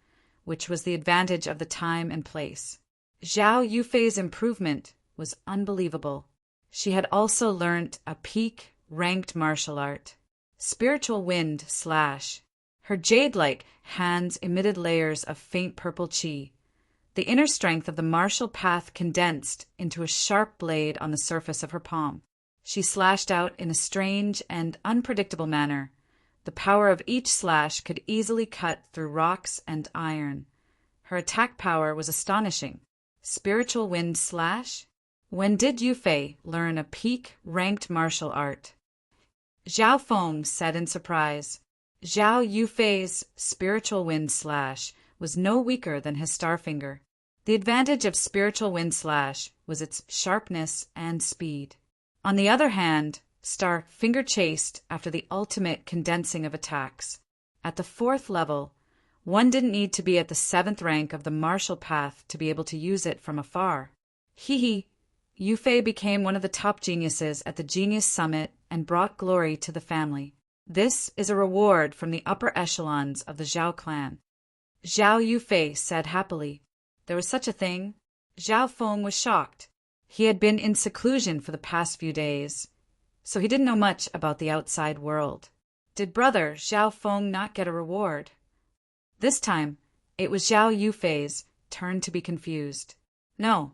which was the advantage of the time and place. Zhao Yufei's improvement was unbelievable. She had also learnt a peak ranked martial art, spiritual wind slash. Her jade-like hands emitted layers of faint purple qi. The inner strength of the martial path condensed into a sharp blade on the surface of her palm. She slashed out in a strange and unpredictable manner. The power of each slash could easily cut through rocks and iron. Her attack power was astonishing. Spiritual wind slash? When did Yufei learn a peak-ranked martial art? Zhao Feng said in surprise. Zhao Yufei's spiritual wind slash was no weaker than his Starfinger. The advantage of spiritual wind slash was its sharpness and speed. On the other hand, Starfinger chased after the ultimate condensing of attacks. At the 4th level, one didn't need to be at the 7th rank of the martial path to be able to use it from afar. Yufei became one of the top geniuses at the Genius Summit and brought glory to the family. This is a reward from the upper echelons of the Zhao clan. Zhao Yufei said happily. There was such a thing? Zhao Feng was shocked. He had been in seclusion for the past few days, so he didn't know much about the outside world. Did brother Zhao Feng not get a reward? This time, it was Zhao Yufei's turn to be confused. No.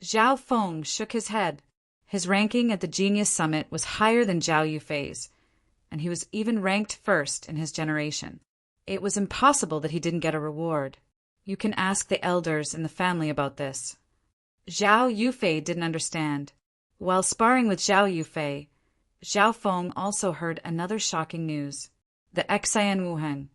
Zhao Feng shook his head. His ranking at the Genius Summit was higher than Zhao Yufei's, and he was even ranked first in his generation. It was impossible that he didn't get a reward. You can ask the elders in the family about this. Zhao Yufei didn't understand. While sparring with Zhao Yufei, Zhao Feng also heard another shocking news. The Xian Wuheng,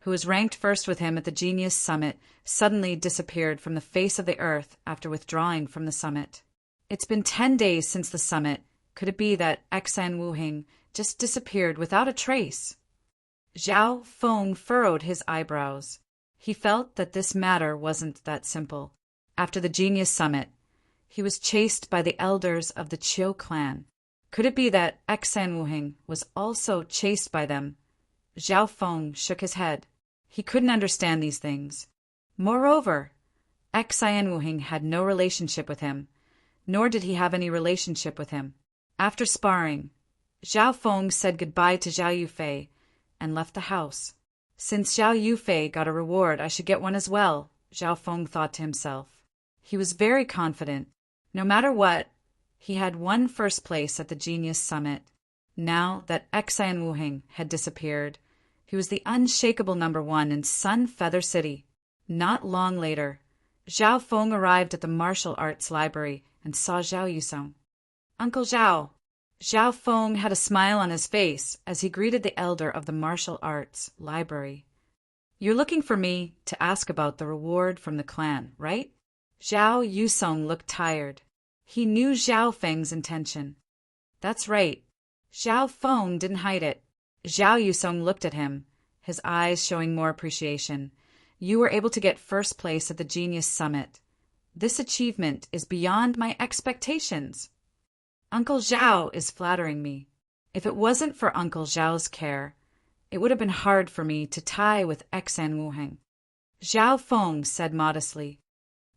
who was ranked first with him at the Genius Summit, suddenly disappeared from the face of the earth after withdrawing from the summit. It's been 10 days since the summit. Could it be that Xian Wuheng just disappeared without a trace? Zhao Feng furrowed his eyebrows. He felt that this matter wasn't that simple. After the Genius Summit, he was chased by the elders of the Qiu clan. Could it be that Xian Wuheng was also chased by them? Zhao Feng shook his head. He couldn't understand these things. Moreover, Xian Wuheng had no relationship with him, nor did he have any relationship with him. After sparring, Zhao Feng said goodbye to Zhao Yufei and left the house. Since Zhao Yufei got a reward, I should get one as well, Zhao Feng thought to himself. He was very confident. No matter what, he had won first place at the Genius Summit. Now that Xian Wuheng had disappeared, he was the unshakable #1 in Sun Feather City. Not long later, Zhao Feng arrived at the martial arts library and saw Zhao Yusong. Uncle Zhao. Zhao Feng had a smile on his face as he greeted the elder of the martial arts library. You're looking for me to ask about the reward from the clan, right? Zhao Yusong looked tired. He knew Zhao Feng's intention. That's right. Zhao Feng didn't hide it. Zhao Yusong looked at him, his eyes showing more appreciation. You were able to get first place at the Genius Summit. This achievement is beyond my expectations. Uncle Zhao is flattering me. If it wasn't for Uncle Zhao's care, it would have been hard for me to tie with Xian Wuheng. Zhao Feng said modestly.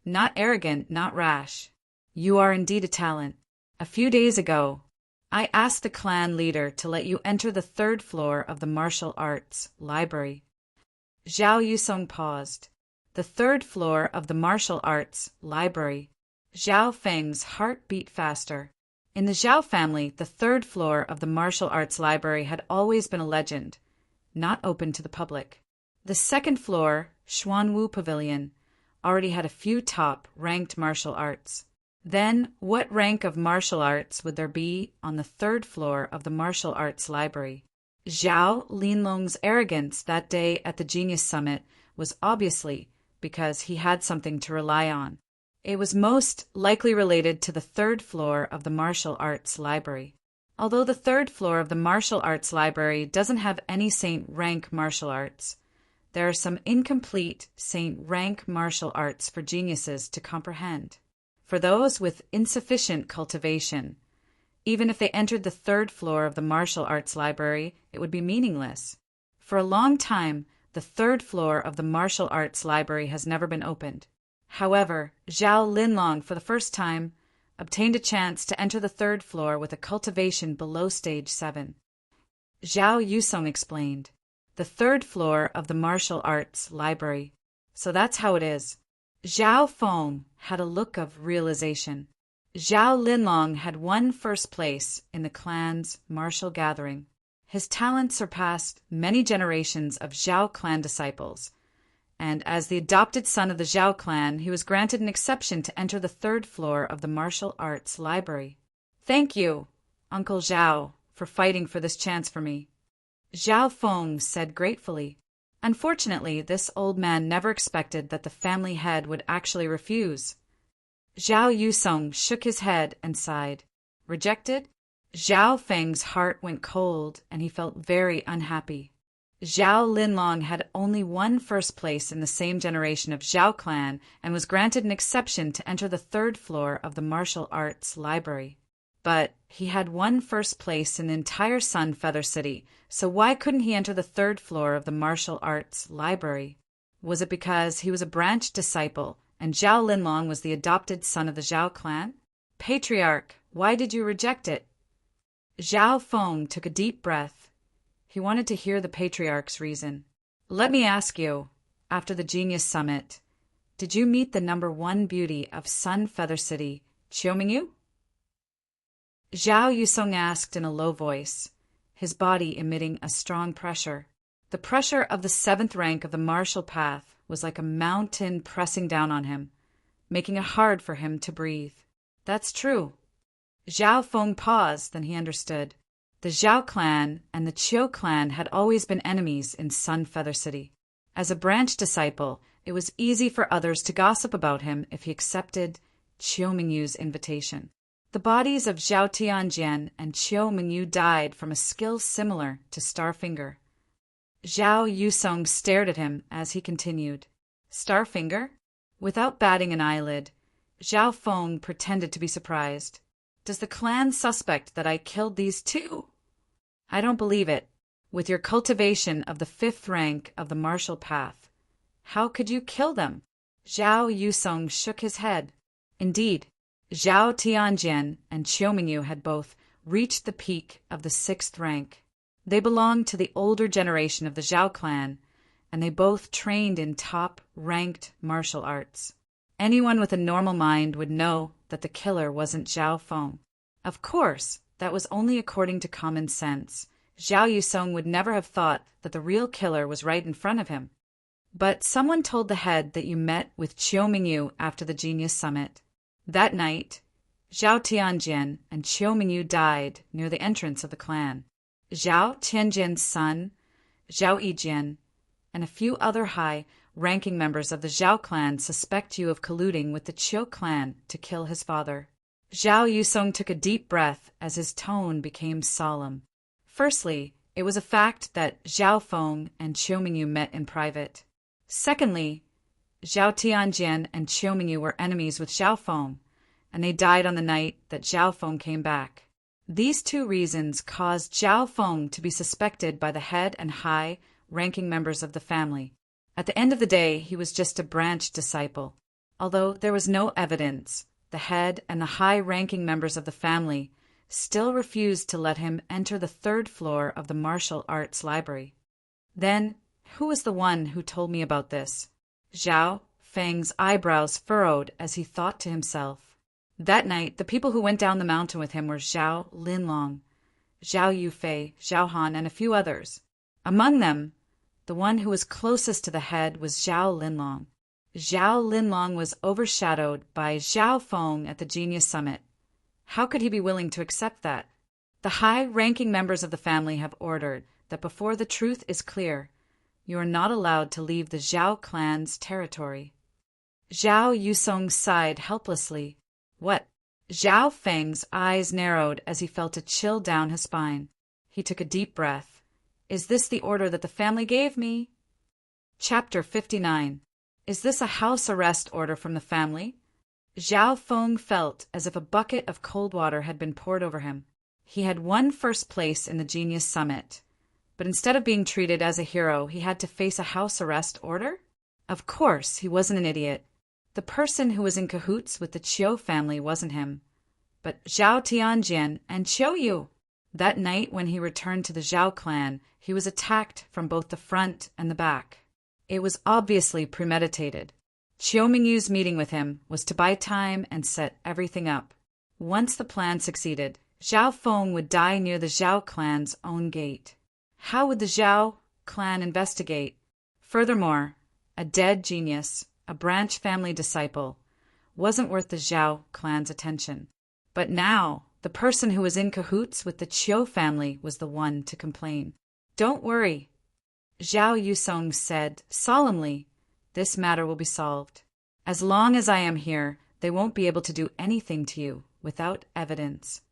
Not arrogant, not rash. You are indeed a talent. A few days ago, I asked the clan leader to let you enter the 3rd floor of the martial arts library. Zhao Yusong paused. The 3rd floor of the martial arts library. Zhao Feng's heart beat faster. In the Zhao family, the 3rd floor of the martial arts library had always been a legend, not open to the public. The 2nd floor, Xuanwu Pavilion, already had a few top-ranked martial arts. Then, what rank of martial arts would there be on the 3rd floor of the martial arts library? Zhao Linlong's arrogance that day at the Genius Summit was obviously because he had something to rely on. It was most likely related to the 3rd floor of the martial arts library. Although the 3rd floor of the martial arts library doesn't have any Saint rank martial arts, there are some incomplete Saint rank martial arts for geniuses to comprehend. For those with insufficient cultivation, even if they entered the 3rd floor of the martial arts library, it would be meaningless. For a long time, the 3rd floor of the martial arts library has never been opened. However, Zhao Linlong, for the first time, obtained a chance to enter the 3rd floor with a cultivation below stage 7. Zhao Yusong explained. The 3rd floor of the martial arts library. So that's how it is. Zhao Feng had a look of realization. Zhao Linlong had won first place in the clan's martial gathering. His talent surpassed many generations of Zhao clan disciples, and as the adopted son of the Zhao clan, he was granted an exception to enter the third floor of the martial arts library. "Thank you, Uncle Zhao, for fighting for this chance for me," Zhao Feng said gratefully. Unfortunately, this old man never expected that the family head would actually refuse. Zhao Yusong shook his head and sighed. Rejected? Zhao Feng's heart went cold, and he felt very unhappy. Zhao Linlong had only one first place in the same generation of Zhao clan and was granted an exception to enter the third floor of the martial arts library. But he had one first place in the entire Sun Feather City, so why couldn't he enter the third floor of the martial arts library? Was it because he was a branch disciple and Zhao Linlong was the adopted son of the Zhao clan? Patriarch, why did you reject it? Zhao Feng took a deep breath. He wanted to hear the patriarch's reason. Let me ask you, after the Genius Summit, did you meet the #1 beauty of Sun Feather City, Qiumingyu? Zhao Yusong asked in a low voice, his body emitting a strong pressure. The pressure of the 7th rank of the martial path was like a mountain pressing down on him, making it hard for him to breathe. That's true. Zhao Feng paused, then he understood. The Zhao clan and the Qiu clan had always been enemies in Sun Feather City. As a branch disciple, it was easy for others to gossip about him if he accepted Qiumingyu's invitation. The bodies of Zhao Tianjian and Qiumingyu died from a skill similar to Starfinger. Zhao Yusong stared at him as he continued. Starfinger? Without batting an eyelid, Zhao Feng pretended to be surprised. Does the clan suspect that I killed these two? I don't believe it. With your cultivation of the 5th rank of the martial path, how could you kill them? Zhao Yusong shook his head. Indeed, Zhao Tianjian and Qiumingyu had both reached the peak of the 6th rank. They belonged to the older generation of the Zhao clan, and they both trained in top-ranked martial arts. Anyone with a normal mind would know that the killer wasn't Zhao Feng. Of course, that was only according to common sense. Zhao Yusong would never have thought that the real killer was right in front of him. But someone told the head that you met with Qiumingyu after the Genius Summit. That night, Zhao Tianjian and Qiumingyu died near the entrance of the clan. Zhao Tianjian's son, Zhao Yijian, and a few other high-ranking members of the Zhao clan suspect you of colluding with the Qiu clan to kill his father. Zhao Yusong took a deep breath as his tone became solemn. Firstly, it was a fact that Zhao Feng and Qiumingyu met in private. Secondly, Zhao Tianjian and Qiumingyu were enemies with Zhao Feng, and they died on the night that Zhao Feng came back. These two reasons caused Zhao Feng to be suspected by the head and high-ranking members of the family. At the end of the day, he was just a branch disciple. Although there was no evidence, the head and the high-ranking members of the family still refused to let him enter the 3rd floor of the martial arts library. Then, who was the one who told me about this? Zhao Feng's eyebrows furrowed as he thought to himself. That night, the people who went down the mountain with him were Zhao Linlong, Zhao Yufei, Zhao Han, and a few others. Among them, the one who was closest to the head was Zhao Linlong. Zhao Linlong was overshadowed by Zhao Feng at the Genius Summit. How could he be willing to accept that? The high-ranking members of the family have ordered that before the truth is clear, you are not allowed to leave the Zhao clan's territory. Zhao Yusong sighed helplessly. What? Zhao Feng's eyes narrowed as he felt a chill down his spine. He took a deep breath. Is this the order that the family gave me? Chapter 59. Is this a house arrest order from the family? Zhao Feng felt as if a bucket of cold water had been poured over him. He had won first place in the Genius Summit, but instead of being treated as a hero, he had to face a house arrest order? Of course, he wasn't an idiot. The person who was in cahoots with the Qiu family wasn't him, but Zhao Tianjian and Qiu Yu. That night when he returned to the Zhao clan, he was attacked from both the front and the back. It was obviously premeditated. Qiumingyu's meeting with him was to buy time and set everything up. Once the plan succeeded, Zhao Feng would die near the Zhao clan's own gate. How would the Zhao clan investigate? Furthermore, a dead genius, a branch family disciple, wasn't worth the Zhao clan's attention. But now, the person who was in cahoots with the Qiu family was the one to complain. "Don't worry," Zhao Yusong said solemnly. "This matter will be solved. As long as I am here, they won't be able to do anything to you without evidence."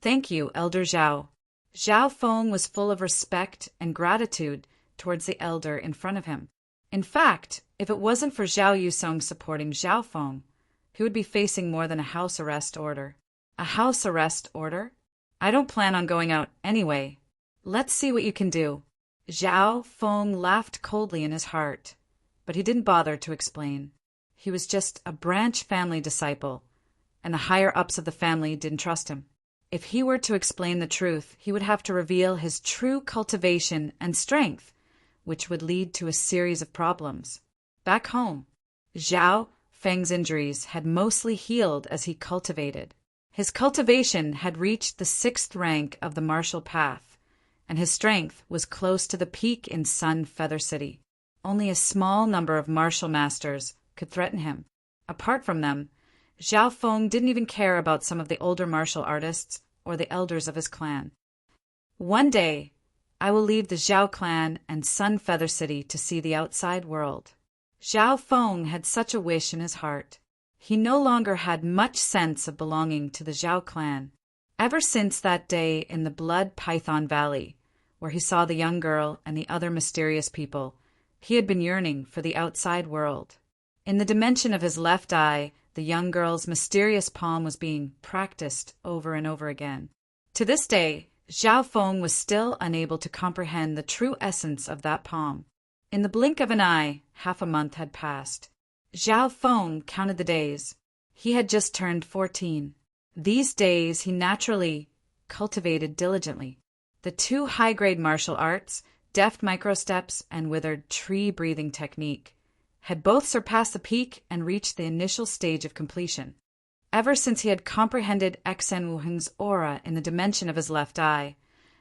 "Thank you, Elder Zhao." Zhao Feng was full of respect and gratitude towards the elder in front of him. In fact, if it wasn't for Zhao Yusong supporting Zhao Feng, he would be facing more than a house arrest order. A house arrest order? "I don't plan on going out anyway. Let's see what you can do." Zhao Feng laughed coldly in his heart, but he didn't bother to explain. He was just a branch family disciple, and the higher-ups of the family didn't trust him. If he were to explain the truth, he would have to reveal his true cultivation and strength, which would lead to a series of problems. Back home, Zhao Feng's injuries had mostly healed as he cultivated. His cultivation had reached the 6th rank of the martial path, and his strength was close to the peak in Sun Feather City. Only a small number of martial masters could threaten him. Apart from them, Zhao Feng didn't even care about some of the older martial artists or the elders of his clan. "One day, I will leave the Zhao clan and Sun Feather City to see the outside world." Zhao Feng had such a wish in his heart. He no longer had much sense of belonging to the Zhao clan. Ever since that day in the Blood Python Valley, where he saw the young girl and the other mysterious people, he had been yearning for the outside world. In the dimension of his left eye, the young girl's mysterious palm was being practiced over and over again. To this day, Zhao Feng was still unable to comprehend the true essence of that palm. In the blink of an eye, half a month had passed. Zhao Feng counted the days. He had just turned 14. These days he naturally cultivated diligently. The 2 high-grade martial arts, deft microsteps and withered tree-breathing technique, had both surpassed the peak and reached the initial stage of completion. Ever since he had comprehended Xen Wuheng's aura in the dimension of his left eye,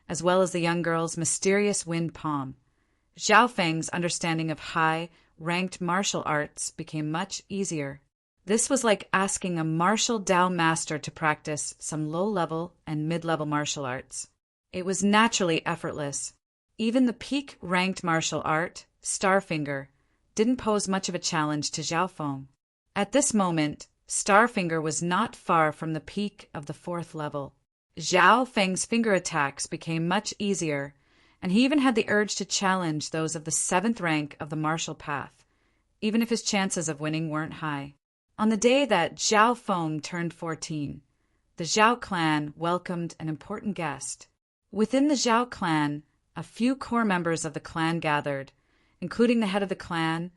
as well as the young girl's mysterious wind palm, Zhao Feng's understanding of high-ranked martial arts became much easier. This was like asking a martial Dao master to practice some low-level and mid-level martial arts. It was naturally effortless. Even the peak-ranked martial art, Starfinger, didn't pose much of a challenge to Zhao Feng. At this moment, Starfinger was not far from the peak of the 4th level. Zhao Feng's finger attacks became much easier, and he even had the urge to challenge those of the 7th rank of the martial path, even if his chances of winning weren't high. On the day that Zhao Feng turned 14, the Zhao clan welcomed an important guest. Within the Zhao clan, a few core members of the clan gathered, including the head of the clan,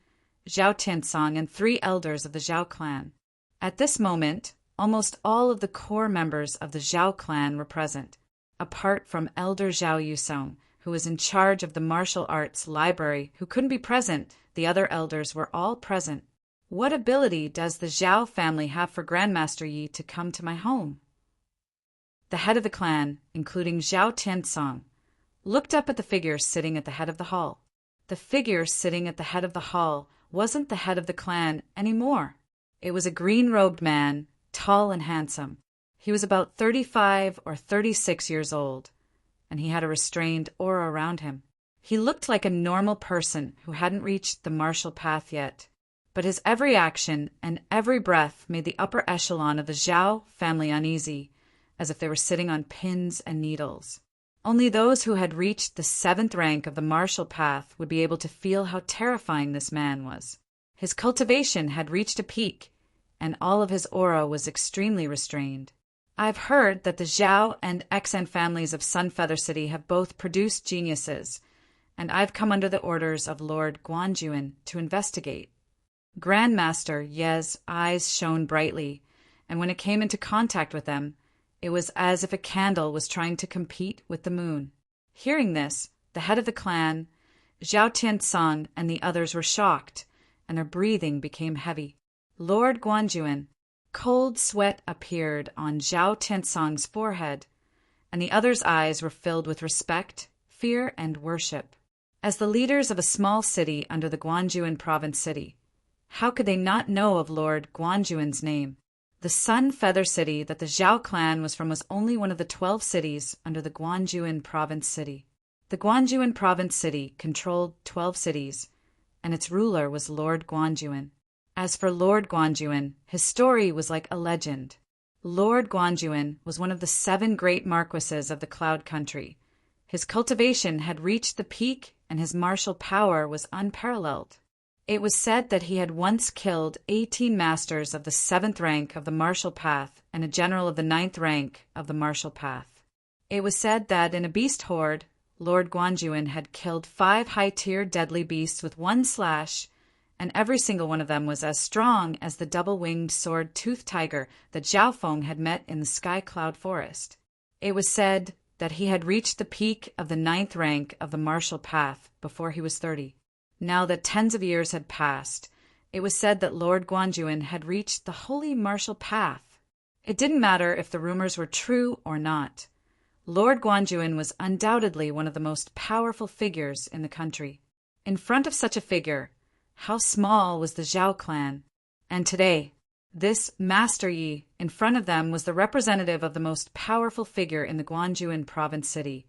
Zhao Tiansong, and 3 elders of the Zhao clan. At this moment, almost all of the core members of the Zhao clan were present, apart from Elder Zhao Yusong, who was in charge of the martial arts library, who couldn't be present. The other elders were all present. "What ability does the Zhao family have for Grandmaster Yi to come to my home?" The head of the clan, including Zhao Tiansong, looked up at the figure sitting at the head of the hall. The figure sitting at the head of the hall wasn't the head of the clan anymore. It was a green-robed man, tall and handsome. He was about 35 or 36 years old, and he had a restrained aura around him. He looked like a normal person who hadn't reached the martial path yet, but his every action and every breath made the upper echelon of the Zhao family uneasy, as if they were sitting on pins and needles. Only those who had reached the 7th rank of the martial path would be able to feel how terrifying this man was. His cultivation had reached a peak, and all of his aura was extremely restrained. "I've heard that the Zhao and Xen families of Sunfeather City have both produced geniuses, and I've come under the orders of Lord Guanjuan to investigate." Grandmaster Ye's eyes shone brightly, and when it came into contact with them, it was as if a candle was trying to compete with the moon. Hearing this, the head of the clan, Zhao Tiansong, and the others were shocked, and their breathing became heavy. Lord Guanjuan, cold sweat appeared on Zhao Tiansong's forehead, and the others' eyes were filled with respect, fear, and worship. As the leaders of a small city under the Guanjuan province city, how could they not know of Lord Guanjuan's name? The Sun Feather City that the Zhao clan was from was only one of the 12 cities under the Guanjuan province city. The Guanjuan province city controlled 12 cities, and its ruler was Lord Guanjuan. As for Lord Guanjuan, his story was like a legend. Lord Guanjuan was one of the 7 great marquises of the Cloud Country. His cultivation had reached the peak, and his martial power was unparalleled. It was said that he had once killed 18 masters of the 7th rank of the martial path and a general of the 9th rank of the martial path. It was said that in a beast horde, Lord Guanjuan had killed 5 high-tier deadly beasts with one slash, and every single one of them was as strong as the double-winged sword-toothed tiger that Zhao Feng had met in the Sky Cloud Forest. It was said that he had reached the peak of the 9th rank of the martial path before he was 30. Now that tens of years had passed, it was said that Lord Guanjuan had reached the holy martial path. It didn't matter if the rumors were true or not. Lord Guanjuan was undoubtedly one of the most powerful figures in the country. In front of such a figure, how small was the Zhao clan? And today, this Master Yi in front of them was the representative of the most powerful figure in the Guanjuan province city,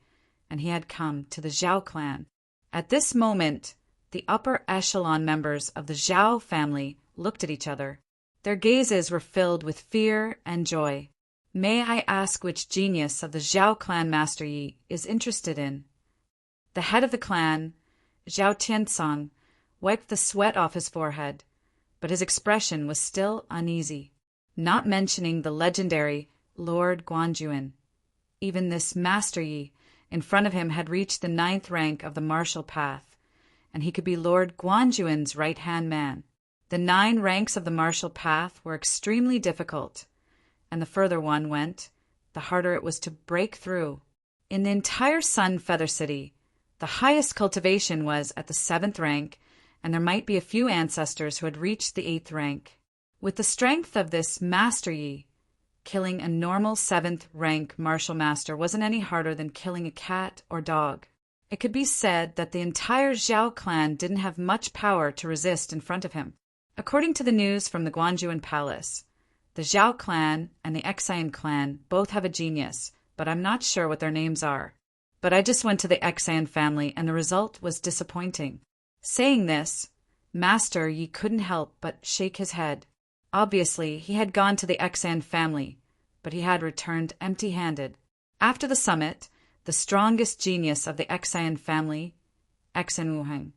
and he had come to the Zhao clan. At this moment, the upper echelon members of the Zhao family looked at each other. Their gazes were filled with fear and joy. May I ask which genius of the Zhao clan Master Yi is interested in? The head of the clan, Zhao Tiansong, wiped the sweat off his forehead, but his expression was still uneasy, not mentioning the legendary Lord Guanjuan. Even this Master Yi in front of him had reached the 9th rank of the martial path, and he could be Lord Guanjuan's right-hand man. The 9 ranks of the martial path were extremely difficult, and the further one went, the harder it was to break through. In the entire Sun Feather City, the highest cultivation was at the 7th rank, and there might be a few ancestors who had reached the 8th rank. With the strength of this Master Yi, killing a normal 7th rank martial master wasn't any harder than killing a cat or dog. It could be said that the entire Zhao clan didn't have much power to resist in front of him. According to the news from the Guanjuan Palace, the Zhao clan and the Xian clan both have a genius, but I'm not sure what their names are. But I just went to the Xian family, and the result was disappointing. Saying this, Master Yi couldn't help but shake his head. Obviously, he had gone to the Xian family, but he had returned empty-handed. After the summit, the strongest genius of the Xian family, Xian Wuheng,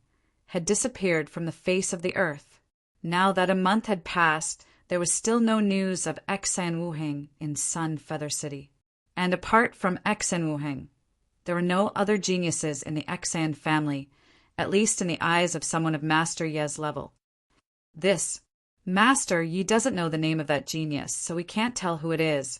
had disappeared from the face of the earth. Now that a month had passed, there was still no news of Xian Wuheng in Sun Feather City. And apart from Xian Wuheng, there were no other geniuses in the Xian family, at least in the eyes of someone of Master Yi's level. This Master Yi doesn't know the name of that genius, so we can't tell who it is.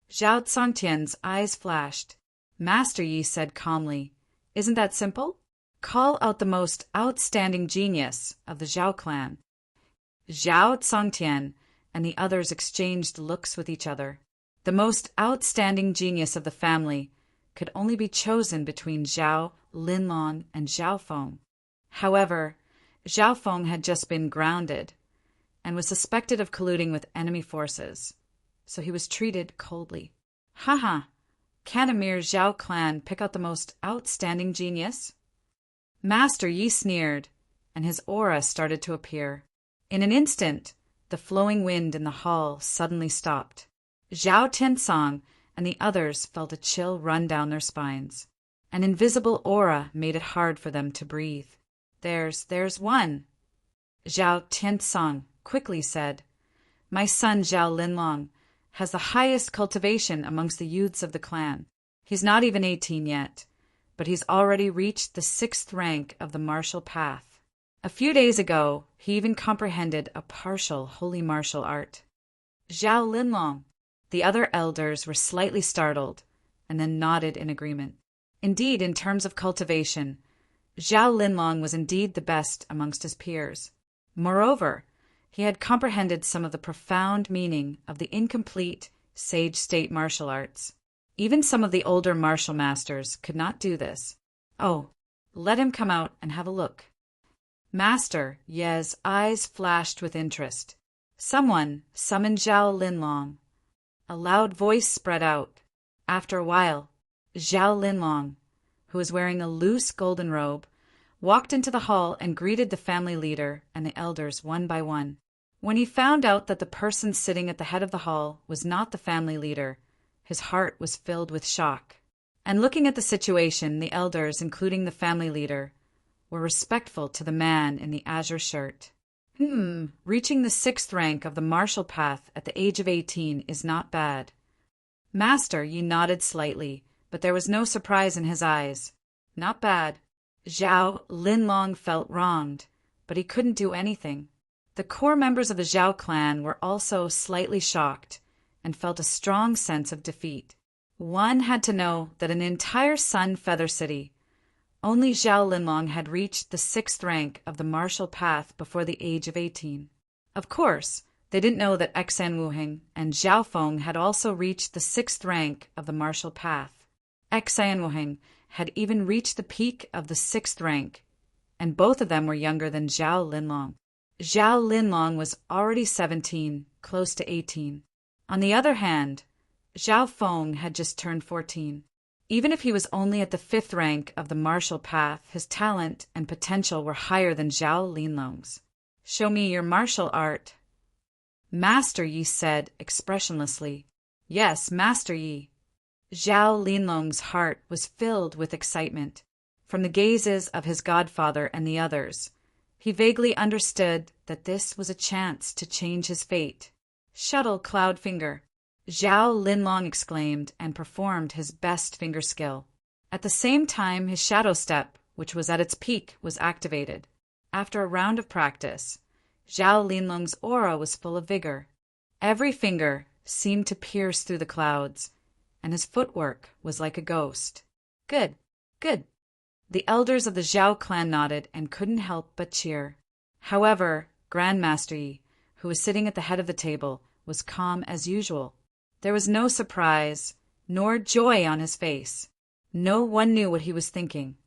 Zhao Tsongtian's eyes flashed. Master Yi said calmly, "Isn't that simple? Call out the most outstanding genius of the Zhao clan." Zhao Tsongtian and the others exchanged looks with each other. The most outstanding genius of the family could only be chosen between Zhao Linlong and Zhao Feng. However, Zhao Feng had just been grounded and was suspected of colluding with enemy forces, so he was treated coldly. Haha, can a mere Zhao clan pick out the most outstanding genius? Master Yi sneered, and his aura started to appear. In an instant, the flowing wind in the hall suddenly stopped. Zhao Tiansong and the others felt a chill run down their spines. An invisible aura made it hard for them to breathe. There's one," Zhao Tiansong quickly said. "My son Zhao Linlong has the highest cultivation amongst the youths of the clan. He's not even 18 yet, but he's already reached the 6th rank of the martial path. A few days ago, he even comprehended a partial holy martial art." Zhao Linlong. The other elders were slightly startled, and then nodded in agreement. Indeed, in terms of cultivation, Zhao Linlong was indeed the best amongst his peers. Moreover, he had comprehended some of the profound meaning of the incomplete sage state martial arts. Even some of the older martial masters could not do this. "Oh, Let him come out and have a look. Master Ye's eyes flashed with interest. Someone summoned Zhao Linlong. A loud voice spread out. After a while, Zhao Linlong, who was wearing a loose golden robe, walked into the hall and greeted the family leader and the elders one by one. When he found out that the person sitting at the head of the hall was not the family leader, his heart was filled with shock. And looking at the situation, the elders, including the family leader, were respectful to the man in the azure shirt. Reaching the 6th rank of the martial path at the age of 18 is not bad. Master Yi nodded slightly, but there was no surprise in his eyes. Not bad. Zhao Linlong felt wronged, but he couldn't do anything. The core members of the Zhao clan were also slightly shocked and felt a strong sense of defeat. One had to know that an entire Sun Feather City, only Zhao Linlong had reached the 6th rank of the martial path before the age of 18. Of course, they didn't know that Xan Wuheng and Zhao Feng had also reached the 6th rank of the martial path. Xan Wuheng had even reached the peak of the 6th rank, and both of them were younger than Zhao Linlong. Zhao Linlong was already 17, close to 18. On the other hand, Zhao Feng had just turned 14. Even if he was only at the 5th rank of the martial path, his talent and potential were higher than Zhao Linlong's. "Show me your martial art." Master Yi said expressionlessly. "Yes, Master Yi." Zhao Linlong's heart was filled with excitement. From the gazes of his godfather and the others, he vaguely understood that this was a chance to change his fate. "Shuttle Cloud Finger," Zhao Linlong exclaimed and performed his best finger skill. At the same time, his shadow step, which was at its peak, was activated. After a round of practice, Zhao Linlong's aura was full of vigor. Every finger seemed to pierce through the clouds, and his footwork was like a ghost. Good, good. The elders of the Zhao clan nodded and couldn't help but cheer. However, Grandmaster Yi, who was sitting at the head of the table, was calm as usual. There was no surprise, nor joy on his face. No one knew what he was thinking.